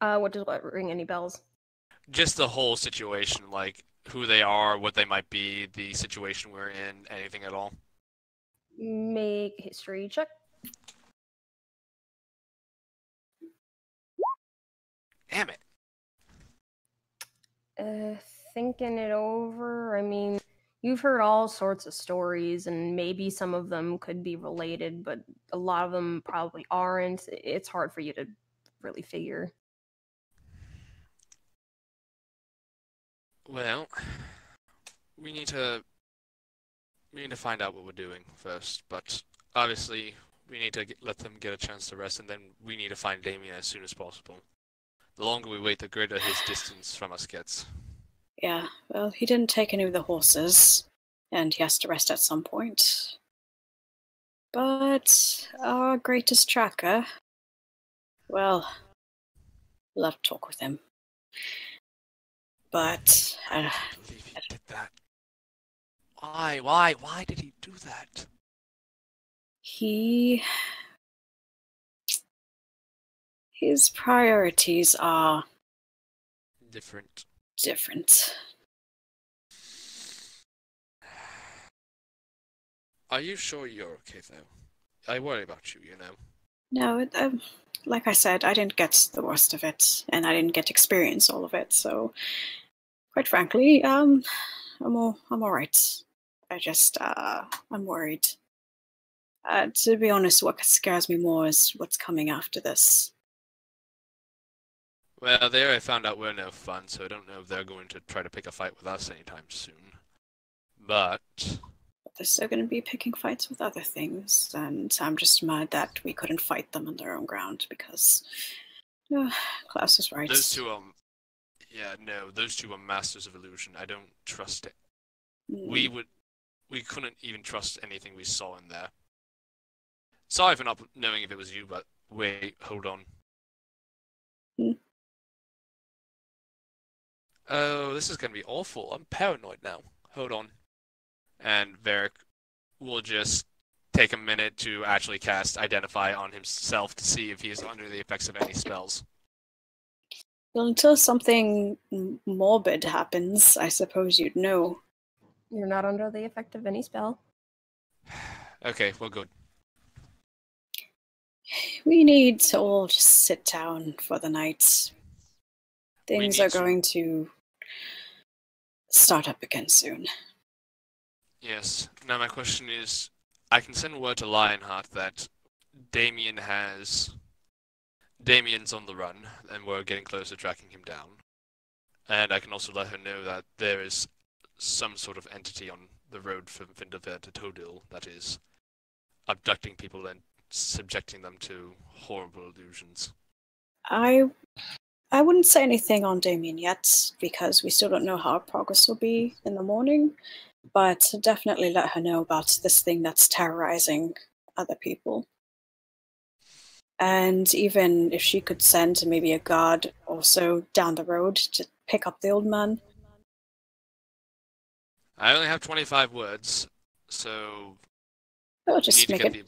What ring any bells? Just the whole situation, like who they are, what they might be, the situation we're in, anything at all. Make a history check. Damn it. Thinking it over, I mean, you've heard all sorts of stories, and maybe some of them could be related, but a lot of them probably aren't. It's hard for you to really figure. Well, we need to find out what we're doing first, but obviously we need to let them get a chance to rest, and then we need to find Damien as soon as possible. The longer we wait, the greater his distance from us gets. Yeah, well, he didn't take any of the horses, and he has to rest at some point. But our greatest tracker, well, we'll have to talk with him. But I can't believe he did that. Why did he do that? his priorities are Different. Are you sure you're okay, though? I worry about you, you know. No, like I said, I didn't get the worst of it, and I didn't get to experience all of it. So, quite frankly, I'm all right. I'm worried. To be honest, what scares me more is what's coming after this. Well, they already found out we're no fun, so I don't know if they're going to try to pick a fight with us anytime soon. But They're still going to be picking fights with other things, and I'm just mad that we couldn't fight them on their own ground because Klaus is right. those two those two are masters of illusion. I don't trust it. We couldn't even trust anything we saw in there. Sorry for not knowing if it was you, but wait, hold on. Oh, this is going to be awful. I'm paranoid now. Hold on. And Varric will just take a minute to actually cast Identify on himself to see if he is under the effects of any spells. Well, until something morbid happens, I suppose you'd know. You're not under the effect of any spell. Okay, well, good. We need to all just sit down for the night. Things are going to start up again soon. Yes. Now my question is, I can send word to Lionheart that Damien's on the run, and we're getting close to tracking him down. And I can also let her know that there is some sort of entity on the road from Vinderver to Todil that is abducting people and subjecting them to horrible illusions. I wouldn't say anything on Damien yet, because we still don't know how our progress will be in the morning, but definitely let her know about this thing that's terrorizing other people. And even if she could send maybe a guard also down the road to pick up the old man. I only have 25 words, so I'll just make it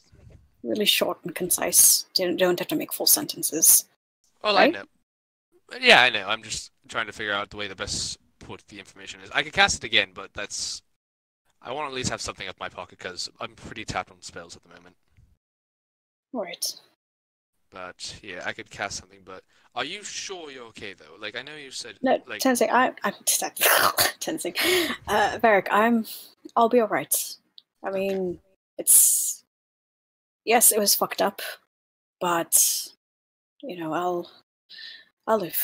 really short and concise. Don't have to make full sentences. Well, right? I know. Yeah, I know. I'm just trying to figure out the way the best put the information is. I could cast it again, but I want to at least have something up my pocket because I'm pretty tapped on spells at the moment. Right. But yeah, I could cast something. But are you sure you're okay though? Like I know you said. No, like... Tenzing. I'm Tenzing. Varric, I'll be alright. I mean, yes, it was fucked up, but I'll live.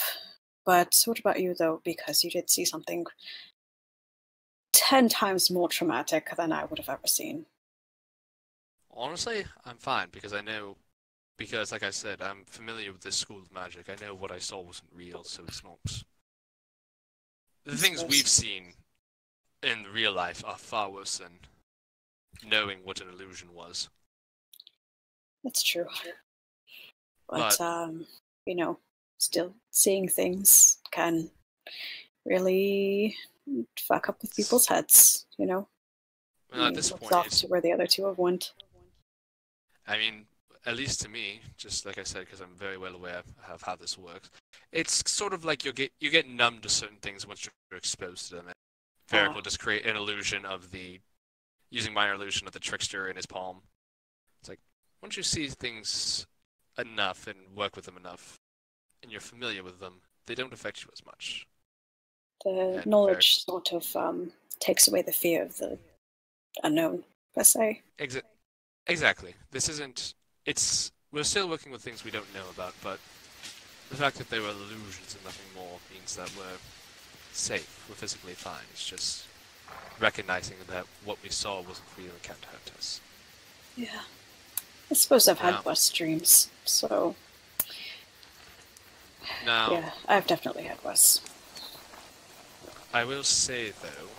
But what about you, though? Because you did see something 10 times more traumatic than I would have ever seen. Honestly, I'm fine because like I said, I'm familiar with this school of magic. I know what I saw wasn't real, so it's not. The things we've seen in real life are far worse than knowing what an illusion was. That's true. But still seeing things can really fuck up with people's heads, Well, at this point, off to where the other two have went. I mean, at least to me, just like I said, because I'm very well aware of how this works, it's sort of like you get numb to certain things once you're exposed to them. And Varric will just create an illusion using minor illusion of the trickster in his palm. It's like, once you see things enough and work with them enough, and you're familiar with them, they don't affect you as much. The And knowledge sort of takes away the fear of the unknown, per se. Exactly. This isn't. We're still working with things we don't know about, but the fact that they were illusions and nothing more means that we're safe. We're physically fine. It's just recognizing that what we saw wasn't real and can't hurt us. Yeah. I suppose I've had Now- worse dreams, so Now, yeah, I've definitely had worse. I will say, though,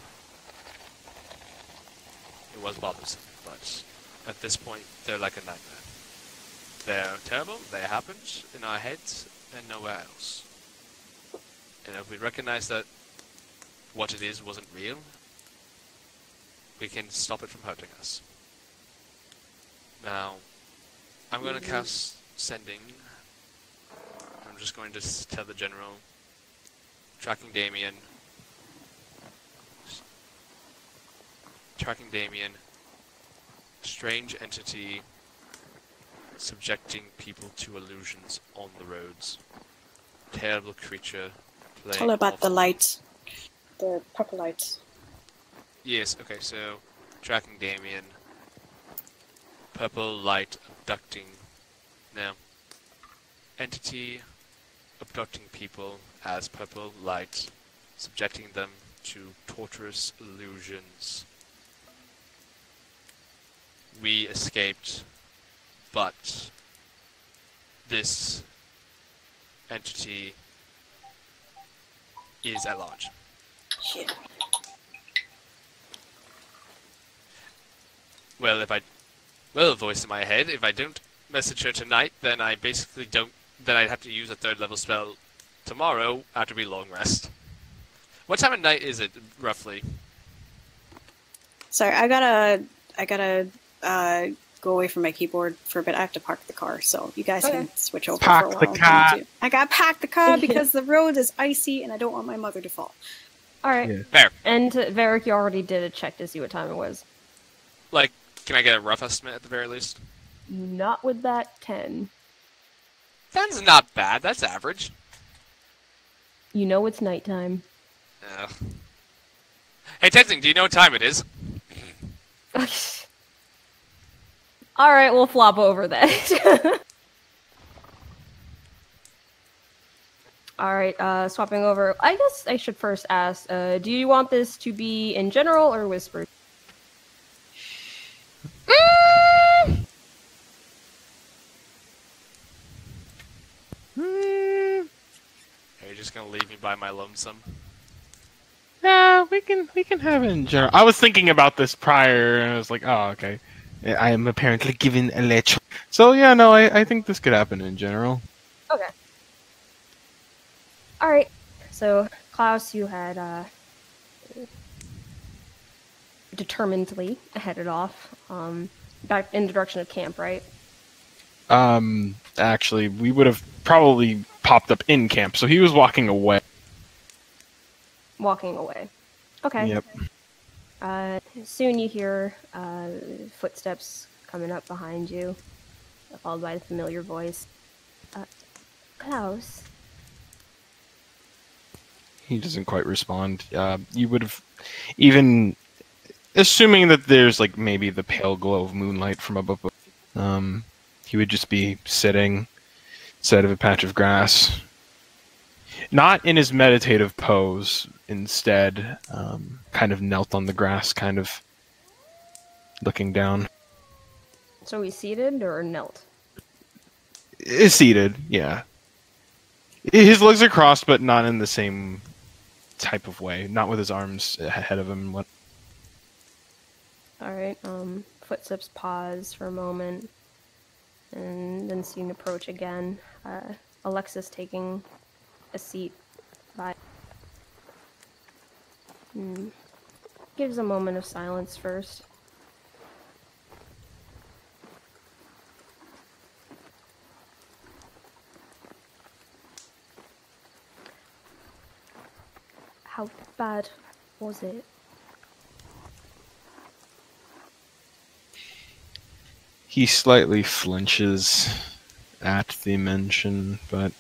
it was bothersome, but at this point, they're like a nightmare. They're terrible, they happened in our heads and nowhere else. And if we recognize that what it is wasn't real, we can stop it from hurting us. Now, I'm going to cast Sending. I'm just going to tell the general, tracking Damien, strange entity subjecting people to illusions on the roads. Terrible creature. Tell her about the light. The purple light. Yes, okay, so tracking Damien. Purple light abducting. Now, entity abducting people as purple light, subjecting them to torturous illusions. We escaped, but this entity is at large. Shit. Well, a voice in my head, if I don't message her tonight, then I basically don't, then I'd have to use a 3rd level spell tomorrow after we long rest. What time of night is it, roughly? Sorry, I gotta go away from my keyboard for a bit. I have to park the car, so you guys can switch over Park for a while. the car. I gotta park the car because the road is icy and I don't want my mother to fall. Alright. Yeah. Fair. And Varric, you already did a check to see what time it was. Like, can I get a rough estimate at the very least? Not with that 10. 10's not bad, that's average. You know it's nighttime. Hey, Tenzing, do you know what time it is? Alright, we'll flop over that. Alright, swapping over. I guess I should first ask, do you want this to be in general or whispered? Are you just gonna leave me by my lonesome? Yeah, we can have it in general. I was thinking about this prior, and I was like, oh, okay. I am apparently given a lech. So yeah, no, I think this could happen in general. Okay. Alright, so Klaus, you had determinedly headed off back in the direction of camp, right? Actually, we would have probably popped up in camp, so he was walking away. Walking away. Okay. Yep. Soon you hear footsteps coming up behind you, followed by the familiar voice. Klaus? He doesn't quite respond. You would have, even assuming that there's like maybe the pale glow of moonlight from above, he would just be sitting inside of a patch of grass. Not in his meditative pose, instead, kind of knelt on the grass, kind of looking down. So he's seated or knelt? Is seated, yeah. His legs are crossed, but not in the same type of way. Not with his arms ahead of him. Alright, footsteps pause for a moment, and then soon approach again. Alexis taking a seat by. Gives a moment of silence first. How bad was it? He slightly flinches at the mention, but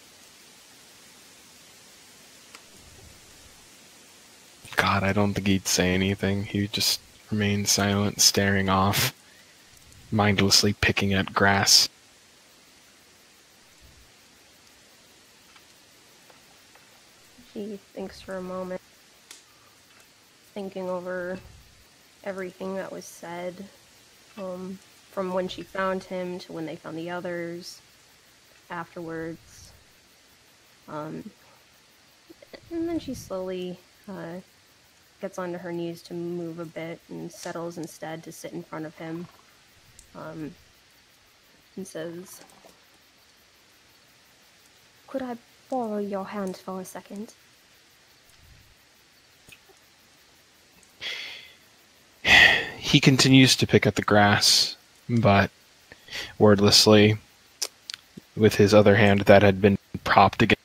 God, I don't think he'd say anything. He would just remain silent, staring off, mindlessly picking at grass. She thinks for a moment, thinking over everything that was said, from when she found him to when they found the others, afterwards. And then she slowly gets onto her knees to move a bit and settles instead to sit in front of him, and says, "Could I borrow your hand for a second?" He continues to pick at the grass, but wordlessly, with his other hand that had been propped against,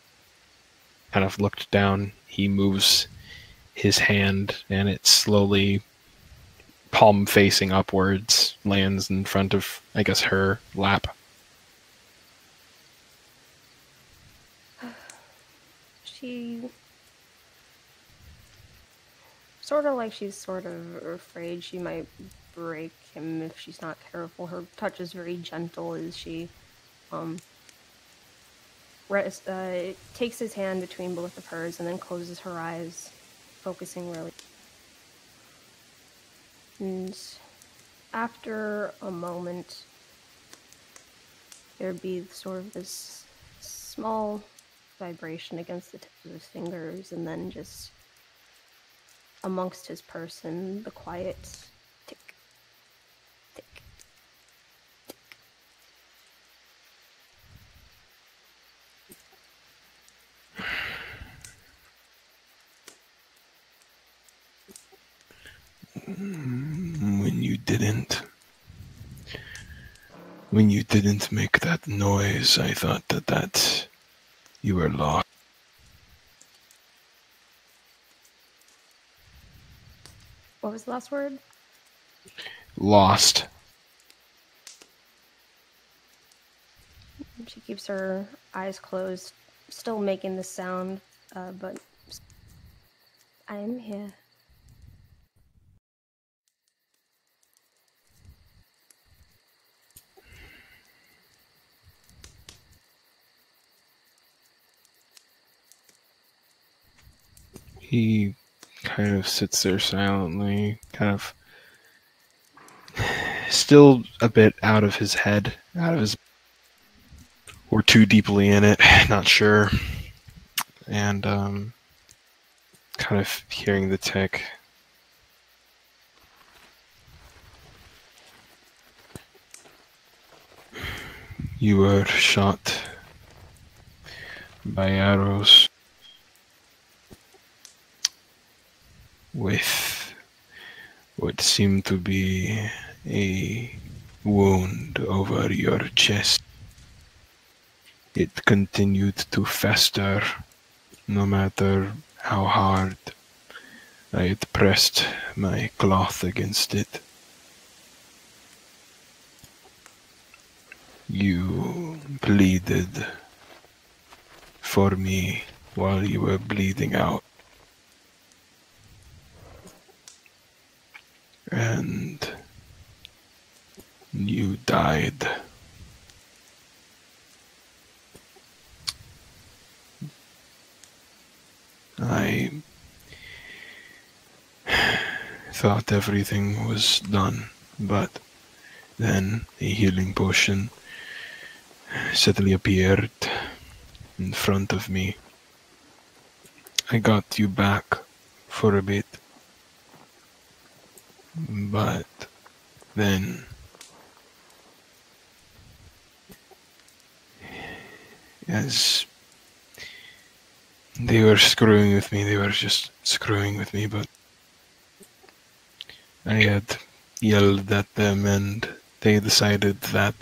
kind of looked down. He moves his hand, and it slowly, palm facing upwards, lands in front of, I guess, her lap. She sort of like she's sort of afraid she might break him if she's not careful. Her touch is very gentle as she takes his hand between both of hers and then closes her eyes, focusing really. And after a moment, there'd be sort of this small vibration against the tips of his fingers, and then just amongst his person, the quiet tick, tick, tick. When you didn't make that noise, I thought that you were lost. What was the last word? Lost. She keeps her eyes closed, still making the sound, but I am here. He kind of sits there silently, kind of still a bit out of his head, or too deeply in it, not sure. And kind of hearing the tick. You were shot by arrows with what seemed to be a wound over your chest. It continued to fester no matter how hard I had pressed my cloth against it. You pleaded for me while you were bleeding out. And you died. I thought everything was done, but then a healing potion suddenly appeared in front of me. I got you back for a bit, but then as they were screwing with me, they were just screwing with me, but I had yelled at them and they decided that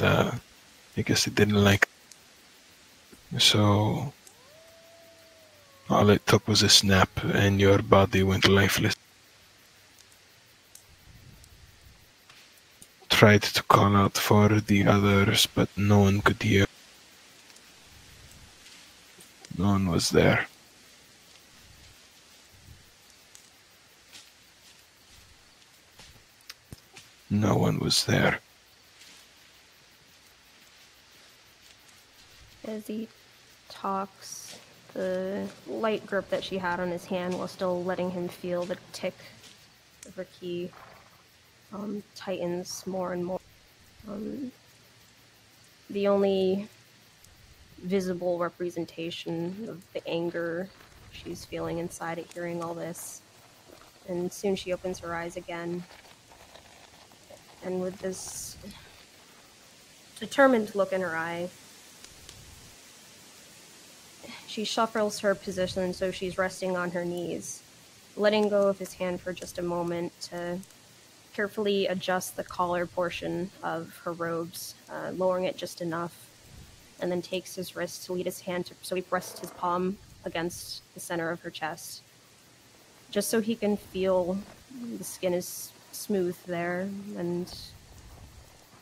I guess they didn't like it. So all it took was a snap and your body went lifeless. Tried to call out for the others, but no one could hear. No one was there. No one was there. As he talks, the light grip that she had on his hand while still letting him feel the tick of her key tightens more and more. The only visible representation of the anger she's feeling inside at hearing all this. And soon she opens her eyes again. And with this determined look in her eye, she shuffles her position so she's resting on her knees, letting go of his hand for just a moment to carefully adjust the collar portion of her robes, lowering it just enough, and then takes his wrist to lead his hand so he presses his palm against the center of her chest, just so he can feel the skin is smooth there and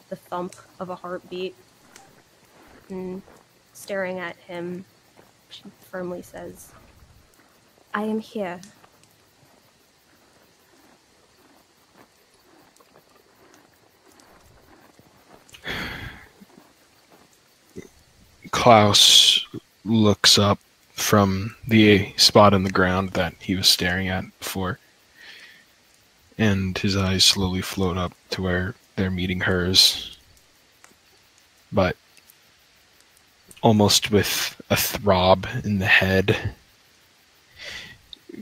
the thump of a heartbeat. And staring at him, she firmly says, "I am here." Klaus looks up from the spot on the ground that he was staring at before, and his eyes slowly float up to where they're meeting hers. But almost with a throb in the head,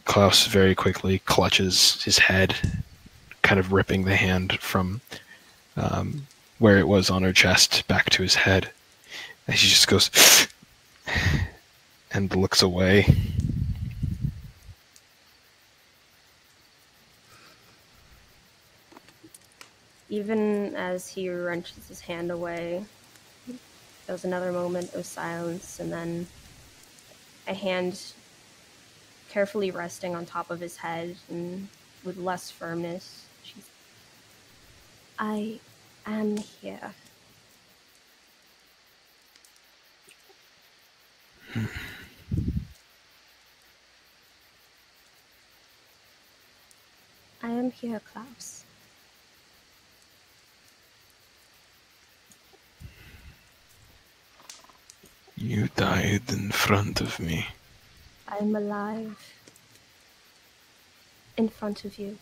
Klaus very quickly clutches his head, kind of ripping the hand from where it was on her chest back to his head. And she just goes and looks away. Even as he wrenches his hand away, there's another moment of silence, and then a hand carefully resting on top of his head, and with less firmness, she's, "I am here." "I am here, Klaus." You died in front of me. "I'm alive. In front of you."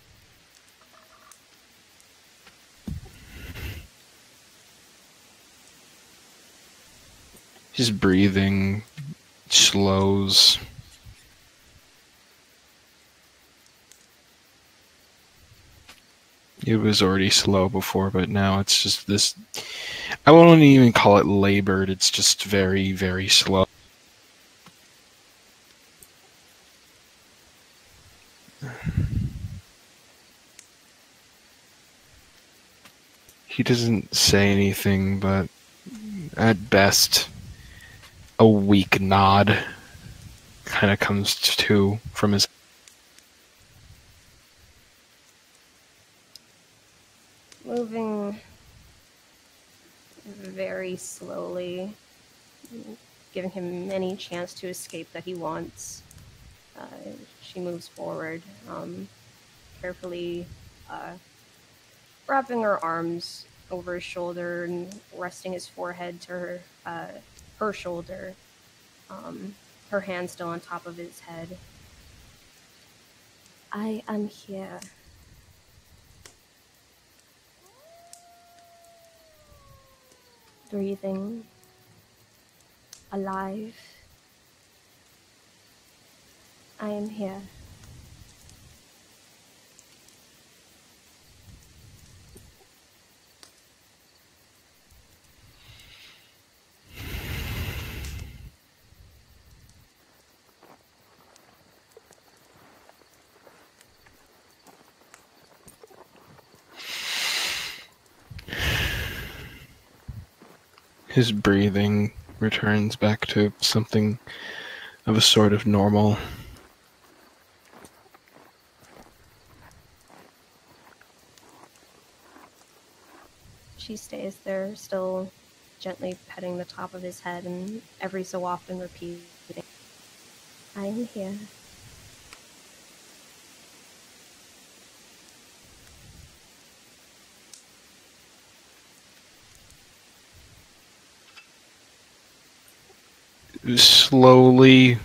His breathing slows. It was already slow before, but now it's just this... I won't even call it labored, it's just very, very slow. He doesn't say anything, but at best, a weak nod kind of comes to from his... Moving very slowly, giving him any chance to escape that he wants, she moves forward, carefully wrapping her arms over his shoulder and resting his forehead to her shoulder, her hand still on top of his head. "I am here." Breathing, alive. "I am here." His breathing returns back to something of a sort of normal. She stays there, still gently petting the top of his head and every so often repeating, "I am here." slowly,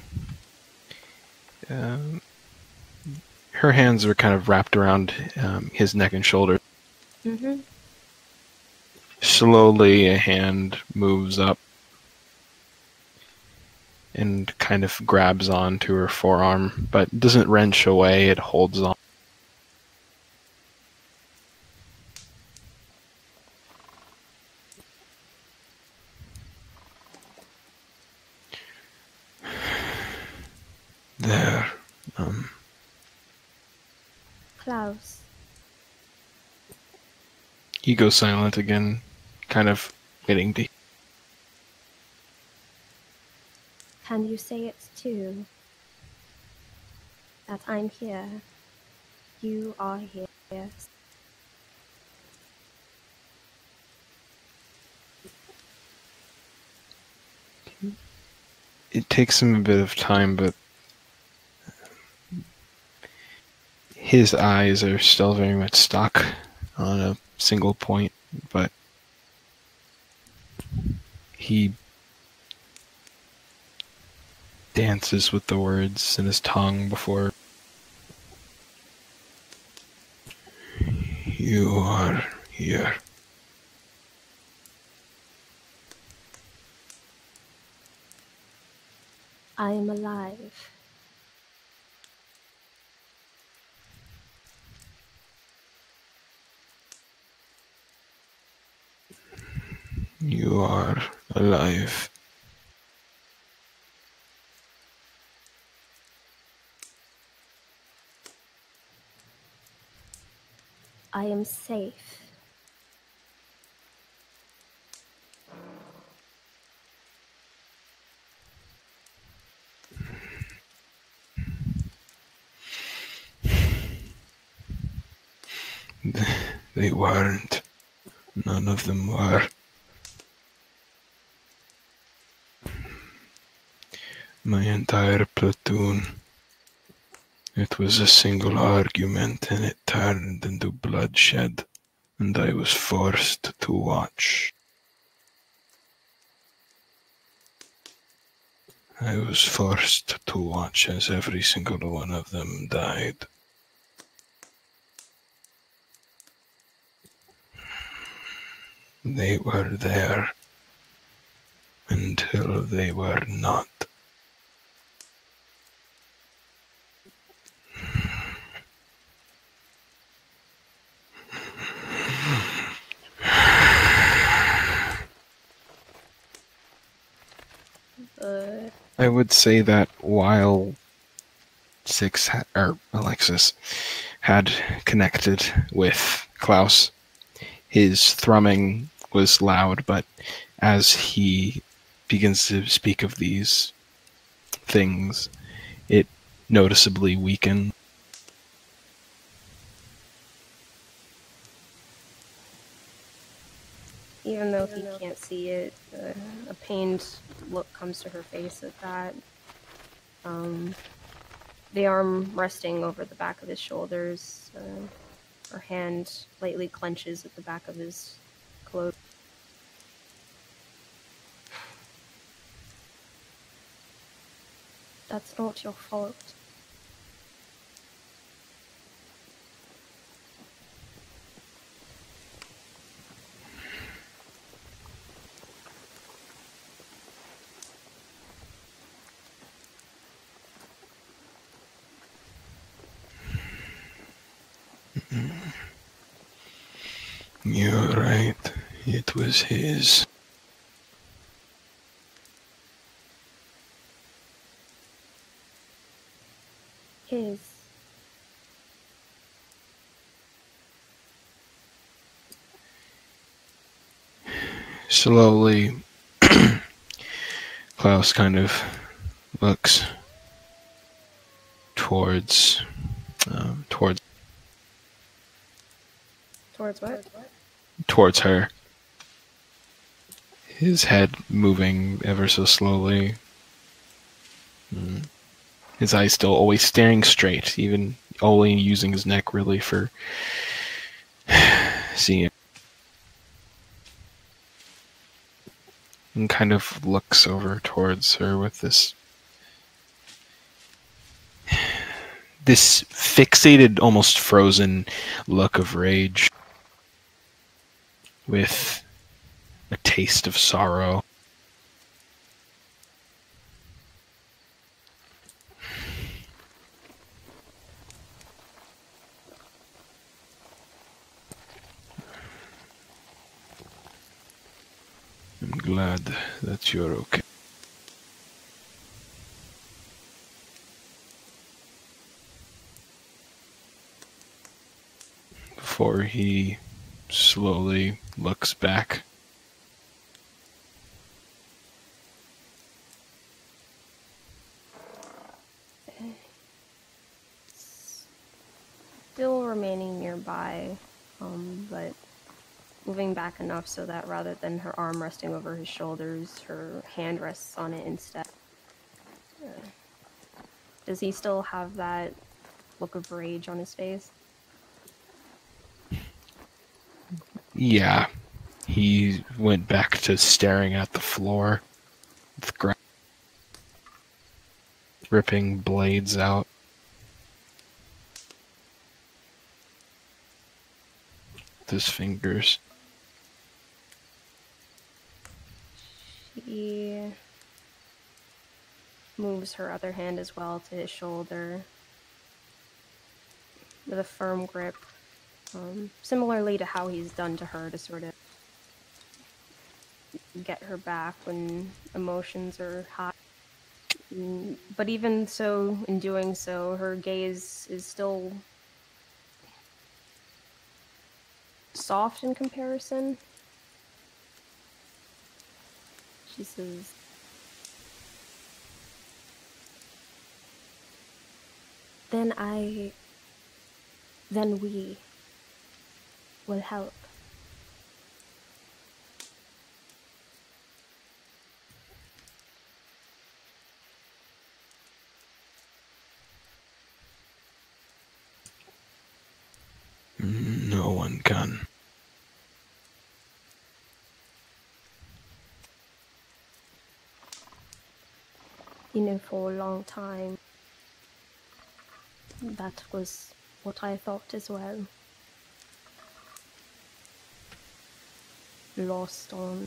her hands are kind of wrapped around his neck and shoulder. Mm-hmm. Slowly, a hand moves up and kind of grabs onto her forearm, but doesn't wrench away, it holds on. There. Klaus. He goes silent again, kind of waiting to... Can you say it too? That I'm here. You are here. It takes him a bit of time, but his eyes are still very much stuck on a single point, but he dances with the words in his tongue before... You are here. I am alive. You are alive. I am safe. They weren't. None of them were. My entire platoon. It was a single argument and it turned into bloodshed, and I was forced to watch. I was forced to watch as every single one of them died. They were there until they were not. I would say that while Alexis had connected with Klaus, his thrumming was loud, but as he begins to speak of these things, it noticeably weakened. Even though he can't see it, a pained look comes to her face at that. The arm resting over the back of his shoulders, her hand lightly clenches at the back of his clothes. That's not your fault. You're right. It was his. His. Slowly, Klaus kind of looks towards Towards what? towards her. His head moving ever so slowly. His eyes still always staring straight, even only using his neck really for seeing. and kind of looks over towards her with this fixated, almost frozen look of rage with a taste of sorrow. I'm glad that you're okay. Before he slowly looks back. Still remaining nearby, but moving back enough so that rather than her arm resting over his shoulders, her hand rests on it instead. Does he still have that look of rage on his face? Yeah, he went back to staring at the floor, with ripping blades out. With his fingers. She moves her other hand as well to his shoulder with a firm grip, similarly to how he's done to her to sort of get her back when emotions are high. But even so, in doing so, her gaze is still soft in comparison. She says, then we will help. No one can. For a long time, that was what I thought as well. Lost on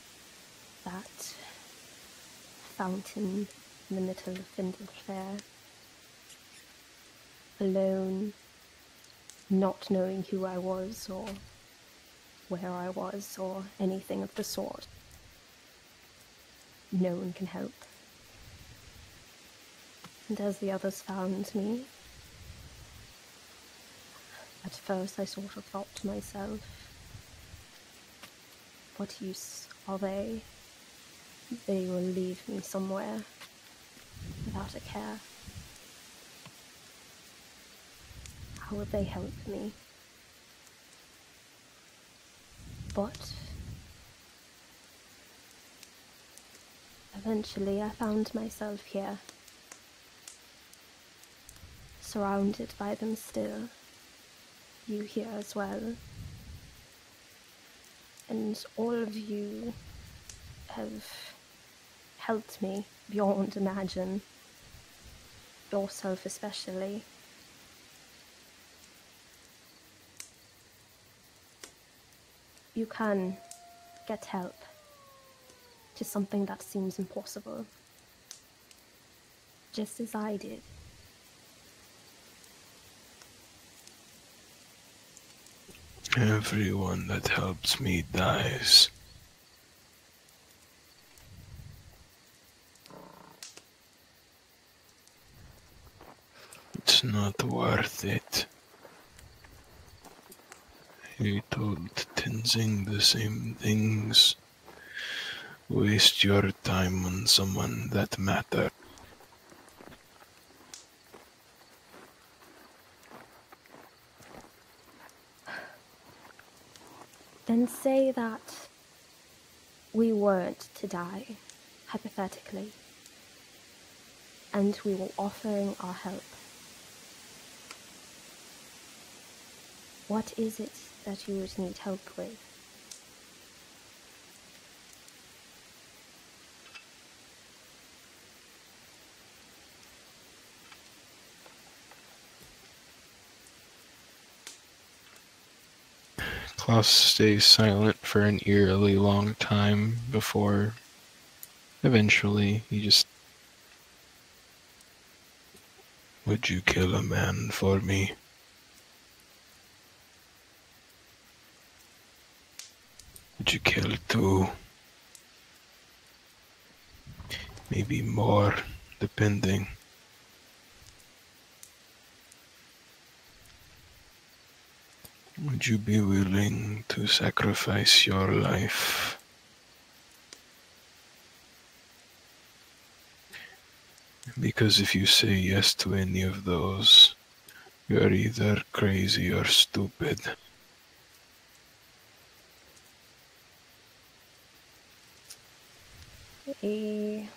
that fountain in the middle of Findle Fair. Alone, not knowing who I was or where I was or anything of the sort. No one can help. And as the others found me, at first I sort of thought to myself, what use are they? They will leave me somewhere without a care. How would they help me? But eventually I found myself here, surrounded by them still. You here as well. And all of you have helped me beyond imagine. Yourself especially. You can get help to something that seems impossible. Just as I did. Everyone that helps me dies. It's not worth it. He told Tenzing the same things. Waste your time on someone that matters. Then say that we weren't to die, hypothetically, and we were offering our help. What is it that you would need help with? Klaus stays silent for an eerily long time before eventually he just... Would you kill a man for me? Would you kill two? Maybe more, depending. Would you be willing to sacrifice your life? Because if you say yes to any of those, you're either crazy or stupid. A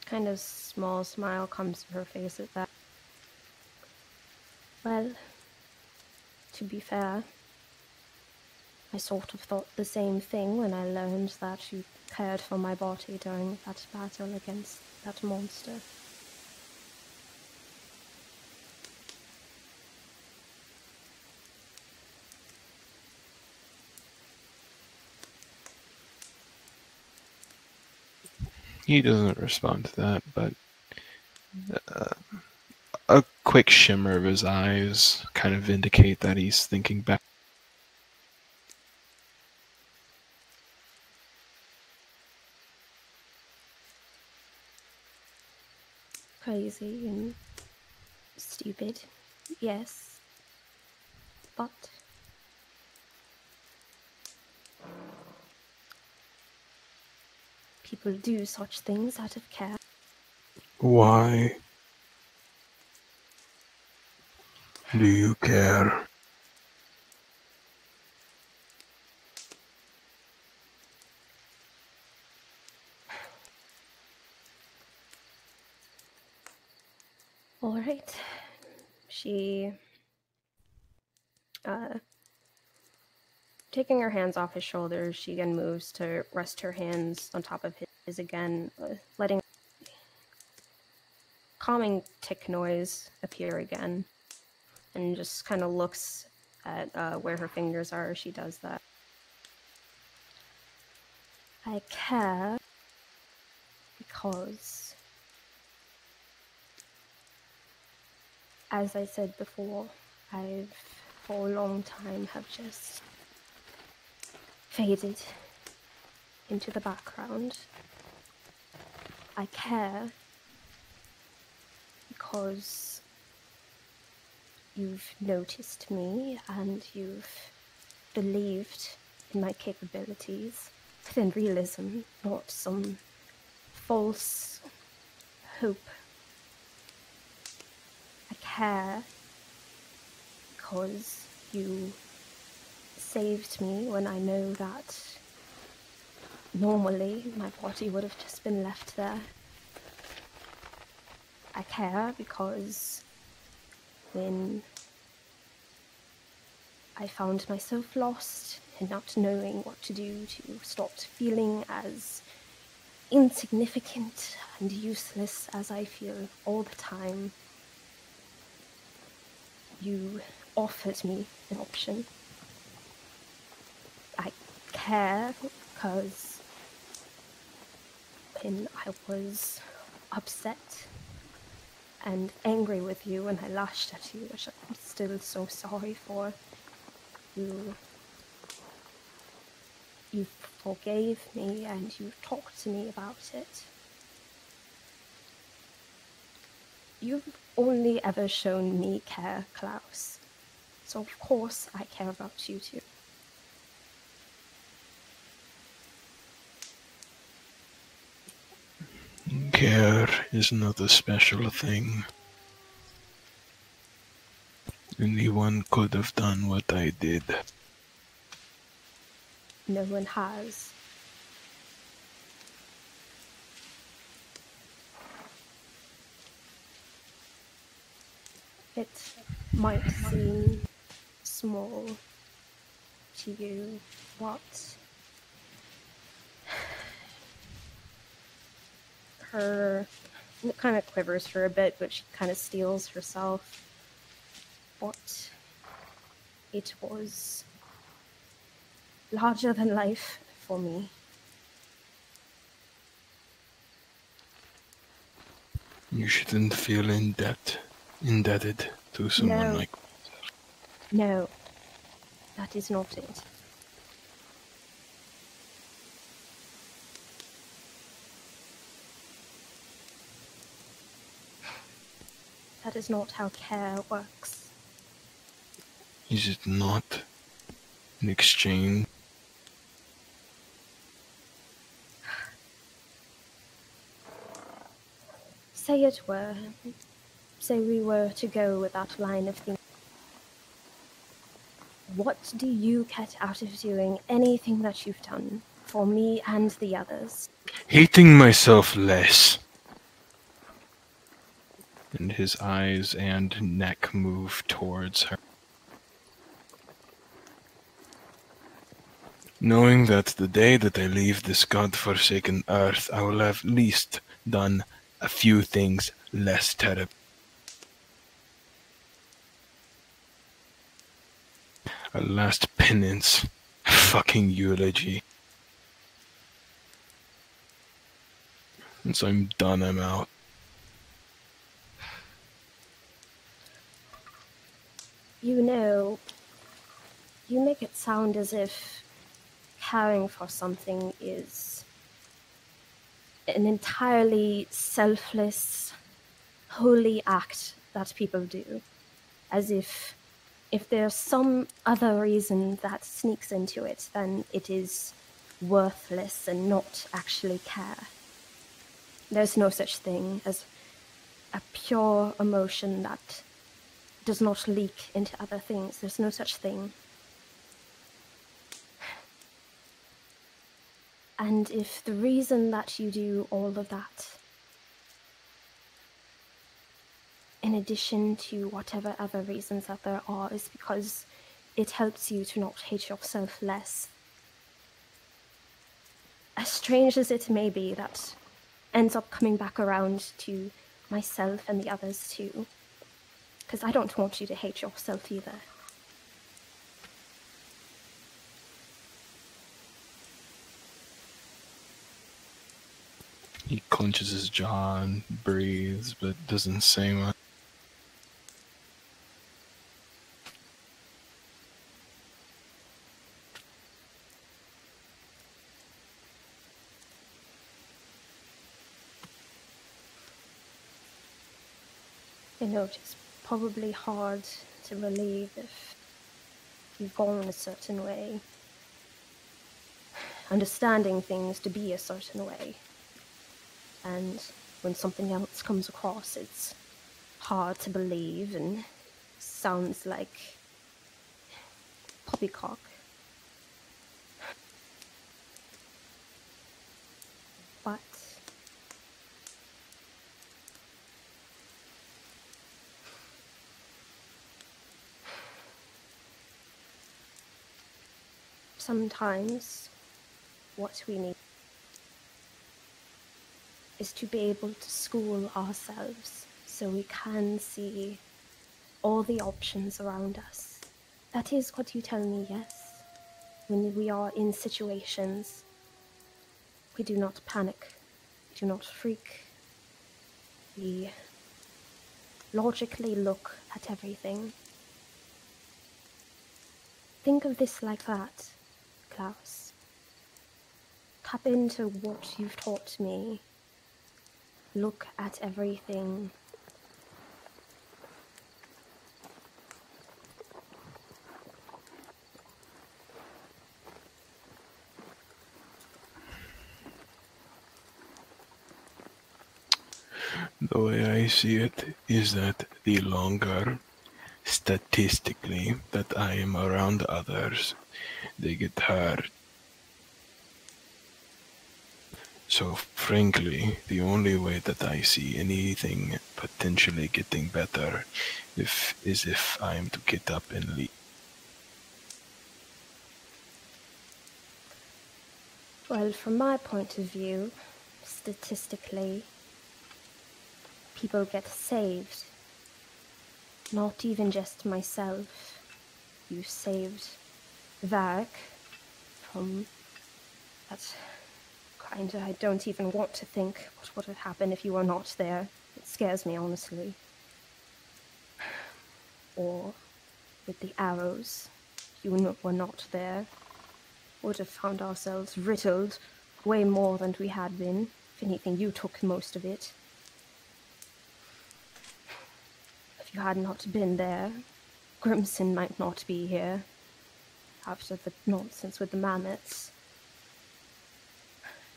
kind of small smile comes to her face at that. Well, to be fair, I sort of thought the same thing when I learned that you cared for my body during that battle against that monster. He doesn't respond to that, but a quick shimmer of his eyes kind of indicate that he's thinking back. Crazy and stupid, yes, but people do such things out of care. Why do you care? All right. She, taking her hands off his shoulders, she again moves to rest her hands on top of his again, letting calming tick noise appear again, and just kind of looks at where her fingers are as she does that. I care because, as I said before, I've for a long time have just faded into the background. I care because you've noticed me and you've believed in my capabilities within realism, not some false hope. I care because you saved me when I know that normally my body would have just been left there. I care because when I found myself lost and not knowing what to do to stop feeling as insignificant and useless as I feel all the time, you offered me an option. I care because when I was upset and angry with you and I lashed at you, which I'm still so sorry for, you forgave me and you talked to me about it. You've only ever shown me care, Klaus. So of course I care about you too. Care is not a special thing. Anyone could have done what I did. No one has. It might seem small to you, but it kind of quivers for a bit, but she kind of steels herself. What It was larger than life for me. You shouldn't feel indebted to someone No. like. No, that is not it. That is not how care works. Is it not an exchange? Say it were. Say we were to go with that line of thinking. What do you get out of doing anything that you've done for me and the others? Hating myself less. And his eyes and neck move towards her. Knowing that the day that I leave this godforsaken earth, I will have at least done a few things less terrible. A last penance. A fucking eulogy. Once I'm done, I'm out. You know, you make it sound as if caring for something is an entirely selfless, holy act that people do. As if there's some other reason that sneaks into it, then it is worthless and not actually care. There's no such thing as a pure emotion that does not leak into other things. There's no such thing. And if the reason that you do all of that, in addition to whatever other reasons that there are, is because it helps you to not hate yourself less, as strange as it may be, that ends up coming back around to myself and the others too. Because I don't want you to hate yourself either. He clenches his jaw and breathes, but doesn't say much. You know, it's probably hard to believe if you've gone a certain way, understanding things to be a certain way. And when something else comes across, it's hard to believe and sounds like poppycock. But sometimes what we need is to be able to school ourselves so we can see all the options around us. That is what you tell me, yes? When we are in situations, we do not panic, we do not freak. We logically look at everything. Think of this like that, Klaus. Tap into what you've taught me. Look at everything. The way I see it is that the longer, statistically, that I am around others, they get hurt. So frankly, the only way that I see anything potentially getting better is if I am to get up and leave. Well, from my point of view, statistically, people get saved. Not even just myself. you saved Varric from that kind of... I don't even want to think what would have happened if you were not there. It scares me, honestly. Or with the arrows, if you were not there, would have found ourselves riddled way more than we had been. If anything, you took most of it. If you had not been there, Grimson might not be here. After the nonsense with the mammoths.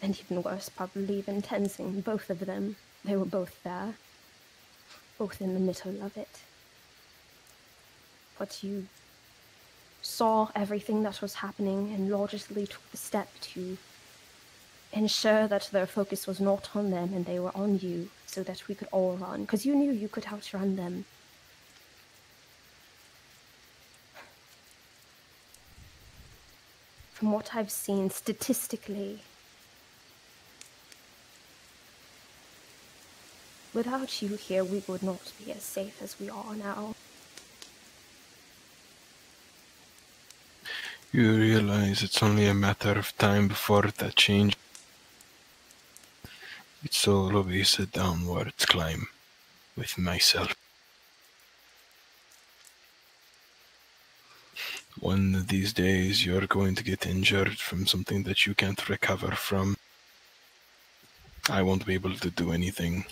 And even worse, probably even Tenzing, both of them. They were both there. Both in the middle of it. But you saw everything that was happening and logically took the step to ensure that their focus was not on them and they were on you, so that we could all run, because you knew you could outrun them. From what I've seen statistically, without you here, we would not be as safe as we are now. You realize it's only a matter of time before that change. It's always a downward climb with myself. One of these days you're going to get injured from something that you can't recover from. I won't be able to do anything.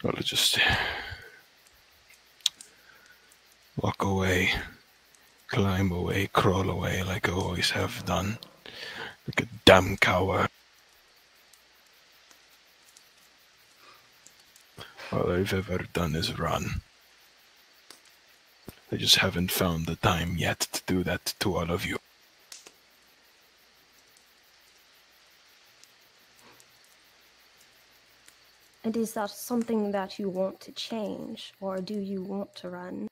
I'll just walk away, climb away, crawl away like I always have done. Like a damn coward. All I've ever done is run. I just haven't found the time yet to do that to all of you. And is that something that you want to change, or do you want to run?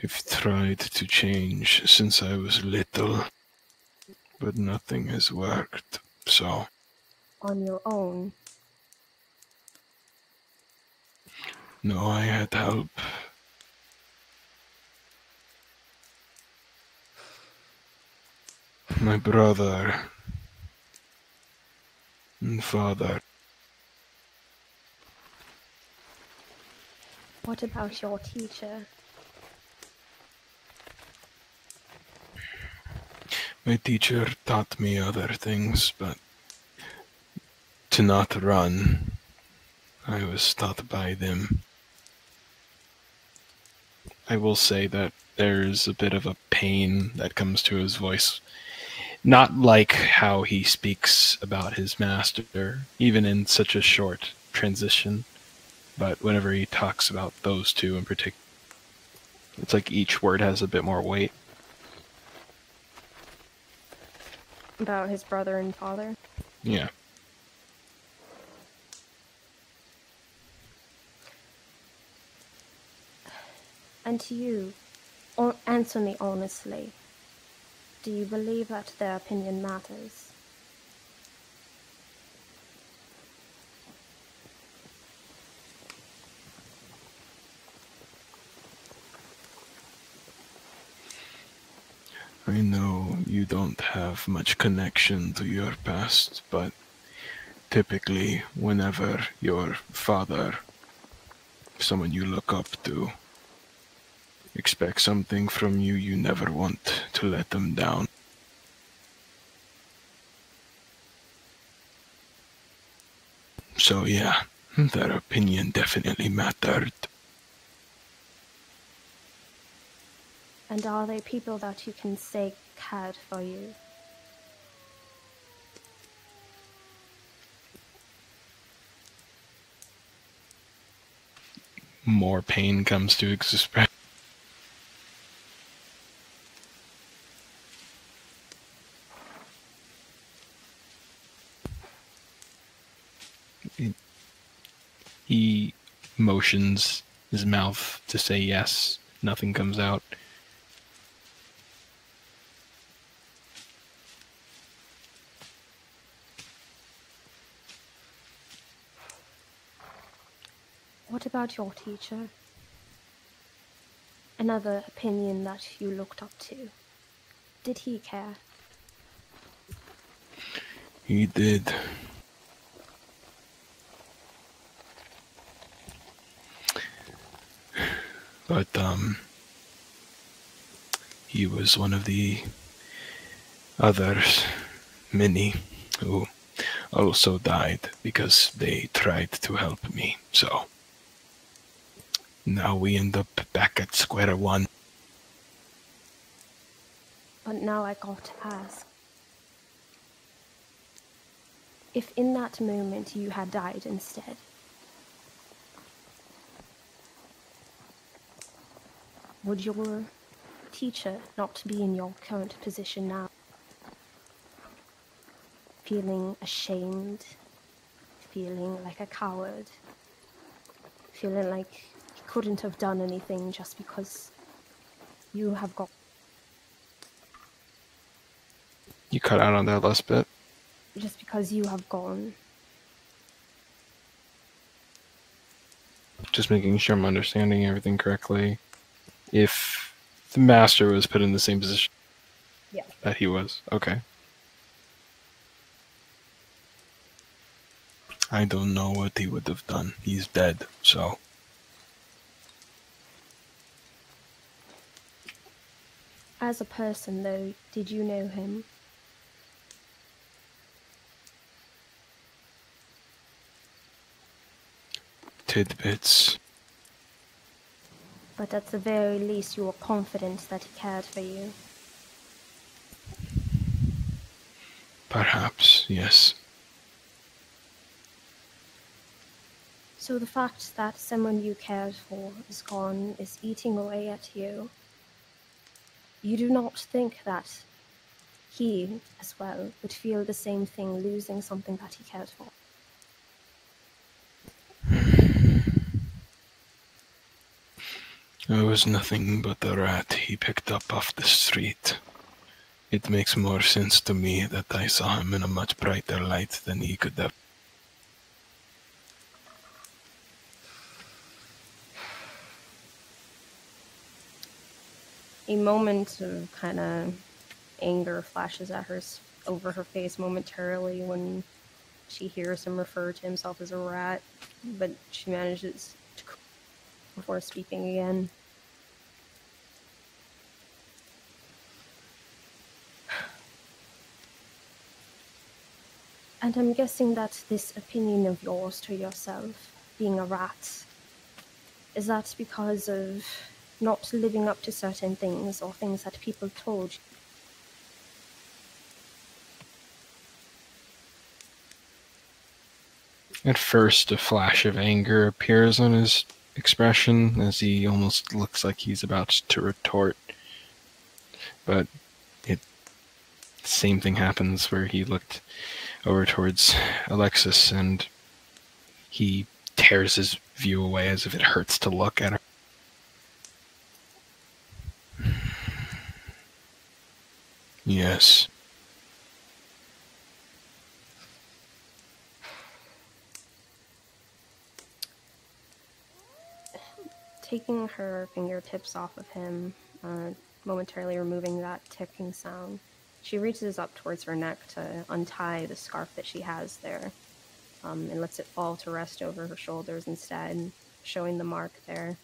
I've tried to change since I was little, but nothing has worked, so... On your own? No, I had help. My brother and father. What about your teacher? My teacher taught me other things, but to not run, I was taught by them. I will say that there's a bit of a pain that comes to his voice. Not like how he speaks about his master, even in such a short transition, but whenever he talks about those two in particular, it's like each word has a bit more weight. About his brother and father? Yeah. And to you, answer me honestly. Do you believe that their opinion matters? I know you don't have much connection to your past, but typically whenever your father, someone you look up to, expect something from you, you never want to let them down. So yeah, their opinion definitely mattered. And are they people that you can say cared for you? More pain comes to express. He motions his mouth to say yes. Nothing comes out. What about your teacher? Another opinion that you looked up to. Did he care? He did. But, he was one of the others, many, who also died because they tried to help me, so now we end up back at square one. But now I got to ask. If in that moment you had died instead, would your teacher not be in your current position now? Feeling ashamed, feeling like a coward, feeling like he couldn't have done anything just because you have got... You cut out on that last bit. Just because you have gone. Just making sure I'm understanding everything correctly. If the master was put in the same position that he was, okay. I don't know what he would have done. He's dead, so... As a person, though, did you know him? Tidbits. But at the very least, you were confident that he cared for you. Perhaps, yes. So the fact that someone you cared for is gone, is eating away at you, you do not think that he, as well, would feel the same thing losing something that he cared for? It was nothing but a rat he picked up off the street. It makes more sense to me that I saw him in a much brighter light than he could have. A moment of kind of anger flashes at her over her face momentarily when she hears him refer to himself as a rat, but she manages to before speaking again. And I'm guessing that this opinion of yours to yourself, being a rat, is that because of not living up to certain things or things that people told you? At first, a flash of anger appears on his expression as he almost looks like he's about to retort. But the same thing happens where he looked over towards Alexis and he tears his view away as if it hurts to look at her. Yes. Taking her fingertips off of him, momentarily removing that ticking sound, she reaches up towards her neck to untie the scarf that she has there, and lets it fall to rest over her shoulders instead, showing the mark there,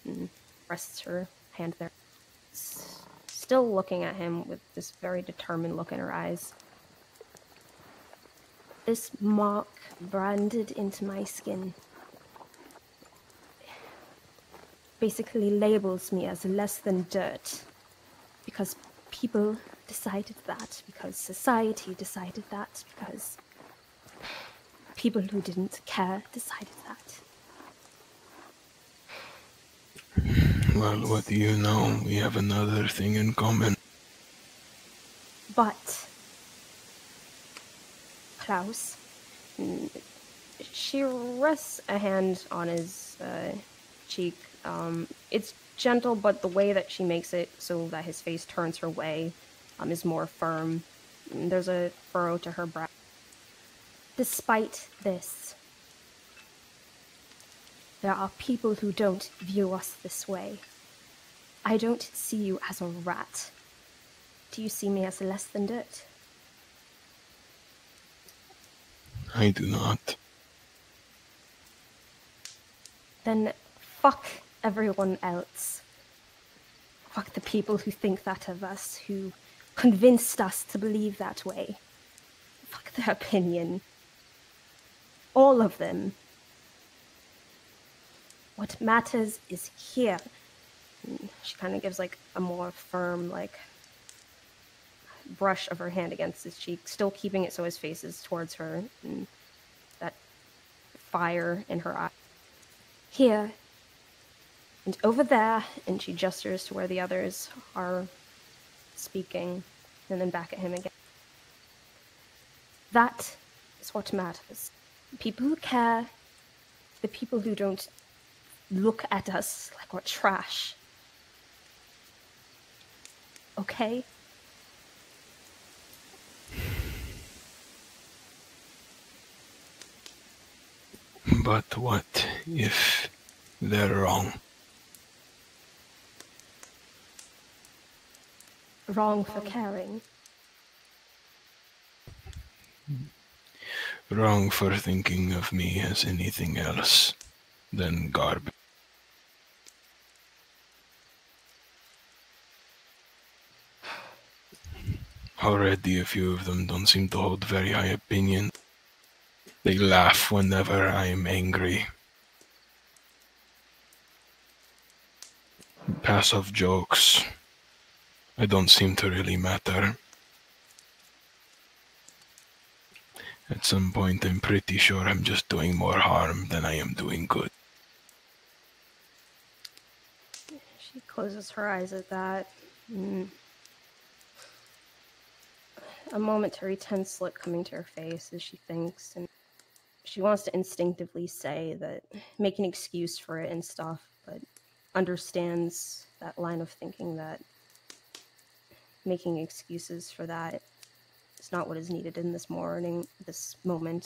and rests her hand there. Still looking at him with this very determined look in her eyes. This mark branded into my skin basically labels me as less than dirt because people decided that, because society decided that, because people who didn't care decided that. Well, what do you know? We have another thing in common. But Klaus, she rests a hand on his cheek. It's gentle, but the way that she makes it so that his face turns her way is more firm. There's a furrow to her brow. Despite this, There are people who don't view us this way. I don't see you as a rat. Do you see me as less than dirt? I do not. Then fuck everyone else. Fuck the people who think that of us, who convinced us to believe that way. Fuck their opinion. All of them. What matters is here. And she kind of gives like a more firm, like, brush of her hand against his cheek, still keeping it so his face is towards her, and that fire in her eye. Here. And over there, and she gestures to where the others are speaking, and then back at him again. That is what matters. The people who care, the people who don't look at us like we're trash. Okay? But what if they're wrong? Wrong for caring. Wrong for thinking of me as anything else than garbage. Already a few of them don't seem to hold very high opinion. They laugh whenever I'm angry. Pass off jokes. I don't seem to really matter. At some point, I'm pretty sure I'm just doing more harm than I am doing good. She closes her eyes at that. A momentary tense look coming to her face as she thinks, and she wants to instinctively say that, make an excuse for it and stuff, but understands that line of thinking that making excuses for that is not what is needed in this moment,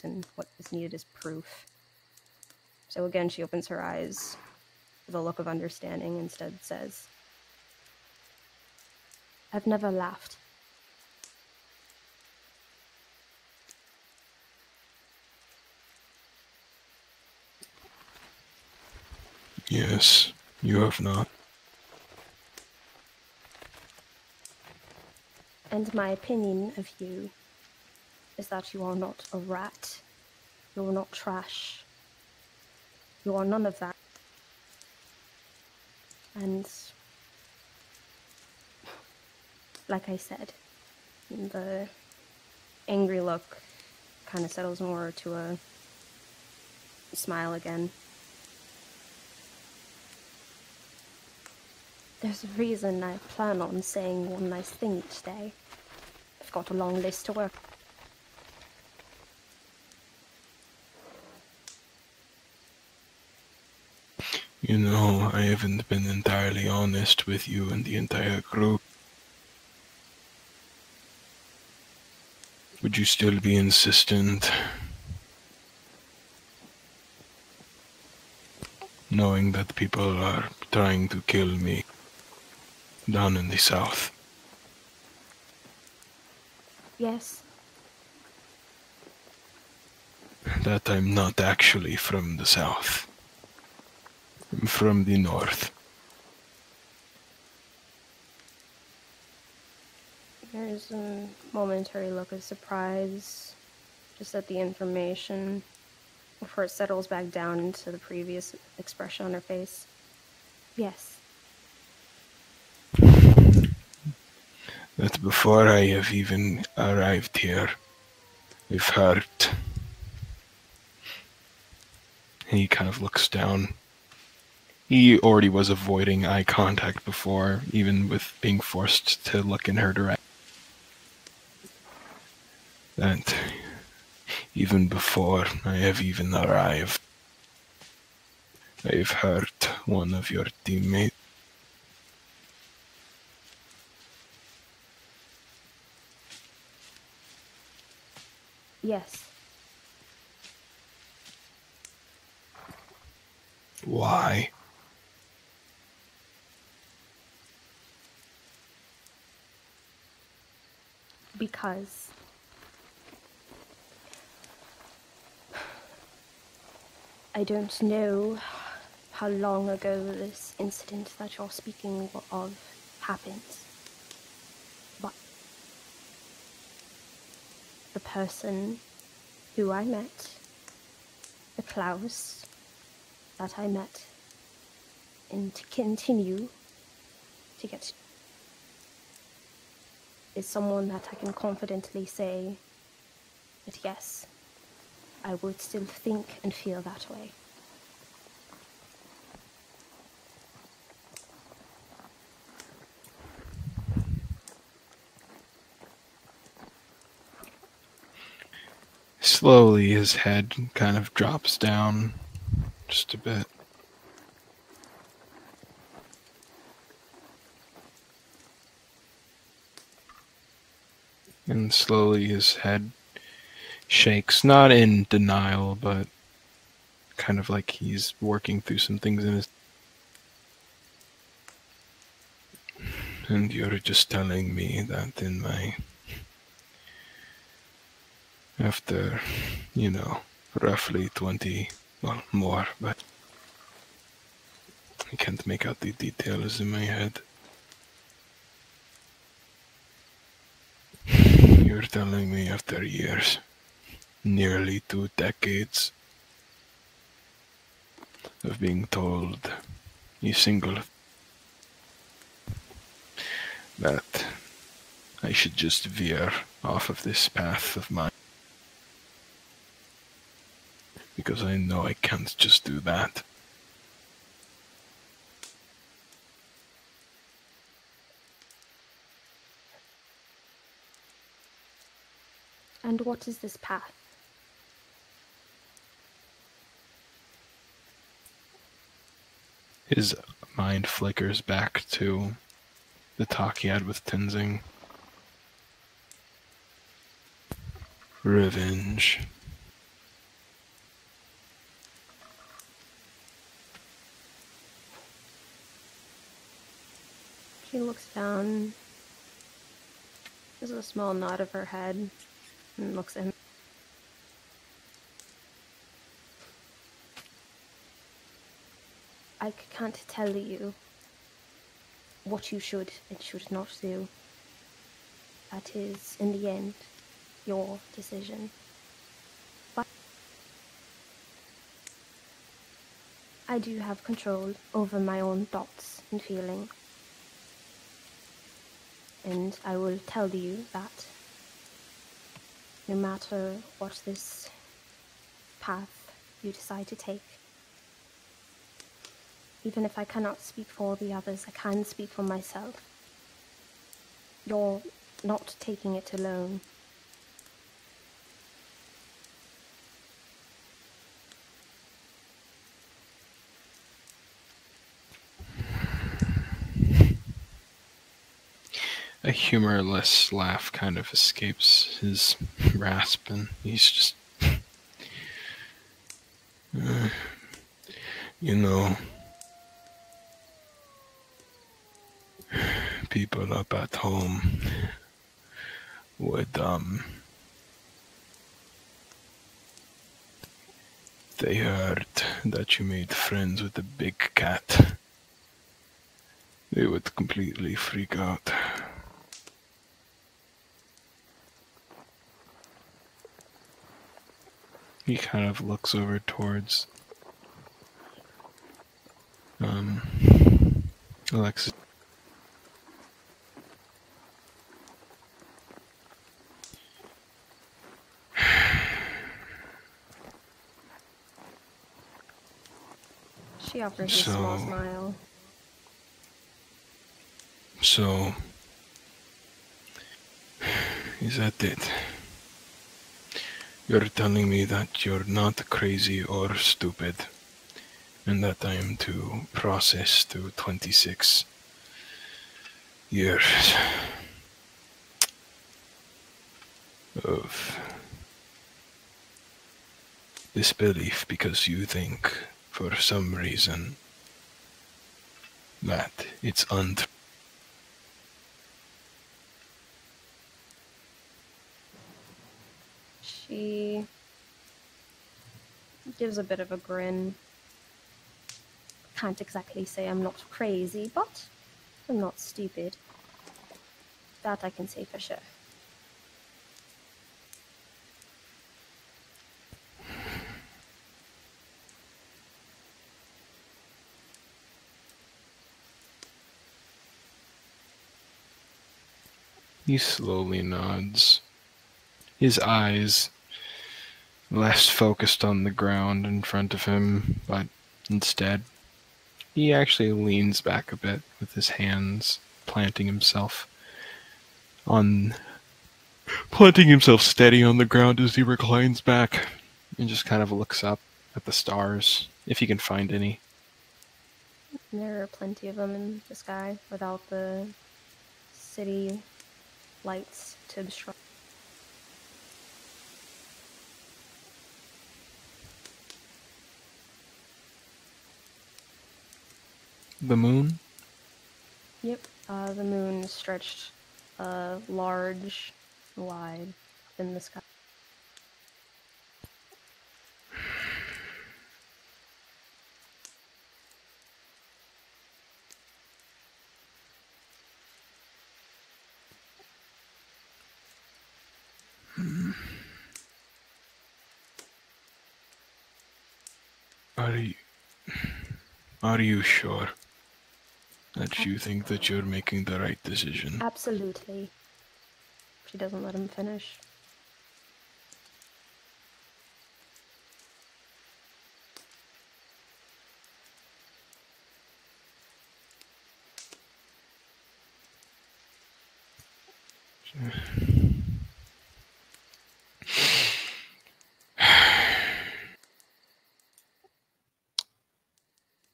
and what is needed is proof. So again, she opens her eyes with a look of understanding, instead says, I've never laughed. Yes, you have not. And my opinion of you is that you are not a rat. You are not trash. You are none of that. And like I said, the angry look kind of settles more to a smile again. There's a reason I plan on saying one nice thing each day. I've got a long list to work. You know, I haven't been entirely honest with you and the entire group. Would you still be insistent? Knowing that people are trying to kill me down in the south. Yes. That I'm not actually from the south. I'm from the north. There's a momentary look of surprise just at the information before it settles back down into the previous expression on her face. Yes. That before I have even arrived here, I've heard. He kind of looks down. He already was avoiding eye contact before, even with being forced to look in her direction. That even before I have even arrived, I've heard one of your teammates. Yes. Why? Because I don't know how long ago this incident that you're speaking of happened, but the person who I met, the Klaus that I met, and to continue to get is someone that I can confidently say that yes, I would still think and feel that way. Slowly, his head kind of drops down just a bit. And slowly his head shakes, not in denial, but kind of like he's working through some things in his... And you're just telling me that in my... After, roughly 20, well, more, but I can't make out the details in my head. You're telling me after years, nearly 2 decades of being told you single that I should just veer off of this path of mine. Because I know I can't just do that. And what is this path? His mind flickers back to the talk he had with Tenzing. Revenge. She looks down, there's a small nod of her head, and looks at him. I can't tell you what you should and should not do. That is, in the end, your decision. But I do have control over my own thoughts and feelings. And I will tell you that no matter what this path you decide to take, even if I cannot speak for the others, I can speak for myself. You're not taking it alone. A humorless laugh kind of escapes his rasp, and he's just... people up at home would, they heard that you made friends with the big cat. They would completely freak out. He kind of looks over towards Alexis. She offers a small smile. So, is that it? You're telling me that you're not crazy or stupid, and that I am to process through 26 years of disbelief because you think for some reason that it's untrue. She gives a bit of a grin. Can't exactly say I'm not crazy, but I'm not stupid. That I can say for sure. He slowly nods, his eyes less focused on the ground in front of him, but instead, he actually leans back a bit with his hands planting himself steady on the ground as he reclines back and just kind of looks up at the stars, if he can find any. There are plenty of them in the sky without the city lights to obstruct. The moon? Yep, the moon is stretched large and wide in the sky. Are you sure that you think that you're making the right decision? Absolutely. She doesn't let him finish.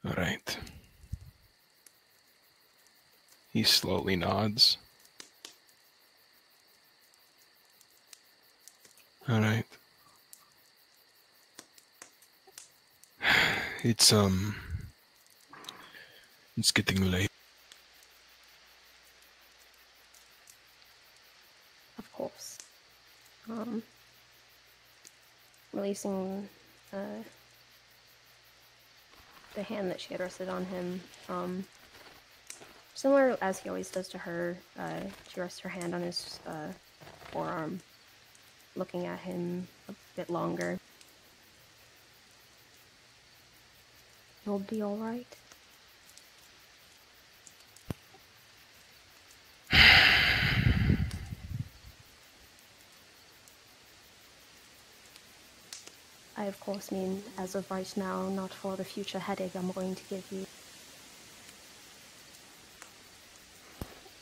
All right. He slowly nods. All right. It's getting late. Of course. Releasing the hand that she had rested on him. Similar as he always does to her, she rests her hand on his forearm, looking at him a bit longer. You'll be alright. I of course mean as of right now, not for the future headache I'm going to give you.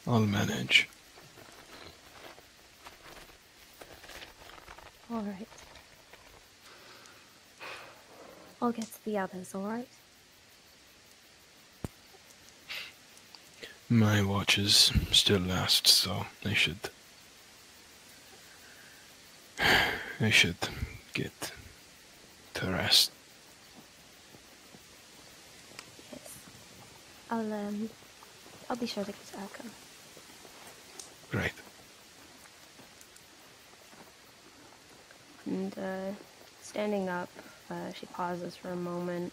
I'll manage. Alright. I'll get to the others, alright? My watches still last, so I should get to rest. Yes. I'll be sure to get back. Right. And standing up, she pauses for a moment.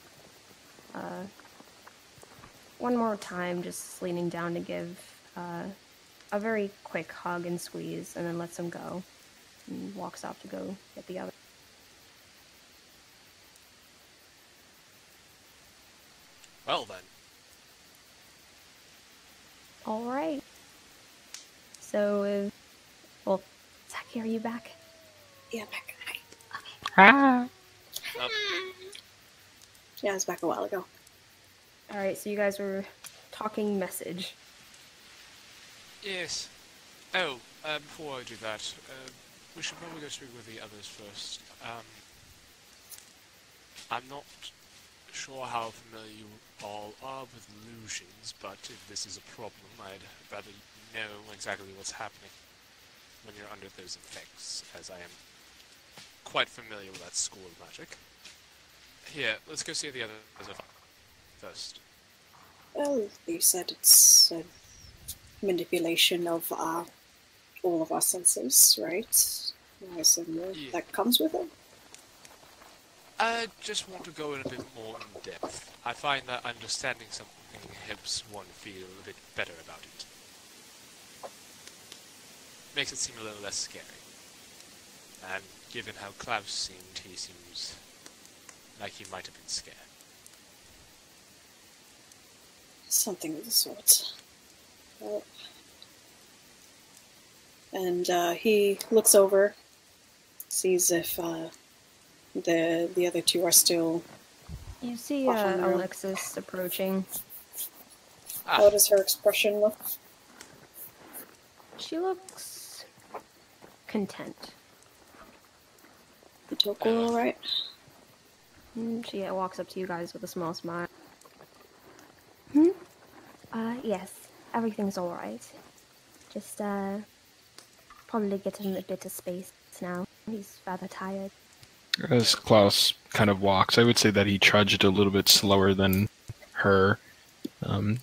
One more time, just leaning down to give a very quick hug and squeeze, and then lets him go. And walks off to go get the other. Well then. Alright. So, well, Zaki, are you back? Yeah, back. Hi. Ah. Yeah, I was back a while ago. Alright, so you guys were talking message. Yes. Oh, before I do that, we should probably go speak with the others first. I'm not sure how familiar you all are with illusions, but if this is a problem, I'd rather know exactly what's happening when you're under those effects, as I am quite familiar with that school of magic. Here, let's go see the others first. Well, you said it's a manipulation of all of our senses, right? I assume that comes with it. I just want to go in a bit more in depth. I find that understanding something helps one feel a bit better about it. Makes it seem a little less scary. And given how Klaus seemed, he seems like he might have been scared. Something of the sort. And he looks over, sees if the other two are still. You see Alexis approaching. How does her expression look? She looks content. The Toku all right? She walks up to you guys with a small smile. Yes, everything's alright. Just, probably get him a bit of space now. He's rather tired. As Klaus kind of walks, I would say that he trudged a little bit slower than her.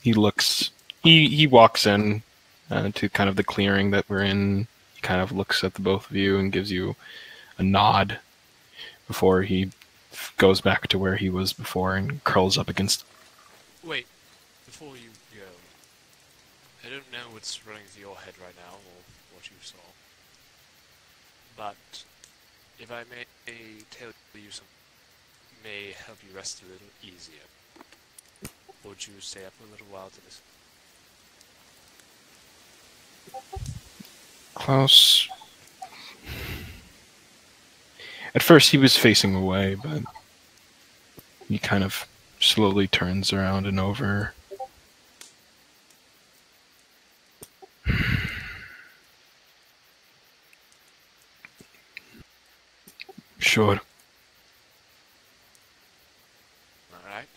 He walks in to kind of the clearing that we're in. He kind of looks at the both of you and gives you a nod before he goes back to where he was before and curls up against. Wait, before you go, I don't know what's running through your head right now or what you saw, but if I may tell you something may help you rest a little easier, would you stay up a little while to listen? Klaus. At first he was facing away, but he kind of slowly turns around and over. Sure. Alright.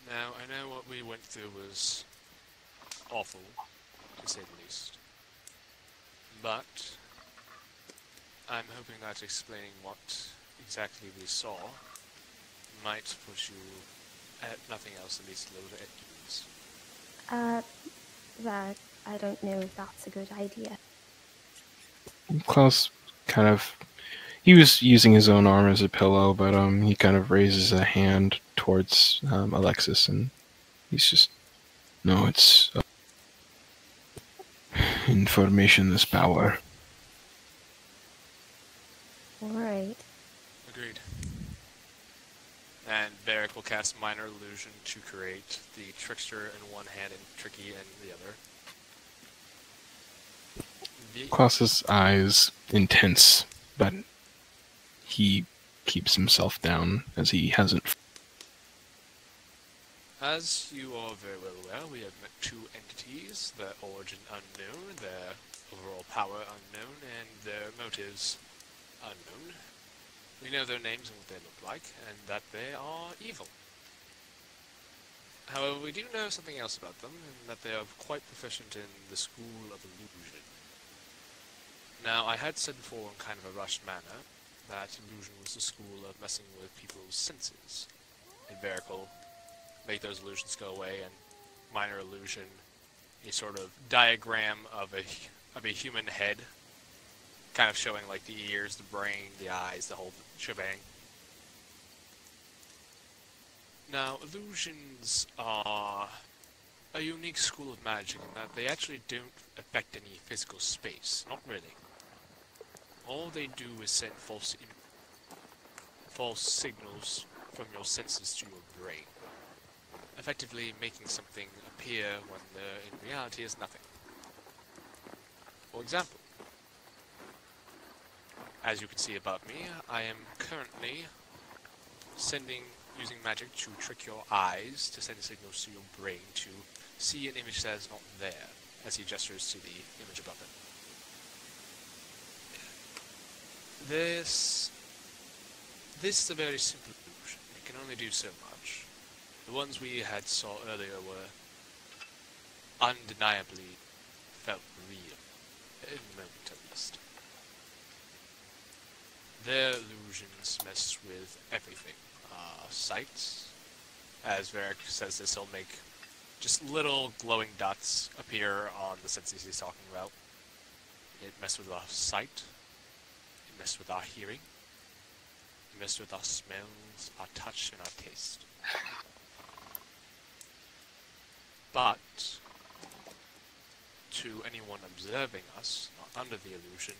Now, I know what we went through was awful, to say the least. But I'm hoping that explaining what exactly we saw might put you, at nothing else, at least a little bit at ease. That I don't know if that's a good idea. Klaus kind of, he was using his own arm as a pillow, but he kind of raises a hand towards Alexis, and he's just, no, it's information is power. Alright. Agreed. And Varric will cast Minor Illusion to create the Trickster in one hand and Tricky in the other. Klaus's eyes intense, but he keeps himself down as he hasn't. As you are very well aware, we have met two entities, their origin unknown, their overall power unknown, and their motives unknown. We know their names and what they look like, and that they are evil. However, we do know something else about them, and that they are quite proficient in the School of Illusion. Now, I had said before in kind of a rushed manner that illusion was the school of messing with people's senses. And Varric will make those illusions go away, and Minor Illusion, a sort of diagram of a human head, kind of showing like the ears, the brain, the eyes, the whole shebang. Now, illusions are a unique school of magic in that they actually don't affect any physical space. Not really. All they do is send false signals from your senses to your brain, effectively making something appear when there in reality is nothing. For example, as you can see above me, I am currently using magic to trick your eyes to send signals to your brain to see an image that is not there, as he gestures to the image above it. This is a very simple illusion. It can only do so much. The ones we had saw earlier were undeniably felt real, in the moment at least. Their illusions mess with everything. Sight, as Varric says this, he'll make just little glowing dots appear on the senses he's talking about. It messed with our sight. It messed with our hearing. It messed with our smells, our touch, and our taste. But to anyone observing us, not under the illusion,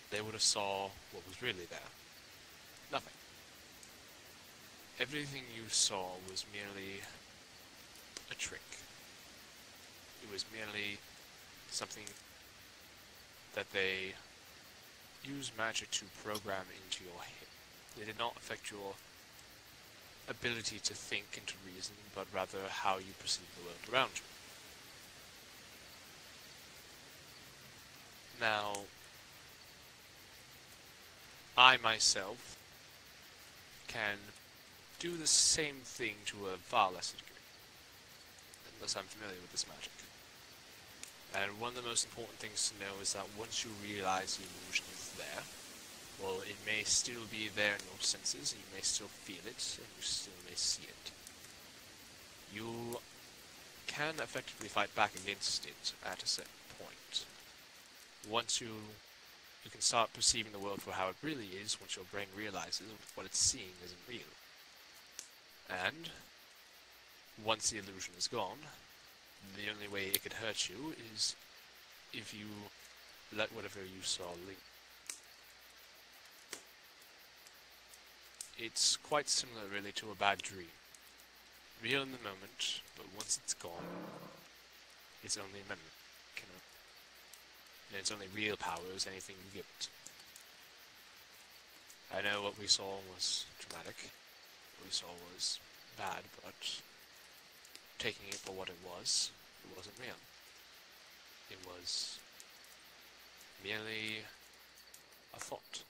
they would have saw what was really there. Nothing. Everything you saw was merely a trick. It was merely something that they use magic to program into your head. They did not affect your ability to think and to reason, but rather how you perceive the world around you. Now, I myself can do the same thing to a far lesser degree, unless I'm familiar with this magic. And one of the most important things to know is that once you realize the illusion is there, well, it may still be there in your senses, and you may still feel it, and you still may see it. You can effectively fight back against it at a certain point. Once you can start perceiving the world for how it really is, once your brain realizes what it's seeing isn't real. And once the illusion is gone, the only way it could hurt you is if you let whatever you saw leave. It's quite similar, really, to a bad dream. Real in the moment, but once it's gone, it's only a memory. And its only real power is anything you give it. I know what we saw was traumatic. What we saw was bad, but taking it for what it wasn't real. It was merely a thought.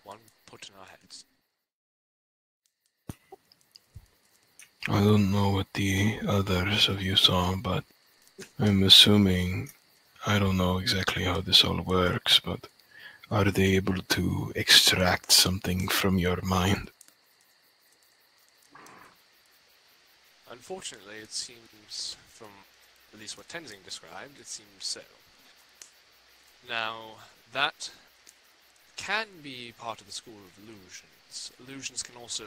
One put in our heads. I don't know what the others of you saw, but I'm assuming, I don't know exactly how this all works, but are they able to extract something from your mind? Unfortunately, it seems, from at least what Tenzing described, it seems so. Now, that can be part of the school of illusions. Illusions can also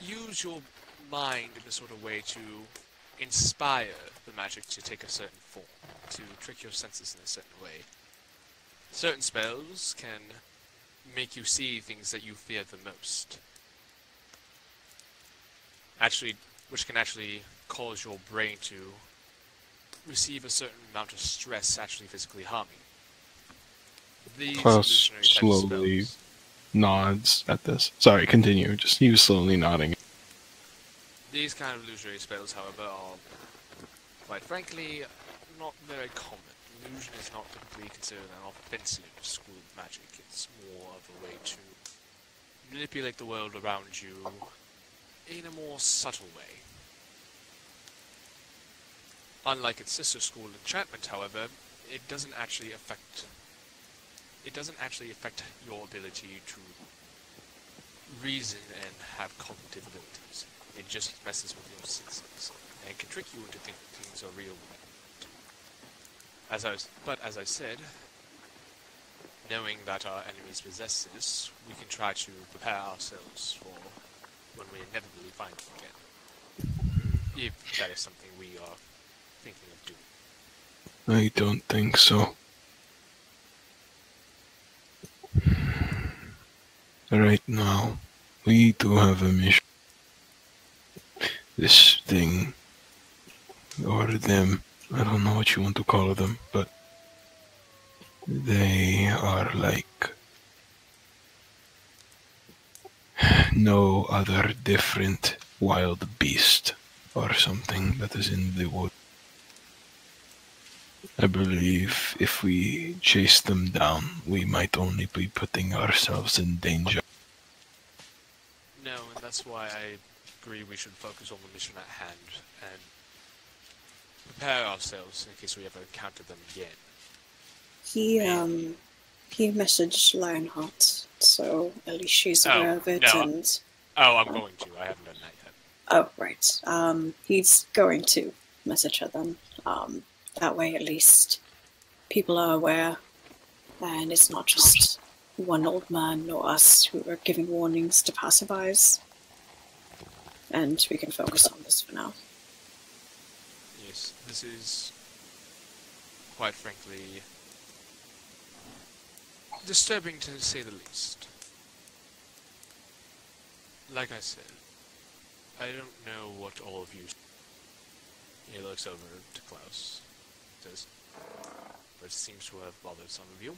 use your mind in a sort of way to inspire the magic to take a certain form, to trick your senses in a certain way. Certain spells can make you see things that you fear the most. Which can actually cause your brain to receive a certain amount of stress, actually physically harming you. These Klaus illusionary type slowly spells, nods at this. Sorry, continue. Just he was slowly nodding. these kind of illusionary spells, however, are, quite frankly, not very common. Illusion is not typically considered an offensive school of magic. It's more of a way to manipulate the world around you in a more subtle way. Unlike its sister school, enchantment, however, it doesn't actually affect your ability to reason and have cognitive abilities. It just messes with your senses and can trick you into thinking things are real. But as I said, knowing that our enemies possess this, we can try to prepare ourselves for when we inevitably find them again. If that is something we are thinking of doing. I don't think so. Right now, we do have a mission. This thing, or them, I don't know what you want to call them, but they are like no other different wild beast or something that is in the wood. I believe if we chase them down, we might only be putting ourselves in danger. No, and that's why I agree we should focus on the mission at hand and prepare ourselves in case we ever encounter them again. He He messaged Lionheart, so at least she's Oh, aware of it. no. And Oh, I'm going to. I haven't done that yet. oh, right. He's going to message her then. That way, at least people are aware, and it's not just one old man or us who are giving warnings to passerbys. And we can focus on this for now. Yes, this is, quite frankly, disturbing to say the least. Like I said, I don't know what all of you... He looks over to Klaus. Says, but it seems to have bothered some of you.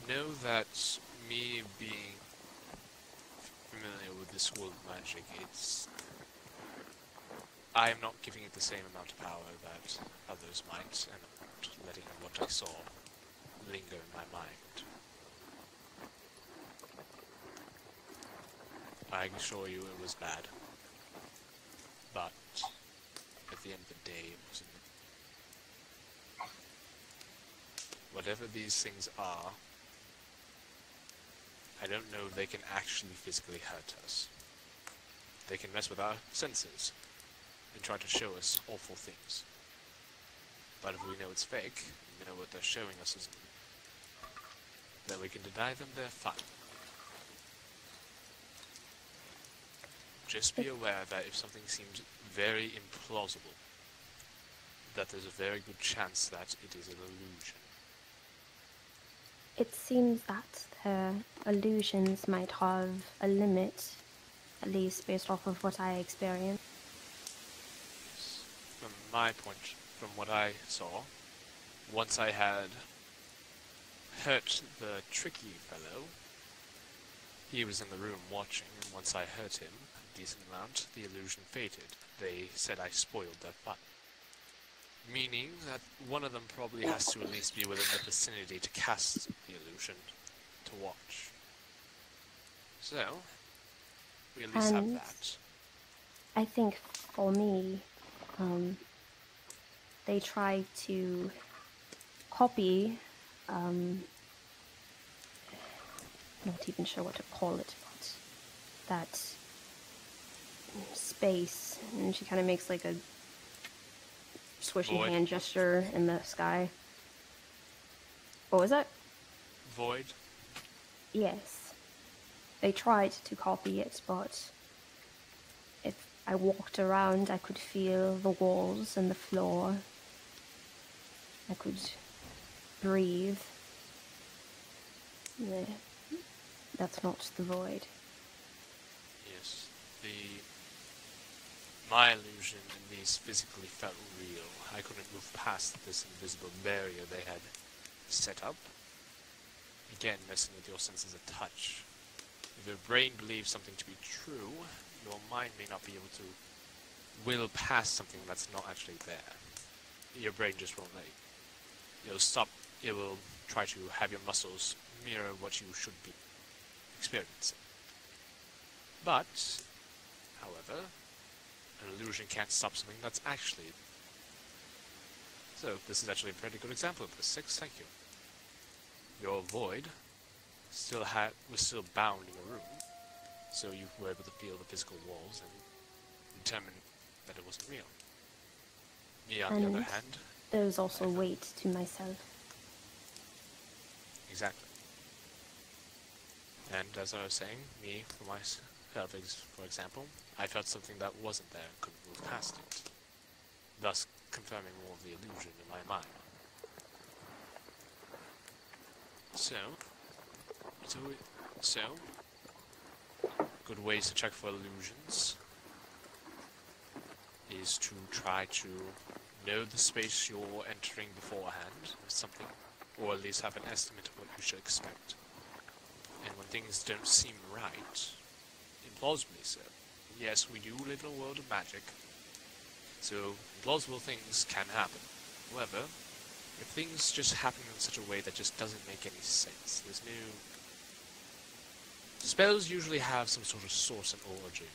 Know that me being familiar with this world of magic, I am not giving it the same amount of power that others might, and I'm not letting what I saw linger in my mind. I can assure you it was bad, but at the end of the day, it wasn't. Whatever these things are, I don't know if they can actually physically hurt us. They can mess with our senses and try to show us awful things. But if we know it's fake, we know what they're showing us isn't, then we can deny them their fun. Just be aware that if something seems very implausible, that there's a very good chance that it is an illusion. It seems that the illusions might have a limit, at least based off of what I experienced. From my point, from what I saw, once I had hurt the tricky fellow, he was in the room watching, and once I hurt him a decent amount, the illusion faded. They said I spoiled their fun. Meaning that one of them probably has to at least be within the vicinity to cast the illusion to watch. So, we at least have that. I think for me, they try to copy, not even sure what to call it, but that space, and she kind of makes like a swishy Void. hand gesture in the sky. What was that? Void? Yes. They tried to copy it, but if I walked around, I could feel the walls and the floor. I could breathe. That's not the void. Yes. My illusion in these physically felt real. I couldn't move past this invisible barrier they had set up. Again, messing with your senses of touch. If your brain believes something to be true, your mind may not be able to will past something that's not actually there. Your brain just won't let you. It'll stop. It will try to have your muscles mirror what you should be experiencing. But, however, an illusion can't stop something that's actually. So, this is actually a pretty good example of this. 6, thank you. Your void was still bound in the room, so you were able to feel the physical walls and determine that it wasn't real. Me, on the other hand... There's also weight to myself. Exactly. And as I was saying, me, for myself, for example, I felt something that wasn't there and couldn't move past it, thus confirming more of the illusion in my mind. So, good ways to check for illusions is to try to know the space you're entering beforehand, something, or at least have an estimate of what you should expect. And when things don't seem right, implausibly so. Yes, we do live in a world of magic, so implausible things can happen. However, if things just happen in such a way that just doesn't make any sense, there's no... Spells usually have some sort of source and origin.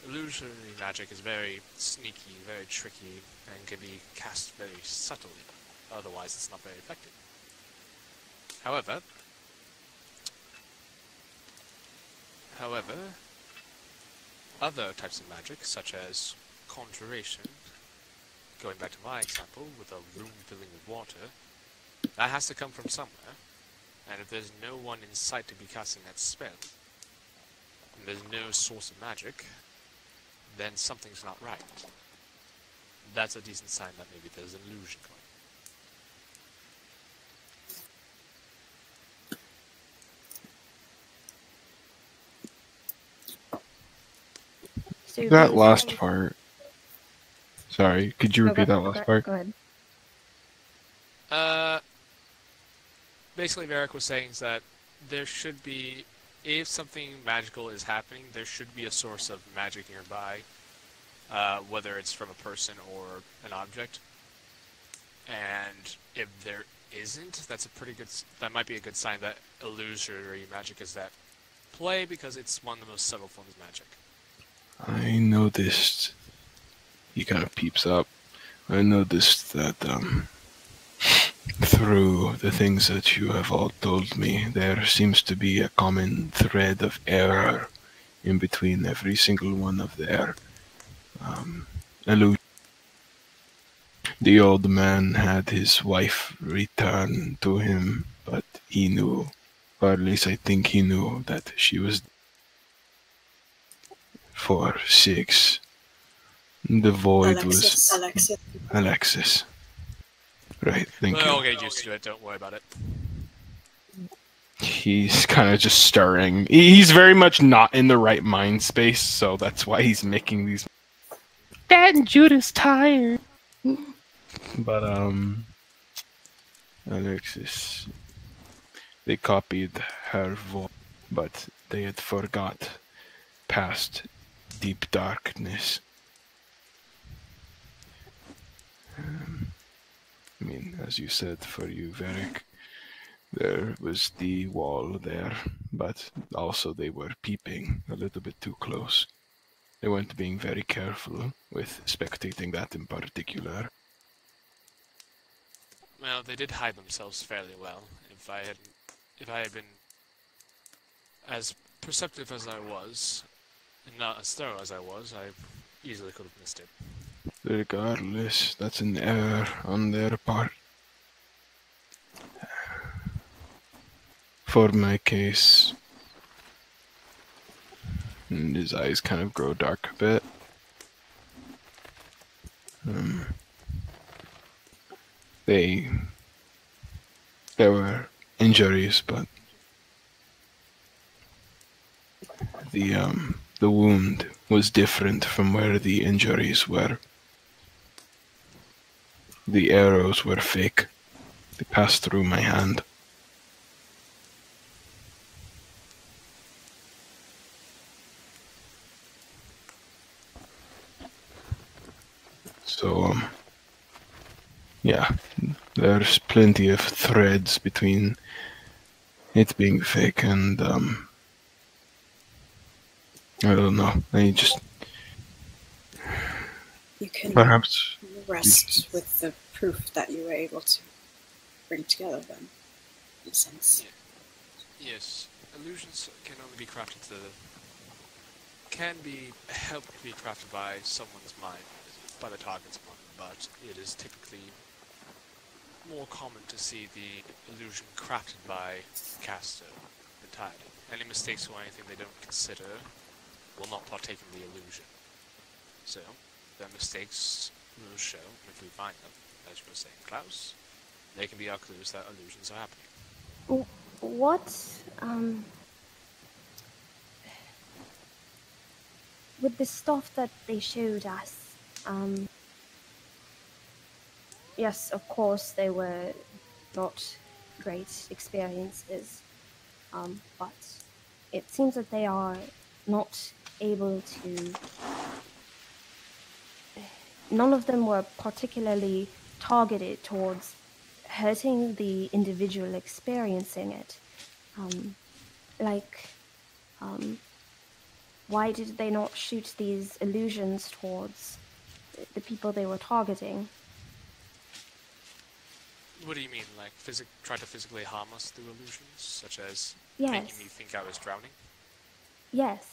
Illusionary magic is very sneaky, very tricky, and can be cast very subtly. Otherwise, it's not very effective. However, other types of magic, such as conjuration, going back to my example, with a room filling with water, that has to come from somewhere. And if there's no one in sight to be casting that spell, and there's no source of magic, then something's not right. That's a decent sign that maybe there's an illusion going. So That last part. Sorry, could you repeat that last part? Go ahead. Basically, Varric was saying that there should be, if something magical is happening, there should be a source of magic nearby, whether it's from a person or an object. And if there isn't, that might be a good sign that illusory magic is at play, because it's one of the most subtle forms of magic. I noticed. He kind of peeps up. I noticed that through the things that you have all told me, there seems to be a common thread of error in between every single one of their illusions. The old man had his wife return to him, but he knew, or at least I think he knew, that she was for 6. The void was Alexis. Right, thank you. I'll get used to it, don't worry about it. He's kind of just stirring. He's very much not in the right mind space, so that's why he's making these. Dad and Judah's tired. But Alexis, they copied her voice, but they had forgot past deep darkness. I mean, as you said, for you, Varric, there was the wall there, but also they were peeping a little bit too close. They weren't being very careful with spectating that in particular. Well, they did hide themselves fairly well. If I had been as perceptive as I was, and not as thorough as I was, I easily could have missed it. Regardless, that's an error on their part. For my case, and his eyes kind of grow dark a bit. There were injuries, but the wound was different from where the injuries were. The arrows were fake. They passed through my hand. So, yeah, there's plenty of threads between it being fake and, I don't know, You can perhaps rest with the proof that you were able to bring together then, in a sense. Yeah. Yes, illusions can only be crafted helped to be crafted by someone's mind, by the target's mind, but it is typically more common to see the illusion crafted by the caster entirely. Any mistakes or anything they don't consider will not partake in the illusion. So, their mistakes will show, and if we find them, as you were saying, Klaus, they can be our clues that illusions are happening. With the stuff that they showed us, yes, of course, they were not great experiences, but it seems that they are not able to. None of them were particularly targeted towards hurting the individual experiencing it. Why did they not shoot these illusions towards the people they were targeting? What do you mean, like try to physically harm us through illusions, such as Yes. making me think I was drowning? Yes.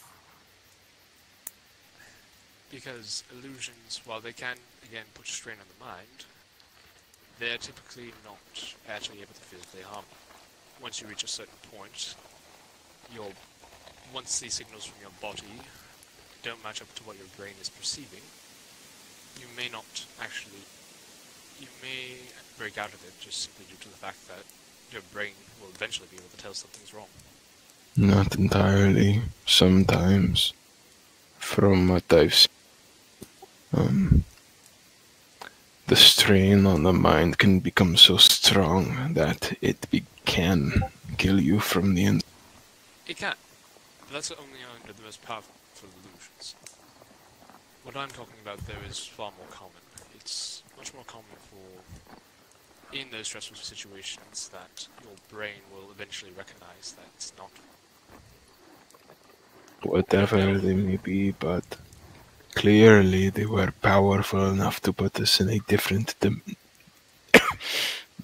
Because illusions, while they can, again, put strain on the mind, they're typically not actually able to physically harm you. Once you reach a certain point, once these signals from your body don't match up to what your brain is perceiving, you may break out of it just simply due to the fact that your brain will eventually be able to tell something's wrong. Not entirely. Sometimes, from what I've seen, the strain on the mind can become so strong that it can kill you from the inside. It can, but that's only under the most powerful illusions. What I'm talking about, though, is far more common. It's much more common in those stressful situations that your brain will eventually recognize that it's not. Whatever they may be, but clearly they were powerful enough to put us in a different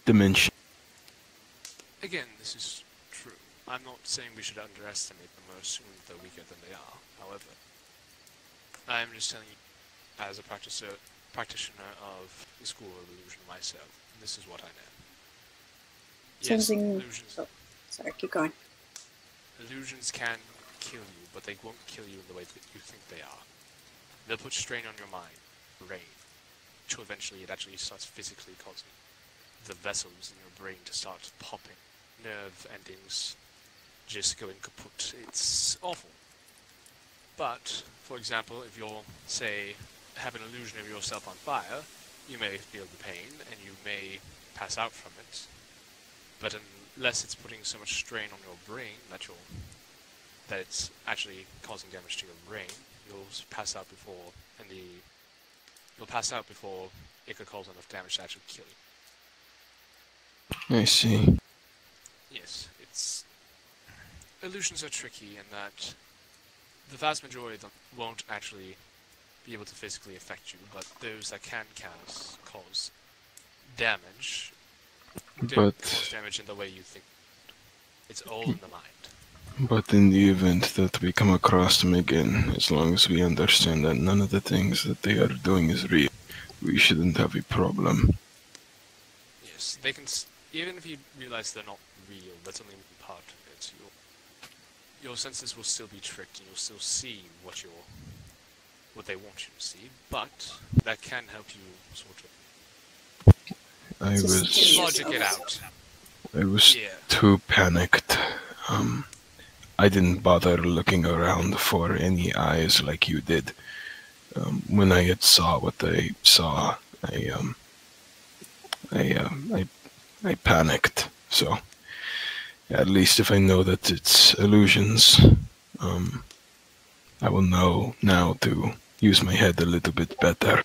dimension. Again, this is true. I'm not saying we should underestimate them or assume they're weaker than they are. However, I'm just telling you, as a practitioner of the School of Illusion myself, this is what I know. Yes, illusions. Oh, sorry, keep going. Illusions can kill you, but they won't kill you in the way that you think they are. They'll put strain on your mind, brain, till eventually it actually starts physically causing the vessels in your brain to start popping, nerve endings just going kaput. It's awful. But, for example, if you'll, say, have an illusion of yourself on fire, you may feel the pain, and you may pass out from it. But unless it's putting so much strain on your brain that it's actually causing damage to your brain, you'll pass out before it could cause enough damage to actually kill you. I see. Yes, illusions are tricky in that the vast majority of them won't actually be able to physically affect you, but those that can cause damage don't cause damage in the way you think. It's all in the mind. But in the event that we come across them again, as long as we understand that none of the things that they are doing is real, we shouldn't have a problem. Yes, they can. Even if you realize they're not real, that's only part of it. Your senses will still be tricked, and you'll still see what they want you to see. But that can help you sort of. Logic it out. I was too panicked. I didn't bother looking around for any eyes like you did. When I had saw what I saw, I panicked. So, at least if I know that it's illusions, I will know now to use my head a little bit better.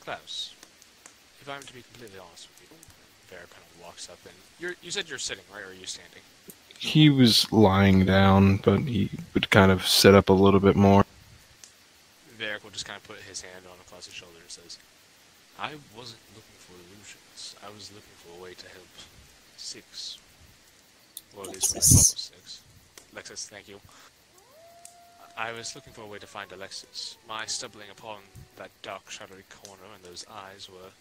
Klaus, if I'm to be completely honest with you, Bear kind of walks up and you said you're sitting, right, or are you standing? He was lying down, but he would kind of sit up a little bit more. Varric will just kind of put his hand on Klaus's shoulder and says, I wasn't looking for illusions. I was looking for a way to help Six. Or at least what I thought was Six. Alexis, thank you. I was looking for a way to find Alexis. My stumbling upon that dark, shadowy corner and those eyes were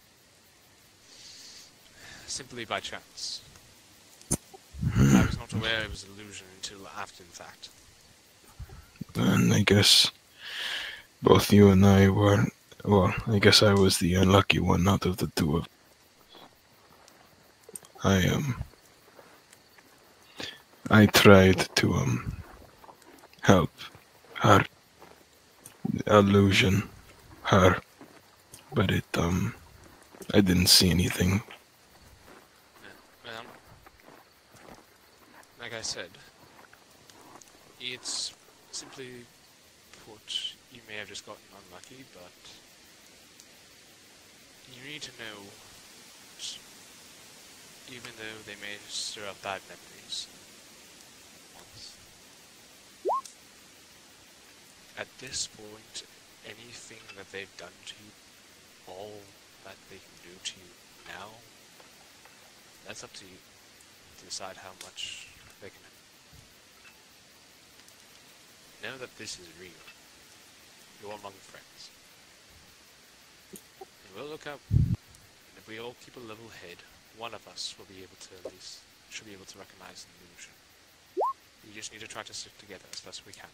simply by chance. I was not aware it was an illusion until after the fact. And I guess both you and I were... Well, I guess I was the unlucky one out of the two of... I tried to, help her. Illusion. Her. But it, I didn't see anything. Well, like I said, it's simply put, you may have just gotten unlucky, but you need to know, even though they may stir up bad memories, at this point, anything that they've done to you, all that they can do to you now, That's up to you to decide how much they can. Know that this is real. You're among friends. And we'll look out. And if we all keep a level head, one of us will be able to at least should be able to recognize an illusion. We just need to try to stick together as best we can.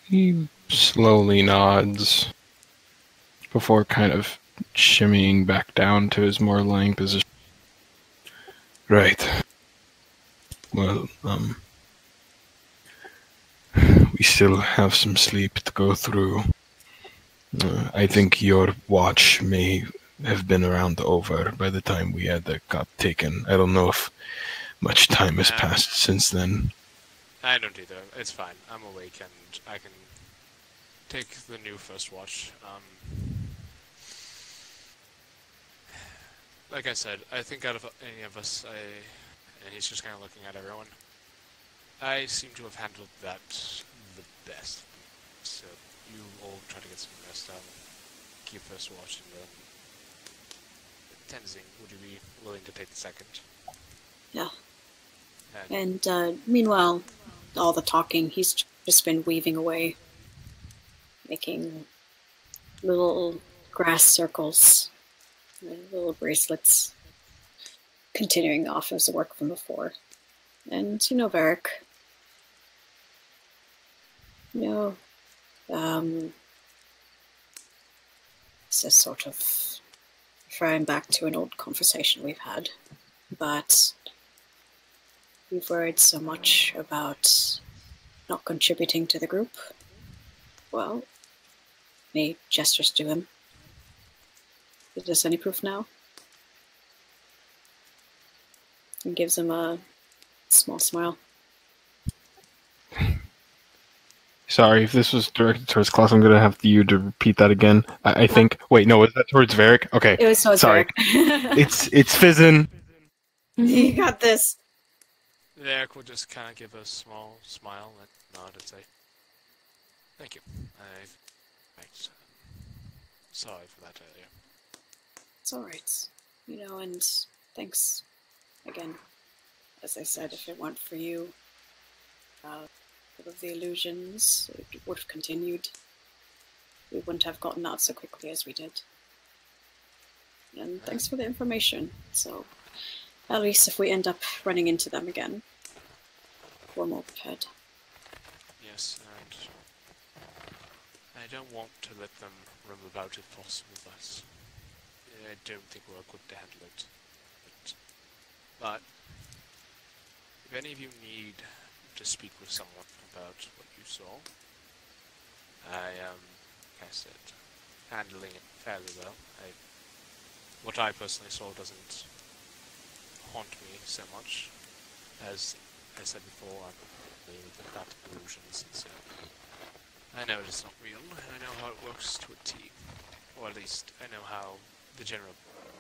He slowly nods before kind of shimmying back down to his more lying position. Right. Well, we still have some sleep to go through. I think your watch may have been around over by the time we had the cup taken. I don't know if much time has passed since then. I don't either. It's fine. I'm awake and I can take the new first watch. Like I said, I think out of any of us, and he's just kind of looking at everyone, I seem to have handled that the best. So you all try to get some rest, keep first watch, and then Tenzing, would you be willing to take the second? Yeah. And meanwhile, all the talking, he's just been weaving away, making little grass circles, little bracelets, continuing off his work from before. And, Varric, this is sort of referring back to an old conversation we've had, but we've worried so much about not contributing to the group. Well, he gestures to him. Is this any proof now? And gives him a small smile. Sorry, if this was directed towards Klaus, I'm going to have you to repeat that again. I think... Wait, no, was that towards Varric? Okay. It was towards Sorry. Varric. It's fizzing. You got this. Varric will just kind of give a small smile and nod and say, "Thank you. Sorry for that earlier." It's alright. And thanks again. As I said, if it weren't for you, of the illusions, it would have continued. We wouldn't have gotten out so quickly as we did. And thanks for the information. So, at least if we end up running into them again, we're more prepared. Yes, and I don't want to let them roam about if possible, but I don't think we're equipped to handle it. But if any of you need to speak with someone about what you saw, I am, like I said, handling it fairly well. What I personally saw doesn't haunt me so much. As I said before, I'm familiar with the craft of illusions, so I know it's not real, and I know how it works to a T. Or at least, I know how the general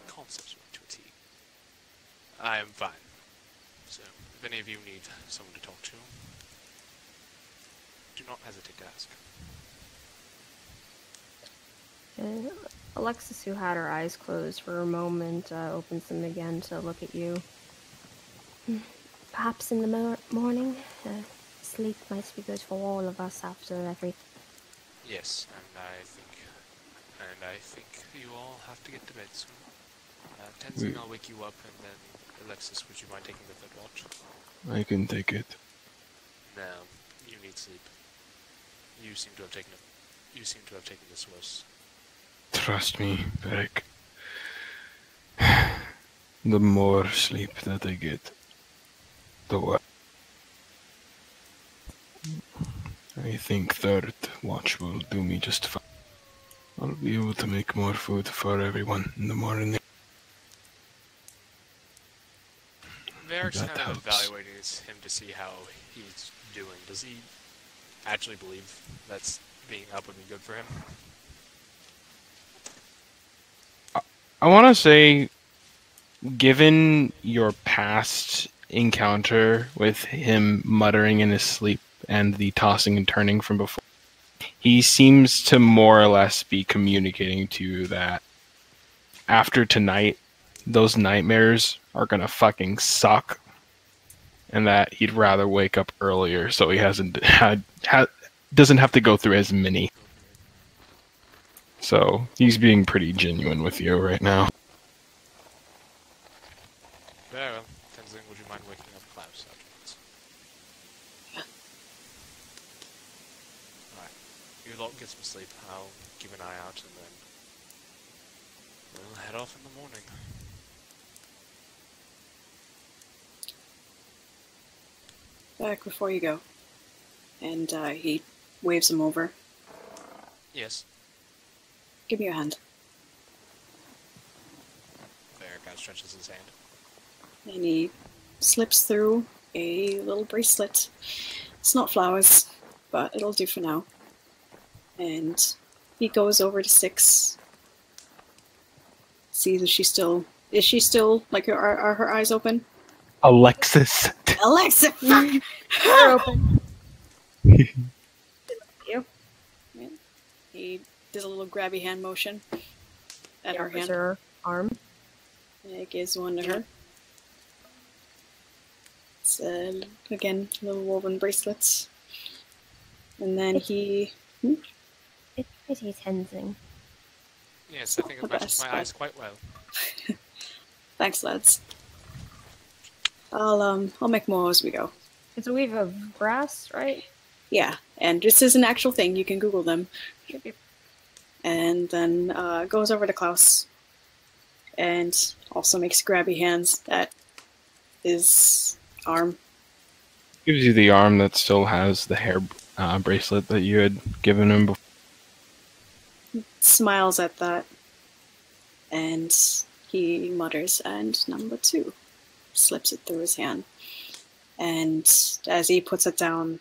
concepts work to a T. I am fine. So, if any of you need someone to talk to, do not hesitate to ask. Alexis, who had her eyes closed for a moment, opens them again to look at you. Perhaps in the morning, sleep might be good for all of us after everything. Yes, and I think you all have to get to bed soon. Tenzing, I'll wake you up, and then Alexis, would you mind taking the third watch? I can take it. No, you need sleep. You seem to have taken this worse. Trust me, Varric. The more sleep that I get, the worse. I think third watch will do me just fine. I'll be able to make more food for everyone in the morning. Varric's That kind of helps. evaluating him to see how he's doing. Does he actually believe that's being up would be good for him? I want to say, given your past encounter with him muttering in his sleep and the tossing and turning from before, He seems to more or less be communicating to you that after tonight, those nightmares are gonna fucking suck, and that he'd rather wake up earlier so he doesn't have to go through as many. So he's being pretty genuine with you right now. Very well. Tenzing, would you mind waking up Klaus afterwards? Alright. You lot get some sleep. I'll keep an eye out and then we'll head off in the morning. Back before you go. And he waves him over. Yes. Give me your hand. There, guy stretches his hand. And he slips through a little bracelet. It's not flowers, but it'll do for now. And he goes over to Six. Sees if she's still... Is she still... Like, are her eyes open? Alexis. Alexa! They're open. You. Yeah. He does a little grabby hand motion at her hand. Her arm. Yeah, gives one to her. It's, again, little woven bracelets. And then he... It's pretty Tenzing. Yes, I think it matches my eyes quite well. Thanks, lads. I'll make more as we go. It's a weave of grass, right? Yeah, and this is an actual thing. You can Google them. And then goes over to Klaus and also makes grabby hands at his arm. Gives you the arm that still has the hair bracelet that you had given him before. Smiles at that. And he mutters, and number 2. Slips it through his hand. And as he puts it down,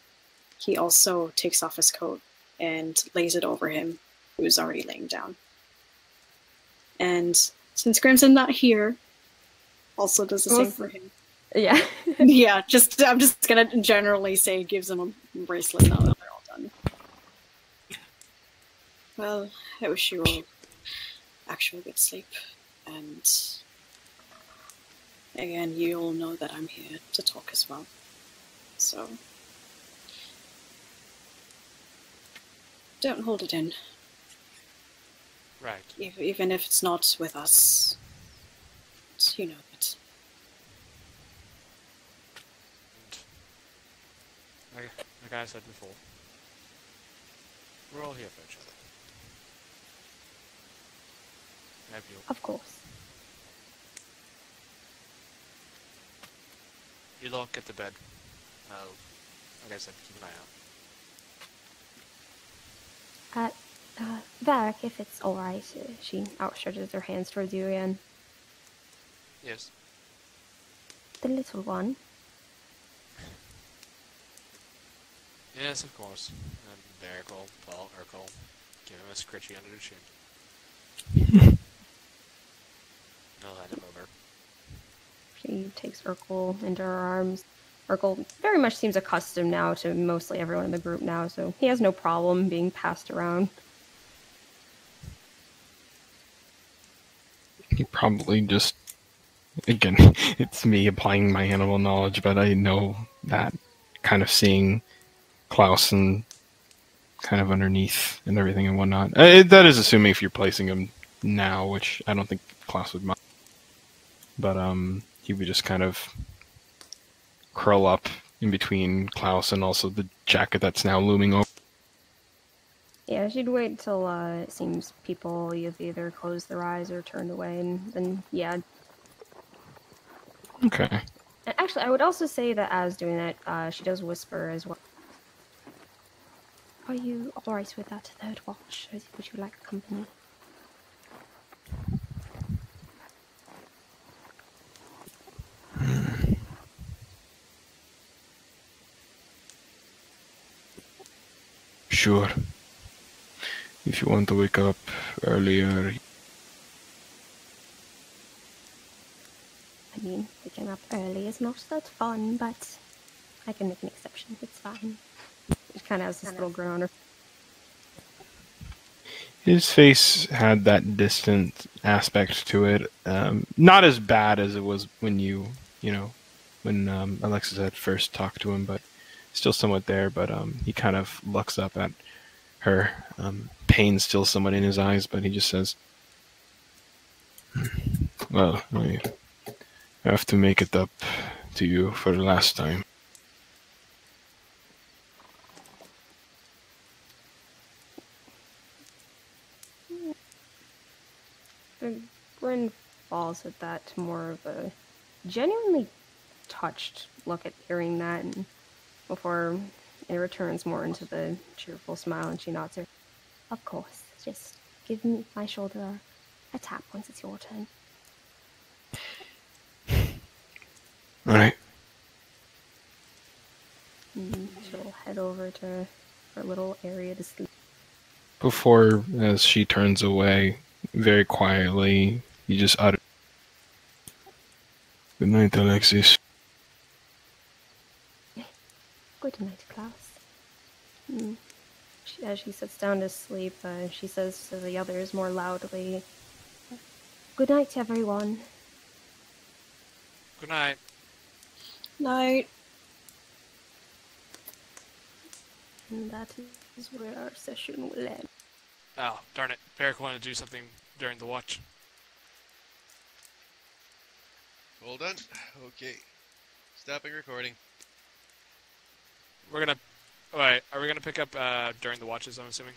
he also takes off his coat and lays it over him, who's already laying down. And since Crimson not here, also does the same for him. Yeah. Yeah, I'm just gonna generally say gives him a bracelet now that they're all done. Well, I wish you all actual good sleep, and again, you all know that I'm here to talk as well. So don't hold it in. Right. Even if it's not with us, you know it. Like I said before, we're all here for each other. Have you? Of course. You lot get to bed. Like I said, keep an eye out. Varric, if it's alright, she outstretches her hands towards you again. Yes. The little one. Yes, of course. And Urkel, give him a scritchy under the chin. I'll hand him over. She takes Urkel into her arms. Urkel very much seems accustomed now to mostly everyone in the group now, so he has no problem being passed around. He probably just... Again, it's me applying my animal knowledge, but I know that kind of seeing Klaus and kind of underneath and everything and whatnot. That is assuming if you're placing him now, which I don't think Klaus would mind. But he would just kind of curl up in between Klaus and also the jacket that's now looming over. Yeah, she'd wait till it seems people either close their eyes or turned away, and then, yeah. Okay. And actually, I would also say that as doing that, she does whisper as well. Are you alright with that third watch? Or would you like company? Sure. If you want to wake up earlier. I mean, waking up early is not that fun, but I can make an exception. It's fine. She kind of has this little grin on her. His face had that distant aspect to it. Not as bad as it was when when Alexis had first talked to him, but still somewhat there. But he kind of looks up at her, pain still somewhat in his eyes, but he just says, "Well, I have to make it up to you for the last time." Grin falls at that to more of a genuinely touched look at hearing that, and before it returns more into the cheerful smile, and she nods her. Of course, just give me my shoulder a tap once it's your turn. All right. And she'll head over to her little area to sleep. Before, as she turns away, very quietly, you just utter, "Good night, Alexis." Good night, Klaus. As she sits down to sleep, she says to the others more loudly, "Good night, everyone." Good night. Night. And that is where our session will end. Oh, darn it. Varric wanted to do something during the watch. Hold on. Okay. Stopping recording. We're gonna... Alright, are we gonna pick up during the watches, I'm assuming?